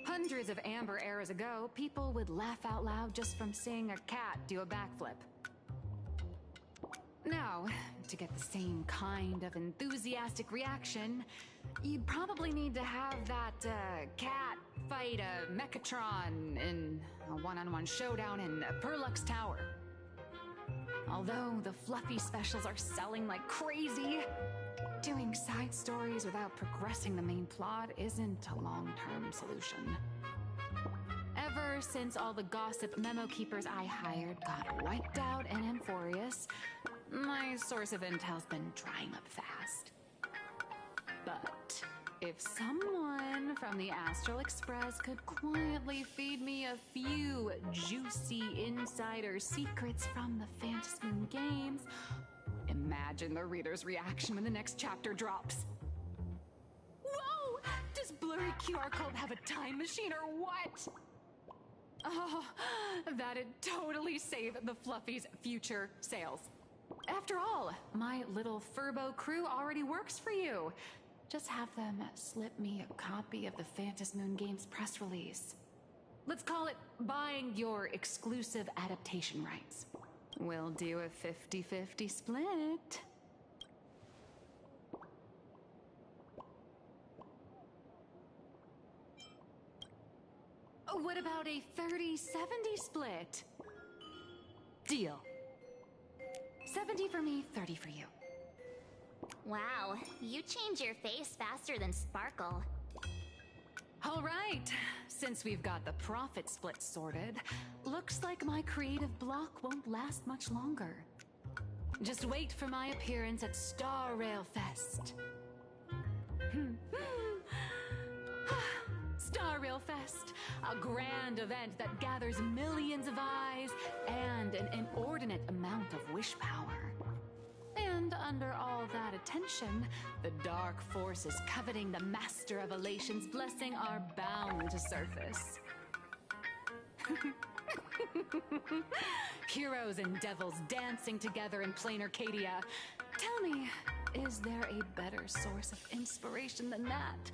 Hundreds of Amber eras ago, people would laugh out loud just from seeing a cat do a backflip. Now, to get the same kind of enthusiastic reaction, you'd probably need to have that cat fight a Mechatron in a one-on-one showdown in Perlux Tower. Although the Fluffy specials are selling like crazy, doing side stories without progressing the main plot isn't a long-term solution. Ever since all the gossip memo keepers I hired got wiped out in Amphorius, my source of intel's been drying up fast. But if someone from the Astral Express could quietly feed me a few juicy insider secrets from the Phantasmoon games, imagine the reader's reaction when the next chapter drops. Whoa! Does blurry QR code have a time machine or what? Oh, that'd totally save the Fluffy's future sales. After all, my little Furbo crew already works for you. Just have them slip me a copy of the Phantasmoon Games press release. Let's call it buying your exclusive adaptation rights. We'll do a 50-50 split. What about a 30-70 split? Deal. 70 for me, 30 for you. Wow, you change your face faster than Sparkle. All right, since we've got the profit split sorted, looks like my creative block won't last much longer. Just wait for my appearance at Star Rail Fest. Star Rail Fest, a grand event that gathers millions of eyes and an inordinate amount of wish power. And under all that attention, the dark forces coveting the Master of Elation's blessing are bound to surface. Heroes and devils dancing together in plain Arcadia. Tell me, is there a better source of inspiration than that?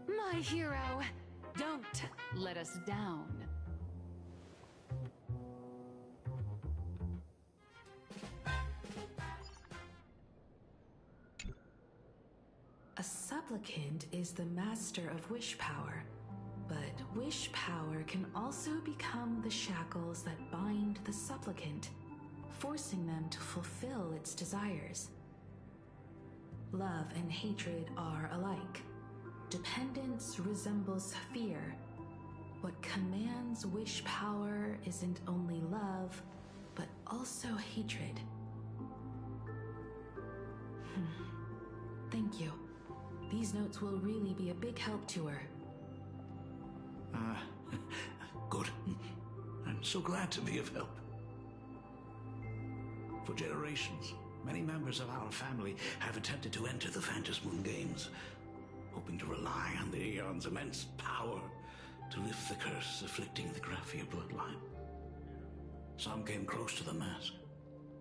My hero, don't let us down. A supplicant is the master of wish power. wish power can also become the shackles that bind the supplicant, forcing them to fulfill its desires. Love and hatred are alike. Dependence resembles fear. What commands wish power isn't only love, but also hatred. Thank you. These notes will really be a big help to her. Good. I'm so glad to be of help. For generations, many members of our family have attempted to enter the Phantasmoon Games, hoping to rely on the Aeon's immense power to lift the curse afflicting the Graphia bloodline. Some came close to the mask,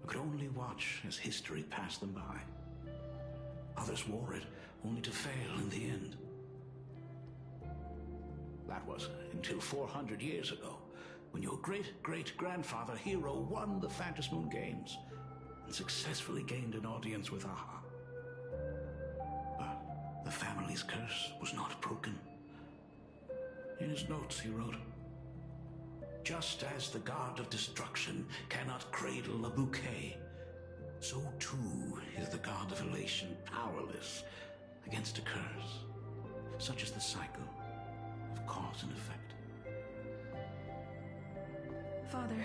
but could only watch as history passed them by. Others wore it, only to fail in the end. That was until 400 years ago, when your great-great-grandfather Hero won the Phantasmoon Games and successfully gained an audience with Aha. But the family's curse was not broken. In his notes he wrote, "Just as the god of destruction cannot cradle a bouquet, so too is the god of elation powerless against a curse, such as the cycle of cause and effect." Father,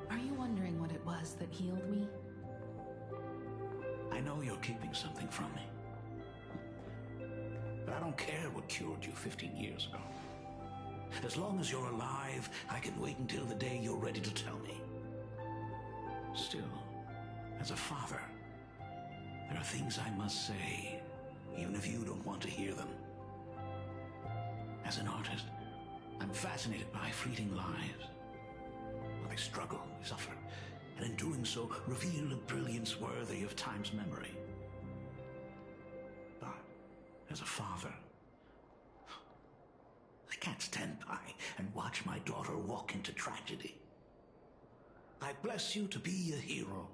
are you wondering what it was that healed me? I know you're keeping something from me. But I don't care what cured you 15 years ago. As long as you're alive, I can wait until the day you're ready to tell me. Still, as a father, there are things I must say, even if you don't want to hear them. As an artist, I'm fascinated by fleeting lives. They struggle, they suffer, and in doing so, reveal a brilliance worthy of time's memory. But, as a father, I can't stand by and watch my daughter walk into tragedy. I bless you to be a hero,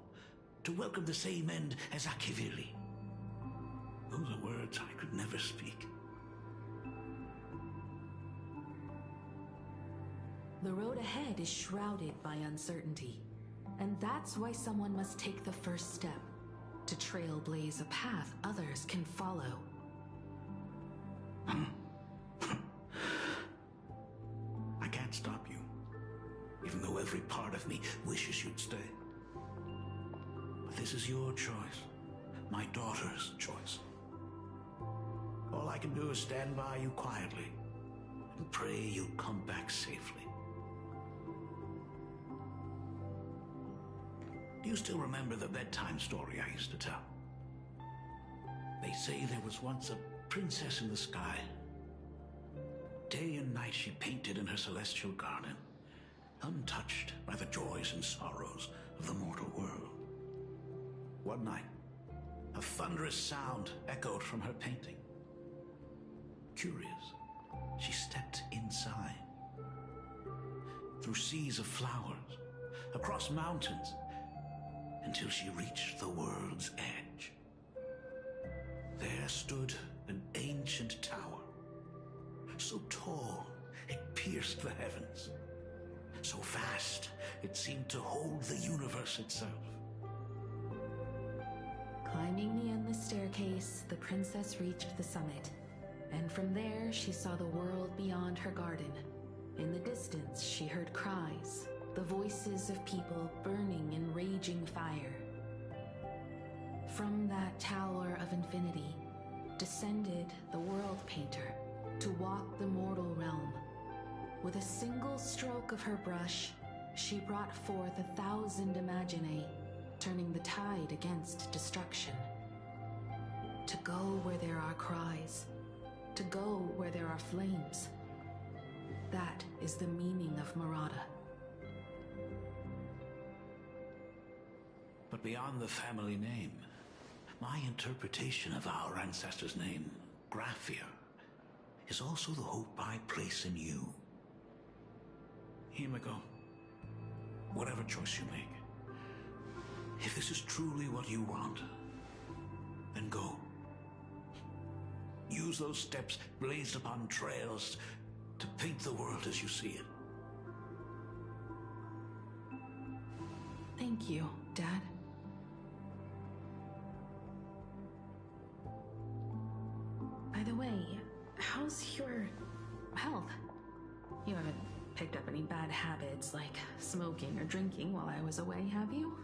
to welcome the same end as Ashveil. Those are words I could never speak. The road ahead is shrouded by uncertainty, and that's why someone must take the first step, to trailblaze a path others can follow. I can't stop you, even though every part of me wishes you'd stay. But this is your choice, my daughter's choice. All I can do is stand by you quietly and pray you come back safely. Do you still remember the bedtime story I used to tell? They say there was once a princess in the sky. Day and night she painted in her celestial garden, untouched by the joys and sorrows of the mortal world. One night, a thunderous sound echoed from her painting. Curious, she stepped inside. Through seas of flowers, across mountains, until she reached the world's edge. There stood an ancient tower, so tall it pierced the heavens, so vast it seemed to hold the universe itself. Climbing the endless staircase, the princess reached the summit, and from there she saw the world beyond her garden. In the distance, she heard cries, the voices of people burning in raging fire. From that tower of infinity descended the world painter to walk the mortal realm. With a single stroke of her brush, she brought forth 1,000 imaginae, turning the tide against destruction. To go where there are cries, to go where there are flames. That is the meaning of Murata. But beyond the family name, my interpretation of our ancestors' name, Graphia, is also the hope I place in you. Himiko, whatever choice you make, if this is truly what you want, then go. Use those steps blazed upon trails to paint the world as you see it. Thank you, Dad. By the way, how's your health? You haven't picked up any bad habits like smoking or drinking while I was away, have you?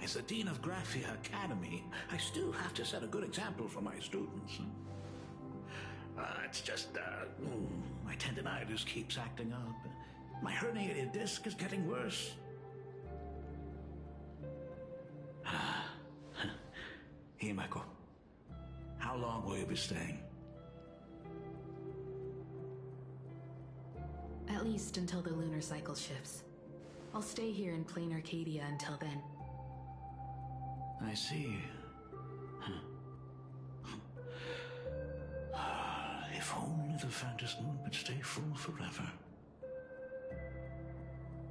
As the Dean of Graphia Academy, I still have to set a good example for my students. It's just, my tendinitis keeps acting up. My herniated disc is getting worse. Himeko, how long will you be staying? At least until the lunar cycle shifts. I'll stay here in plain Arcadia until then. I see. If only the Phantom Moon would stay full forever.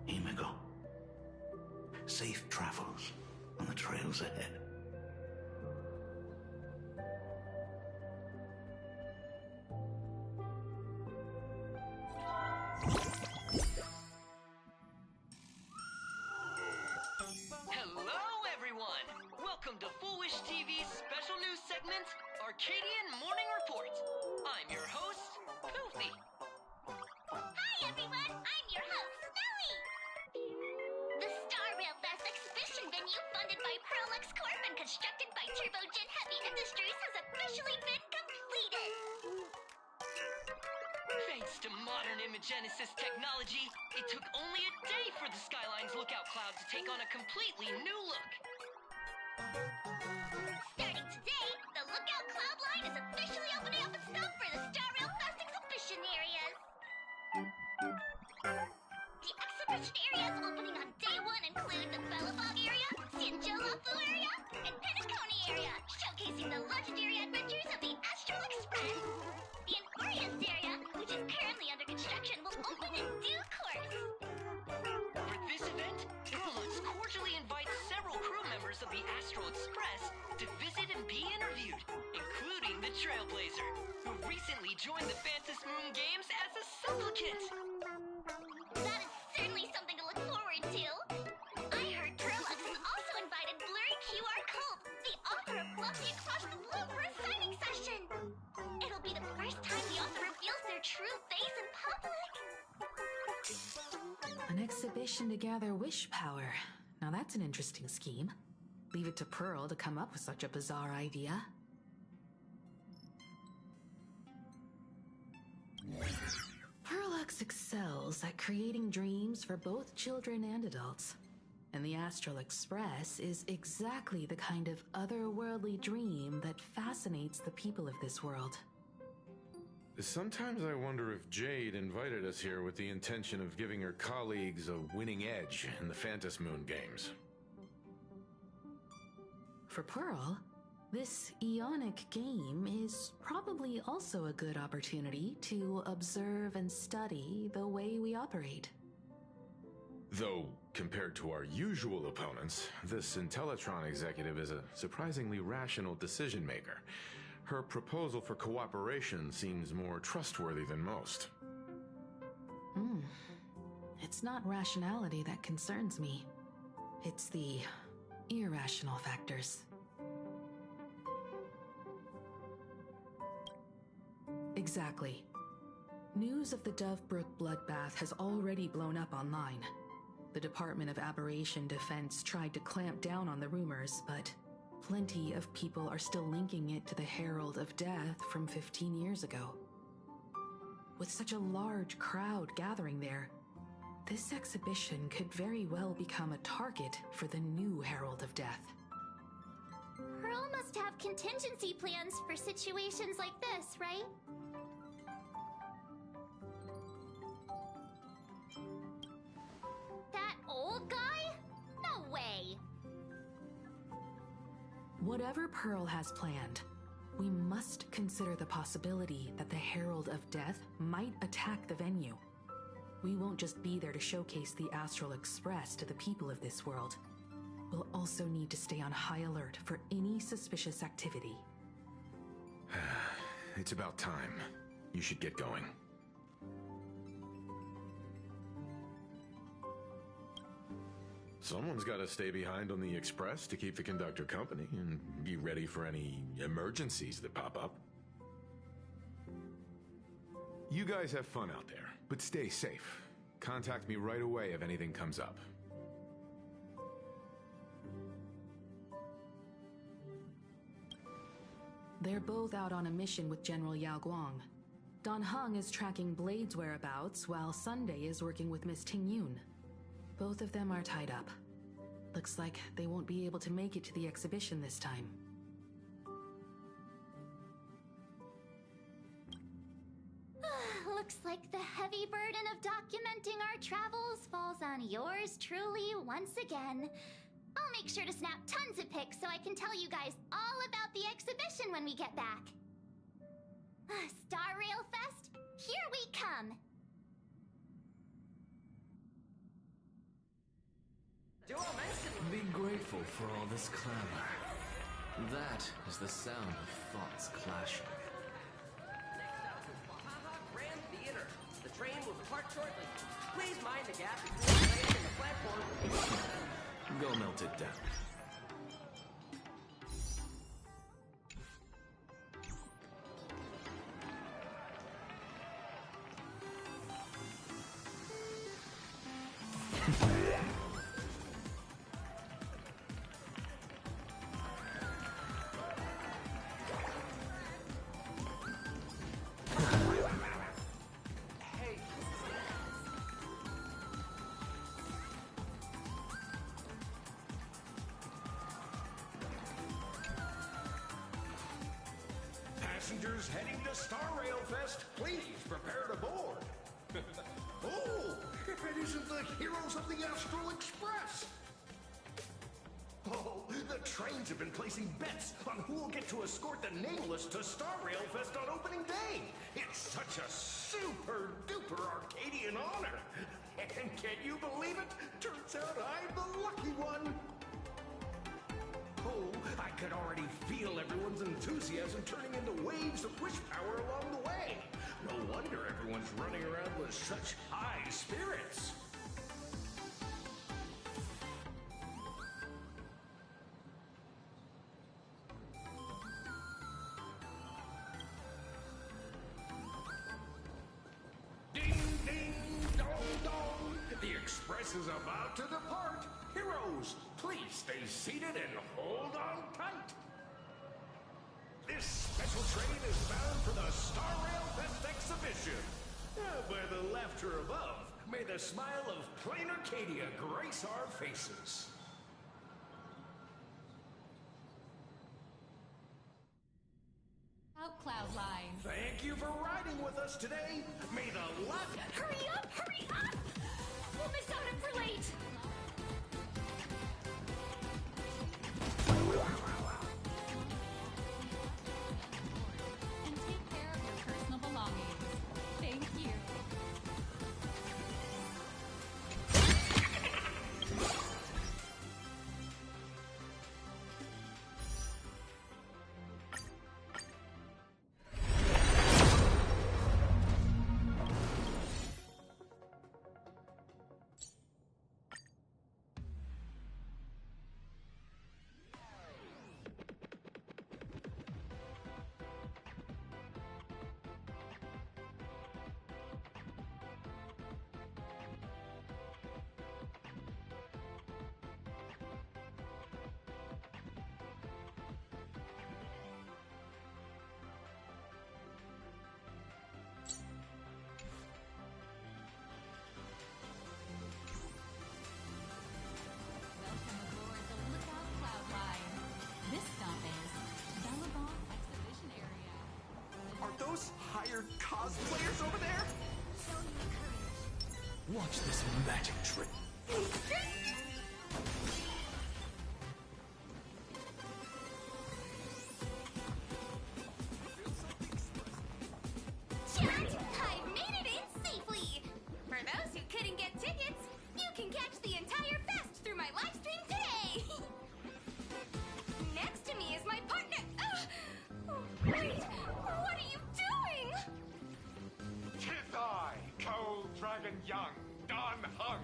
Himeko, safe travels on the trails ahead. Hello, everyone! Welcome to Foolish TV's special news segment, Arcadian Morning Report. I'm your host, Poofy. Hi everyone, I'm your host, Snowy! The Star Rail Fest exhibition venue funded by Pearlux Corp and constructed by Turbogen Heavy Industries has officially been completed! Thanks to modern imagenesis technology, it took only a day for the Skyline's lookout cloud to take on a completely new look. Starting today, the Lookout Cloud line is officially opening up its scope for the Star Rail Fest exhibition areas! The exhibition areas opening on day one include the Belobog area, Sinjolafu area, and Penacony area, showcasing the legendary adventures of the Astral Express. The Enforius area, which is currently under construction, will open in due course. For this event, Pearlux cordially invites several crew members of the Astral Express to visit and be interviewed, including the Trailblazer, who recently joined the Phantom Moon Games as a supplicant. That is certainly something to look forward to. I heard Pearlux has also invited Blurry QR Cult, the author of Fluffy Across the Blue, for a signing session. It'll be the first time the author reveals their true face in public. An exhibition to gather wish power. Now that's an interesting scheme. Leave it to Pearl to come up with such a bizarre idea. Pearlux excels at creating dreams for both children and adults. And the Astral Express is exactly the kind of otherworldly dream that fascinates the people of this world. Sometimes I wonder if Jade invited us here with the intention of giving her colleagues a winning edge in the Phantom Moon games. For Pearl, this Ionic game is probably also a good opportunity to observe and study the way we operate. Though, compared to our usual opponents, this Intellitron executive is a surprisingly rational decision maker. Her proposal for cooperation seems more trustworthy than most. It's not rationality that concerns me. It's the irrational factors. Exactly. News of the Dovebrook bloodbath has already blown up online. The Department of Aberration Defense tried to clamp down on the rumors, but plenty of people are still linking it to the Herald of Death from 15 years ago. With such a large crowd gathering there, this exhibition could very well become a target for the new Herald of Death. Pearl must have contingency plans for situations like this, right? That old guy? No way! Whatever Pearl has planned, we must consider the possibility that the Herald of Death might attack the venue. We won't just be there to showcase the Astral Express to the people of this world. We'll also need to stay on high alert for any suspicious activity. it's about time. You should get going. Someone's got to stay behind on the express to keep the conductor company and be ready for any emergencies that pop up. You guys have fun out there, but stay safe. Contact me right away if anything comes up. They're both out on a mission with General Yao Guang. Dan Heng is tracking Blade's whereabouts, while Sunday is working with Miss Ting Yun. Both of them are tied up. Looks like they won't be able to make it to the exhibition this time. Looks like the heavy burden of documenting our travels falls on yours truly once again. I'll make sure to snap tons of pics so I can tell you guys all about the exhibition when we get back. Star Rail Fest, here we come! Be grateful for all this clamor. That is the sound of thoughts clashing. Grand Theater. The train will depart shortly. Please mind the gap between the train and the platform. Go melt it down. Passengers heading to Star Rail Fest, please prepare to board. Oh, if it isn't the heroes of the Astral Express! Oh, the trains have been placing bets on who will get to escort the Nameless to Star Rail Fest on opening day. It's such a super-duper Arcadian honor. And can you believe it? Turns out I'm the lucky one. Oh, I could already feel everyone's enthusiasm turning into waves of wish power along the way. No wonder everyone's running around with such high spirits. Ding, ding, dong, dong. The express is about to depart. Heroes, please stay seated and hold on tight. This special train is bound for the Star Rail Fest exhibition. By the laughter above, may the smile of plain Arcadia grace our faces. Out Cloudline. Thank you for riding with us today. May the luck... Hurry up! Hurry up! We'll miss out if we're late! And take care of your personal belongings. Thank you. Welcome aboard the Lookout Cloudline. This stop is Bellabong Exhibition Area. Are those hired cosplayers over there? Watch this magic trick. Chat! I've made it in safely! For those who couldn't get tickets, you can catch the entire fest through my live stream today! Next to me is my partner... Oh, wait! What are you and young, done hung.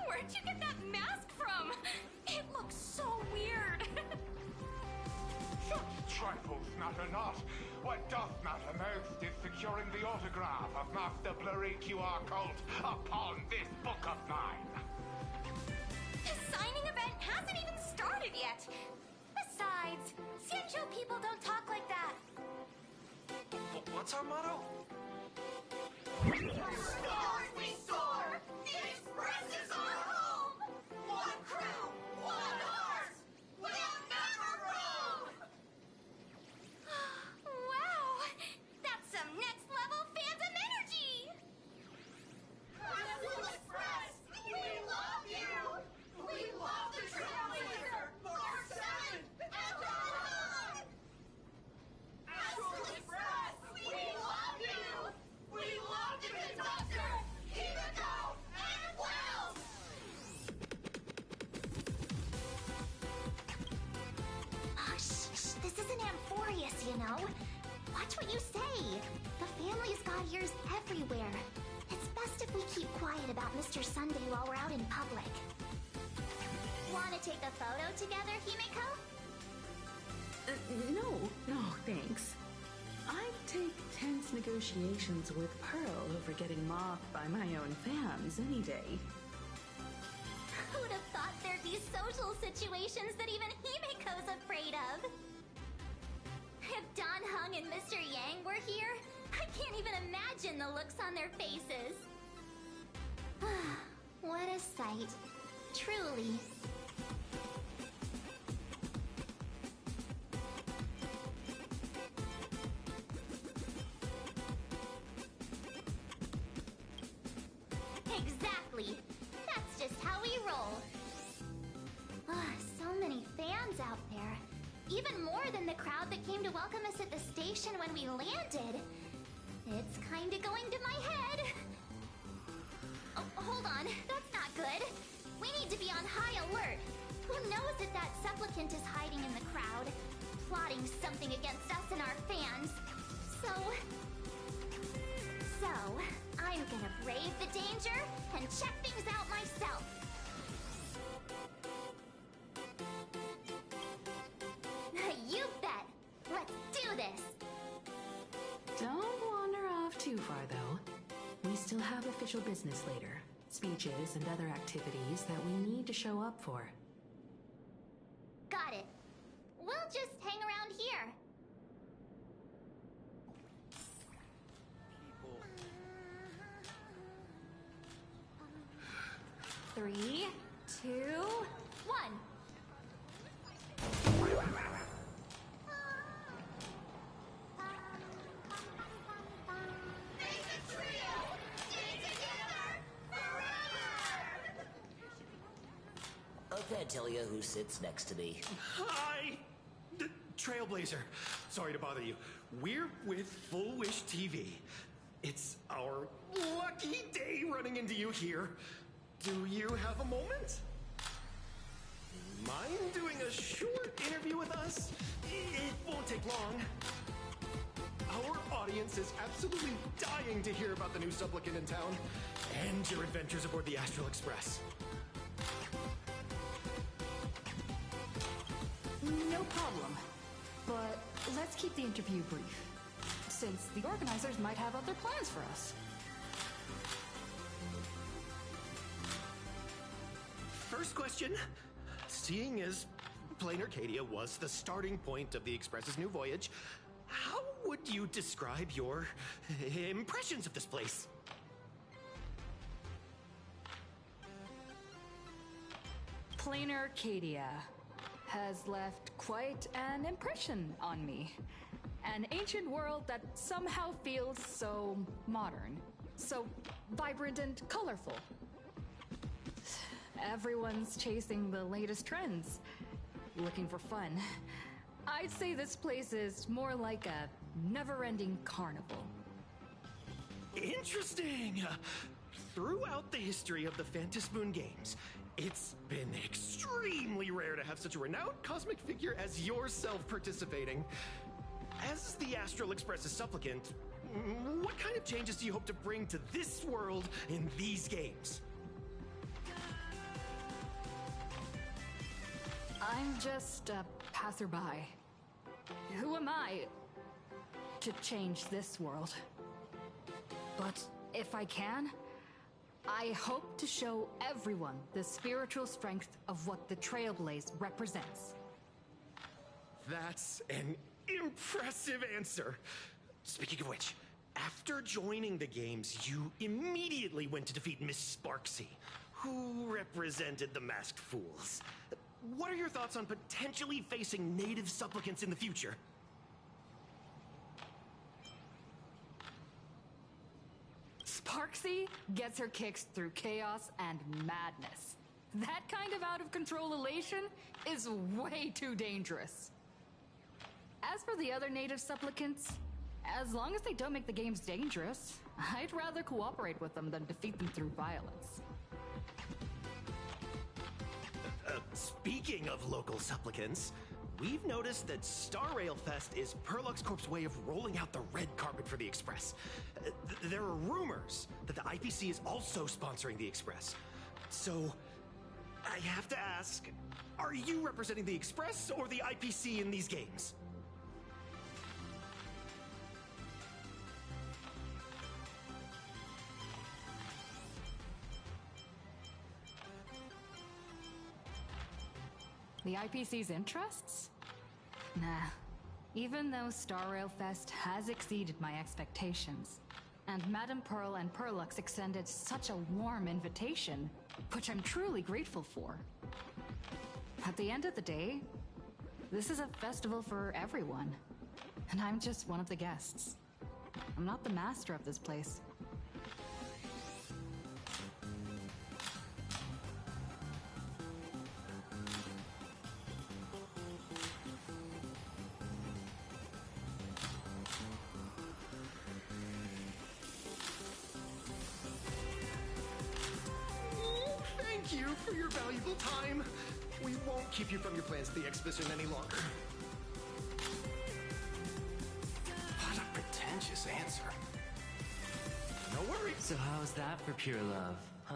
Where'd you get that mask from? It looks so weird. Such trifles matter not. What doth matter most is securing the autograph of Master Blurry QR Cult upon this book of mine. The signing event hasn't even started yet. Besides, Sancho people don't talk like that. What's our motto? Stars we soar! The Express is our home! One crew, one horse! We'll never roam! Wow! That's some next level fandom energy! Ashveil Express! We love you! We love the Trailblazer! Mark 7! And on! Ashveil Express! We love you! We love the conductor! Himiko and Wells! Shh, this isn't Amphorius, you know. Watch what you say. The family's got ears everywhere. It's best if we keep quiet about Mr. Sunday while we're out in public. Want to take a photo together, Himiko? No, thanks. I'd take tense negotiations with Pearl over getting mocked by my own fans any day. Who'd have thought there'd be social situations that even Himiko's afraid of? If Don Hung and Mr. Yang were here, I can't even imagine the looks on their faces. What a sight. Truly. Exactly. That's just how we roll. So many fans out there. Even more than the crowd that came to welcome us at the station when we landed. It's kinda going to my head. Oh, hold on. That's not good. We need to be on high alert. Who knows if that supplicant is hiding in the crowd, plotting something against us and our fans. So, I'm gonna brave the danger and check things out myself. You bet. Let's do this. Don't wander off too far, though. We still have official business later. Speeches and other activities that we need to show up for. Got it. We'll just hang around here. Three, 2, 1. I can't tell you who sits next to me. Hi! Trailblazer. Sorry to bother you. We're with Full Wish TV. It's our lucky day running into you here. Do you have a moment? Mind doing a short interview with us? It won't take long. Our audience is absolutely dying to hear about the new supplicant in town and your adventures aboard the Ashveil Express. No problem. But let's keep the interview brief, since the organizers might have other plans for us. First question. Seeing as Plain Arcadia was the starting point of the Express's new voyage, how would you describe your impressions of this place? Plain Arcadia has left quite an impression on me. An ancient world that somehow feels so modern, so vibrant and colorful. Everyone's chasing the latest trends, looking for fun. I'd say this place is more like a never-ending carnival. Interesting! Throughout the history of the Phantasmoon games, it's been extremely rare to have such a renowned cosmic figure as yourself participating. As the Astral Express's supplicant, what kind of changes do you hope to bring to this world in these games? I'm just a passerby. Who am I to change this world? But if I can, I hope to show everyone the spiritual strength of what the Trailblaze represents. That's an impressive answer. Speaking of which, after joining the games, you immediately went to defeat Miss Sparksy, who represented the Masked Fools. What are your thoughts on potentially facing native supplicants in the future? Sparksy gets her kicks through chaos and madness. That kind of out-of-control elation is way too dangerous. As for the other native supplicants, as long as they don't make the games dangerous, I'd rather cooperate with them than defeat them through violence. Speaking of local supplicants, we've noticed that Star Rail Fest is Perlux Corp's way of rolling out the red carpet for the Express. There are rumors that the IPC is also sponsoring the Express. So, I have to ask, are you representing the Express or the IPC in these games? The IPC's interests? Nah. Even though Star Rail Fest has exceeded my expectations, and Madame Pearl and Perlux extended such a warm invitation, which I'm truly grateful for. At the end of the day, this is a festival for everyone, and I'm just one of the guests. I'm not the master of this place. Thank you for your valuable time. We won't keep you from your plans at the exhibition any longer. What a pretentious answer. No worries. So how's that for pure love, huh?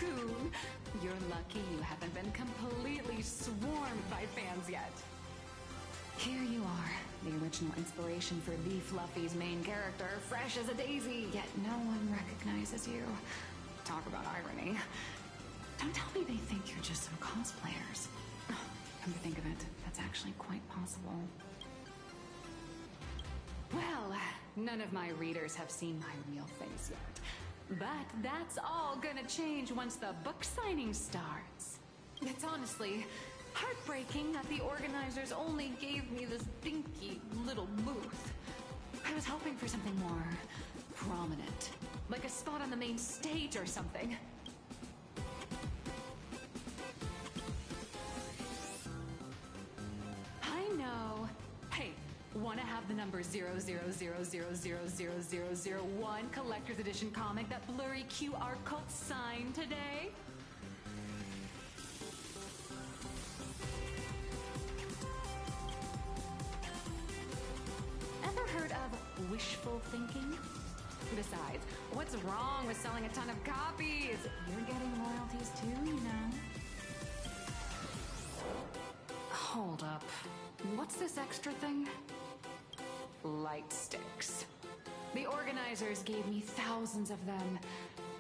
cocoon. You're lucky you haven't been completely swarmed by fans yet. Here you are, the original inspiration for the Fluffy's main character, fresh as a daisy, yet no one recognizes you. Talk about irony. Don't tell me they think you're just some cosplayers. Come to think of it, that's actually quite possible. Well, none of my readers have seen my real face yet. But that's all gonna change once the book signing starts. It's honestly heartbreaking that the organizers only gave me this dinky little booth. I was hoping for something more prominent, like a spot on the main stage or something. I know. Hey, wanna have the number 000000001 collector's edition comic that blurry QR cult signed today? Ever heard of wishful thinking? Besides, what's wrong with selling a ton of copies? You're getting royalties too, you know. Hold up. What's this extra thing? Light sticks. The organizers gave me thousands of them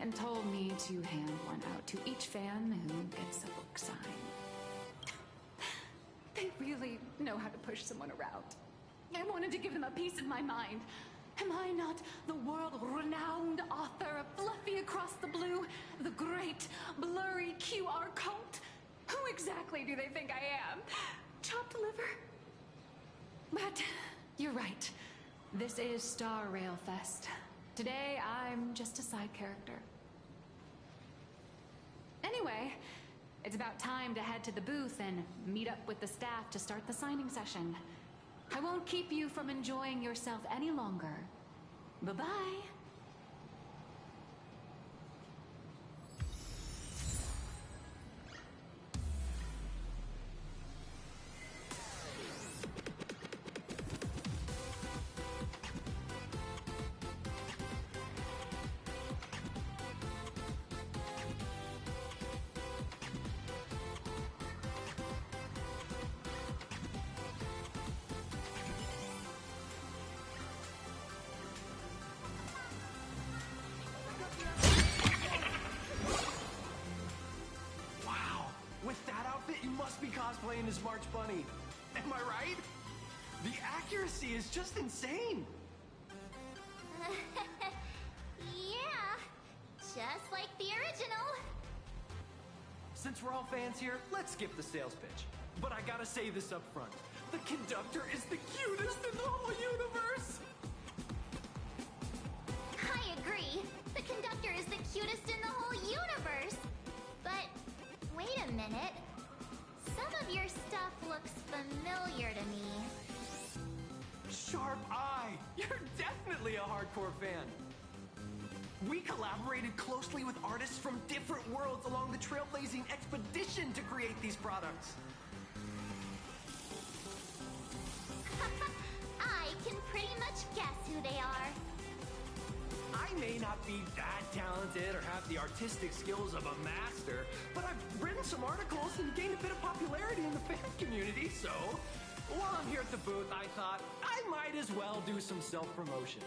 and told me to hand one out to each fan who gets a book signed. They really know how to push someone around. I wanted to give them a piece of my mind. Am I not the world-renowned author of Fluffy Across the Blue, the great blurry QR cult? Who exactly do they think I am? Chopped liver? But you're right. This is Star Rail Fest. Today, I'm just a side character. Anyway, it's about time to head to the booth and meet up with the staff to start the signing session. I won't keep you from enjoying yourself any longer. Bye-bye. You must be cosplaying as March Bunny. Am I right? The accuracy is just insane. Yeah, just like the original. Since we're all fans here, let's skip the sales pitch. But I gotta say this up front. The conductor is the cutest in the whole universe. I agree. The conductor is the cutest in the whole universe. But wait a minute. Some of your stuff looks familiar to me. Sharp eye! You're definitely a hardcore fan. We collaborated closely with artists from different worlds along the trailblazing expedition to create these products. I can pretty much guess who they are. I may not be that talented or have the artistic skills of a master, but I've written some articles and gained a bit of popularity in the fan community, so while I'm here at the booth, I thought I might as well do some self-promotion.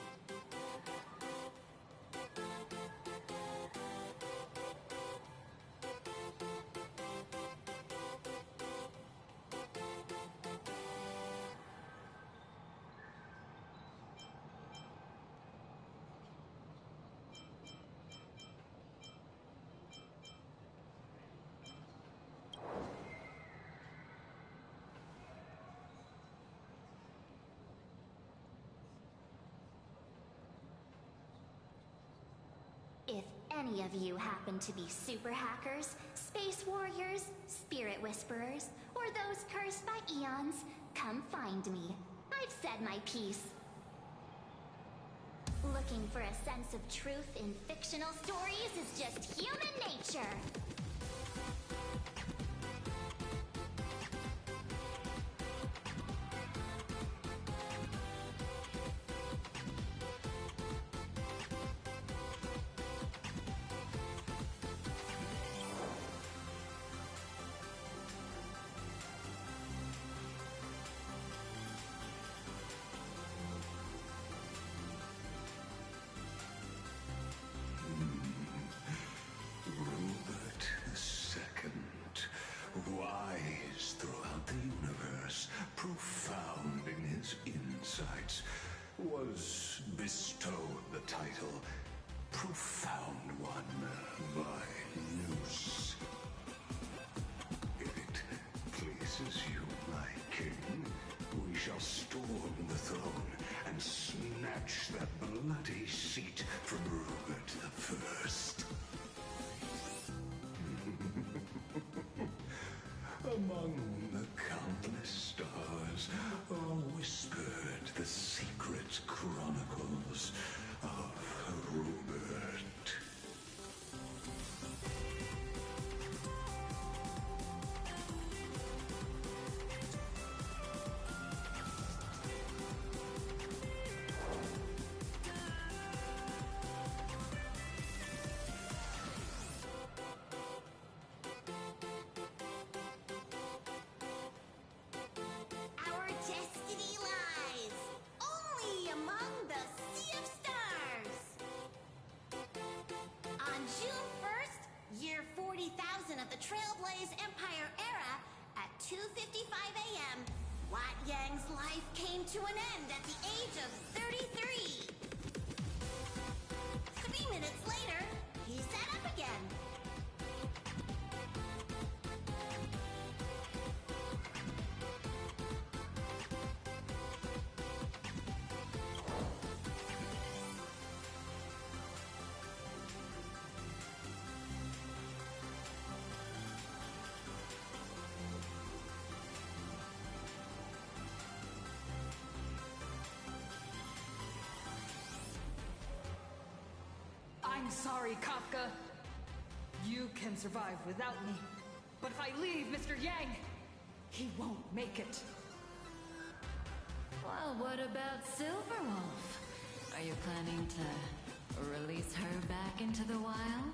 If any of you happen to be super hackers, space warriors, spirit whisperers, or those cursed by eons, come find me. I've said my piece. Looking for a sense of truth in fictional stories is just human nature. wise throughout the universe, profound in his insights, was bestowed the title Profound One by Noose. If it pleases you, my king, we shall storm the throne and snatch that bloody seat from Rupert the First. Among the countless stars are whispered the secret chronicles of Rupert. Our destiny lies only among the sea of stars. On June 1st, year 40,000 of the Trailblaze Empire era, at 2:55 a.m., Wat Yang's life came to an end at the age of 33. 3 minutes later, he sat up again. I'm sorry, Kafka. You can survive without me. But if I leave Mr. Yang, he won't make it. Well, what about Silverwolf? Are you planning to release her back into the wild?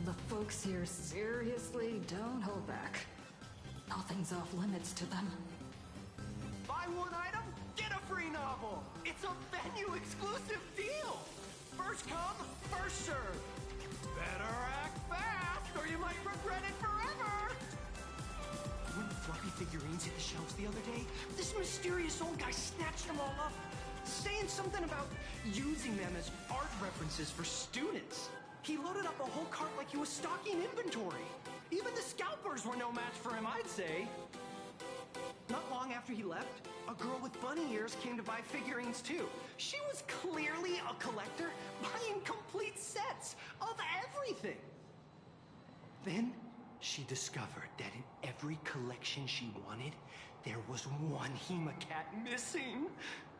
The folks here seriously don't hold back. Nothing's off limits to them. Buy one item, get a free novel. It's a venue exclusive deal. First come, first serve. Better act fast or you might regret it forever. When the floppy figurines hit the shelves the other day, this mysterious old guy snatched them all up, saying something about using them as art references for students. He loaded up a whole cart like he was stocking inventory. Even the scalpers were no match for him, I'd say. Not long after he left, a girl with bunny ears came to buy figurines too. She was clearly a collector, buying complete sets of everything. Then she discovered that in every collection she wanted, there was one Hemacat missing.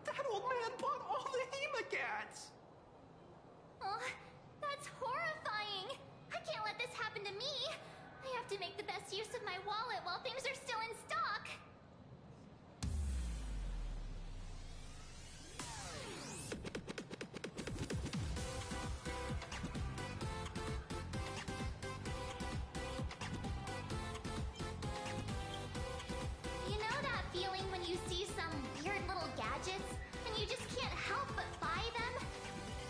That old man bought all the Hemacats. Oh, that's horrifying! I can't let this happen to me! I have to make the best use of my wallet while things are still in stock! You know that feeling when you see some weird little gadgets and you just can't help but buy them?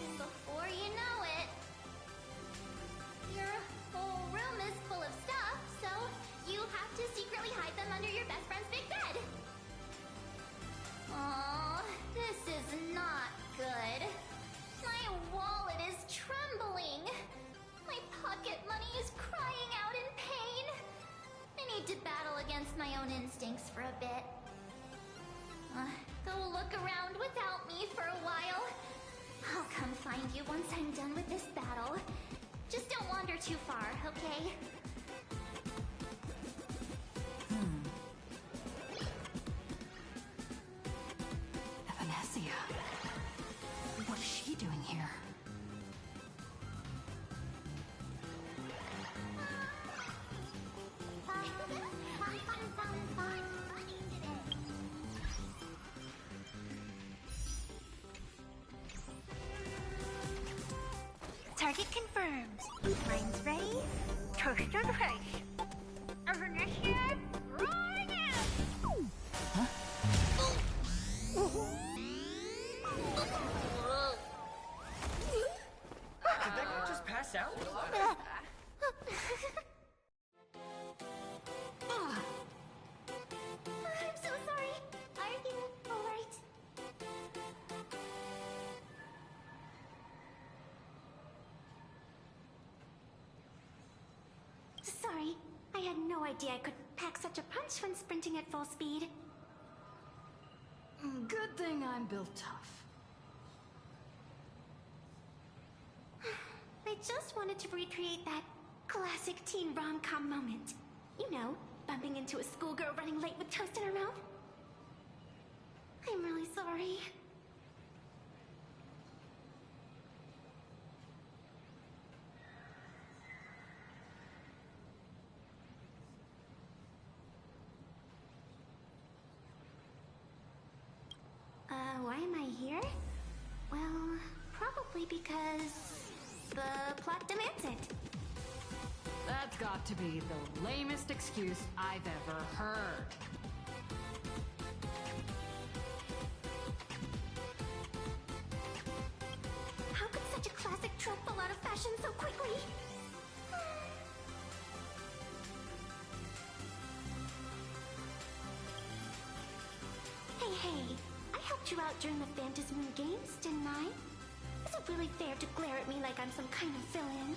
And before you know it, your whole room is full of stuff, so you have to secretly hide them under your best friend's big bed. Aww, this is not good. My wallet is trembling. My pocket money is crying out in pain. I need to battle against my own instincts for a bit. Go look around without me for a while. I'll come find you once I'm done with this battle. Just don't wander too far, okay? Evanesia. What is she doing here? Target confirmed. Mine's ready. Toast on the face. Evanesia, rolling out! idea I could pack such a punch when sprinting at full speed. Good thing I'm built tough. I just wanted to recreate that classic teen rom-com moment. You know, bumping into a schoolgirl running late with toast in her mouth. I'm really sorry. Why am I here? Well, probably because the plot demands it. That's got to be the lamest excuse I've ever heard. How could such a classic trope fall out of fashion so quickly? Hey, I helped you out during the Phantasmoon Games, didn't I? Is it really fair to glare at me like I'm some kind of villain?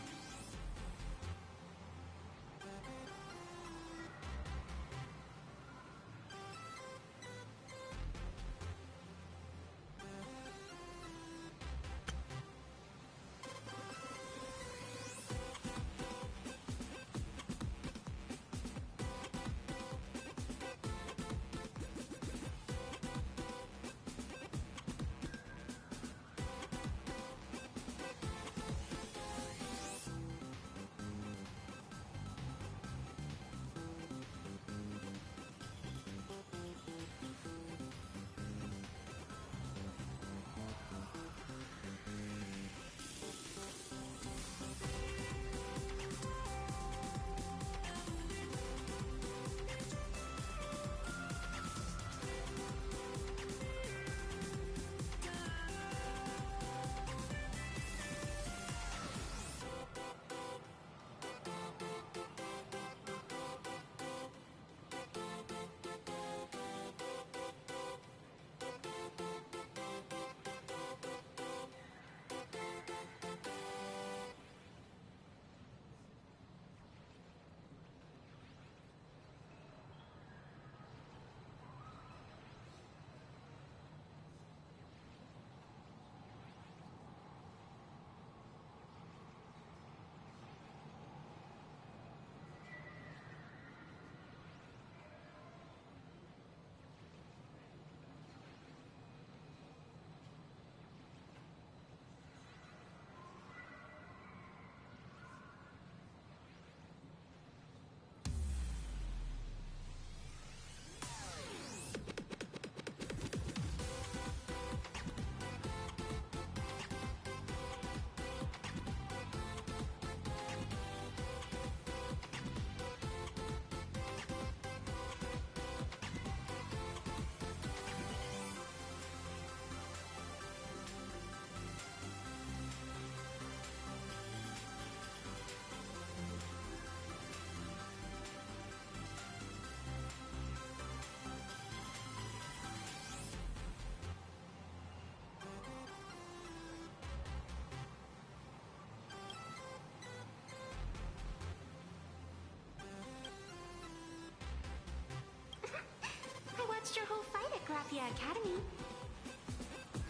Your whole fight at Graphia Academy.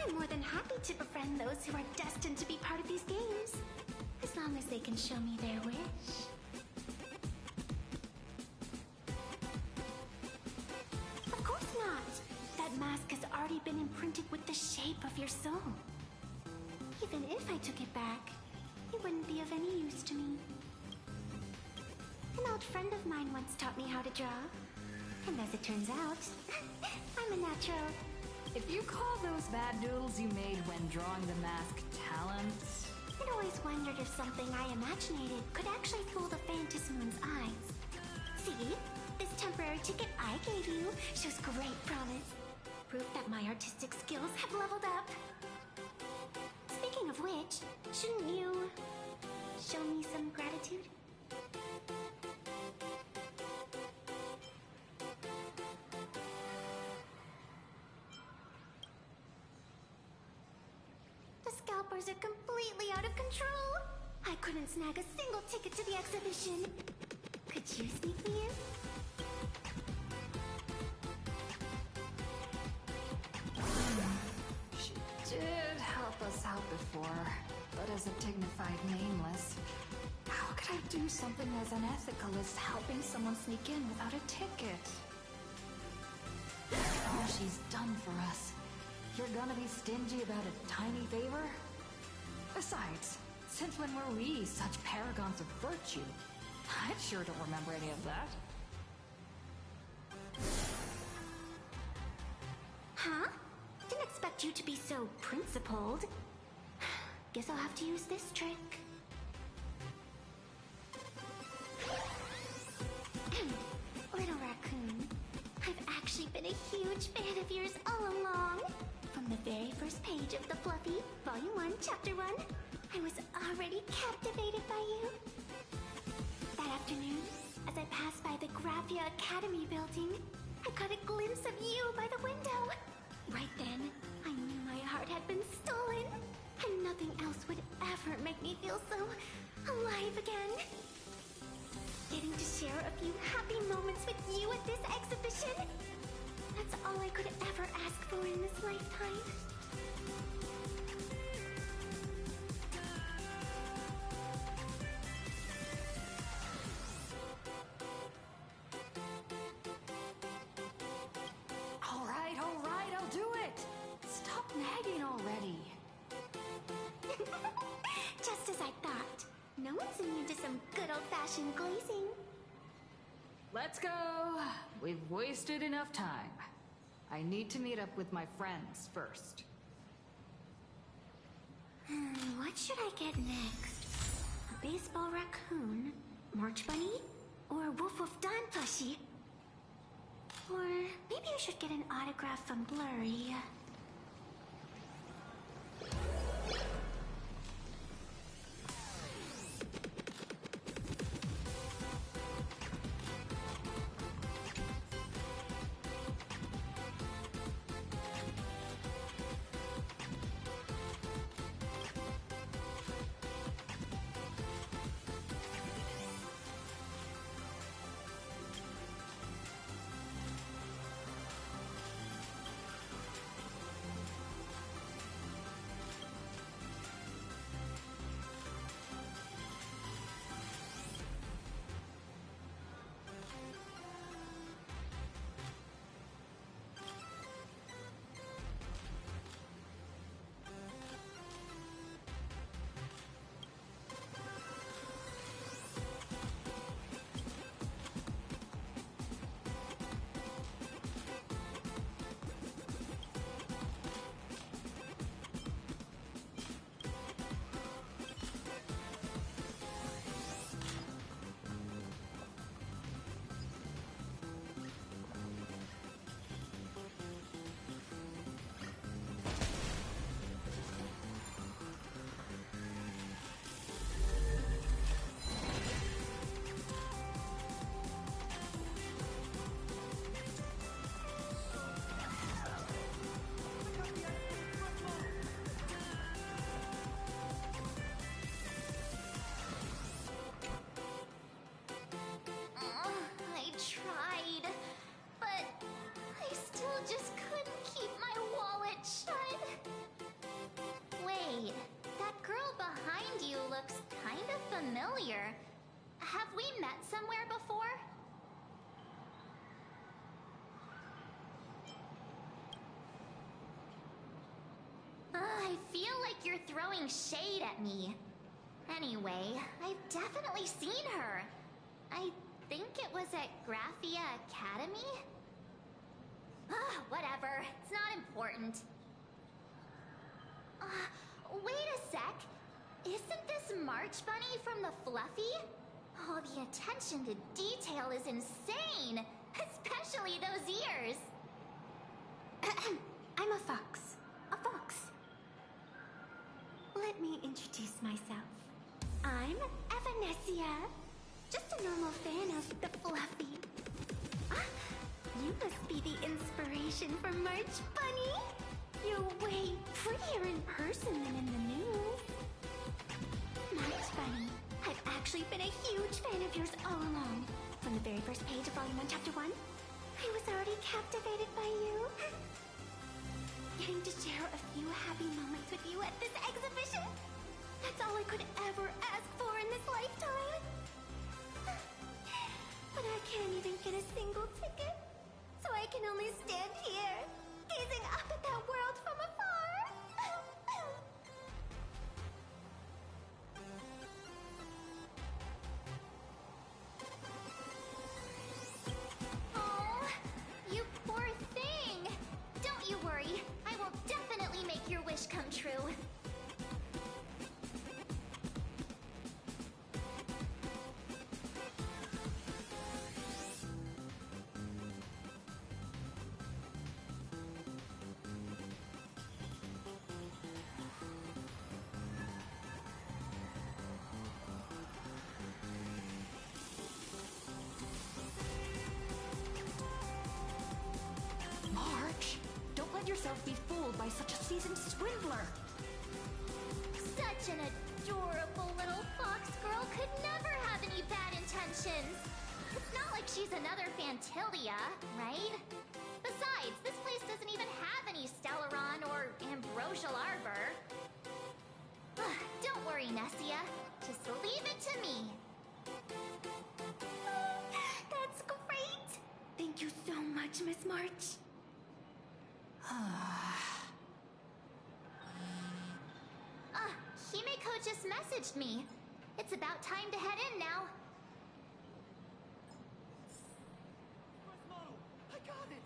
I'm more than happy to befriend those who are destined to be part of these games, as long as they can show me their wish. Of course not. That mask has already been imprinted with the shape of your soul. Even if I took it back, it wouldn't be of any use to me. An old friend of mine once taught me how to draw. And as it turns out, I'm a natural. If you call those bad doodles you made when drawing the mask talent... I'd always wondered if something I imaginated could actually fool the Phantasmoon's eyes. See? This temporary ticket I gave you shows great promise. Proof that my artistic skills have leveled up. Speaking of which, shouldn't you show me some gratitude? Scalpers are completely out of control. I couldn't snag a single ticket to the exhibition. Could you sneak me in? She did help us out before, but as a dignified nameless, how could I do something as unethical as helping someone sneak in without a ticket? All she's done for us. You're gonna be stingy about a tiny favor? Besides, since when were we such paragons of virtue? I sure don't remember any of that. Huh? Didn't expect you to be so principled. Guess I'll have to use this trick. Little raccoon, I've actually been a huge fan of yours all along. From the very first page of The Fluffy, Volume 1, Chapter 1, I was already captivated by you. That afternoon, as I passed by the Graphia Academy building, I caught a glimpse of you by the window. Right then, I knew my heart had been stolen, and nothing else would ever make me feel so alive again. Getting to share a few happy moments with you at this exhibition, that's all I could ever ask for in this lifetime. All right, I'll do it! Stop nagging already. Just as I thought. No one's immune to some good old-fashioned glazing. Let's go! We've wasted enough time. I need to meet up with my friends first. What should I get next? A baseball raccoon? March bunny? Or Wolf of Dawn plushie? Or maybe I should get an autograph from Blurry. I tried, but I still just couldn't keep my wallet shut. Wait, that girl behind you looks kind of familiar. Have we met somewhere before? I feel like you're throwing shade at me. Anyway, I've definitely seen her. I think it was at Graphia Academy? Whatever. It's not important. Wait a sec. Isn't this March Bunny from the Fluffy? Oh, the attention to detail is insane! Especially those ears! I'm a fox. A fox. Let me introduce myself. I'm Evanesia. Just a normal fan of the Fluffy. You must be the inspiration for March Bunny. You're way prettier in person than in the news. March Bunny, I've actually been a huge fan of yours all along. From the very first page of Volume 1, Chapter 1, I was already captivated by you. Getting to share a few happy moments with you at this exhibition, that's all I could ever ask for in this lifetime. But I can't even get a single ticket, so I can only stand here, gazing up at that world from afar. Oh, you poor thing! Don't you worry, I will definitely make your wish come true. March, don't let yourself be fooled by such a seasoned swindler. Such an adorable little fox girl could never have any bad intentions. It's not like she's another Fantilia, right? Besides, this place doesn't even have any Stellaron or Ambrosial Arbor. Don't worry, Nessia. Just leave it to me. That's great! Thank you so much, Miss March. Himeko just messaged me. It's about time to head in now. I got it!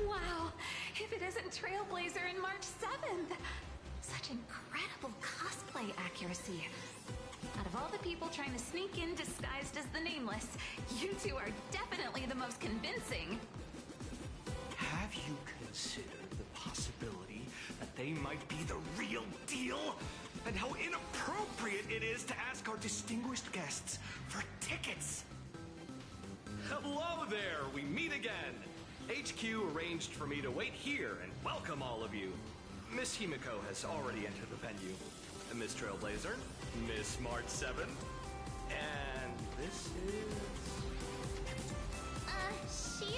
Wow, if it isn't Trailblazer and March 7th! Such incredible cosplay accuracy. Out of all the people trying to sneak in disguised as the Nameless, you two are definitely the most convincing. Have you considered the possibility that they might be the real deal? And how inappropriate it is to ask our distinguished guests for tickets? Hello there, we meet again. HQ arranged for me to wait here and welcome all of you. Miss Himeko has already entered the venue. Miss Trailblazer, Miss March 7, and this is... She's,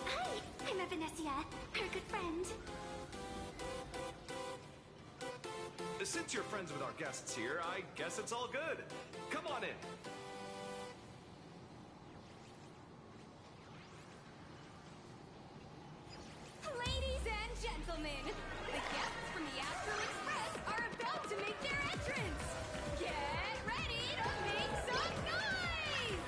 Hi, I'm Evanessia, her good friend. Since you're friends with our guests here, I guess it's all good. Come on in. Ladies and gentlemen, the guests from the Astral Express are about to make their entrance. Get ready to make some noise!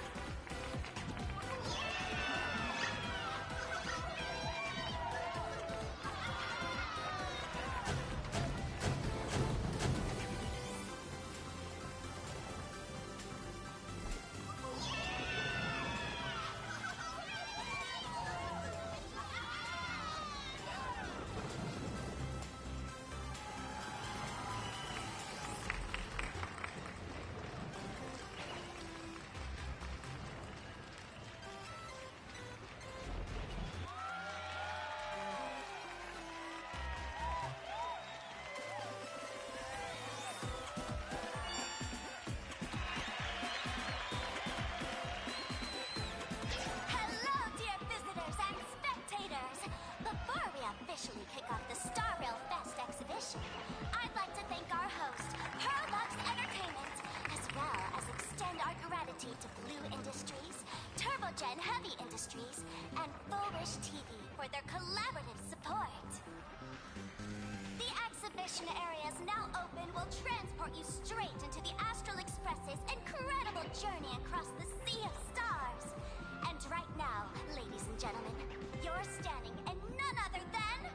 loyalty to Blue Industries, Turbogen Heavy Industries, and Foolish TV for their collaborative support. The exhibition area is now open will transport you straight into the Astral Express's incredible journey across the sea of stars. And right now, ladies and gentlemen, you're standing in none other than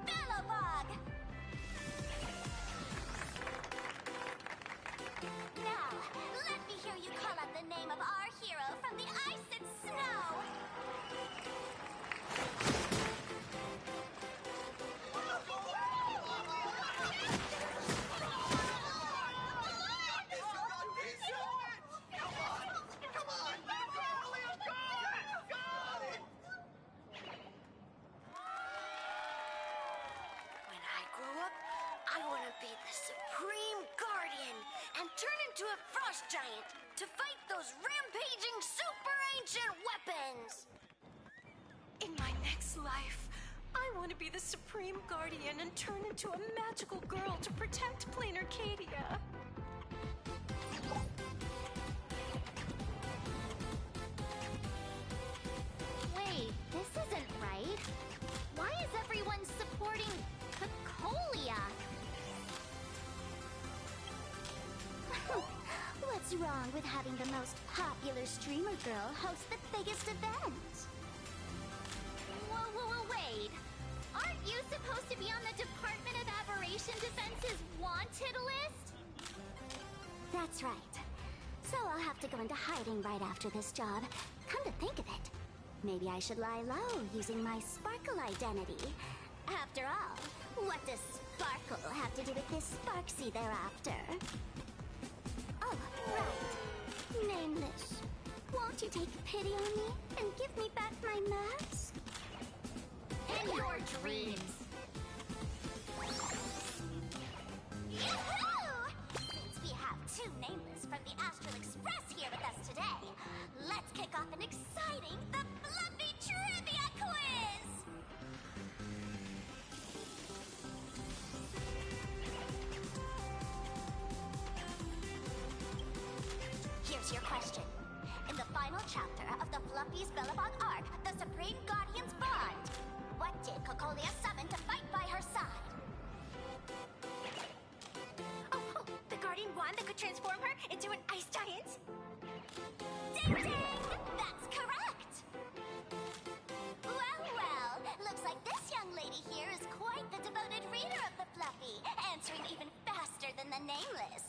Bellowbog! Now, let me hear you call out the name of our hero from the ice and snow! When I grow up, I want to be the Supreme Guardian and turn into a frost giant to fight those rampaging super ancient weapons! In my next life, I want to be the Supreme Guardian and turn into a magical girl to protect Plain Arcadia. Wait, this isn't right. Why is everyone supporting Cocolia? What's wrong with having the most popular streamer girl host the biggest event? Whoa, wait. Aren't you supposed to be on the Department of Aberration Defense's wanted list? That's right. So I'll have to go into hiding right after this job. Come to think of it, maybe I should lie low using my Sparkle identity. After all, what does Sparkle have to do with this Sparksy thereafter? Oh, right. Nameless. Won't you take pity on me and give me back my mask? In your dreams. Yahoo! Since we have two Nameless from the Astral Express here with us today, let's kick off an exciting The Fluffy Trivia Quiz! Here's your question. In the final chapter of the Fluffy's Bellowbog arc, the Supreme Guardian's Bond, what did Cocolia summon to fight by her side? Oh, the Guardian wand that could transform her into an ice giant? Ding ding! That's correct! Well, looks like this young lady here is quite the devoted reader of the Fluffy, answering even faster than the Nameless.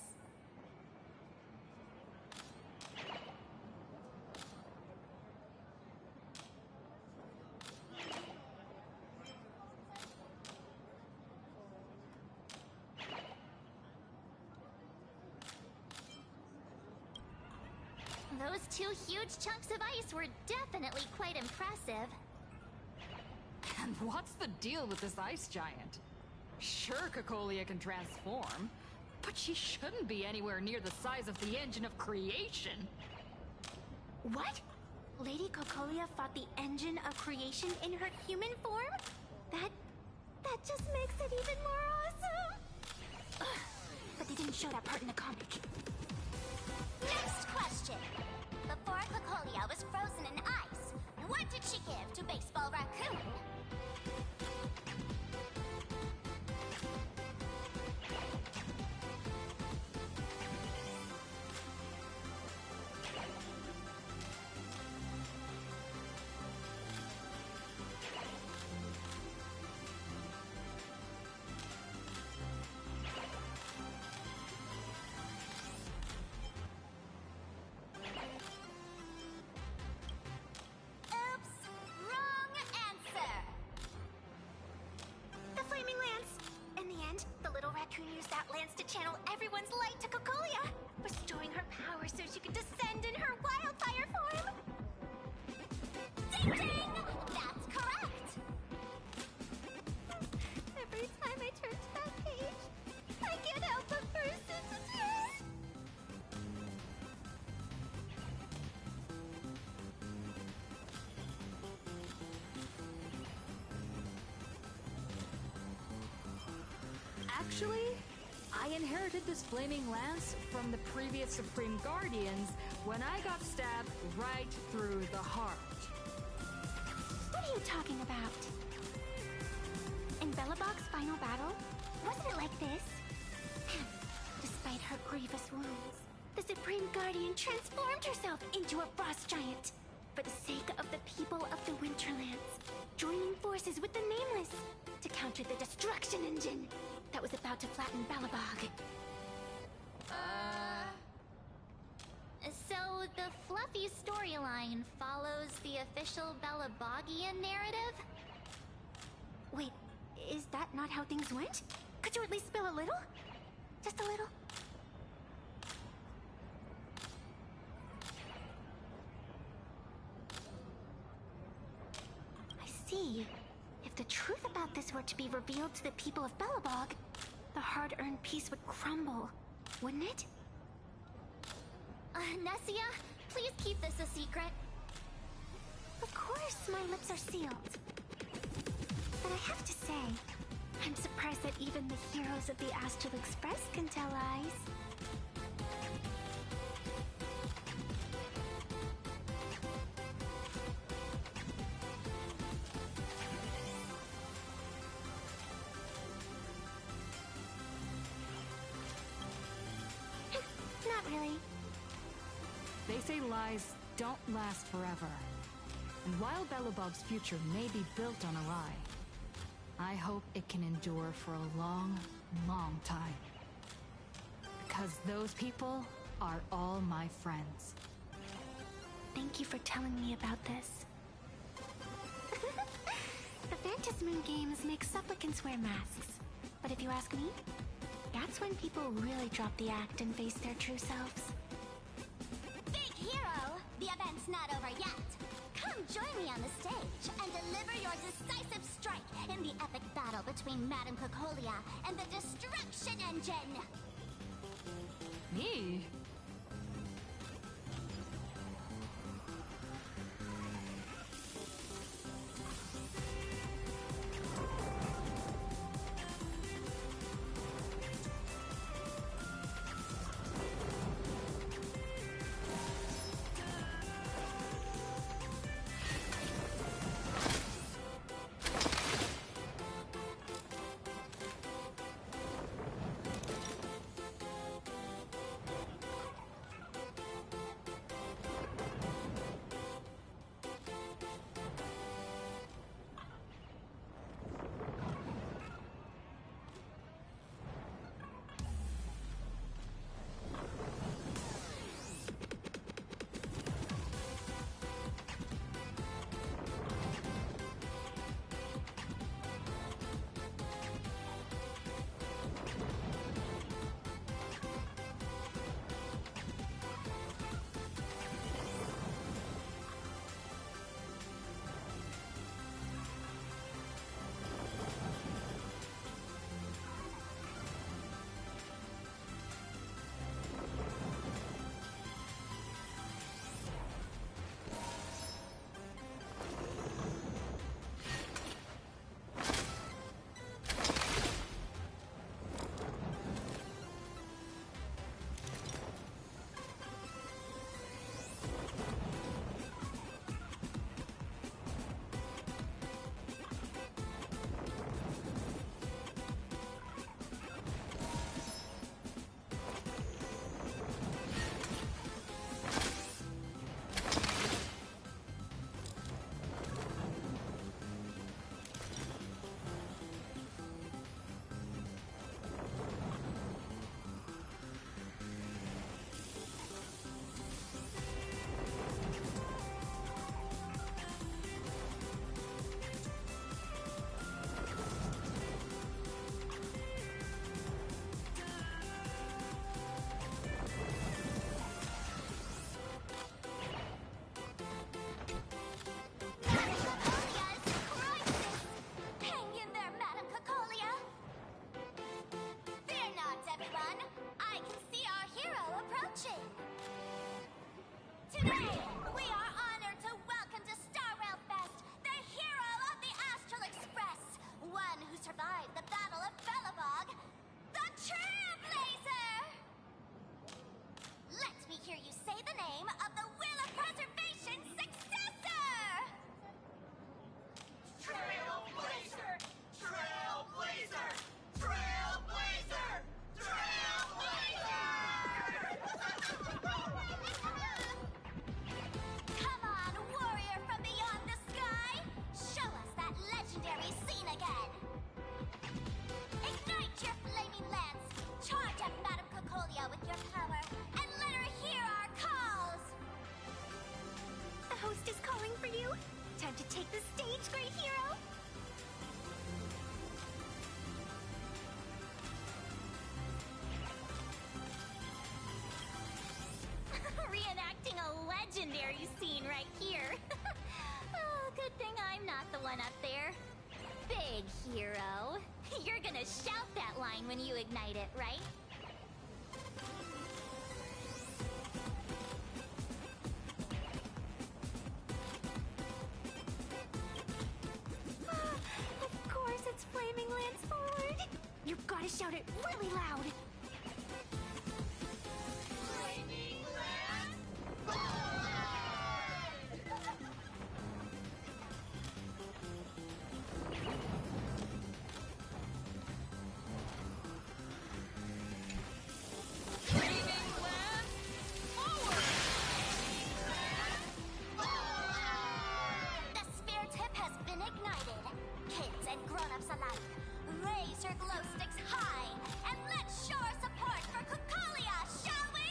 Those two huge chunks of ice were definitely quite impressive. And what's the deal with this ice giant? Sure, Cocolia can transform, but she shouldn't be anywhere near the size of the engine of creation. What? Lady Cocolia fought the engine of creation in her human form? That just makes it even more awesome! Ugh, but they didn't show that part in the comic. Next question. Before Cocolia was frozen in ice, what did she give to Baseball Raccoon? Channel everyone's light to Cocolia, restoring her power so she can descend in her wildfire form. Ding ding! That's correct! Every time I turn to that page, I can't help but burst into tears. Actually, I inherited this flaming lance from the previous Supreme Guardians when I got stabbed right through the heart. What are you talking about? In Belobog's final battle, wasn't it like this? Despite her grievous wounds, the Supreme Guardian transformed herself into a frost giant for the sake of the people of the Winterlands, joining forces with the Nameless to counter the destruction engine that was about to flatten Belobog. So the fluffy storyline follows the official Belabogian narrative? Wait, is that not how things went? Could you at least spill a little? Just a little? I see. If the truth about this were to be revealed to the people of Belobog, the hard-earned peace would crumble, wouldn't it? Nessia, please keep this a secret. Of course, my lips are sealed. But I have to say, I'm surprised that even the heroes of the Astral Express can tell lies. Not really. They say lies don't last forever. And while Belobog's future may be built on a lie, I hope it can endure for a long, long time. Because those people are all my friends. Thank you for telling me about this. The Phantasmoon games make supplicants wear masks. But if you ask me, that's when people really drop the act and face their true selves. Big hero! The event's not over yet. Come join me on the stage and deliver your decisive strike in the epic battle between Madame Cocolia and the Destruction Engine! Me? Survived the Battle of Belobog, the Trailblazer! legendary scene right here. Oh, good thing I'm not the one up there. Big hero. You're gonna shout that line when you ignite it, right? Of course it's Flaming Lance Forward! You've gotta shout it really loud! Flaming Lance Forward! The sphere tip has been ignited. Kids and grown-ups alike, raise your glow sticks high and let's show our support for Kukalia, shall we?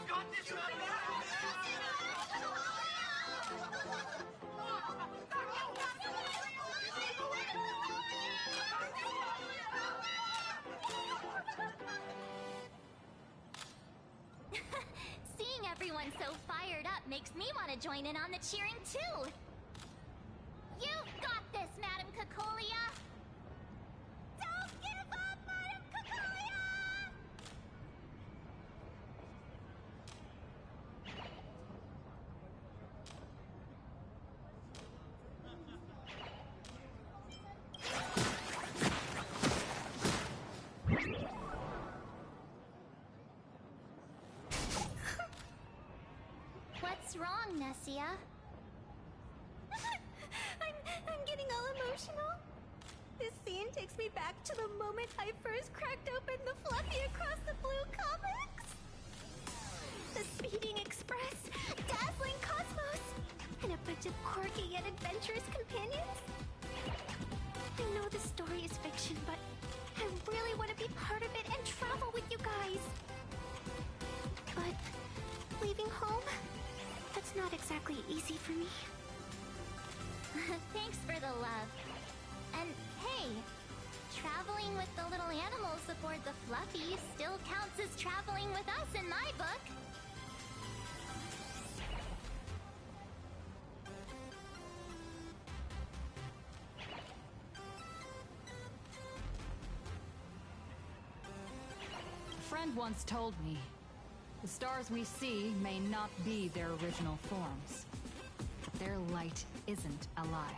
Got this, Seeing everyone so fired up makes me want to join in on the cheering too. You've got this, Madam Kukolia! Don't give up, Madam Kukolia! What's wrong, Nessia? I'm getting all emotional. This scene takes me back to the moment I first cracked open the Fluffy Across the Blue comics. The Speeding Express, Dazzling Cosmos, and a bunch of quirky yet adventurous companions. I know the story is fiction, but I really want to be part of it and travel with you guys. But leaving home, that's not exactly easy for me. Thanks for the love. And hey, traveling with the little animals aboard the Fluffy still counts as traveling with us in my book. A friend once told me, the stars we see may not be their original forms, but their light isn't a lie.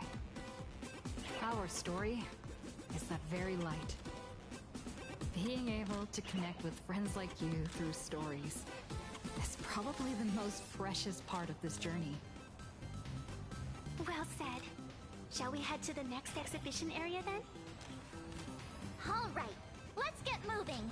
Our story is that very light. Being able to connect with friends like you through stories is probably the most precious part of this journey. Well said. Shall we head to the next exhibition area then? All right, let's get moving.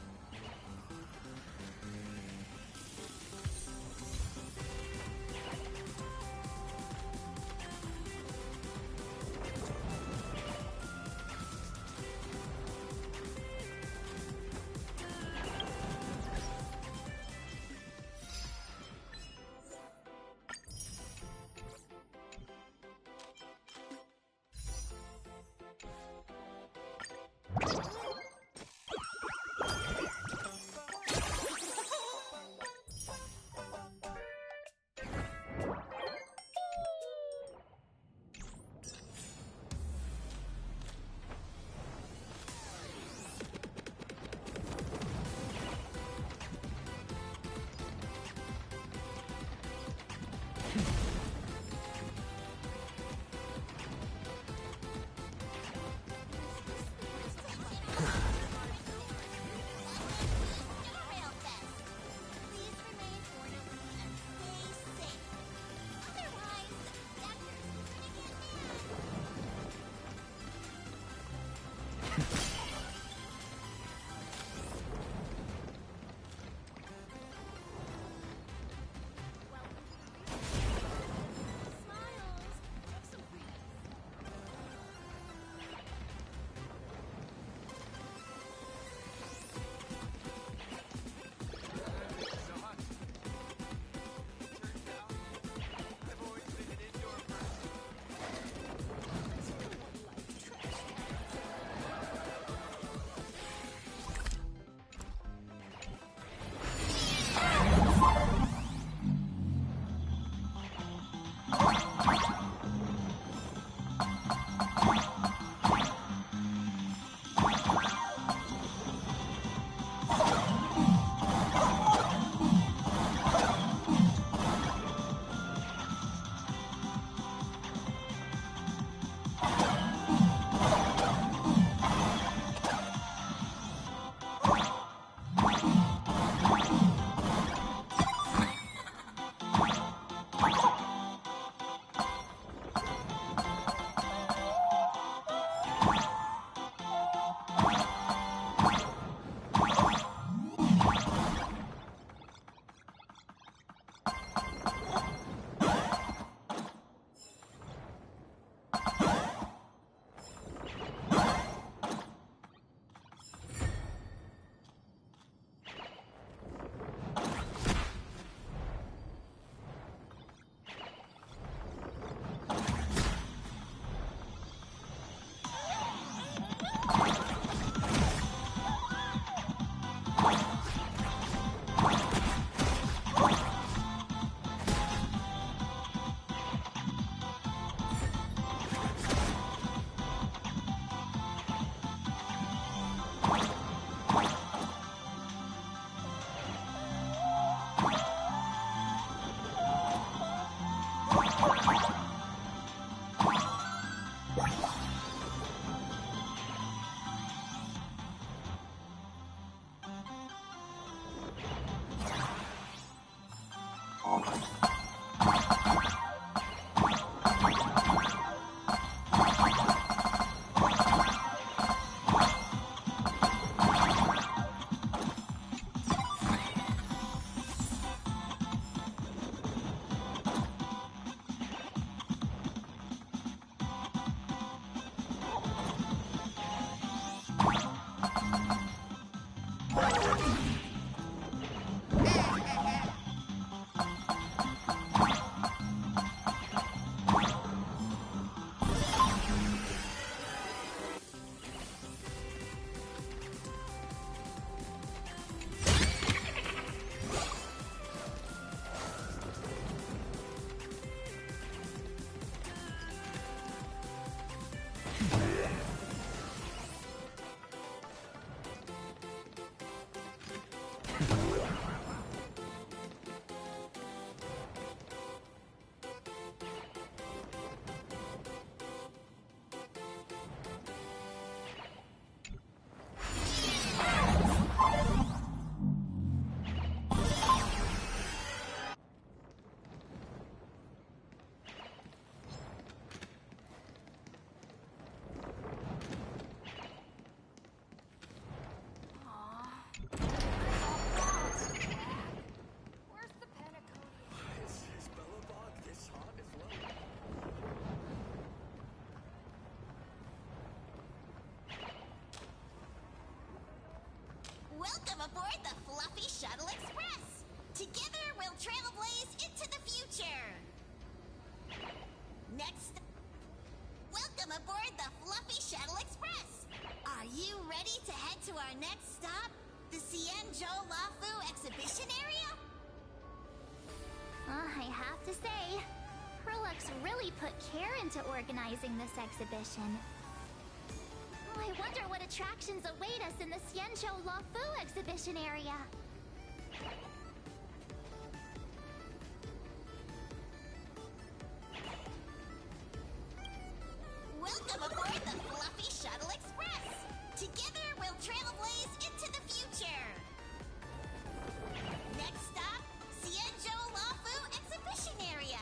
Welcome aboard the Fluffy Shuttle Express! Together we'll trailblaze into the future! Next... Welcome aboard the Fluffy Shuttle Express! Are you ready to head to our next stop? The Xianzhou Lafu exhibition area? I have to say, Herlux really put care into organizing this exhibition. I wonder what attractions await us in the Xianzhou Lafu exhibition area. Welcome aboard the Fluffy Shuttle Express! Together we'll trailblaze into the future! Next stop, Xianzhou Lafu exhibition area!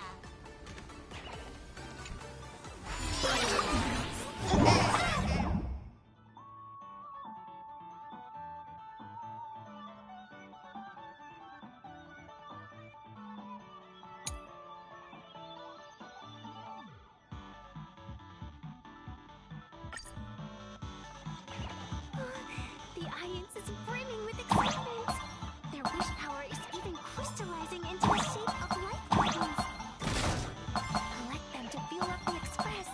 The audience is brimming with excitement. Their wish power is even crystallizing into the shape of light buttons. Collect them to fuel up the express.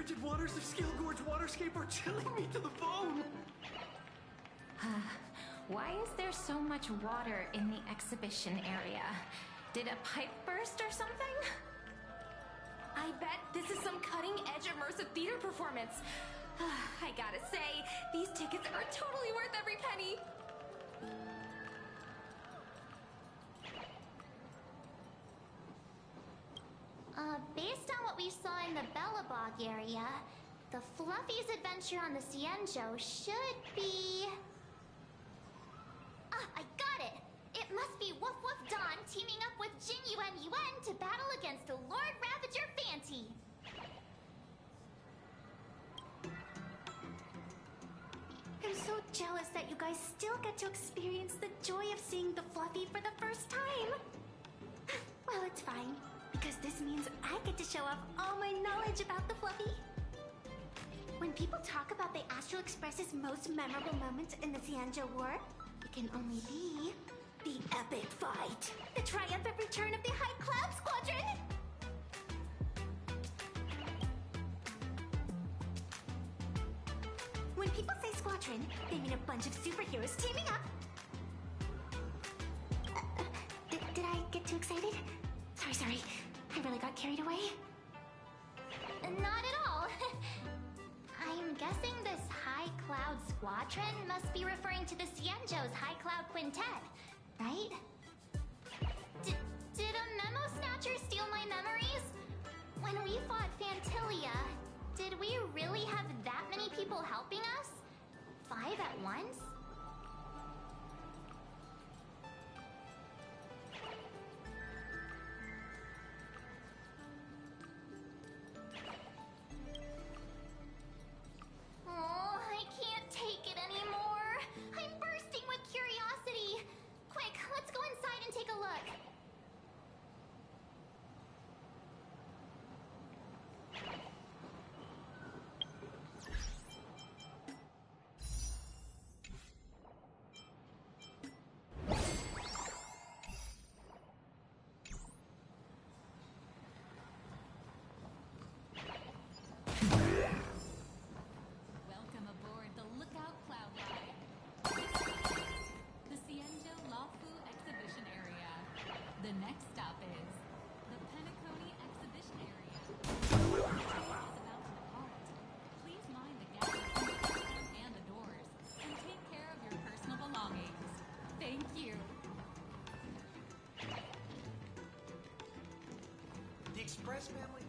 frigid waters of Scale Gorge Waterscape are chilling me to the bone! Why is there so much water in the exhibition area? Did a pipe burst or something? I bet this is some cutting-edge immersive theater performance. I gotta say, these tickets are totally worth every penny. Based on what we saw in the Bellabog area, the Fluffy's adventure on the Cienjo should be... Ah, I got it! It must be Woof Woof Dawn teaming up with Jin Yuan Yuan to battle against the Lord Ravager Fanty. I'm so jealous that you guys still get to experience the joy of seeing the Fluffy for the first time. Well, it's fine, because this means I get to show off all my knowledge about the Fluffy. When people talk about the Astral Express's most memorable moments in the Cienjo War, it can only be the epic fight, the triumphant return of the High Cloud Squadron! When people say squadron, they mean a bunch of superheroes teaming up. Did I get too excited? Sorry. I really got carried away. Not at all. I'm guessing this High Cloud Squadron must be referring to the Cienjo's High Cloud Quintet, right? Did a Memo Snatcher steal my memories? When we fought Fantilia, did we really have that many people helping us? 5 at once? Oh, I can't take it anymore. I'm bursting with curiosity. Quick, let's go inside and take a look. Welcome aboard the Lookout Cloud Line. The Cienjo Lafu Exhibition Area. The next stop is the Penacony Exhibition Area. The train is about to depart. Please mind the gap and the doors, and take care of your personal belongings. Thank you. The Express family